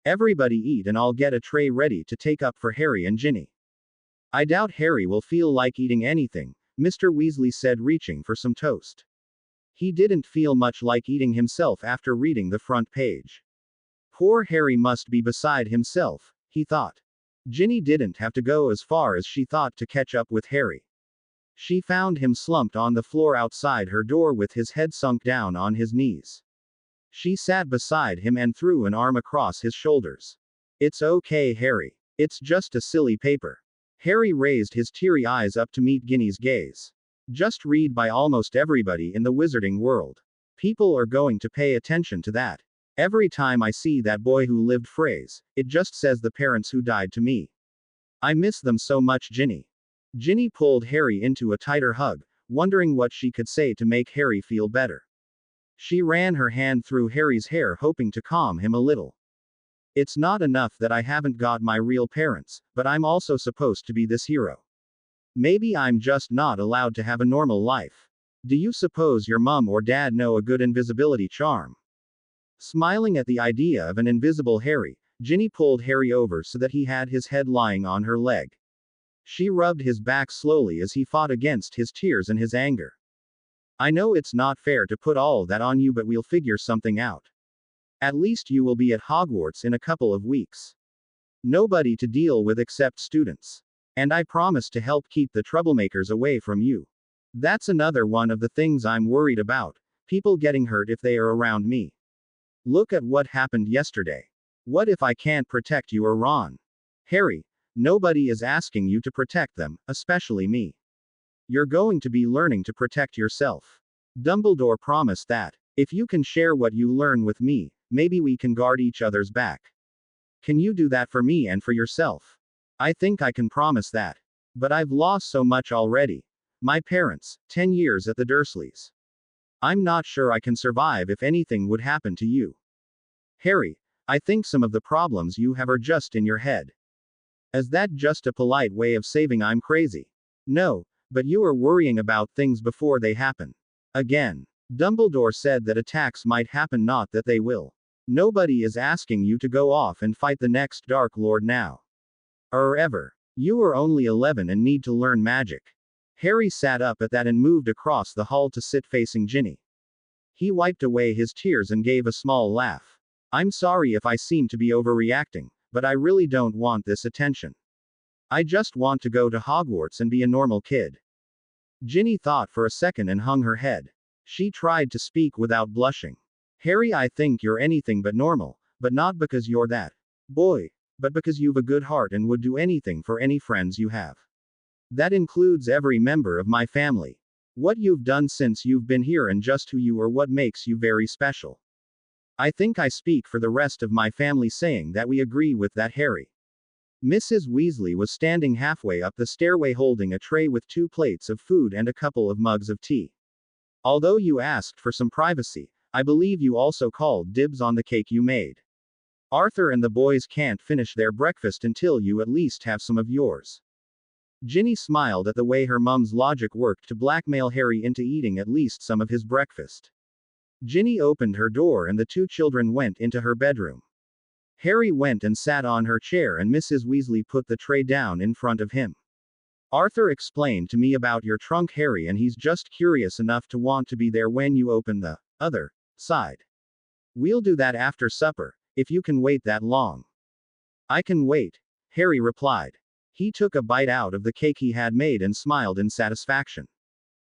"Everybody eat and I'll get a tray ready to take up for Harry and Ginny." "I doubt Harry will feel like eating anything," Mr. Weasley said, reaching for some toast. He didn't feel much like eating himself after reading the front page. Poor Harry must be beside himself, he thought. Ginny didn't have to go as far as she thought to catch up with Harry. She found him slumped on the floor outside her door with his head sunk down on his knees. She sat beside him and threw an arm across his shoulders. "It's okay, Harry. It's just a silly paper." Harry raised his teary eyes up to meet Ginny's gaze. "Just read by almost everybody in the wizarding world. People are going to pay attention to that. Every time I see that boy who lived phrase, it just says the parents who died to me. I miss them so much, Ginny." Ginny pulled Harry into a tighter hug, wondering what she could say to make Harry feel better. She ran her hand through Harry's hair, hoping to calm him a little. "It's not enough that I haven't got my real parents, but I'm also supposed to be this hero. Maybe I'm just not allowed to have a normal life. Do you suppose your mom or dad know a good invisibility charm?" Smiling at the idea of an invisible Harry, Ginny pulled Harry over so that he had his head lying on her leg. She rubbed his back slowly as he fought against his tears and his anger. I know it's not fair to put all that on you, but we'll figure something out. At least you will be at Hogwarts in a couple of weeks. Nobody to deal with except students. And I promise to help keep the troublemakers away from you. That's another one of the things I'm worried about, people getting hurt if they are around me. Look at what happened yesterday. What if I can't protect you or Ron? Harry, nobody is asking you to protect them, especially me. You're going to be learning to protect yourself. Dumbledore promised that, if you can share what you learn with me, maybe we can guard each other's back. Can you do that for me and for yourself? I think I can promise that. But I've lost so much already. My parents, 10 years at the Dursleys. I'm not sure I can survive if anything would happen to you. Harry, I think some of the problems you have are just in your head. Is that just a polite way of saying I'm crazy? No, but you are worrying about things before they happen. Again. Dumbledore said that attacks might happen, not that they will. Nobody is asking you to go off and fight the next Dark Lord now. Or ever. You are only 11 and need to learn magic. Harry sat up at that and moved across the hall to sit facing Ginny. He wiped away his tears and gave a small laugh. I'm sorry if I seem to be overreacting, but I really don't want this attention. I just want to go to Hogwarts and be a normal kid. Ginny thought for a second and hung her head. She tried to speak without blushing. Harry, I think you're anything but normal, but not because you're that boy, but because you've a good heart and would do anything for any friends you have. That includes every member of my family. What you've done since you've been here and just who you are what makes you very special. I think I speak for the rest of my family saying that we agree with that, Harry. Mrs. Weasley was standing halfway up the stairway holding a tray with 2 plates of food and a couple of mugs of tea. Although you asked for some privacy, I believe you also called dibs on the cake you made. Arthur and the boys can't finish their breakfast until you at least have some of yours. Ginny smiled at the way her mum's logic worked to blackmail Harry into eating at least some of his breakfast. Ginny opened her door and the 2 children went into her bedroom. Harry went and sat on her chair and Mrs. Weasley put the tray down in front of him. Arthur explained to me about your trunk, Harry, and he's just curious enough to want to be there when you open the other side. We'll do that after supper, if you can wait that long. I can wait, Harry replied. He took a bite out of the cake he had made and smiled in satisfaction.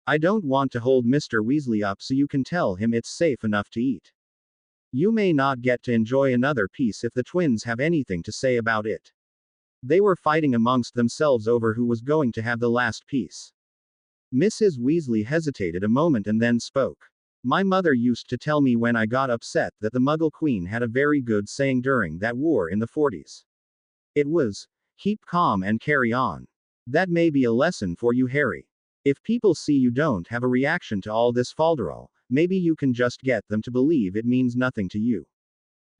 I don't want to hold Mr. Weasley up so you can tell him it's safe enough to eat. You may not get to enjoy another piece if the twins have anything to say about it. They were fighting amongst themselves over who was going to have the last piece. Mrs. Weasley hesitated a moment and then spoke. My mother used to tell me when I got upset that the Muggle Queen had a very good saying during that war in the 40s. It was, keep calm and carry on. That may be a lesson for you, Harry. If people see you don't have a reaction to all this falderall, maybe you can just get them to believe it means nothing to you.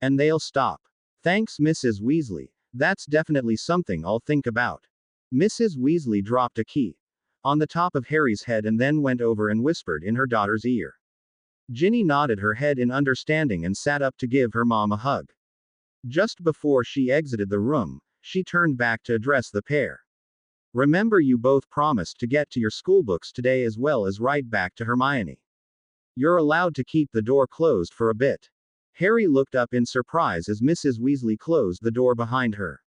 And they'll stop. Thanks, Mrs. Weasley. That's definitely something I'll think about. Mrs. Weasley dropped a key on the top of Harry's head and then went over and whispered in her daughter's ear. Ginny nodded her head in understanding and sat up to give her mom a hug. Just before she exited the room, she turned back to address the pair. Remember, you both promised to get to your schoolbooks today as well as write back to Hermione. You're allowed to keep the door closed for a bit. Harry looked up in surprise as Mrs. Weasley closed the door behind her.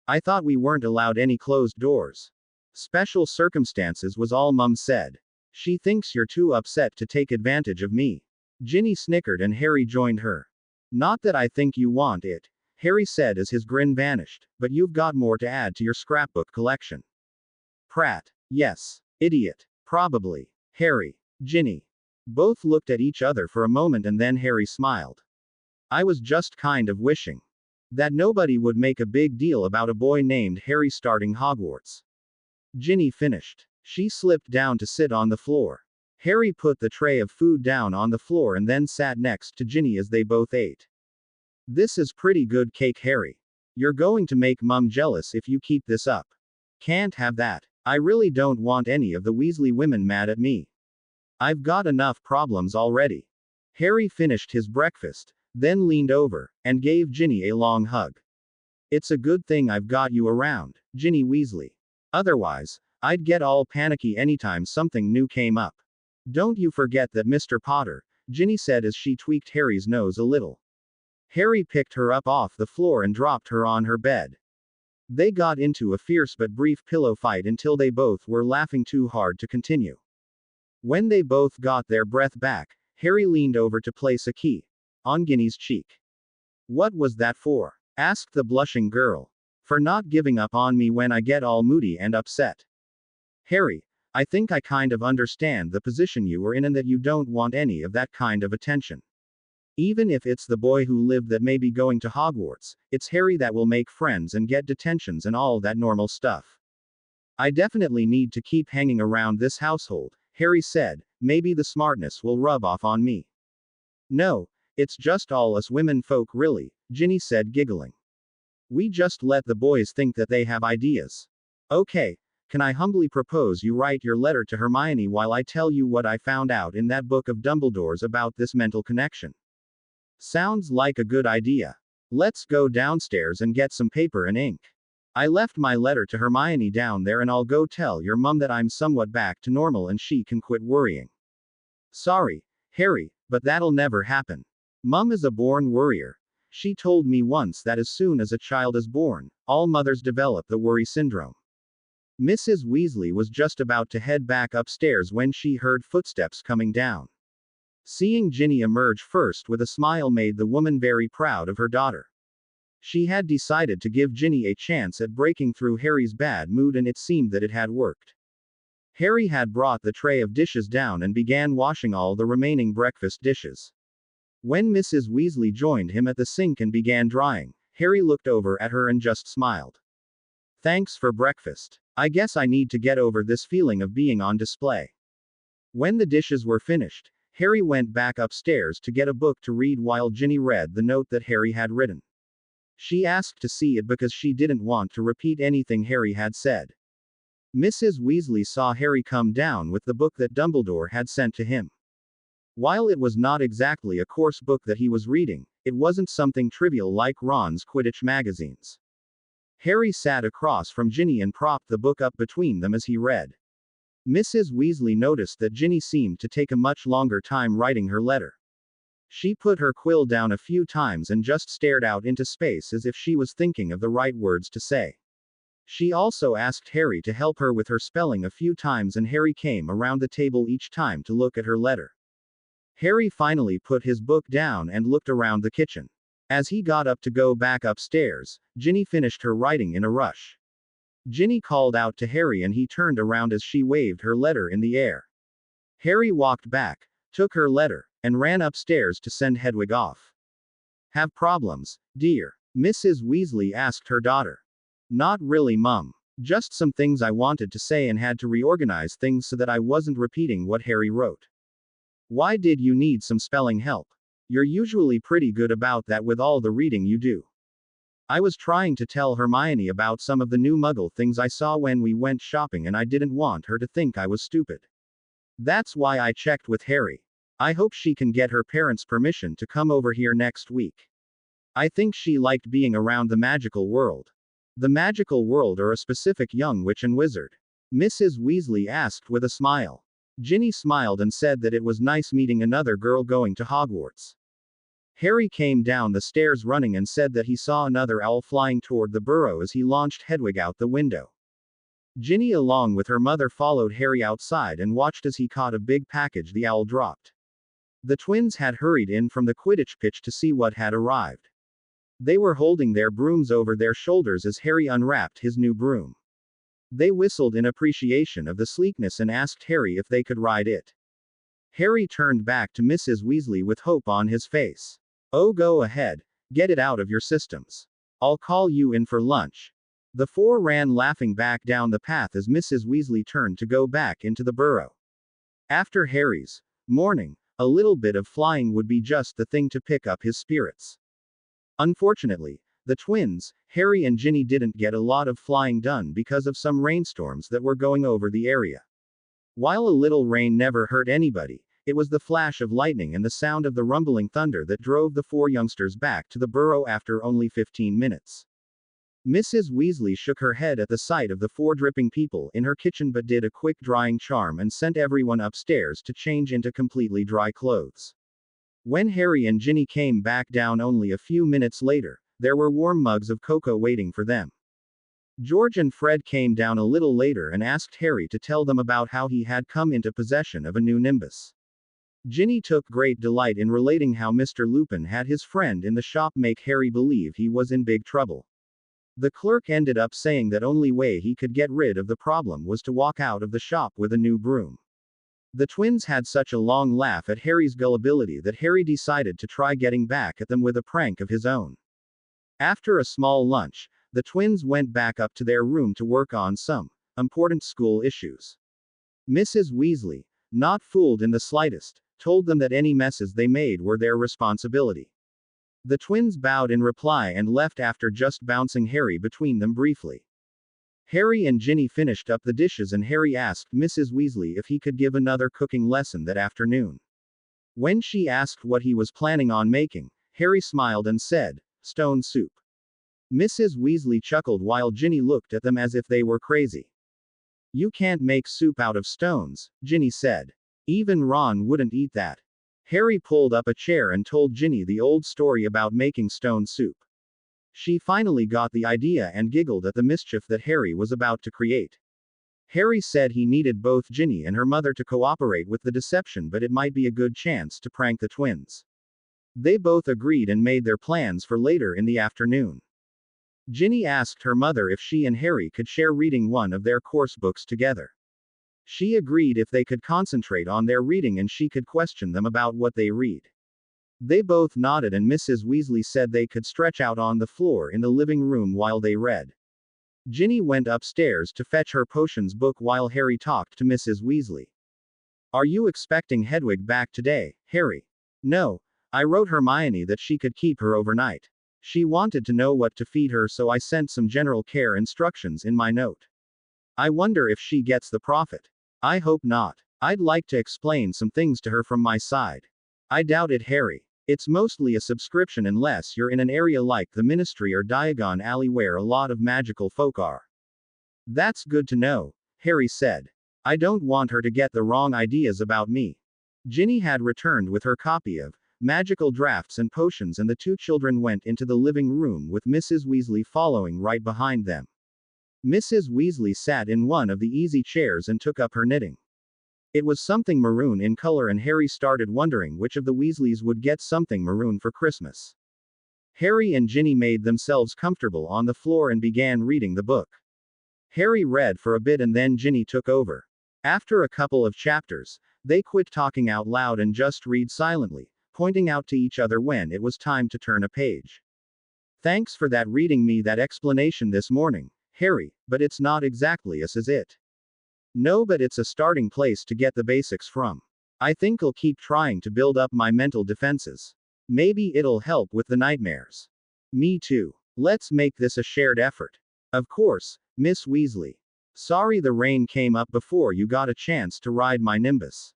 I thought we weren't allowed any closed doors. Special circumstances was all Mum said. She thinks you're too upset to take advantage of me. Ginny snickered and Harry joined her. Not that I think you want it, Harry said as his grin vanished, but you've got more to add to your scrapbook collection. Prat. Yes. Idiot. Probably. Harry. Ginny. Both looked at each other for a moment and then Harry smiled. I was just kind of wishing that nobody would make a big deal about a boy named Harry starting Hogwarts. Ginny finished. She slipped down to sit on the floor. Harry put the tray of food down on the floor and then sat next to Ginny as they both ate. This is pretty good cake, Harry. You're going to make Mum jealous if you keep this up. Can't have that. I really don't want any of the Weasley women mad at me. I've got enough problems already. Harry finished his breakfast, then leaned over and gave Ginny a long hug. It's a good thing I've got you around, Ginny Weasley. Otherwise, I'd get all panicky anytime something new came up. Don't you forget that, Mr. Potter, Ginny said as she tweaked Harry's nose a little. Harry picked her up off the floor and dropped her on her bed. They got into a fierce but brief pillow fight until they both were laughing too hard to continue. When they both got their breath back, Harry leaned over to place a key on Ginny's cheek. What was that for? Asked the blushing girl. For not giving up on me when I get all moody and upset. Harry, I think I kind of understand the position you were in and that you don't want any of that kind of attention. Even if it's the boy who lived that may be going to Hogwarts, it's Harry that will make friends and get detentions and all that normal stuff. I definitely need to keep hanging around this household, Harry said, maybe the smartness will rub off on me. No, it's just all us women folk really, Ginny said giggling. We just let the boys think that they have ideas. Okay, can I humbly propose you write your letter to Hermione while I tell you what I found out in that book of Dumbledore's about this mental connection? Sounds like a good idea. Let's go downstairs and get some paper and ink. I left my letter to Hermione down there and I'll go tell your mum that I'm somewhat back to normal and she can quit worrying. Sorry, Harry, but that'll never happen. Mum is a born worrier. She told me once that as soon as a child is born, all mothers develop the worry syndrome. Mrs. Weasley was just about to head back upstairs when she heard footsteps coming down. Seeing Ginny emerge first with a smile made the woman very proud of her daughter. She had decided to give Ginny a chance at breaking through Harry's bad mood and it seemed that it had worked. Harry had brought the tray of dishes down and began washing all the remaining breakfast dishes. When Mrs. Weasley joined him at the sink and began drying, Harry looked over at her and just smiled. Thanks for breakfast. I guess I need to get over this feeling of being on display. When the dishes were finished, Harry went back upstairs to get a book to read while Ginny read the note that Harry had written. She asked to see it because she didn't want to repeat anything Harry had said. Mrs. Weasley saw Harry come down with the book that Dumbledore had sent to him. While it was not exactly a course book that he was reading, it wasn't something trivial like Ron's Quidditch magazines. Harry sat across from Ginny and propped the book up between them as he read. Mrs. Weasley noticed that Ginny seemed to take a much longer time writing her letter. She put her quill down a few times and just stared out into space as if she was thinking of the right words to say. She also asked Harry to help her with her spelling a few times and Harry came around the table each time to look at her letter. Harry finally put his book down and looked around the kitchen. As he got up to go back upstairs, Ginny finished her writing in a rush. Ginny called out to Harry and he turned around as she waved her letter in the air. Harry walked back, took her letter, and ran upstairs to send Hedwig off. Have problems, dear? Mrs. Weasley asked her daughter. Not really, Mum. Just some things I wanted to say and had to reorganize things so that I wasn't repeating what Harry wrote. Why did you need some spelling help? You're usually pretty good about that with all the reading you do. I was trying to tell Hermione about some of the new Muggle things I saw when we went shopping and I didn't want her to think I was stupid. That's why I checked with Harry. I hope she can get her parents' permission to come over here next week. I think she liked being around the magical world. The magical world or a specific young witch and wizard? Mrs. Weasley asked with a smile. Ginny smiled and said that it was nice meeting another girl going to Hogwarts. Harry came down the stairs running and said that he saw another owl flying toward the burrow as he launched Hedwig out the window. Ginny along with her mother followed Harry outside and watched as he caught a big package the owl dropped. The twins had hurried in from the Quidditch pitch to see what had arrived. They were holding their brooms over their shoulders as Harry unwrapped his new broom. They whistled in appreciation of the sleekness and asked Harry if they could ride it. Harry turned back to Mrs. Weasley with hope on his face. Oh, go ahead, get it out of your systems. I'll call you in for lunch. The four ran laughing back down the path as Mrs. Weasley turned to go back into the burrow. After Harry's morning, a little bit of flying would be just the thing to pick up his spirits. Unfortunately, the twins, Harry and Ginny, didn't get a lot of flying done because of some rainstorms that were going over the area. While a little rain never hurt anybody, it was the flash of lightning and the sound of the rumbling thunder that drove the four youngsters back to the burrow after only 15 minutes. Mrs. Weasley shook her head at the sight of the four dripping people in her kitchen but did a quick drying charm and sent everyone upstairs to change into completely dry clothes. When Harry and Ginny came back down only a few minutes later, there were warm mugs of cocoa waiting for them. George and Fred came down a little later and asked Harry to tell them about how he had come into possession of a new nimbus. Ginny took great delight in relating how Mr. Lupin had his friend in the shop make Harry believe he was in big trouble. The clerk ended up saying that only way he could get rid of the problem was to walk out of the shop with a new broom. The twins had such a long laugh at Harry's gullibility that Harry decided to try getting back at them with a prank of his own. After a small lunch, the twins went back up to their room to work on some important school issues. Mrs. Weasley, not fooled in the slightest, told them that any messes they made were their responsibility. The twins bowed in reply and left after just bouncing Harry between them briefly. Harry and Ginny finished up the dishes and Harry asked Mrs. Weasley if he could give another cooking lesson that afternoon. When she asked what he was planning on making, Harry smiled and said, "Stone soup." Mrs. Weasley chuckled while Ginny looked at them as if they were crazy. "You can't make soup out of stones," Ginny said. "Even Ron wouldn't eat that." Harry pulled up a chair and told Ginny the old story about making stone soup. She finally got the idea and giggled at the mischief that Harry was about to create. Harry said he needed both Ginny and her mother to cooperate with the deception, but it might be a good chance to prank the twins. They both agreed and made their plans for later in the afternoon. Ginny asked her mother if she and Harry could share reading one of their course books together. She agreed if they could concentrate on their reading and she could question them about what they read. They both nodded and Mrs. Weasley said they could stretch out on the floor in the living room while they read. Ginny went upstairs to fetch her potions book while Harry talked to Mrs. Weasley. "Are you expecting Hedwig back today, Harry?" "No. I wrote Hermione that she could keep her overnight. She wanted to know what to feed her, so I sent some general care instructions in my note. I wonder if she gets the profit. I hope not. I'd like to explain some things to her from my side." "I doubt it, Harry. It's mostly a subscription unless you're in an area like the Ministry or Diagon Alley where a lot of magical folk are." "That's good to know," Harry said. "I don't want her to get the wrong ideas about me." Ginny had returned with her copy of Magical Drafts and Potions and the two children went into the living room with Mrs. Weasley following right behind them. Mrs. Weasley sat in one of the easy chairs and took up her knitting. It was something maroon in color and Harry started wondering which of the Weasleys would get something maroon for Christmas. Harry and Ginny made themselves comfortable on the floor and began reading the book. Harry read for a bit and then Ginny took over. After a couple of chapters, they quit talking out loud and just read silently, pointing out to each other when it was time to turn a page. "Thanks for that reading me that explanation this morning, Harry, but it's not exactly as is it?" "No, but it's a starting place to get the basics from. I think I'll keep trying to build up my mental defenses. Maybe it'll help with the nightmares." "Me too. Let's make this a shared effort." "Of course, Miss Weasley. Sorry the rain came up before you got a chance to ride my Nimbus.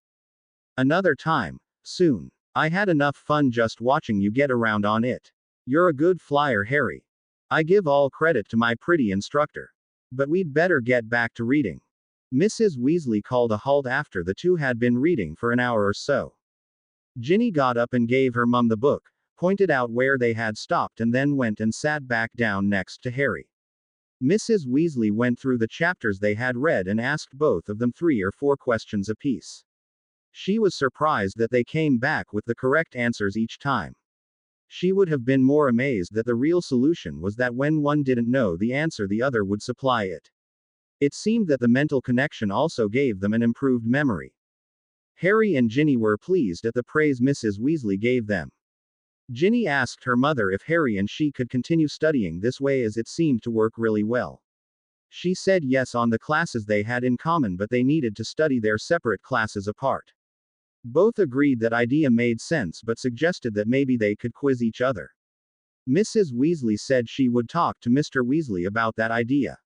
Another time, soon. I had enough fun just watching you get around on it. You're a good flyer, Harry. I give all credit to my pretty instructor. But we'd better get back to reading." Mrs. Weasley called a halt after the two had been reading for an hour or so. Ginny got up and gave her mum the book, pointed out where they had stopped and then went and sat back down next to Harry. Mrs. Weasley went through the chapters they had read and asked both of them 3 or 4 questions apiece. She was surprised that they came back with the correct answers each time. She would have been more amazed that the real solution was that when one didn't know the answer, the other would supply it. It seemed that the mental connection also gave them an improved memory. Harry and Ginny were pleased at the praise Mrs. Weasley gave them. Ginny asked her mother if Harry and she could continue studying this way as it seemed to work really well. She said yes on the classes they had in common, but they needed to study their separate classes apart. Both agreed that idea made sense but suggested that maybe they could quiz each other. Mrs. Weasley said she would talk to Mr. Weasley about that idea.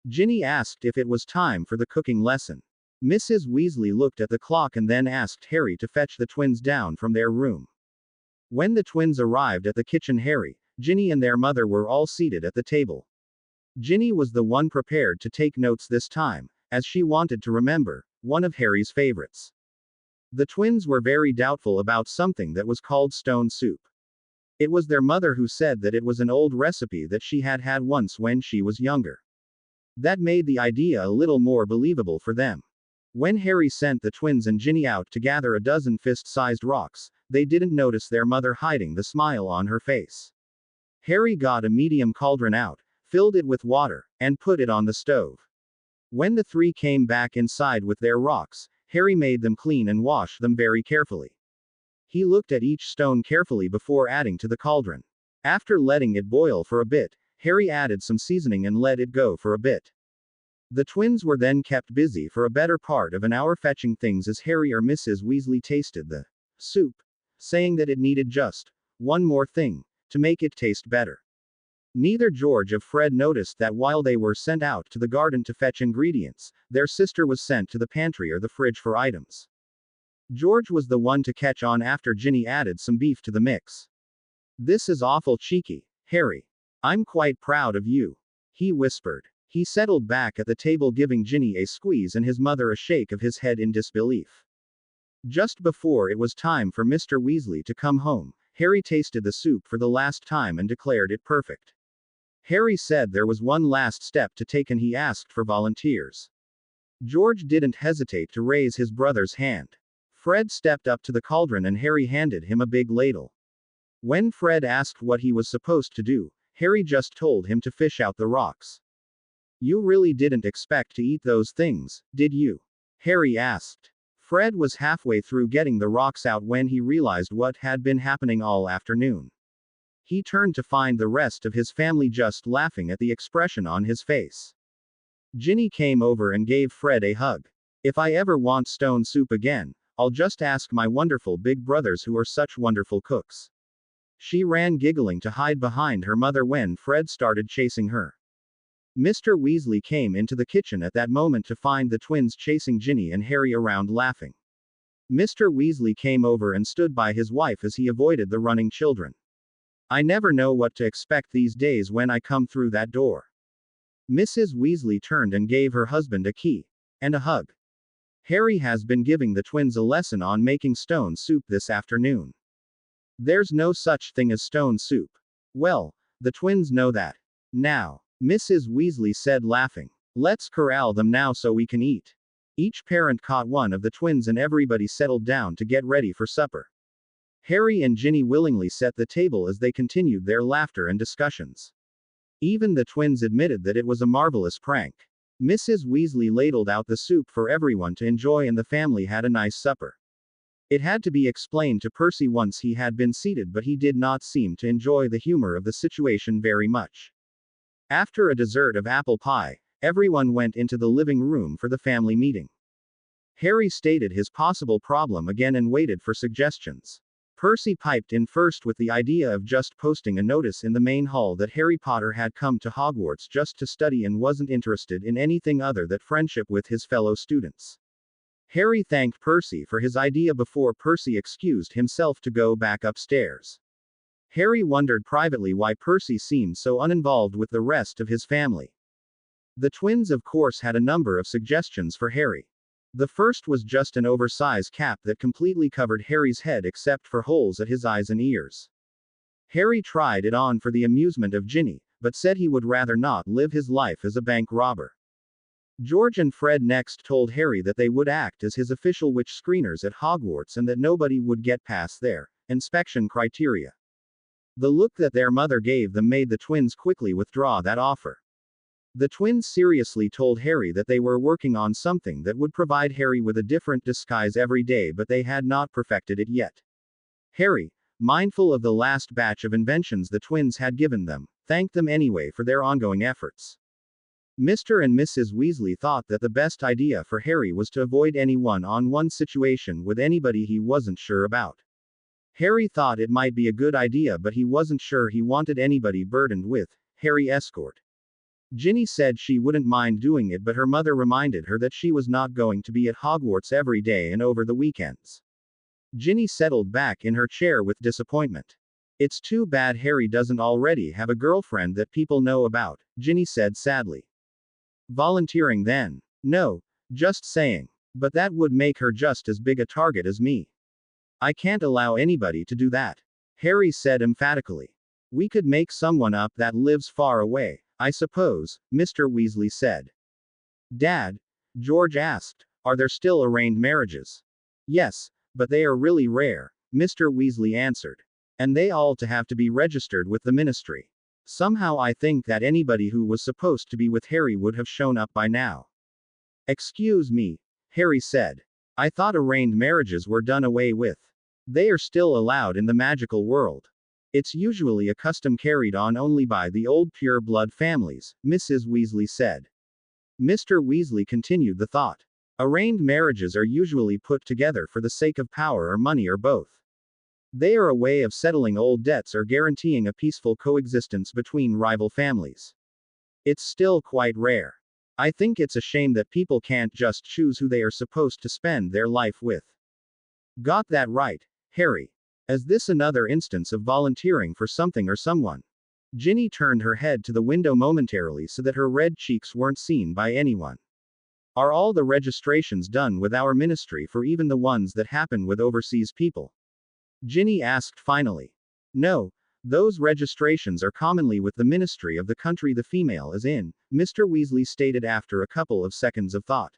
Ginny asked if it was time for the cooking lesson. Mrs. Weasley looked at the clock and then asked Harry to fetch the twins down from their room. When the twins arrived at the kitchen, Harry, Ginny and their mother were all seated at the table. Ginny was the one prepared to take notes this time, as she wanted to remember one of Harry's favorites. The twins were very doubtful about something that was called stone soup. It was their mother who said that it was an old recipe that she had had once when she was younger. That made the idea a little more believable for them. When Harry sent the twins and Ginny out to gather a dozen fist-sized rocks, they didn't notice their mother hiding the smile on her face. Harry got a medium cauldron out, filled it with water, and put it on the stove. When the three came back inside with their rocks, Harry made them clean and wash them very carefully. He looked at each stone carefully before adding to the cauldron. After letting it boil for a bit, Harry added some seasoning and let it go for a bit. The twins were then kept busy for a better part of an hour fetching things as Harry or Mrs. Weasley tasted the soup, saying that it needed just one more thing to make it taste better. Neither George or Fred noticed that while they were sent out to the garden to fetch ingredients, their sister was sent to the pantry or the fridge for items. George was the one to catch on after Ginny added some beef to the mix. "This is awful cheeky, Harry. I'm quite proud of you," he whispered. He settled back at the table, giving Ginny a squeeze and his mother a shake of his head in disbelief. Just before it was time for Mr. Weasley to come home, Harry tasted the soup for the last time and declared it perfect. Harry said there was one last step to take and he asked for volunteers. George didn't hesitate to raise his brother's hand. Fred stepped up to the cauldron and Harry handed him a big ladle. When Fred asked what he was supposed to do, Harry just told him to fish out the rocks. "You really didn't expect to eat those things, did you?" Harry asked. Fred was halfway through getting the rocks out when he realized what had been happening all afternoon. He turned to find the rest of his family just laughing at the expression on his face. Ginny came over and gave Fred a hug. "If I ever want stone soup again, I'll just ask my wonderful big brothers who are such wonderful cooks." She ran giggling to hide behind her mother when Fred started chasing her. Mr. Weasley came into the kitchen at that moment to find the twins chasing Ginny and Harry around laughing. Mr. Weasley came over and stood by his wife as he avoided the running children. "I never know what to expect these days when I come through that door." Mrs. Weasley turned and gave her husband a key and a hug. "Harry has been giving the twins a lesson on making stone soup this afternoon. There's no such thing as stone soup. Well, the twins know that now," Mrs. Weasley said, laughing. "Let's corral them now so we can eat." Each parent caught one of the twins and everybody settled down to get ready for supper. Harry and Ginny willingly set the table as they continued their laughter and discussions. Even the twins admitted that it was a marvelous prank. Mrs. Weasley ladled out the soup for everyone to enjoy and the family had a nice supper. It had to be explained to Percy once he had been seated, but he did not seem to enjoy the humor of the situation very much. After a dessert of apple pie, everyone went into the living room for the family meeting. Harry stated his possible problem again and waited for suggestions. Percy piped in first with the idea of just posting a notice in the main hall that Harry Potter had come to Hogwarts just to study and wasn't interested in anything other than friendship with his fellow students. Harry thanked Percy for his idea before Percy excused himself to go back upstairs. Harry wondered privately why Percy seemed so uninvolved with the rest of his family. The twins, of course, had a number of suggestions for Harry. The first was just an oversized cap that completely covered Harry's head except for holes at his eyes and ears. Harry tried it on for the amusement of Ginny, but said he would rather not live his life as a bank robber. George and Fred next told Harry that they would act as his official witch screeners at Hogwarts and that nobody would get past their inspection criteria. The look that their mother gave them made the twins quickly withdraw that offer. The twins seriously told Harry that they were working on something that would provide Harry with a different disguise every day, but they had not perfected it yet. Harry, mindful of the last batch of inventions the twins had given them, thanked them anyway for their ongoing efforts. Mr. and Mrs. Weasley thought that the best idea for Harry was to avoid any one-on-one situation with anybody he wasn't sure about. Harry thought it might be a good idea, but he wasn't sure he wanted anybody burdened with Harry escort. Ginny said she wouldn't mind doing it, but her mother reminded her that she was not going to be at Hogwarts every day and over the weekends. Ginny settled back in her chair with disappointment. It's too bad Harry doesn't already have a girlfriend that people know about, Ginny said sadly. Volunteering then? No, just saying. But that would make her just as big a target as me. I can't allow anybody to do that, Harry said emphatically. We could make someone up that lives far away, I suppose, Mr. Weasley said. Dad? George asked, are there still arranged marriages? Yes, but they are really rare, Mr. Weasley answered. And they all have to be registered with the ministry. Somehow I think that anybody who was supposed to be with Harry would have shown up by now. Excuse me, Harry said. I thought arranged marriages were done away with. They are still allowed in the magical world. It's usually a custom carried on only by the old pure blood families, Mrs. Weasley said. Mr. Weasley continued the thought. Arranged marriages are usually put together for the sake of power or money or both. They are a way of settling old debts or guaranteeing a peaceful coexistence between rival families. It's still quite rare. I think it's a shame that people can't just choose who they are supposed to spend their life with. Got that right, Harry. Is this another instance of volunteering for something or someone? Ginny turned her head to the window momentarily so that her red cheeks weren't seen by anyone. Are all the registrations done with our ministry, for even the ones that happen with overseas people? Ginny asked finally. No, those registrations are commonly with the ministry of the country the female is in, Mr. Weasley stated after a couple of seconds of thought.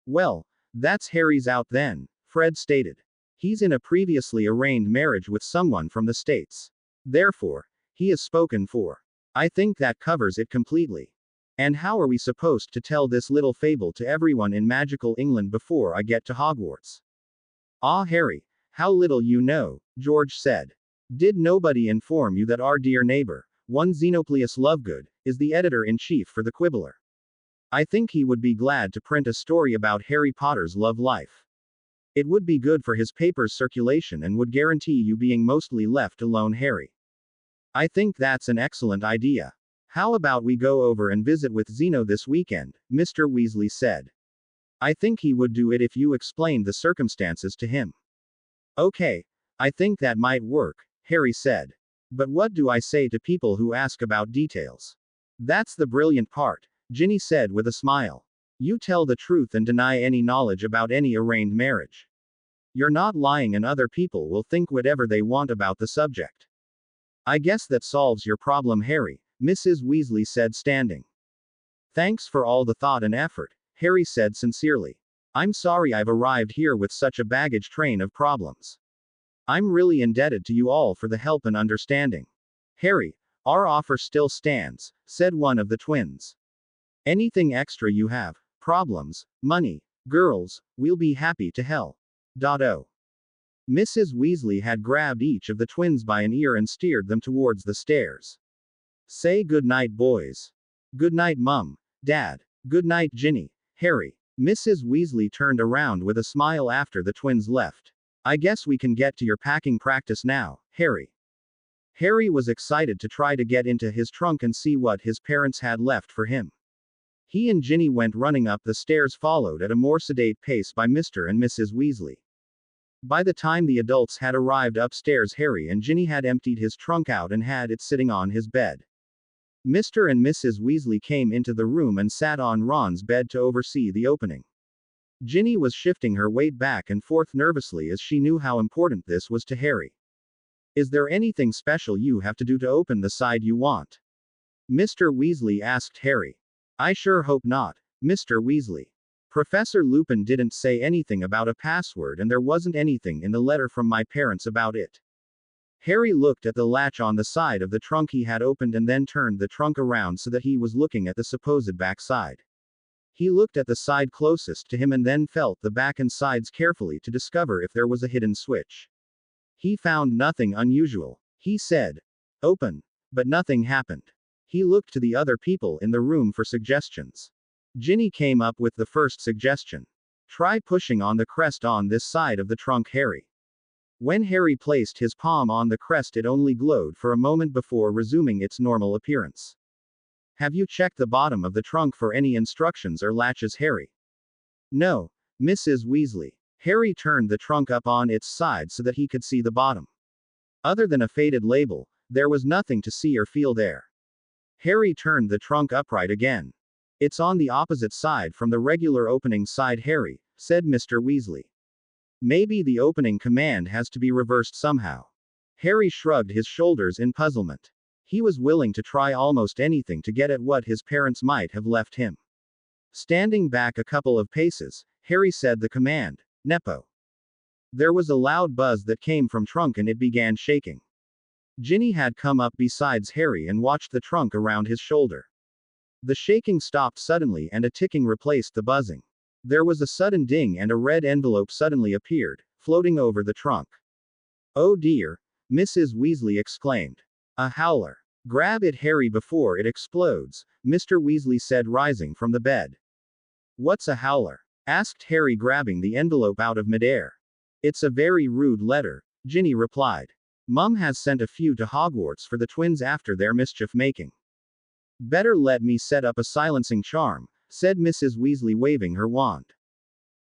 Well, that's Harry's out then, Fred stated. He's in a previously arranged marriage with someone from the States. Therefore, he is spoken for. I think that covers it completely. And how are we supposed to tell this little fable to everyone in magical England before I get to Hogwarts? Ah, Harry, how little you know, George said. Did nobody inform you that our dear neighbor, one Xenoplius Lovegood, is the editor-in-chief for the Quibbler? I think he would be glad to print a story about Harry Potter's love life. It would be good for his paper's circulation and would guarantee you being mostly left alone, Harry. I think that's an excellent idea. How about we go over and visit with Zeno this weekend, Mr. Weasley said. I think he would do it if you explained the circumstances to him. Okay, I think that might work, Harry said. But what do I say to people who ask about details? That's the brilliant part, Ginny said with a smile. You tell the truth and deny any knowledge about any arranged marriage. You're not lying and other people will think whatever they want about the subject. I guess that solves your problem, Harry, Mrs. Weasley said, standing. Thanks for all the thought and effort, Harry said sincerely. I'm sorry I've arrived here with such a baggage train of problems. I'm really indebted to you all for the help and understanding. Harry, our offer still stands, said one of the twins. Anything extra you have, problems, money, girls, we'll be happy to help. Mrs. Weasley had grabbed each of the twins by an ear and steered them towards the stairs. Say good night, boys. Good night, Mum, Dad. Good night, Ginny, Harry. Mrs. Weasley turned around with a smile after the twins left. I guess we can get to your packing practice now, Harry. Harry was excited to try to get into his trunk and see what his parents had left for him. He and Ginny went running up the stairs, followed at a more sedate pace by Mr. and Mrs. Weasley. By the time the adults had arrived upstairs, Harry and Ginny had emptied his trunk out and had it sitting on his bed. Mr. and Mrs. Weasley came into the room and sat on Ron's bed to oversee the opening. Ginny was shifting her weight back and forth nervously as she knew how important this was to Harry. Is there anything special you have to do to open the side you want? Mr. Weasley asked Harry. I sure hope not, Mr. Weasley. Professor Lupin didn't say anything about a password and there wasn't anything in the letter from my parents about it. Harry looked at the latch on the side of the trunk he had opened and then turned the trunk around so that he was looking at the supposed back side. He looked at the side closest to him and then felt the back and sides carefully to discover if there was a hidden switch. He found nothing unusual. He said, "Open." But nothing happened. He looked to the other people in the room for suggestions. Ginny came up with the first suggestion. Try pushing on the crest on this side of the trunk, Harry. When Harry placed his palm on the crest, it only glowed for a moment before resuming its normal appearance. Have you checked the bottom of the trunk for any instructions or latches, Harry? No, Mrs. Weasley. Harry turned the trunk up on its side so that he could see the bottom. Other than a faded label, there was nothing to see or feel there. Harry turned the trunk upright again. It's on the opposite side from the regular opening side, Harry, said Mr. Weasley. Maybe the opening command has to be reversed somehow. Harry shrugged his shoulders in puzzlement. He was willing to try almost anything to get at what his parents might have left him. Standing back a couple of paces, Harry said the command, Nepo. There was a loud buzz that came from trunk and it began shaking. Ginny had come up besides Harry and watched the trunk around his shoulder. The shaking stopped suddenly and a ticking replaced the buzzing. There was a sudden ding and a red envelope suddenly appeared, floating over the trunk. Oh dear, Mrs. Weasley exclaimed. A howler. Grab it, Harry, before it explodes, Mr. Weasley said, rising from the bed. What's a howler? Asked Harry, grabbing the envelope out of midair. It's a very rude letter, Ginny replied. Mum has sent a few to Hogwarts for the twins after their mischief making. Better let me set up a silencing charm, said Mrs. Weasley, waving her wand.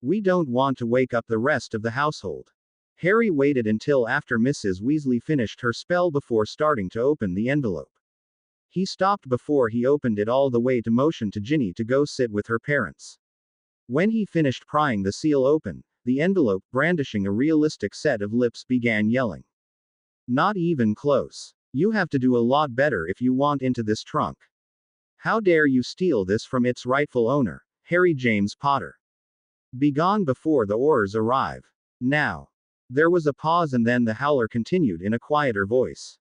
We don't want to wake up the rest of the household. Harry waited until after Mrs. Weasley finished her spell before starting to open the envelope. He stopped before he opened it all the way to motion to Ginny to go sit with her parents. When he finished prying the seal open, the envelope, brandishing a realistic set of lips, began yelling. Not even close. You have to do a lot better if you want into this trunk. How dare you steal this from its rightful owner, Harry James Potter. Begone before the Aurors arrive. Now. There was a pause and then the howler continued in a quieter voice.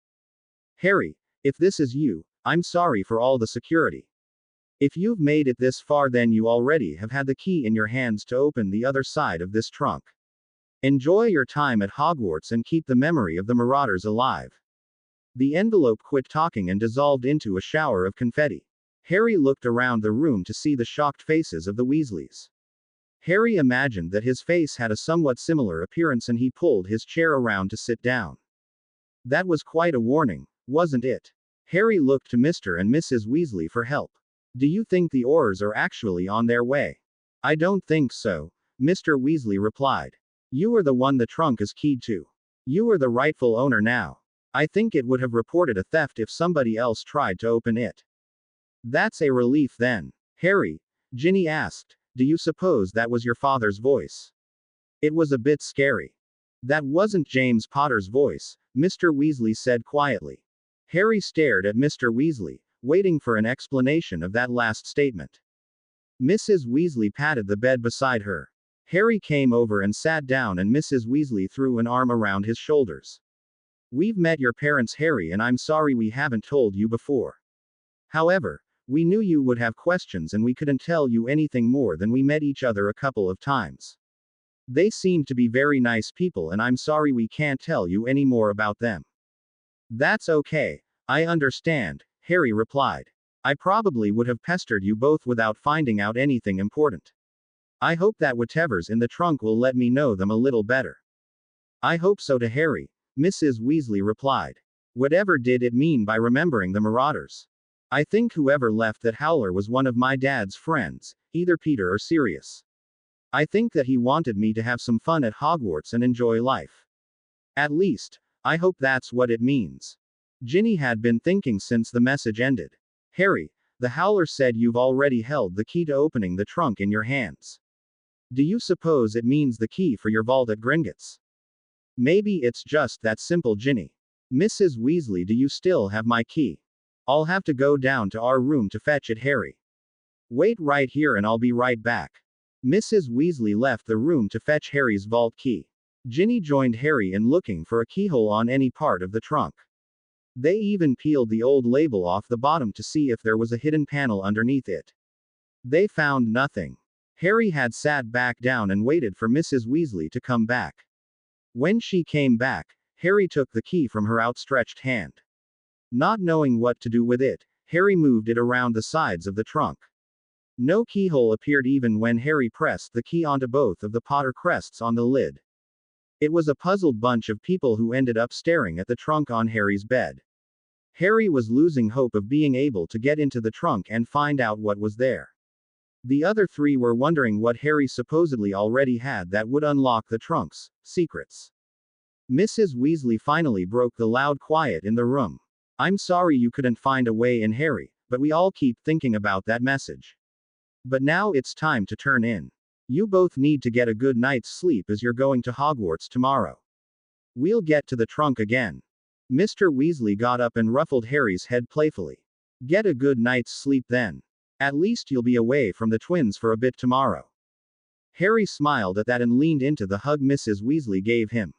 Harry, if this is you, I'm sorry for all the security. If you've made it this far, then you already have had the key in your hands to open the other side of this trunk. Enjoy your time at Hogwarts and keep the memory of the Marauders alive. The envelope quit talking and dissolved into a shower of confetti. Harry looked around the room to see the shocked faces of the Weasleys. Harry imagined that his face had a somewhat similar appearance and he pulled his chair around to sit down. That was quite a warning, wasn't it? Harry looked to Mr. and Mrs. Weasley for help. Do you think the Aurors are actually on their way? I don't think so, Mr. Weasley replied. You are the one the trunk is keyed to. You are the rightful owner now. I think it would have reported a theft if somebody else tried to open it. That's a relief then. Harry, Ginny asked, do you suppose that was your father's voice? It was a bit scary. That wasn't James Potter's voice, Mr. Weasley said quietly. Harry stared at Mr. Weasley, waiting for an explanation of that last statement. Mrs. Weasley patted the bed beside her. Harry came over and sat down and Mrs. Weasley threw an arm around his shoulders. We've met your parents, Harry, and I'm sorry we haven't told you before. However, we knew you would have questions and we couldn't tell you anything more than we met each other a couple of times. They seem to be very nice people and I'm sorry we can't tell you any more about them. That's okay. I understand, Harry replied. I probably would have pestered you both without finding out anything important. I hope that whatever's in the trunk will let me know them a little better. I hope so, to Harry, Mrs. Weasley replied. Whatever did it mean by remembering the Marauders? I think whoever left that howler was one of my dad's friends, either Peter or Sirius. I think that he wanted me to have some fun at Hogwarts and enjoy life. At least, I hope that's what it means. Ginny had been thinking since the message ended. Harry, the howler said you've already held the key to opening the trunk in your hands. Do you suppose it means the key for your vault at Gringotts? Maybe it's just that simple, Ginny. Mrs. Weasley, do you still have my key? I'll have to go down to our room to fetch it, Harry. Wait right here and I'll be right back. Mrs. Weasley left the room to fetch Harry's vault key. Ginny joined Harry in looking for a keyhole on any part of the trunk. They even peeled the old label off the bottom to see if there was a hidden panel underneath it. They found nothing. Harry had sat back down and waited for Mrs. Weasley to come back. When she came back, Harry took the key from her outstretched hand. Not knowing what to do with it, Harry moved it around the sides of the trunk. No keyhole appeared even when Harry pressed the key onto both of the Potter crests on the lid. It was a puzzled bunch of people who ended up staring at the trunk on Harry's bed. Harry was losing hope of being able to get into the trunk and find out what was there. The other three were wondering what Harry supposedly already had that would unlock the trunk's secrets. Mrs. Weasley finally broke the loud quiet in the room. I'm sorry you couldn't find a way in, Harry, but we all keep thinking about that message. But now it's time to turn in. You both need to get a good night's sleep as you're going to Hogwarts tomorrow. We'll get to the trunk again. Mr. Weasley got up and ruffled Harry's head playfully. Get a good night's sleep then. At least you'll be away from the twins for a bit tomorrow. Harry smiled at that and leaned into the hug Mrs. Weasley gave him.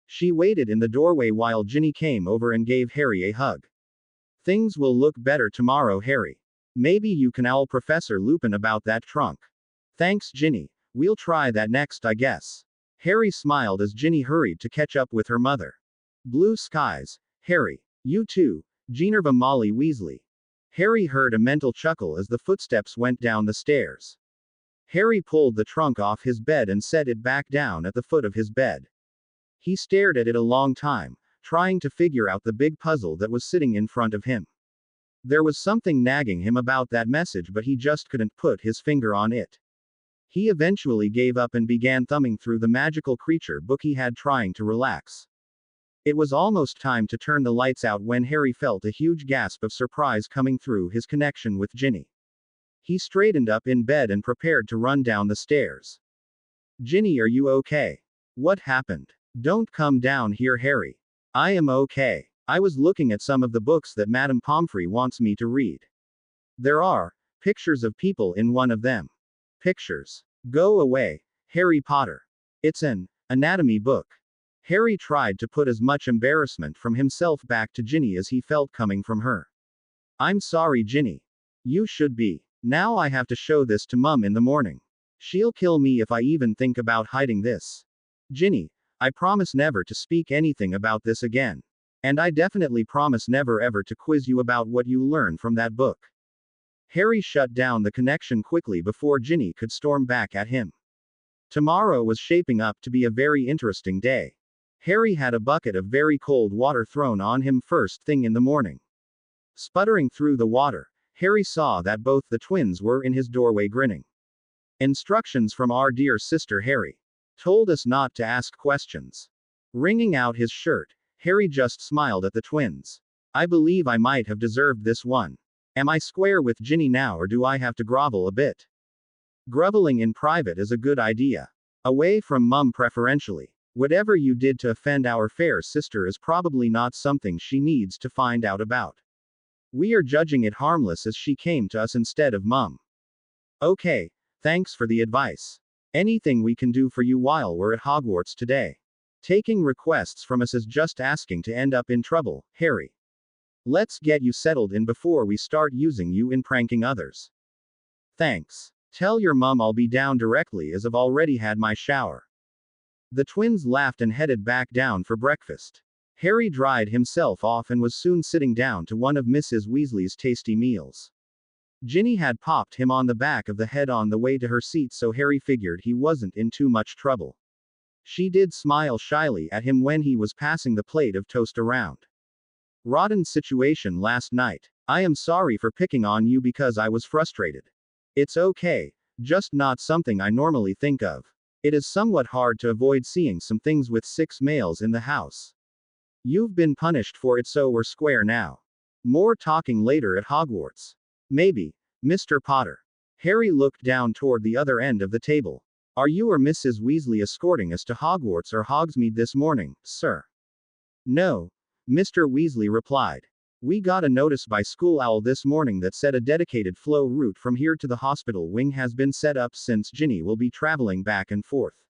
She waited in the doorway while Ginny came over and gave Harry a hug. Things will look better tomorrow, Harry. Maybe you can owl Professor Lupin about that trunk. Thanks, Ginny. We'll try that next, I guess. Harry smiled as Ginny hurried to catch up with her mother. Blue skies. Harry. You too, Ginevra Molly Weasley. Harry heard a mental chuckle as the footsteps went down the stairs. Harry pulled the trunk off his bed and set it back down at the foot of his bed. He stared at it a long time, trying to figure out the big puzzle that was sitting in front of him. There was something nagging him about that message, but he just couldn't put his finger on it. He eventually gave up and began thumbing through the magical creature book he had, trying to relax. It was almost time to turn the lights out when Harry felt a huge gasp of surprise coming through his connection with Ginny. He straightened up in bed and prepared to run down the stairs. Ginny, are you okay? What happened? Don't come down here, Harry. I am okay. I was looking at some of the books that Madame Pomfrey wants me to read. There are pictures of people in one of them. Pictures. Go away, Harry Potter. It's an anatomy book. Harry tried to put as much embarrassment from himself back to Ginny as he felt coming from her. I'm sorry, Ginny. You should be. Now I have to show this to Mum in the morning. She'll kill me if I even think about hiding this. Ginny, I promise never to speak anything about this again. And I definitely promise never ever to quiz you about what you learn from that book. Harry shut down the connection quickly before Ginny could storm back at him. Tomorrow was shaping up to be a very interesting day. Harry had a bucket of very cold water thrown on him first thing in the morning. Sputtering through the water, Harry saw that both the twins were in his doorway grinning. Instructions from our dear sister Harry. Told us not to ask questions. Wringing out his shirt, Harry just smiled at the twins. I believe I might have deserved this one. Am I square with Ginny now, or do I have to grovel a bit? Groveling in private is a good idea. Away from Mum preferentially. Whatever you did to offend our fair sister is probably not something she needs to find out about. We are judging it harmless as she came to us instead of Mum. Okay, thanks for the advice. Anything we can do for you while we're at Hogwarts today. Taking requests from us is just asking to end up in trouble, Harry. Let's get you settled in before we start using you in pranking others. Thanks. Tell your mum I'll be down directly as I've already had my shower. The twins laughed and headed back down for breakfast. Harry dried himself off and was soon sitting down to one of Mrs. Weasley's tasty meals. Ginny had popped him on the back of the head on the way to her seat, so Harry figured he wasn't in too much trouble. She did smile shyly at him when he was passing the plate of toast around. Rotten situation last night. I am sorry for picking on you because I was frustrated. It's okay, just not something I normally think of. It is somewhat hard to avoid seeing some things with 6 males in the house. You've been punished for it, so we're square now. More talking later at Hogwarts. Maybe, Mr. Potter. Harry looked down toward the other end of the table. Are you or Mrs. Weasley escorting us to Hogwarts or Hogsmeade this morning, sir? No, Mr. Weasley replied. We got a notice by School Owl this morning that said a dedicated flow route from here to the hospital wing has been set up since Ginny will be traveling back and forth.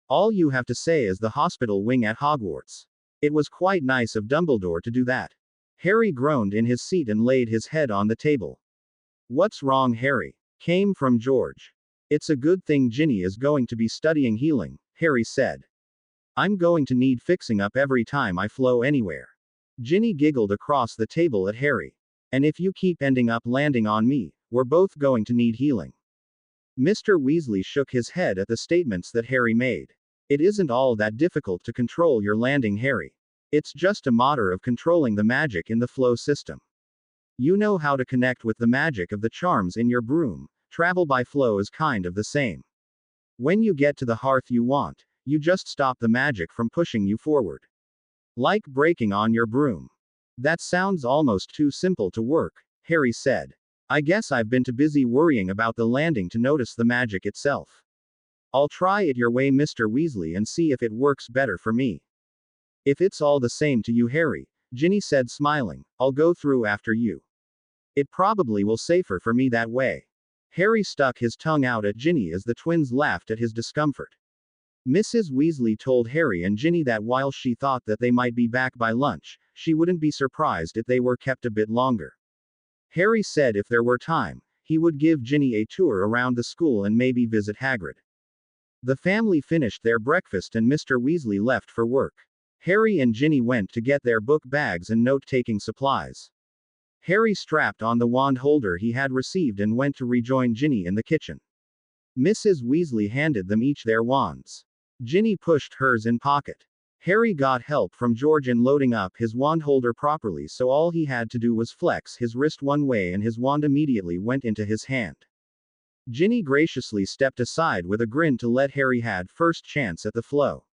All you have to say is the hospital wing at Hogwarts. It was quite nice of Dumbledore to do that. Harry groaned in his seat and laid his head on the table. What's wrong, Harry? Came from George. It's a good thing Ginny is going to be studying healing, Harry said. I'm going to need fixing up every time I flow anywhere. Ginny giggled across the table at Harry. And if you keep ending up landing on me, we're both going to need healing. Mr. Weasley shook his head at the statements that Harry made. It isn't all that difficult to control your landing, Harry. It's just a matter of controlling the magic in the flow system. You know how to connect with the magic of the charms in your broom. Travel by flow is kind of the same. When you get to the hearth you want, you just stop the magic from pushing you forward. Like breaking on your broom. That sounds almost too simple to work, Harry said. I guess I've been too busy worrying about the landing to notice the magic itself. I'll try it your way, Mr. Weasley, and see if it works better for me. If it's all the same to you, Harry, Ginny said, smiling, I'll go through after you. It probably will safer for me that way. Harry stuck his tongue out at Ginny as the twins laughed at his discomfort. Mrs. Weasley told Harry and Ginny that while she thought that they might be back by lunch, she wouldn't be surprised if they were kept a bit longer. Harry said if there were time, he would give Ginny a tour around the school and maybe visit Hagrid. The family finished their breakfast and Mr. Weasley left for work. Harry and Ginny went to get their book bags and note-taking supplies. Harry strapped on the wand holder he had received and went to rejoin Ginny in the kitchen. Mrs. Weasley handed them each their wands. Ginny pushed hers in pocket. Harry got help from George in loading up his wand holder properly, so all he had to do was flex his wrist one way and his wand immediately went into his hand. Ginny graciously stepped aside with a grin to let Harry had first chance at the flow.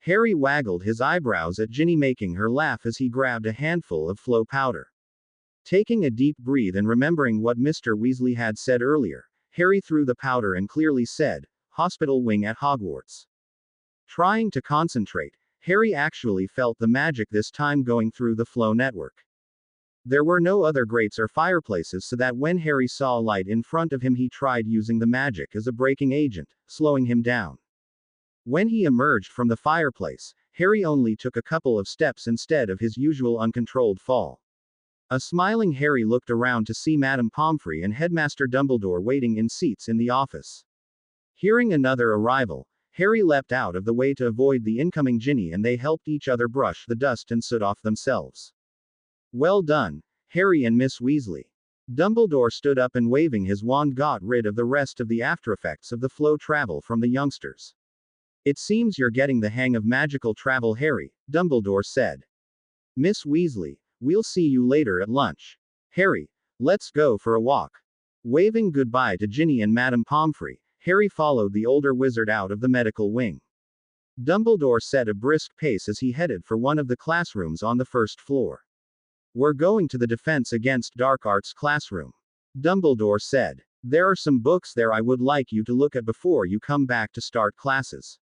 Harry waggled his eyebrows at Ginny, making her laugh as he grabbed a handful of flow powder. Taking a deep breath and remembering what Mr. Weasley had said earlier, Harry threw the powder and clearly said, "Hospital wing at Hogwarts." Trying to concentrate, Harry actually felt the magic this time going through the flow network. There were no other grates or fireplaces, so that when Harry saw light in front of him he tried using the magic as a braking agent, slowing him down. When he emerged from the fireplace, Harry only took a couple of steps instead of his usual uncontrolled fall. A smiling Harry looked around to see Madame Pomfrey and Headmaster Dumbledore waiting in seats in the office. Hearing another arrival, Harry leapt out of the way to avoid the incoming Ginny and they helped each other brush the dust and soot off themselves. Well done, Harry and Miss Weasley. Dumbledore stood up and waving his wand got rid of the rest of the aftereffects of the flow travel from the youngsters. It seems you're getting the hang of magical travel, Harry, Dumbledore said. Miss Weasley, we'll see you later at lunch. Harry, let's go for a walk. Waving goodbye to Ginny and Madame Pomfrey, Harry followed the older wizard out of the medical wing. Dumbledore set a brisk pace as he headed for one of the classrooms on the first floor. We're going to the Defense Against Dark Arts classroom, Dumbledore said. There are some books there I would like you to look at before you come back to start classes.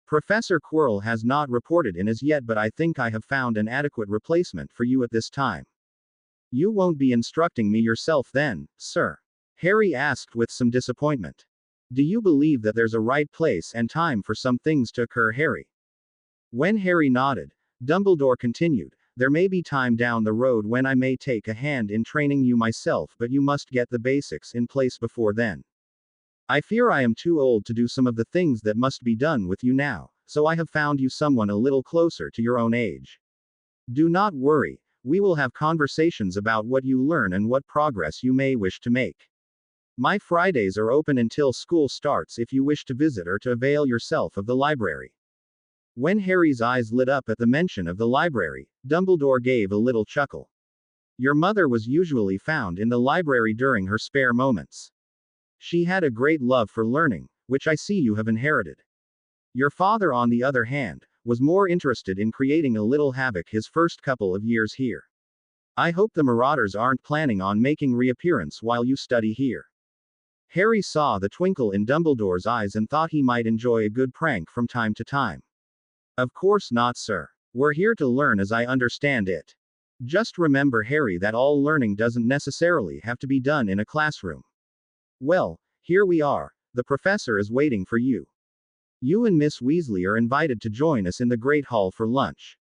Professor Quirrell has not reported in as yet, but I think I have found an adequate replacement for you at this time. You won't be instructing me yourself then, sir? Harry asked with some disappointment. Do you believe that there's a right place and time for some things to occur, Harry? When Harry nodded, Dumbledore continued, there may be time down the road when I may take a hand in training you myself, but you must get the basics in place before then. I fear I am too old to do some of the things that must be done with you now, so I have found you someone a little closer to your own age. Do not worry, we will have conversations about what you learn and what progress you may wish to make. My Fridays are open until school starts if you wish to visit or to avail yourself of the library. When Harry's eyes lit up at the mention of the library, Dumbledore gave a little chuckle. Your mother was usually found in the library during her spare moments. She had a great love for learning, which I see you have inherited. Your father, on the other hand, was more interested in creating a little havoc his first couple of years here. I hope the Marauders aren't planning on making reappearance while you study here. Harry saw the twinkle in Dumbledore's eyes and thought he might enjoy a good prank from time to time. Of course not, sir. We're here to learn as I understand it. Just remember, Harry, that all learning doesn't necessarily have to be done in a classroom. Well, here we are. The professor is waiting for you. You and Miss Weasley are invited to join us in the Great Hall for lunch.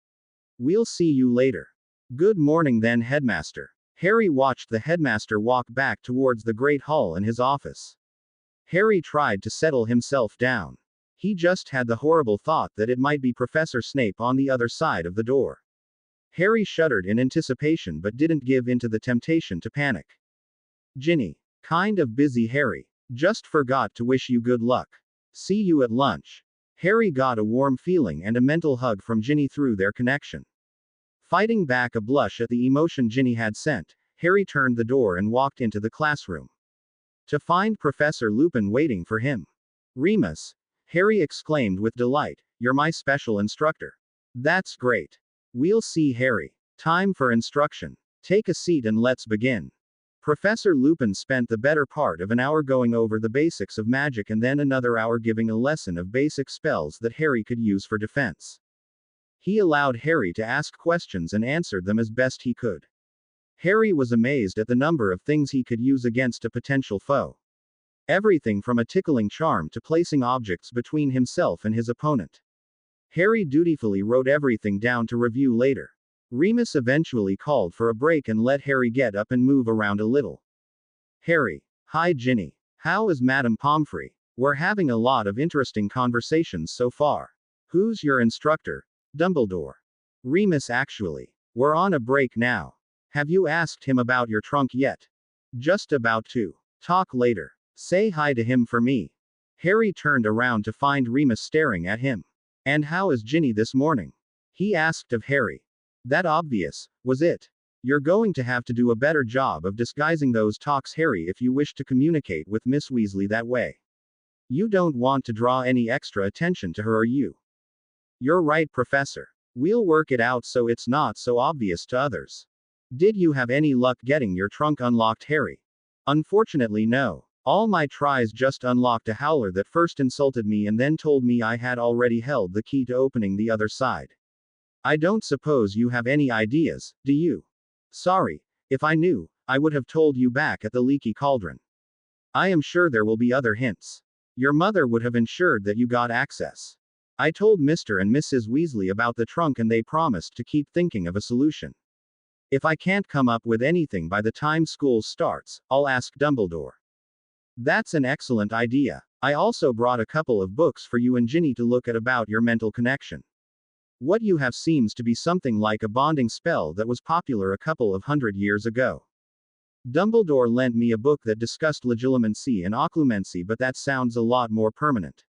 We'll see you later. Good morning then, Headmaster. Harry watched the headmaster walk back towards the Great Hall in his office. Harry tried to settle himself down. He just had the horrible thought that it might be Professor Snape on the other side of the door. Harry shuddered in anticipation but didn't give in to the temptation to panic. Ginny. Kind of busy, Harry. Just forgot to wish you good luck. See you at lunch. Harry got a warm feeling and a mental hug from Ginny through their connection. Fighting back a blush at the emotion Ginny had sent, Harry turned the door and walked into the classroom. To find Professor Lupin waiting for him. Remus! Harry exclaimed with delight, "You're my special instructor." "That's great. We'll see, Harry. Time for instruction. Take a seat and let's begin." Professor Lupin spent the better part of an hour going over the basics of magic and then another hour giving a lesson of basic spells that Harry could use for defense. He allowed Harry to ask questions and answered them as best he could. Harry was amazed at the number of things he could use against a potential foe. Everything from a tickling charm to placing objects between himself and his opponent. Harry dutifully wrote everything down to review later. Remus eventually called for a break and let Harry get up and move around a little. "Harry. Hi Ginny. How is Madame Pomfrey? We're having a lot of interesting conversations so far." "Who's your instructor?" "Dumbledore." "Remus actually. We're on a break now. Have you asked him about your trunk yet?" "Just about to. Talk later. Say hi to him for me." Harry turned around to find Remus staring at him. "And how is Ginny this morning?" he asked of Harry. "That obvious, was it? You're going to have to do a better job of disguising those talks, Harry, if you wish to communicate with Miss Weasley that way. You don't want to draw any extra attention to her, are you?" "You're right, Professor. We'll work it out so it's not so obvious to others." "Did you have any luck getting your trunk unlocked, Harry?" "Unfortunately, no. All my tries just unlocked a howler that first insulted me and then told me I had already held the key to opening the other side. I don't suppose you have any ideas, do you?" "Sorry. If I knew, I would have told you back at the Leaky Cauldron. I am sure there will be other hints. Your mother would have ensured that you got access. I told Mr. and Mrs. Weasley about the trunk and they promised to keep thinking of a solution. If I can't come up with anything by the time school starts, I'll ask Dumbledore." "That's an excellent idea. I also brought a couple of books for you and Ginny to look at about your mental connection. What you have seems to be something like a bonding spell that was popular a couple of 100 years ago. Dumbledore lent me a book that discussed legilimency and occlumency, but that sounds a lot more permanent."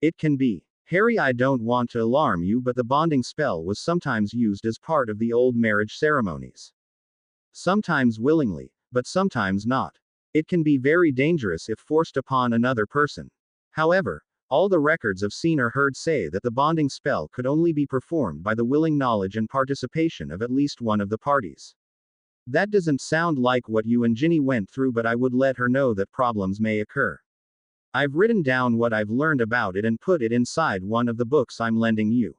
"It can be. Harry, I don't want to alarm you, but the bonding spell was sometimes used as part of the old marriage ceremonies. Sometimes willingly, but sometimes not. It can be very dangerous if forced upon another person. However, all the records of seen or heard say that the bonding spell could only be performed by the willing knowledge and participation of at least one of the parties. That doesn't sound like what you and Ginny went through, but I would let her know that problems may occur. I've written down what I've learned about it and put it inside one of the books I'm lending you."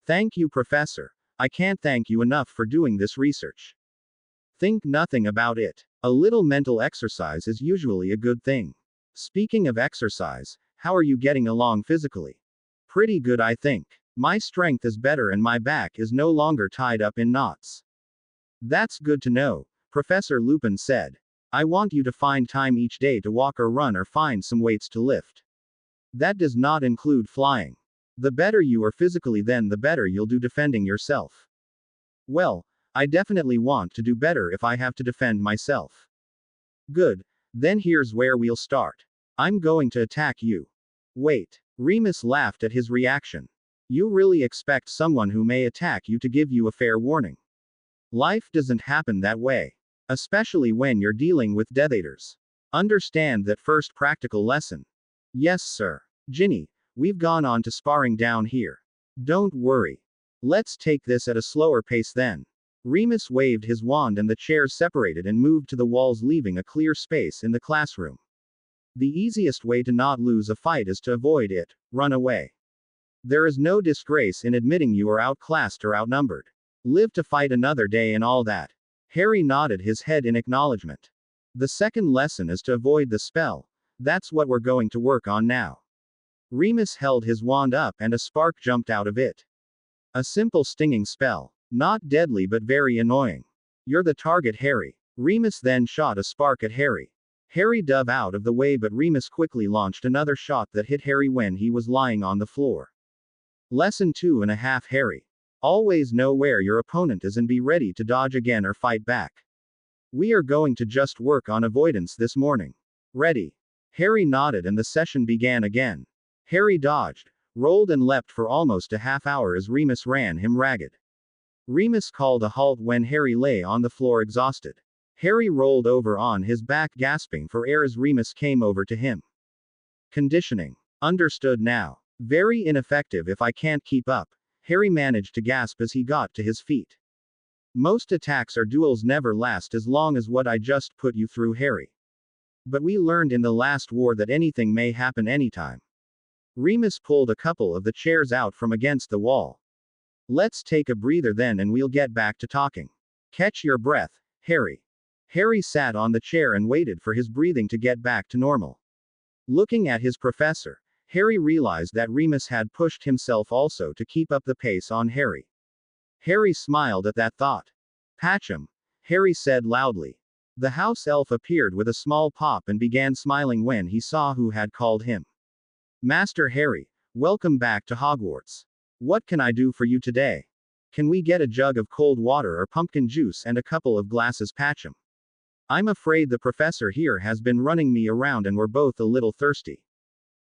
"Thank you, Professor. I can't thank you enough for doing this research." "Think nothing about it. A little mental exercise is usually a good thing. Speaking of exercise, how are you getting along physically?" "Pretty good, I think. My strength is better and my back is no longer tied up in knots." "That's good to know," Professor Lupin said. "I want you to find time each day to walk or run or find some weights to lift. That does not include flying. The better you are physically, then the better you'll do defending yourself." "Well, I definitely want to do better if I have to defend myself." "Good. Then here's where we'll start. I'm going to attack you." "Wait." Remus laughed at his reaction. "You really expect someone who may attack you to give you a fair warning? Life doesn't happen that way. Especially when you're dealing with Death Eaters. Understand that first practical lesson." "Yes, sir. Ginny, we've gone on to sparring down here. Don't worry. Let's take this at a slower pace then." Remus waved his wand and the chairs separated and moved to the walls, leaving a clear space in the classroom. The easiest way to not lose a fight is to avoid it, run away. There is no disgrace in admitting you are outclassed or outnumbered. Live to fight another day and all that. Harry nodded his head in acknowledgement. "The second lesson is to avoid the spell. That's what we're going to work on now." Remus held his wand up and a spark jumped out of it. A simple stinging spell. Not deadly but very annoying. "You're the target, Harry." Remus then shot a spark at Harry. Harry dove out of the way, but Remus quickly launched another shot that hit Harry when he was lying on the floor. Lesson 2.5 Harry. Always know where your opponent is and be ready to dodge again or fight back. We are going to just work on avoidance this morning. Ready? Harry nodded and the session began again. Harry dodged, rolled and leapt for almost a half hour as Remus ran him ragged. Remus called a halt when Harry lay on the floor exhausted. Harry rolled over on his back gasping for air as Remus came over to him. Conditioning. Understood now. Very ineffective if I can't keep up. Harry managed to gasp as he got to his feet. Most attacks or duels never last as long as what I just put you through, Harry. But we learned in the last war that anything may happen anytime. Remus pulled a couple of the chairs out from against the wall. Let's take a breather then and we'll get back to talking. Catch your breath, Harry. Harry sat on the chair and waited for his breathing to get back to normal. Looking at his professor, Harry realized that Remus had pushed himself also to keep up the pace on Harry. Harry smiled at that thought. Patchum, Harry said loudly. The house elf appeared with a small pop and began smiling when he saw who had called him. Master Harry, welcome back to Hogwarts. What can I do for you today? Can we get a jug of cold water or pumpkin juice and a couple of glasses, Patchum? I'm afraid the professor here has been running me around and we're both a little thirsty.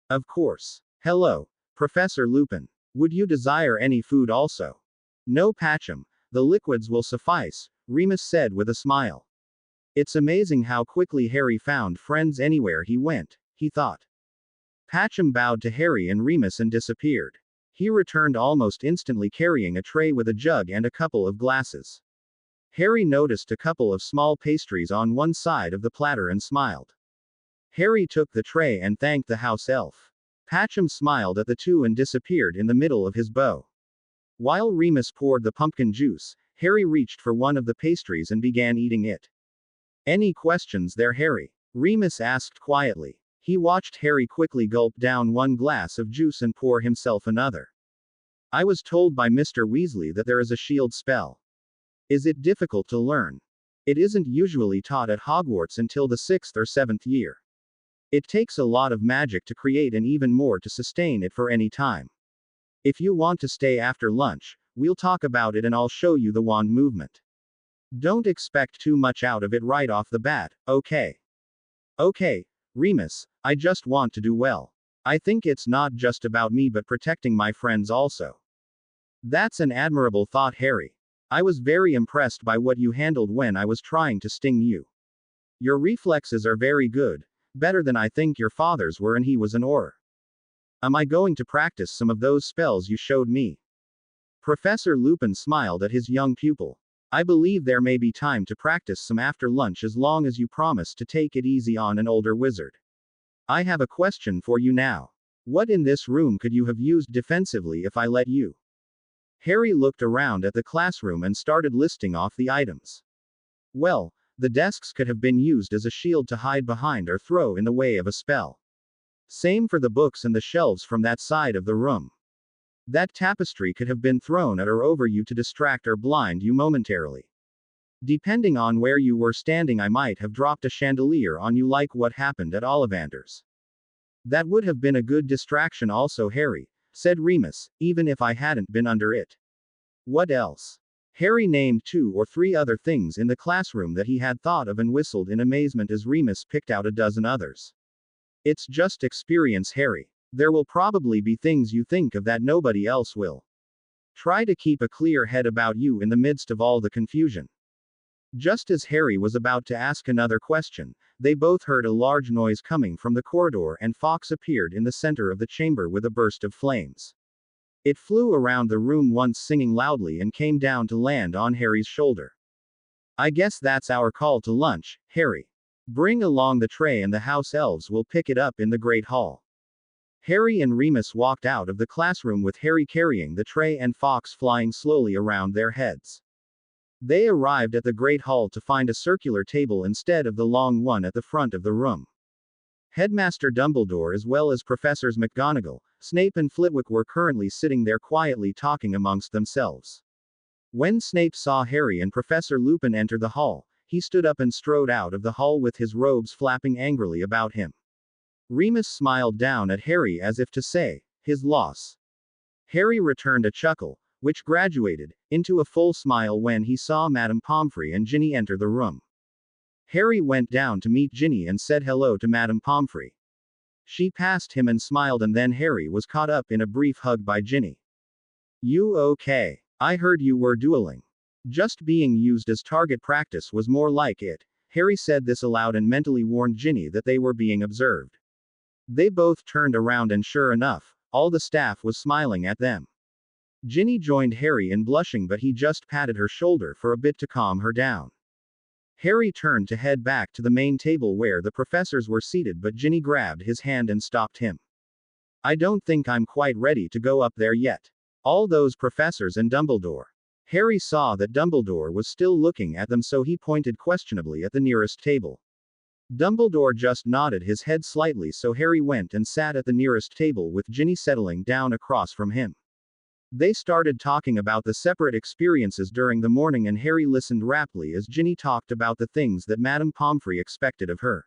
Of course. Hello, Professor Lupin. Would you desire any food also? No, Patchum, the liquids will suffice, Remus said with a smile. It's amazing how quickly Harry found friends anywhere he went, he thought. Patchum bowed to Harry and Remus and disappeared. He returned almost instantly carrying a tray with a jug and a couple of glasses. Harry noticed a couple of small pastries on one side of the platter and smiled. Harry took the tray and thanked the house elf. Patchum smiled at the two and disappeared in the middle of his bow. While Remus poured the pumpkin juice, Harry reached for one of the pastries and began eating it. Any questions there, Harry? Remus asked quietly. He watched Harry quickly gulp down one glass of juice and pour himself another. I was told by Mr. Weasley that there is a shield spell. Is it difficult to learn? It isn't usually taught at Hogwarts until the 6th or 7th year. It takes a lot of magic to create and even more to sustain it for any time. If you want to stay after lunch, we'll talk about it and I'll show you the wand movement. Don't expect too much out of it right off the bat, okay? Okay, Remus, I just want to do well. I think it's not just about me but protecting my friends also. That's an admirable thought, Harry. I was very impressed by what you handled when I was trying to sting you. Your reflexes are very good, better than I think your father's were, and he was an Auror. Am I going to practice some of those spells you showed me? Professor Lupin smiled at his young pupil. I believe there may be time to practice some after lunch as long as you promise to take it easy on an older wizard. I have a question for you now. What in this room could you have used defensively if I let you? Harry looked around at the classroom and started listing off the items. Well, the desks could have been used as a shield to hide behind or throw in the way of a spell. Same for the books and the shelves from that side of the room. That tapestry could have been thrown at or over you to distract or blind you momentarily. Depending on where you were standing, I might have dropped a chandelier on you like what happened at Ollivander's. That would have been a good distraction also, Harry, said Remus, even if I hadn't been under it. What else? Harry named 2 or 3 other things in the classroom that he had thought of and whistled in amazement as Remus picked out a dozen others. It's just experience, Harry. There will probably be things you think of that nobody else will. Try to keep a clear head about you in the midst of all the confusion. Just as Harry was about to ask another question, they both heard a large noise coming from the corridor and Fawkes appeared in the center of the chamber with a burst of flames. It flew around the room once, singing loudly, and came down to land on Harry's shoulder. I guess that's our call to lunch, Harry. Bring along the tray and the house elves will pick it up in the Great Hall. Harry and Remus walked out of the classroom with Harry carrying the tray and Fawkes flying slowly around their heads. They arrived at the Great Hall to find a circular table instead of the long one at the front of the room. Headmaster Dumbledore as well as Professors McGonagall, Snape and Flitwick were currently sitting there quietly talking amongst themselves. When Snape saw Harry and Professor Lupin enter the hall, he stood up and strode out of the hall with his robes flapping angrily about him. Remus smiled down at Harry as if to say, his loss. Harry returned a chuckle, which graduated into a full smile when he saw Madame Pomfrey and Ginny enter the room. Harry went down to meet Ginny and said hello to Madame Pomfrey. She passed him and smiled, and then Harry was caught up in a brief hug by Ginny. You okay? I heard you were dueling. Just being used as target practice was more like it. Harry said this aloud and mentally warned Ginny that they were being observed. They both turned around and sure enough, all the staff was smiling at them. Ginny joined Harry in blushing, but he just patted her shoulder for a bit to calm her down. Harry turned to head back to the main table where the professors were seated, but Ginny grabbed his hand and stopped him. I don't think I'm quite ready to go up there yet. All those professors and Dumbledore. Harry saw that Dumbledore was still looking at them, so he pointed questionably at the nearest table. Dumbledore just nodded his head slightly, so Harry went and sat at the nearest table with Ginny settling down across from him. They started talking about the separate experiences during the morning, and Harry listened raptly as Ginny talked about the things that Madame Pomfrey expected of her.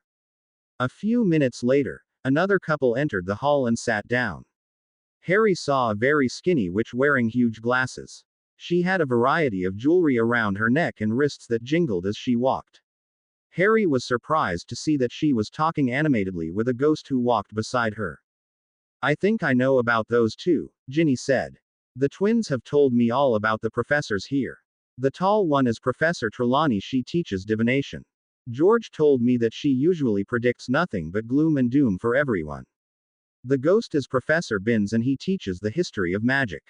A few minutes later, another couple entered the hall and sat down. Harry saw a very skinny witch wearing huge glasses. She had a variety of jewelry around her neck and wrists that jingled as she walked. Harry was surprised to see that she was talking animatedly with a ghost who walked beside her. I think I know about those two, Ginny said. The twins have told me all about the professors here. The tall one is Professor Trelawney, she teaches divination. George told me that she usually predicts nothing but gloom and doom for everyone. The ghost is Professor Binns and he teaches the history of magic.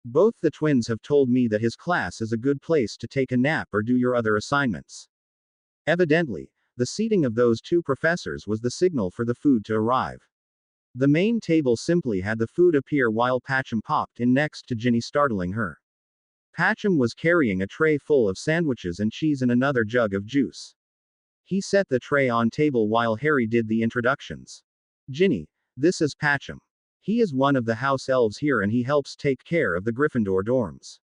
Both the twins have told me that his class is a good place to take a nap or do your other assignments. Evidently, the seating of those two professors was the signal for the food to arrive. The main table simply had the food appear while Patcham popped in next to Ginny, startling her. Patcham was carrying a tray full of sandwiches and cheese and another jug of juice. He set the tray on table while Harry did the introductions. Ginny, this is Patcham. He is one of the house elves here and he helps take care of the Gryffindor dorms.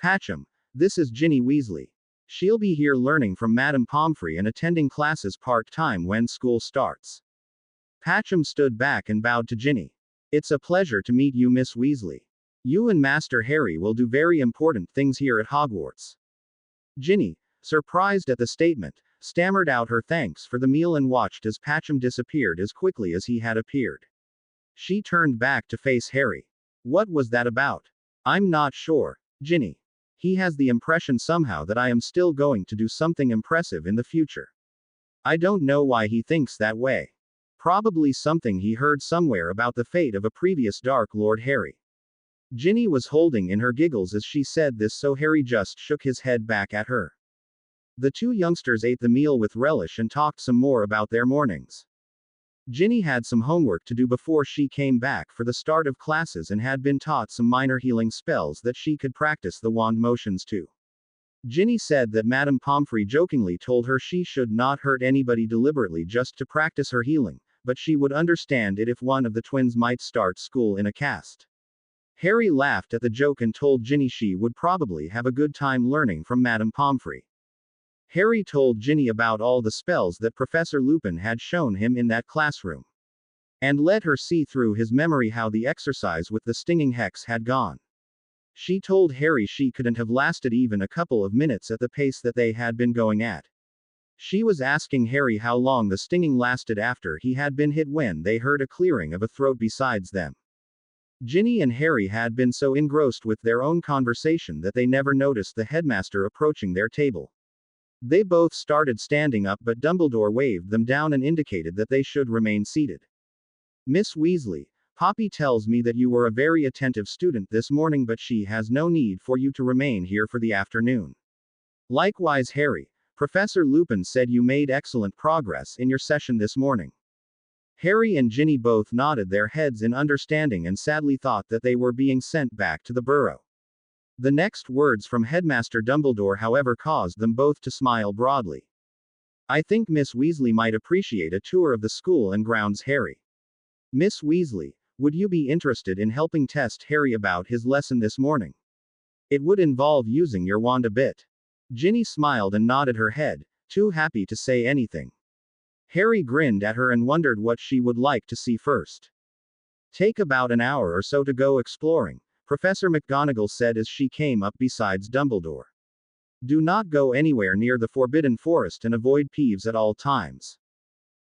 Patcham, this is Ginny Weasley. She'll be here learning from Madame Pomfrey and attending classes part-time when school starts. Patcham stood back and bowed to Ginny. It's a pleasure to meet you, Miss Weasley. You and Master Harry will do very important things here at Hogwarts. Ginny, surprised at the statement, stammered out her thanks for the meal and watched as Patcham disappeared as quickly as he had appeared. She turned back to face Harry. What was that about? I'm not sure, Ginny. He has the impression somehow that I am still going to do something impressive in the future. I don't know why he thinks that way. Probably something he heard somewhere about the fate of a previous Dark Lord Harry. Ginny was holding in her giggles as she said this, so Harry just shook his head back at her. The two youngsters ate the meal with relish and talked some more about their mornings. Ginny had some homework to do before she came back for the start of classes and had been taught some minor healing spells that she could practice the wand motions to. Ginny said that Madame Pomfrey jokingly told her she should not hurt anybody deliberately just to practice her healing, but she would understand it if one of the twins might start school in a cast. Harry laughed at the joke and told Ginny she would probably have a good time learning from Madame Pomfrey. Harry told Ginny about all the spells that Professor Lupin had shown him in that classroom. And let her see through his memory how the exercise with the stinging hex had gone. She told Harry she couldn't have lasted even a couple of minutes at the pace that they had been going at. She was asking Harry how long the stinging lasted after he had been hit when they heard a clearing of a throat besides them. Ginny and Harry had been so engrossed with their own conversation that they never noticed the headmaster approaching their table. They both started standing up, but Dumbledore waved them down and indicated that they should remain seated. Miss Weasley, Poppy tells me that you were a very attentive student this morning, but she has no need for you to remain here for the afternoon. Likewise, Harry, Professor Lupin said you made excellent progress in your session this morning. Harry and Ginny both nodded their heads in understanding and sadly thought that they were being sent back to the burrow. The next words from Headmaster Dumbledore, however, caused them both to smile broadly. I think Miss Weasley might appreciate a tour of the school and grounds, Harry. Miss Weasley, would you be interested in helping test Harry about his lesson this morning? It would involve using your wand a bit. Ginny smiled and nodded her head, too happy to say anything. Harry grinned at her and wondered what she would like to see first. Take about an hour or so to go exploring, Professor McGonagall said as she came up besides Dumbledore. Do not go anywhere near the Forbidden Forest and avoid Peeves at all times.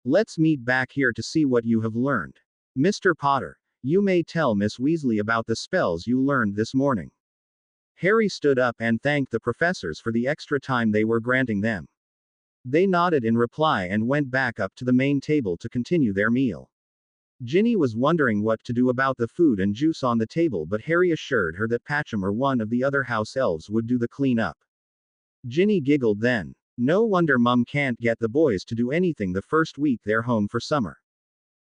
Let's meet back here to see what you have learned. Mr. Potter, you may tell Miss Weasley about the spells you learned this morning. Harry stood up and thanked the professors for the extra time they were granting them. They nodded in reply and went back up to the main table to continue their meal. Ginny was wondering what to do about the food and juice on the table, but Harry assured her that Patcham or one of the other house elves would do the clean-up. Ginny giggled then. No wonder Mum can't get the boys to do anything the first week they're home for summer.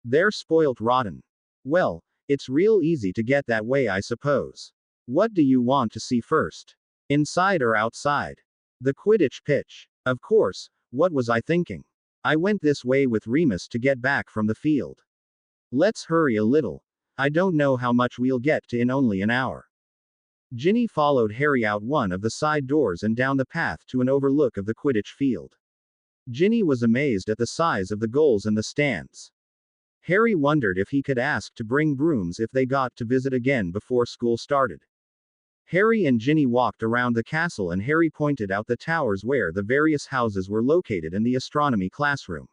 They're spoilt rotten. Well, it's real easy to get that way, I suppose. What do you want to see first? Inside or outside? The Quidditch pitch. Of course, what was I thinking? I went this way with Remus to get back from the field. Let's hurry a little. I don't know how much we'll get to in only an hour. Ginny followed Harry out one of the side doors and down the path to an overlook of the Quidditch field. Ginny was amazed at the size of the goals and the stands. Harry wondered if he could ask to bring brooms if they got to visit again before school started. Harry and Ginny walked around the castle and Harry pointed out the towers where the various houses were located and the astronomy classroom.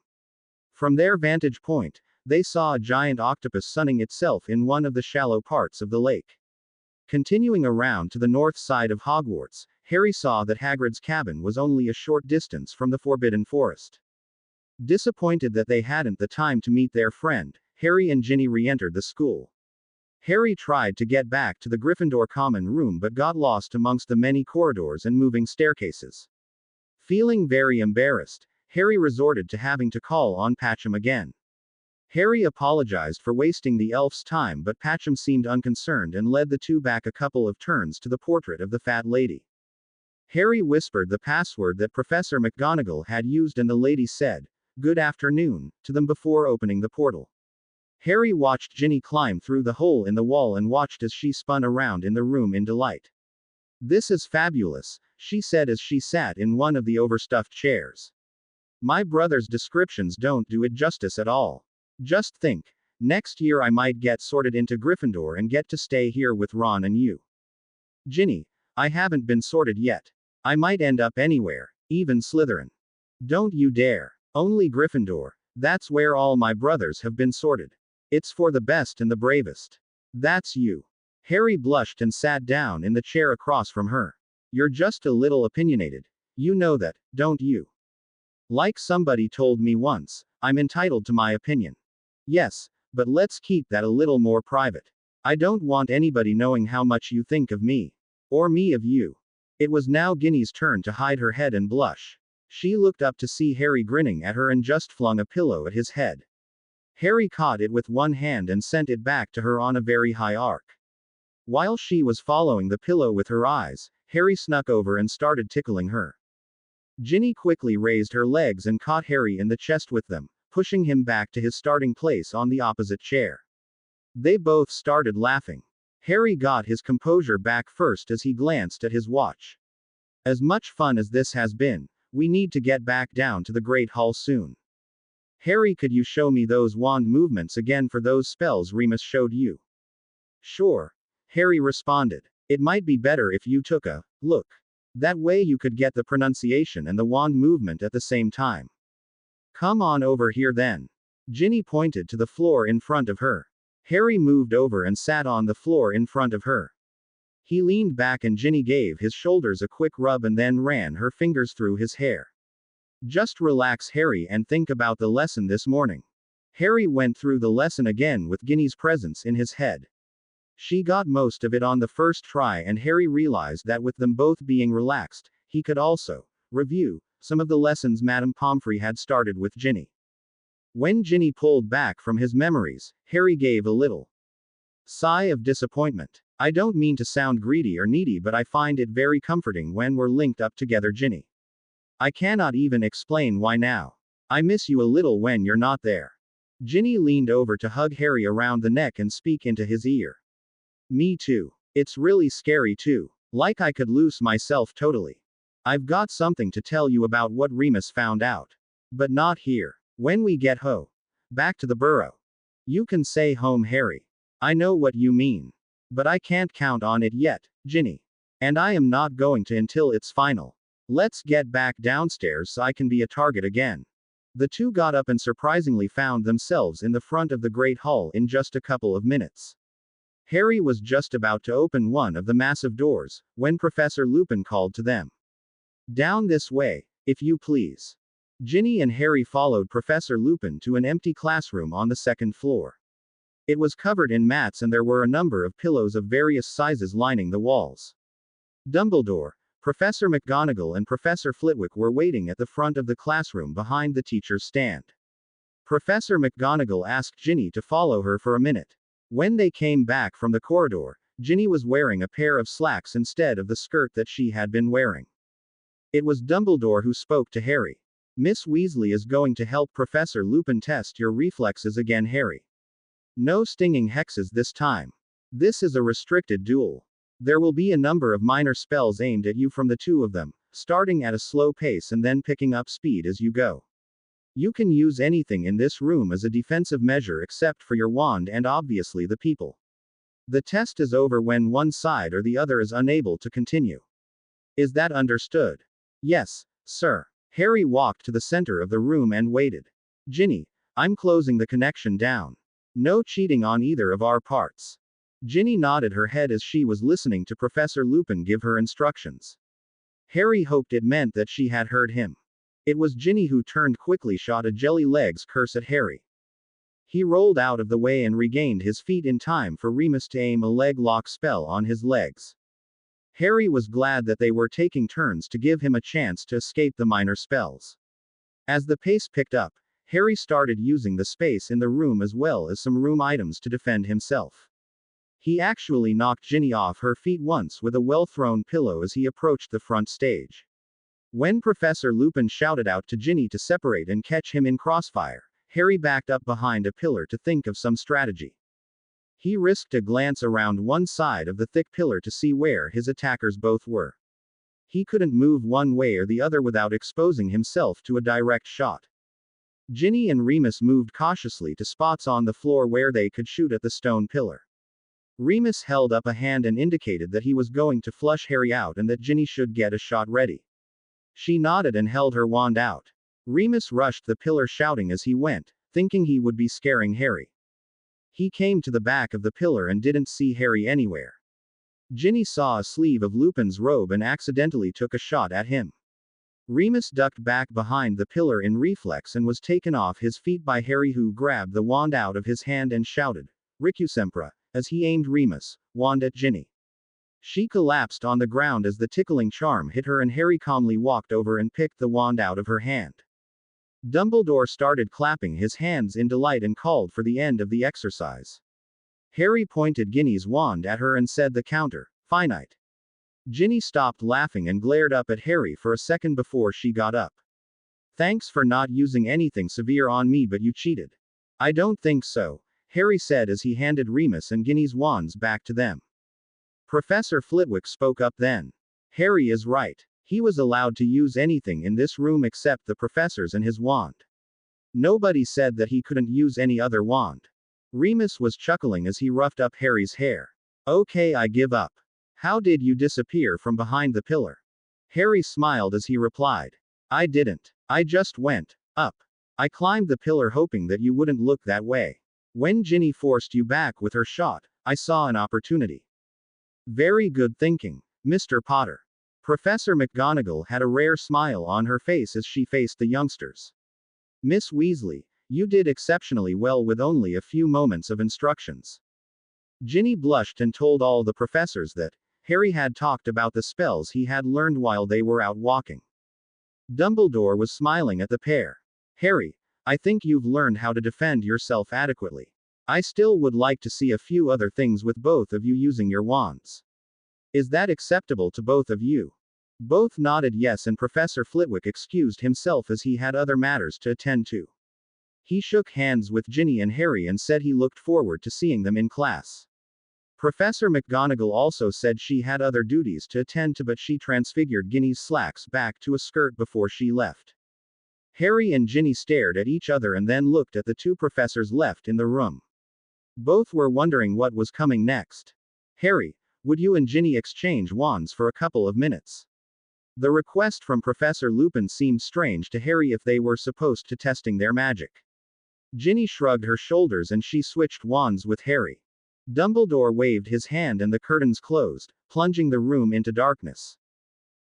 From their vantage point, they saw a giant octopus sunning itself in one of the shallow parts of the lake. Continuing around to the north side of Hogwarts, Harry saw that Hagrid's cabin was only a short distance from the Forbidden Forest. Disappointed that they hadn't the time to meet their friend, Harry and Ginny re-entered the school. Harry tried to get back to the Gryffindor common room but got lost amongst the many corridors and moving staircases. Feeling very embarrassed, Harry resorted to having to call on Patcham again. Harry apologized for wasting the elf's time, but Patcham seemed unconcerned and led the two back a couple of turns to the portrait of the fat lady. Harry whispered the password that Professor McGonagall had used and the lady said, "Good afternoon," to them before opening the portal. Harry watched Ginny climb through the hole in the wall and watched as she spun around in the room in delight. "This is fabulous," she said as she sat in one of the overstuffed chairs. "My brother's descriptions don't do it justice at all. Just think, next year I might get sorted into Gryffindor and get to stay here with Ron and you. Ginny, I haven't been sorted yet. I might end up anywhere, even Slytherin. Don't you dare. Only Gryffindor, that's where all my brothers have been sorted. It's for the best and the bravest. That's you." Harry blushed and sat down in the chair across from her. "You're just a little opinionated. You know that, don't you? Like somebody told me once, I'm entitled to my opinion. Yes, but let's keep that a little more private. I don't want anybody knowing how much you think of me. Or me of you." It was now Ginny's turn to hide her head and blush. She looked up to see Harry grinning at her and just flung a pillow at his head. Harry caught it with one hand and sent it back to her on a very high arc. While she was following the pillow with her eyes, Harry snuck over and started tickling her. Ginny quickly raised her legs and caught Harry in the chest with them, pushing him back to his starting place on the opposite chair. They both started laughing. Harry got his composure back first as he glanced at his watch. "As much fun as this has been, we need to get back down to the Great Hall soon. Harry, could you show me those wand movements again for those spells Remus showed you?" "Sure," Harry responded. "It might be better if you took a look. That way you could get the pronunciation and the wand movement at the same time. Come on over here then." Ginny pointed to the floor in front of her. Harry moved over and sat on the floor in front of her. He leaned back and Ginny gave his shoulders a quick rub and then ran her fingers through his hair. "Just relax, Harry, and think about the lesson this morning." Harry went through the lesson again with Ginny's presence in his head. She got most of it on the first try, and Harry realized that with them both being relaxed, he could also review some of the lessons Madame Pomfrey had started with Ginny. When Ginny pulled back from his memories, Harry gave a little sigh of disappointment. "I don't mean to sound greedy or needy, but I find it very comforting when we're linked up together, Ginny. I cannot even explain why now. I miss you a little when you're not there." Ginny leaned over to hug Harry around the neck and speak into his ear. "Me too. It's really scary too. Like I could lose myself totally. I've got something to tell you about what Remus found out. But not here. When we get back to the burrow. You can say home, Harry. I know what you mean. But I can't count on it yet, Ginny. And I am not going to until it's final. Let's get back downstairs so I can be a target again." The two got up and surprisingly found themselves in the front of the Great Hall in just a couple of minutes. Harry was just about to open one of the massive doors, when Professor Lupin called to them. Down this way, if you please. Ginny and Harry followed Professor Lupin to an empty classroom on the second floor. It was covered in mats and there were a number of pillows of various sizes lining the walls. Dumbledore, Professor McGonagall and Professor Flitwick were waiting at the front of the classroom behind the teacher's stand. Professor McGonagall asked Ginny to follow her for a minute. When they came back from the corridor, Ginny was wearing a pair of slacks instead of the skirt that she had been wearing. It was Dumbledore who spoke to Harry. Miss Weasley is going to help Professor Lupin test your reflexes again, Harry. No stinging hexes this time. This is a restricted duel. There will be a number of minor spells aimed at you from the two of them, starting at a slow pace and then picking up speed as you go. You can use anything in this room as a defensive measure except for your wand and obviously the people. The test is over when one side or the other is unable to continue. Is that understood? Yes, sir. Harry walked to the center of the room and waited. Ginny, I'm closing the connection down. No cheating on either of our parts. Ginny nodded her head as she was listening to Professor Lupin give her instructions. Harry hoped it meant that she had heard him. It was Ginny who turned quickly, shot a jelly legs curse at Harry. He rolled out of the way and regained his feet in time for Remus to aim a leg lock spell on his legs. Harry was glad that they were taking turns to give him a chance to escape the minor spells. As the pace picked up, Harry started using the space in the room as well as some room items to defend himself. He actually knocked Ginny off her feet once with a well-thrown pillow as he approached the front stage. When Professor Lupin shouted out to Ginny to separate and catch him in crossfire, Harry backed up behind a pillar to think of some strategy. He risked a glance around one side of the thick pillar to see where his attackers both were. He couldn't move one way or the other without exposing himself to a direct shot. Ginny and Remus moved cautiously to spots on the floor where they could shoot at the stone pillar. Remus held up a hand and indicated that he was going to flush Harry out and that Ginny should get a shot ready. She nodded and held her wand out. Remus rushed the pillar shouting as he went, thinking he would be scaring Harry. He came to the back of the pillar and didn't see Harry anywhere. Ginny saw a sleeve of Lupin's robe and accidentally took a shot at him. Remus ducked back behind the pillar in reflex and was taken off his feet by Harry, who grabbed the wand out of his hand and shouted, "Ricusempra," as he aimed Remus' wand at Ginny. She collapsed on the ground as the tickling charm hit her and Harry calmly walked over and picked the wand out of her hand. Dumbledore started clapping his hands in delight and called for the end of the exercise. Harry pointed Ginny's wand at her and said the counter, "Finite." Ginny stopped laughing and glared up at Harry for a second before she got up. "Thanks for not using anything severe on me, but you cheated." "I don't think so," Harry said as he handed Remus and Ginny's wands back to them. Professor Flitwick spoke up then. "Harry is right. He was allowed to use anything in this room except the professor's and his wand. Nobody said that he couldn't use any other wand." Remus was chuckling as he roughed up Harry's hair. "Okay, I give up. How did you disappear from behind the pillar?" Harry smiled as he replied. "I didn't. I just went up. I climbed the pillar hoping that you wouldn't look that way. When Ginny forced you back with her shot, I saw an opportunity." "Very good thinking, Mr. Potter." Professor McGonagall had a rare smile on her face as she faced the youngsters. "Miss Weasley, you did exceptionally well with only a few moments of instructions." Ginny blushed and told all the professors that Harry had talked about the spells he had learned while they were out walking. Dumbledore was smiling at the pair. "Harry, I think you've learned how to defend yourself adequately. I still would like to see a few other things with both of you using your wands. Is that acceptable to both of you?" Both nodded yes, and Professor Flitwick excused himself as he had other matters to attend to. He shook hands with Ginny and Harry and said he looked forward to seeing them in class. Professor McGonagall also said she had other duties to attend to, but she transfigured Ginny's slacks back to a skirt before she left. Harry and Ginny stared at each other and then looked at the two professors left in the room. Both were wondering what was coming next. "Harry, would you and Ginny exchange wands for a couple of minutes?" The request from Professor Lupin seemed strange to Harry if they were supposed to testing their magic. Ginny shrugged her shoulders and she switched wands with Harry. Dumbledore waved his hand and the curtains closed, plunging the room into darkness.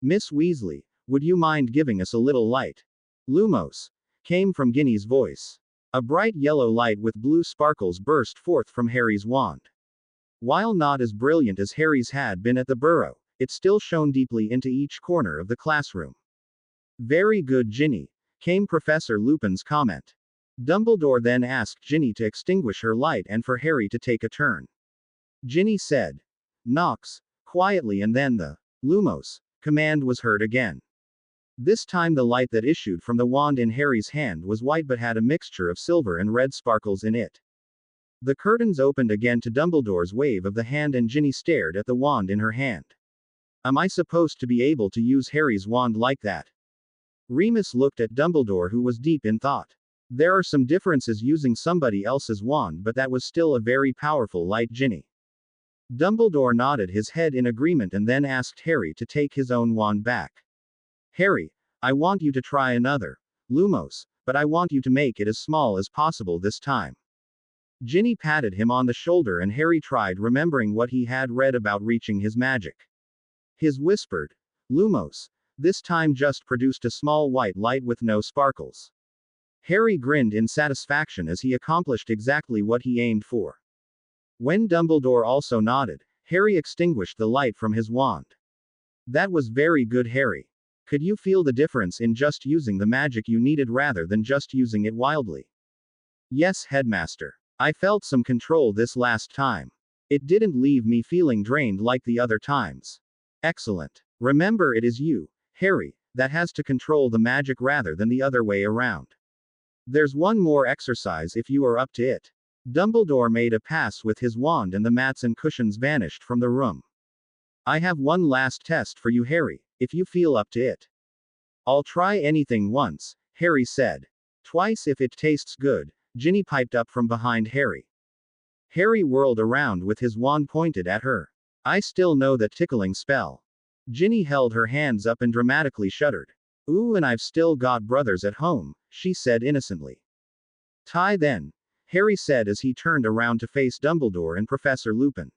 Miss Weasley, would you mind giving us a little light? Lumos, came from Ginny's voice. A bright yellow light with blue sparkles burst forth from Harry's wand. While not as brilliant as Harry's had been at the Burrow, it still shone deeply into each corner of the classroom. Very good, Ginny, came Professor Lupin's comment. Dumbledore then asked Ginny to extinguish her light and for Harry to take a turn. Ginny said, "Nox," quietly, and then the Lumos command was heard again. This time the light that issued from the wand in Harry's hand was white but had a mixture of silver and red sparkles in it. The curtains opened again to Dumbledore's wave of the hand and Ginny stared at the wand in her hand. Am I supposed to be able to use Harry's wand like that? Remus looked at Dumbledore, who was deep in thought. There are some differences using somebody else's wand, but that was still a very powerful light, Ginny. Dumbledore nodded his head in agreement and then asked Harry to take his own wand back. Harry, I want you to try another Lumos, but I want you to make it as small as possible this time. Ginny patted him on the shoulder and Harry tried, remembering what he had read about reaching his magic. His whispered Lumos this time just produced a small white light with no sparkles. Harry grinned in satisfaction as he accomplished exactly what he aimed for. When Dumbledore also nodded, Harry extinguished the light from his wand. That was very good, Harry. Could you feel the difference in just using the magic you needed rather than just using it wildly? Yes, Headmaster. I felt some control this last time. It didn't leave me feeling drained like the other times. Excellent. Remember, it is you, Harry, that has to control the magic rather than the other way around. There's one more exercise if you are up to it. Dumbledore made a pass with his wand and the mats and cushions vanished from the room. I have one last test for you, Harry, if you feel up to it. I'll try anything once, Harry said. Twice if it tastes good, Ginny piped up from behind Harry. Harry whirled around with his wand pointed at her. I still know that tickling spell. Ginny held her hands up and dramatically shuddered. Ooh, and I've still got brothers at home, she said innocently. Tie then, Harry said as he turned around to face Dumbledore and Professor Lupin.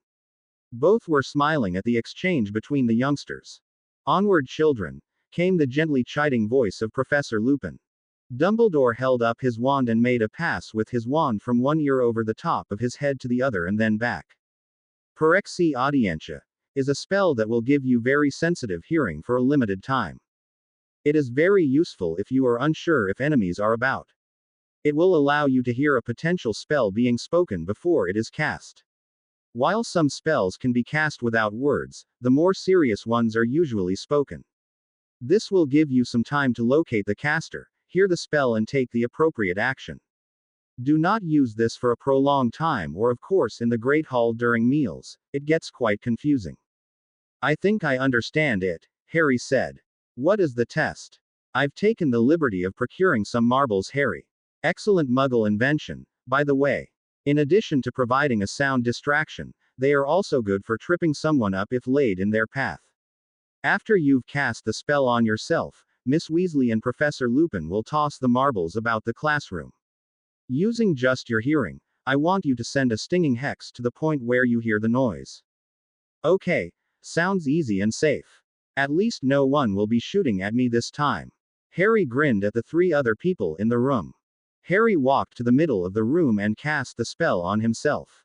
Both were smiling at the exchange between the youngsters. Onward, children, came the gently chiding voice of Professor Lupin. Dumbledore held up his wand and made a pass with his wand from one ear over the top of his head to the other and then back. Parexi Audientia is a spell that will give you very sensitive hearing for a limited time. It is very useful if you are unsure if enemies are about. It will allow you to hear a potential spell being spoken before it is cast. While some spells can be cast without words, the more serious ones are usually spoken. This will give you some time to locate the caster, hear the spell and take the appropriate action. Do not use this for a prolonged time or of course in the Great Hall during meals, it gets quite confusing. I think I understand it, Harry said. What is the test? I've taken the liberty of procuring some marbles, Harry. Excellent Muggle invention, by the way. In addition to providing a sound distraction, they are also good for tripping someone up if laid in their path. After you've cast the spell on yourself, Miss Weasley and Professor Lupin will toss the marbles about the classroom. Using just your hearing, I want you to send a stinging hex to the point where you hear the noise. Okay, sounds easy and safe. At least no one will be shooting at me this time. Harry grinned at the three other people in the room. Harry walked to the middle of the room and cast the spell on himself.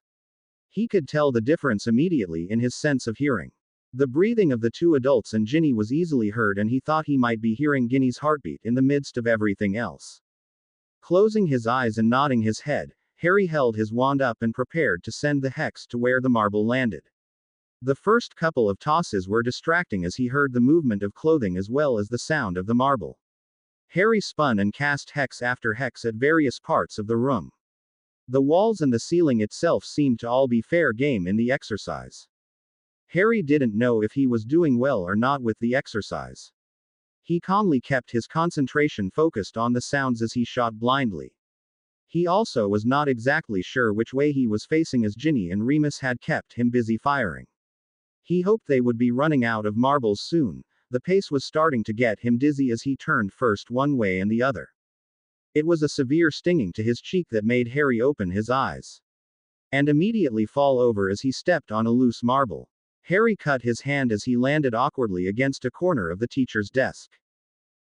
He could tell the difference immediately in his sense of hearing. The breathing of the two adults and Ginny was easily heard and he thought he might be hearing Ginny's heartbeat in the midst of everything else. Closing his eyes and nodding his head, Harry held his wand up and prepared to send the hex to where the marble landed. The first couple of tosses were distracting as he heard the movement of clothing as well as the sound of the marble. Harry spun and cast hex after hex at various parts of the room. The walls and the ceiling itself seemed to all be fair game in the exercise. Harry didn't know if he was doing well or not with the exercise. He calmly kept his concentration focused on the sounds as he shot blindly. He also was not exactly sure which way he was facing as Ginny and Remus had kept him busy firing. He hoped they would be running out of marbles soon. The pace was starting to get him dizzy as he turned first one way and the other. It was a severe stinging to his cheek that made Harry open his eyes. and immediately fall over as he stepped on a loose marble. Harry cut his hand as he landed awkwardly against a corner of the teacher's desk.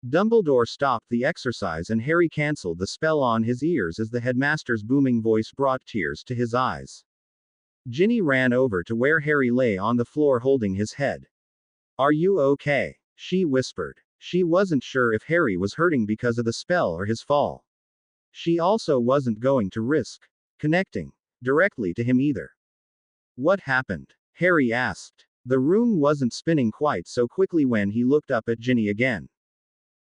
Dumbledore stopped the exercise and Harry cancelled the spell on his ears as the headmaster's booming voice brought tears to his eyes. Ginny ran over to where Harry lay on the floor holding his head. "Are you okay?" she whispered. She wasn't sure if Harry was hurting because of the spell or his fall. She also wasn't going to risk connecting directly to him either. "What happened?" Harry asked. The room wasn't spinning quite so quickly when he looked up at Ginny again.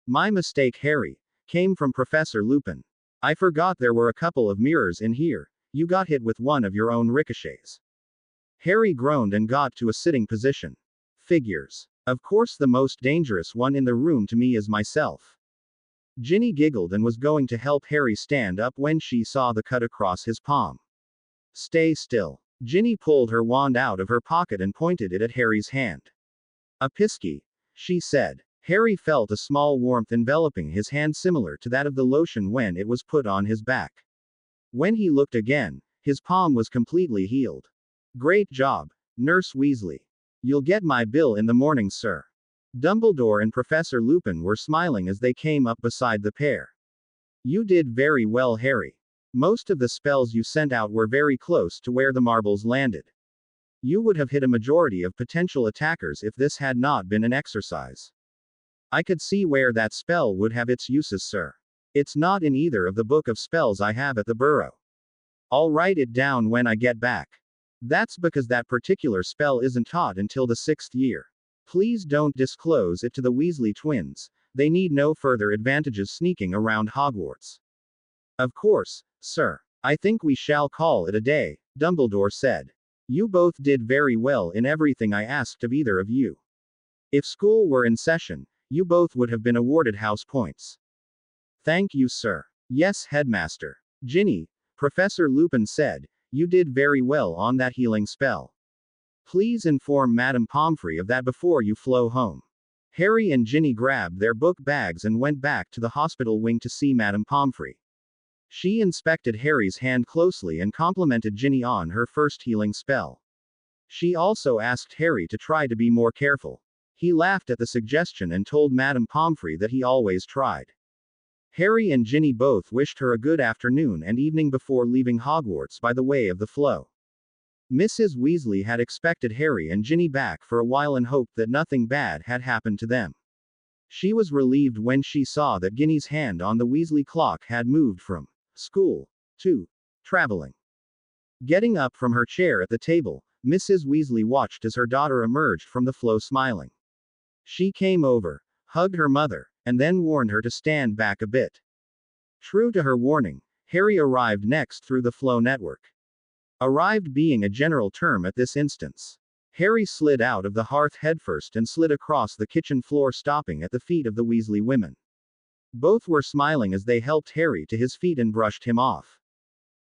"My mistake, Harry," came from Professor Lupin. "I forgot there were a couple of mirrors in here. You got hit with one of your own ricochets." Harry groaned and got to a sitting position. "Figures. Of course, the most dangerous one in the room to me is myself." Ginny giggled and was going to help Harry stand up when she saw the cut across his palm. "Stay still." Ginny pulled her wand out of her pocket and pointed it at Harry's hand. "A pisky," she said. Harry felt a small warmth enveloping his hand similar to that of the lotion when it was put on his back. When he looked again, his palm was completely healed. "Great job, Nurse Weasley. You'll get my bill in the morning, sir." Dumbledore and Professor Lupin were smiling as they came up beside the pair. "You did very well, Harry. Most of the spells you sent out were very close to where the marbles landed. You would have hit a majority of potential attackers if this had not been an exercise. I could see where that spell would have its uses, sir. It's not in either of the book of spells I have at the Burrow. I'll write it down when I get back. That's because that particular spell isn't taught until the 6th year. Please don't disclose it to the Weasley twins. They need no further advantages sneaking around Hogwarts." "Of course, sir. I think we shall call it a day," Dumbledore said. "You both did very well in everything I asked of either of you. If school were in session, you both would have been awarded house points." "Thank you, sir." "Yes, Headmaster. Ginny," Professor Lupin said, "you did very well on that healing spell. Please inform Madame Pomfrey of that before you flow home." Harry and Ginny grabbed their book bags and went back to the hospital wing to see Madame Pomfrey. She inspected Harry's hand closely and complimented Ginny on her first healing spell. She also asked Harry to try to be more careful. He laughed at the suggestion and told Madame Pomfrey that he always tried. Harry and Ginny both wished her a good afternoon and evening before leaving Hogwarts by the way of the flow. Mrs. Weasley had expected Harry and Ginny back for a while and hoped that nothing bad had happened to them. She was relieved when she saw that Ginny's hand on the Weasley clock had moved from school to traveling. Getting up from her chair at the table, Mrs. Weasley watched as her daughter emerged from the flow smiling. She came over, hugged her mother, and then warned her to stand back a bit. True to her warning, Harry arrived next through the flow network. Arrived being a general term at this instance. Harry slid out of the hearth headfirst and slid across the kitchen floor, stopping at the feet of the Weasley women. Both were smiling as they helped Harry to his feet and brushed him off.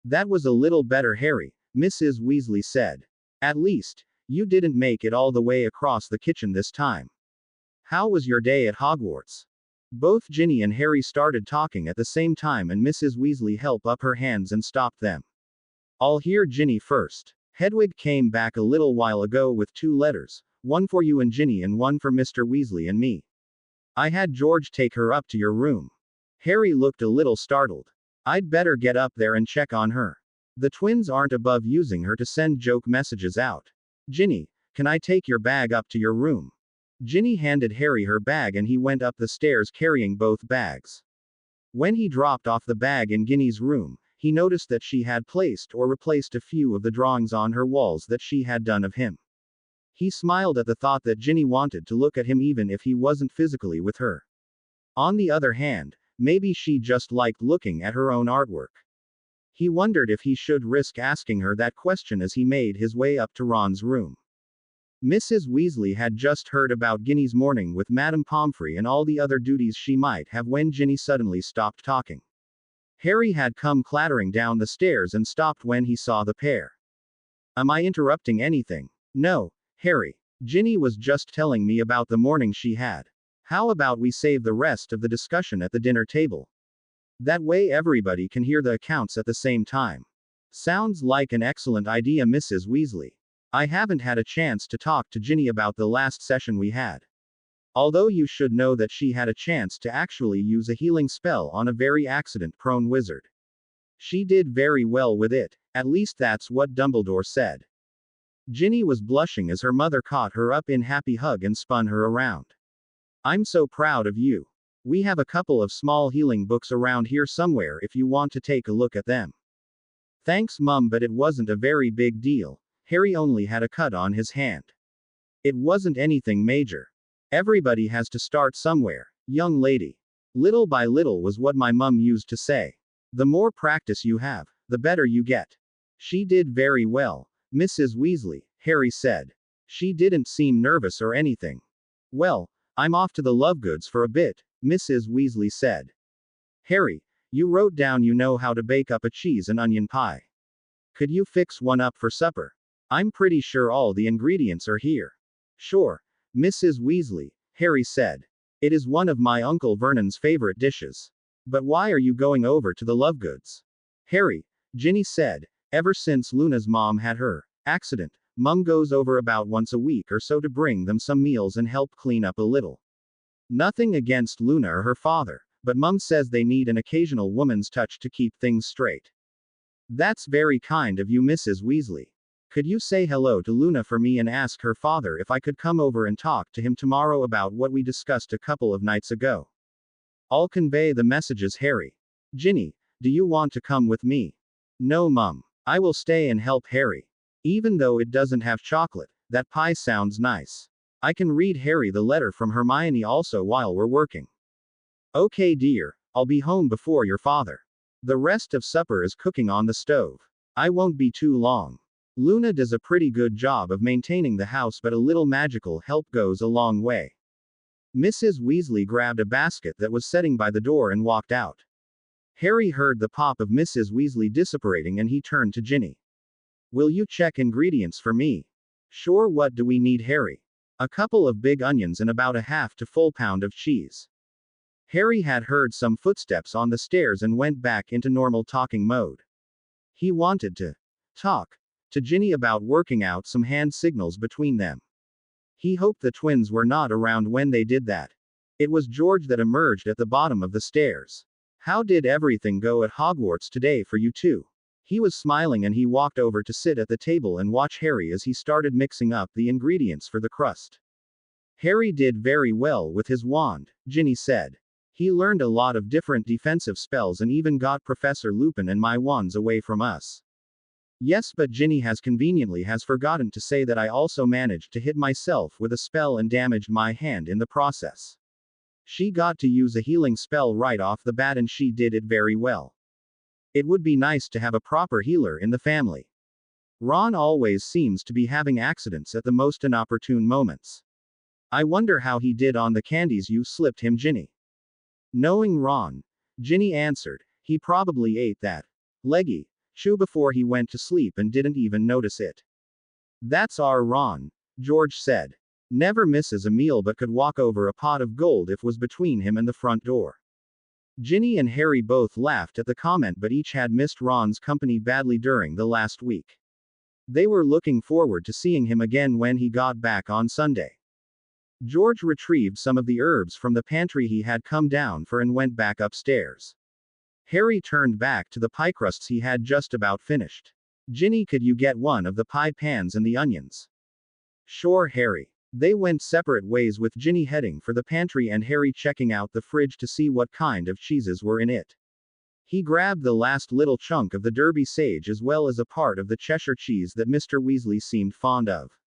"That was a little better, Harry," Mrs. Weasley said. "At least, you didn't make it all the way across the kitchen this time. How was your day at Hogwarts?" Both Ginny and Harry started talking at the same time and Mrs. Weasley held up her hands and stopped them. "I'll hear Ginny first. Hedwig came back a little while ago with 2 letters, one for you and Ginny and one for Mr. Weasley and me. I had George take her up to your room." Harry looked a little startled. "I'd better get up there and check on her. The twins aren't above using her to send joke messages out. Ginny, can I take your bag up to your room?" Ginny handed Harry her bag and he went up the stairs carrying both bags. When he dropped off the bag in Ginny's room, he noticed that she had placed or replaced a few of the drawings on her walls that she had done of him. He smiled at the thought that Ginny wanted to look at him even if he wasn't physically with her. On the other hand, maybe she just liked looking at her own artwork. He wondered if he should risk asking her that question as he made his way up to Ron's room. Mrs. Weasley had just heard about Ginny's morning with Madame Pomfrey and all the other duties she might have when Ginny suddenly stopped talking. Harry had come clattering down the stairs and stopped when he saw the pair. "Am I interrupting anything?" "No, Harry. Ginny was just telling me about the morning she had. How about we save the rest of the discussion at the dinner table? That way everybody can hear the accounts at the same time." Sounds like an excellent idea, Mrs. Weasley. I haven't had a chance to talk to Ginny about the last session we had. Although you should know that she had a chance to actually use a healing spell on a very accident-prone wizard. She did very well with it, at least that's what Dumbledore said. Ginny was blushing as her mother caught her up in happy hug and spun her around. I'm so proud of you. We have a couple of small healing books around here somewhere if you want to take a look at them. Thanks, Mum, but it wasn't a very big deal. Harry only had a cut on his hand. It wasn't anything major. Everybody has to start somewhere, young lady. Little by little was what my mum used to say. The more practice you have, the better you get. She did very well, Mrs. Weasley, Harry said. She didn't seem nervous or anything. Well, I'm off to the Lovegoods for a bit, Mrs. Weasley said. Harry, you wrote down you know how to bake up a cheese and onion pie. Could you fix one up for supper? I'm pretty sure all the ingredients are here. Sure, Mrs. Weasley, Harry said. It is one of my Uncle Vernon's favorite dishes. But why are you going over to the Lovegoods? Harry, Ginny said, ever since Luna's mom had her accident, Mum goes over about once a week or so to bring them some meals and help clean up a little. Nothing against Luna or her father, but Mum says they need an occasional woman's touch to keep things straight. That's very kind of you, Mrs. Weasley. Could you say hello to Luna for me and ask her father if I could come over and talk to him tomorrow about what we discussed a couple of nights ago? I'll convey the messages, Harry. Ginny, do you want to come with me? No, Mum. I will stay and help Harry. Even though it doesn't have chocolate, that pie sounds nice. I can read Harry the letter from Hermione also while we're working. Okay, dear, I'll be home before your father. The rest of supper is cooking on the stove. I won't be too long. Luna does a pretty good job of maintaining the house, but a little magical help goes a long way. Mrs. Weasley grabbed a basket that was setting by the door and walked out. Harry heard the pop of Mrs. Weasley dissipating and he turned to Ginny. Will you check ingredients for me? Sure, what do we need, Harry? A couple of big onions and about a half to full pound of cheese. Harry had heard some footsteps on the stairs and went back into normal talking mode. He wanted to talk to Ginny about working out some hand signals between them. He hoped the twins were not around when they did that. It was George that emerged at the bottom of the stairs. How did everything go at Hogwarts today for you two? He was smiling and he walked over to sit at the table and watch Harry as he started mixing up the ingredients for the crust. Harry did very well with his wand, Ginny said. He learned a lot of different defensive spells and even got Professor Lupin and my wands away from us. Yes, but Ginny has forgotten to say that I also managed to hit myself with a spell and damaged my hand in the process. She got to use a healing spell right off the bat and she did it very well. It would be nice to have a proper healer in the family. Ron always seems to be having accidents at the most inopportune moments. I wonder how he did on the candies you slipped him, Ginny. Knowing Ron, Ginny answered, he probably ate that leggy chew before he went to sleep and didn't even notice it. That's our Ron, George said. Never misses a meal but could walk over a pot of gold if was between him and the front door. Ginny and Harry both laughed at the comment, but each had missed Ron's company badly during the last week. They were looking forward to seeing him again when he got back on Sunday. George retrieved some of the herbs from the pantry he had come down for and went back upstairs. Harry turned back to the pie crusts he had just about finished. Ginny, could you get one of the pie pans and the onions? Sure, Harry. They went separate ways, with Ginny heading for the pantry and Harry checking out the fridge to see what kind of cheeses were in it. He grabbed the last little chunk of the Derby sage as well as a part of the Cheshire cheese that Mr. Weasley seemed fond of.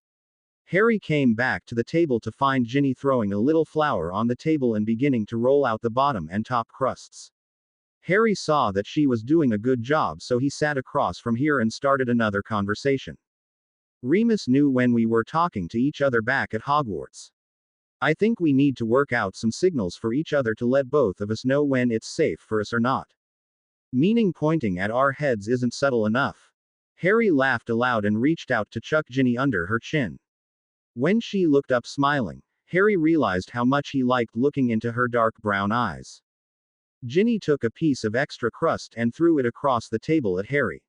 Harry came back to the table to find Ginny throwing a little flour on the table and beginning to roll out the bottom and top crusts. Harry saw that she was doing a good job, so he sat across from her and started another conversation. Remus knew when we were talking to each other back at Hogwarts. I think we need to work out some signals for each other to let both of us know when it's safe for us or not. Meaning pointing at our heads isn't subtle enough. Harry laughed aloud and reached out to chuck Ginny under her chin. When she looked up smiling, Harry realized how much he liked looking into her dark brown eyes. Ginny took a piece of extra crust and threw it across the table at Harry.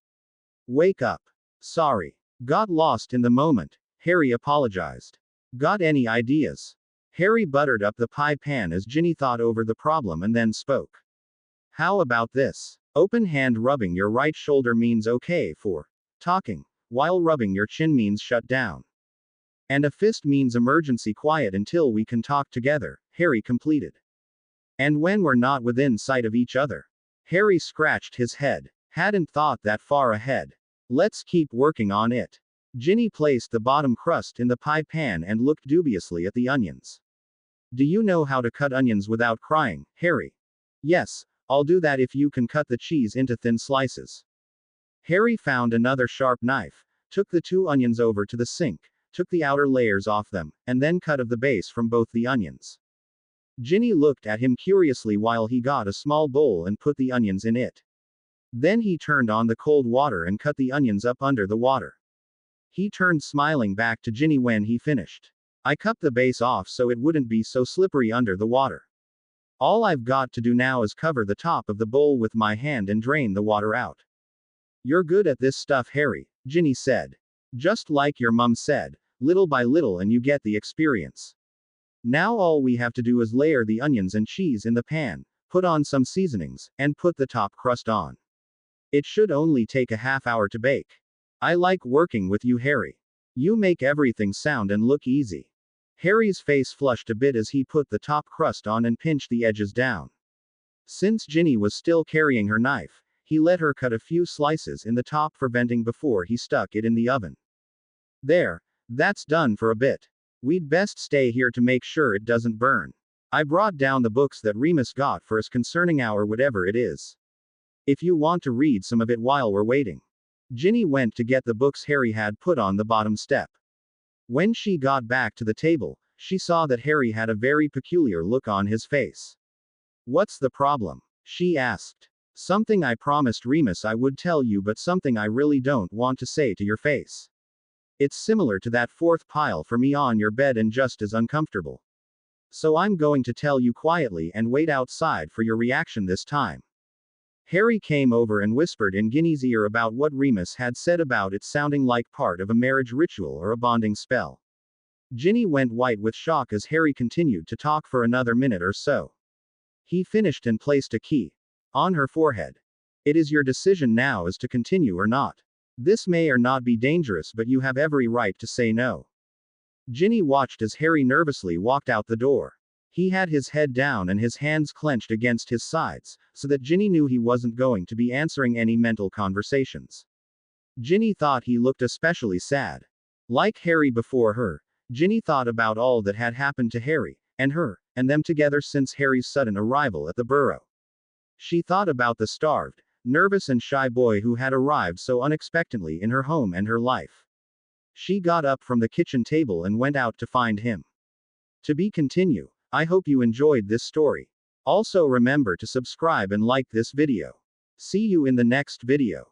Wake up. Sorry. Got lost in the moment. Harry apologized. Got any ideas? Harry buttered up the pie pan as Ginny thought over the problem and then spoke. How about this? Open hand rubbing your right shoulder means okay for talking, while rubbing your chin means shut down. And a fist means emergency quiet until we can talk together, Harry completed. And when we're not within sight of each other. Harry scratched his head. Hadn't thought that far ahead. Let's keep working on it. Ginny placed the bottom crust in the pie pan and looked dubiously at the onions. Do you know how to cut onions without crying, Harry? Yes, I'll do that if you can cut the cheese into thin slices. Harry found another sharp knife, took the 2 onions over to the sink, took the outer layers off them, and then cut of the base from both the onions. Ginny looked at him curiously while he got a small bowl and put the onions in it. Then he turned on the cold water and cut the onions up under the water. He turned smiling back to Ginny when he finished. I cupped the base off so it wouldn't be so slippery under the water. All I've got to do now is cover the top of the bowl with my hand and drain the water out. You're good at this stuff, Harry, Ginny said. Just like your mum said, little by little and you get the experience. Now all we have to do is layer the onions and cheese in the pan, put on some seasonings, and put the top crust on. It should only take a half hour to bake. I like working with you, Harry. You make everything sound and look easy. Harry's face flushed a bit as he put the top crust on and pinched the edges down. Since Ginny was still carrying her knife, he let her cut a few slices in the top for venting before he stuck it in the oven. There, that's done for a bit. We'd best stay here to make sure it doesn't burn. I brought down the books that Remus got for us concerning our whatever it is. If you want to read some of it while we're waiting. Ginny went to get the books Harry had put on the bottom step. When she got back to the table, she saw that Harry had a very peculiar look on his face. What's the problem? She asked. Something I promised Remus I would tell you, but something I really don't want to say to your face. It's similar to that 4th pile for me on your bed and just as uncomfortable. So I'm going to tell you quietly and wait outside for your reaction this time. Harry came over and whispered in Ginny's ear about what Remus had said about it sounding like part of a marriage ritual or a bonding spell. Ginny went white with shock as Harry continued to talk for another minute or so. He finished and placed a key on her forehead. It is your decision now as to continue or not. This may or not be dangerous, but you have every right to say no. Ginny watched as Harry nervously walked out the door. He had his head down and his hands clenched against his sides, so that Ginny knew he wasn't going to be answering any mental conversations. Ginny thought he looked especially sad. Like Harry before her, Ginny thought about all that had happened to Harry, and her, and them together since Harry's sudden arrival at the burrow. She thought about the starved, nervous and shy boy who had arrived so unexpectedly in her home and her life. She got up from the kitchen table and went out to find him. To be continued. I hope you enjoyed this story. Also remember to subscribe and like this video. See you in the next video.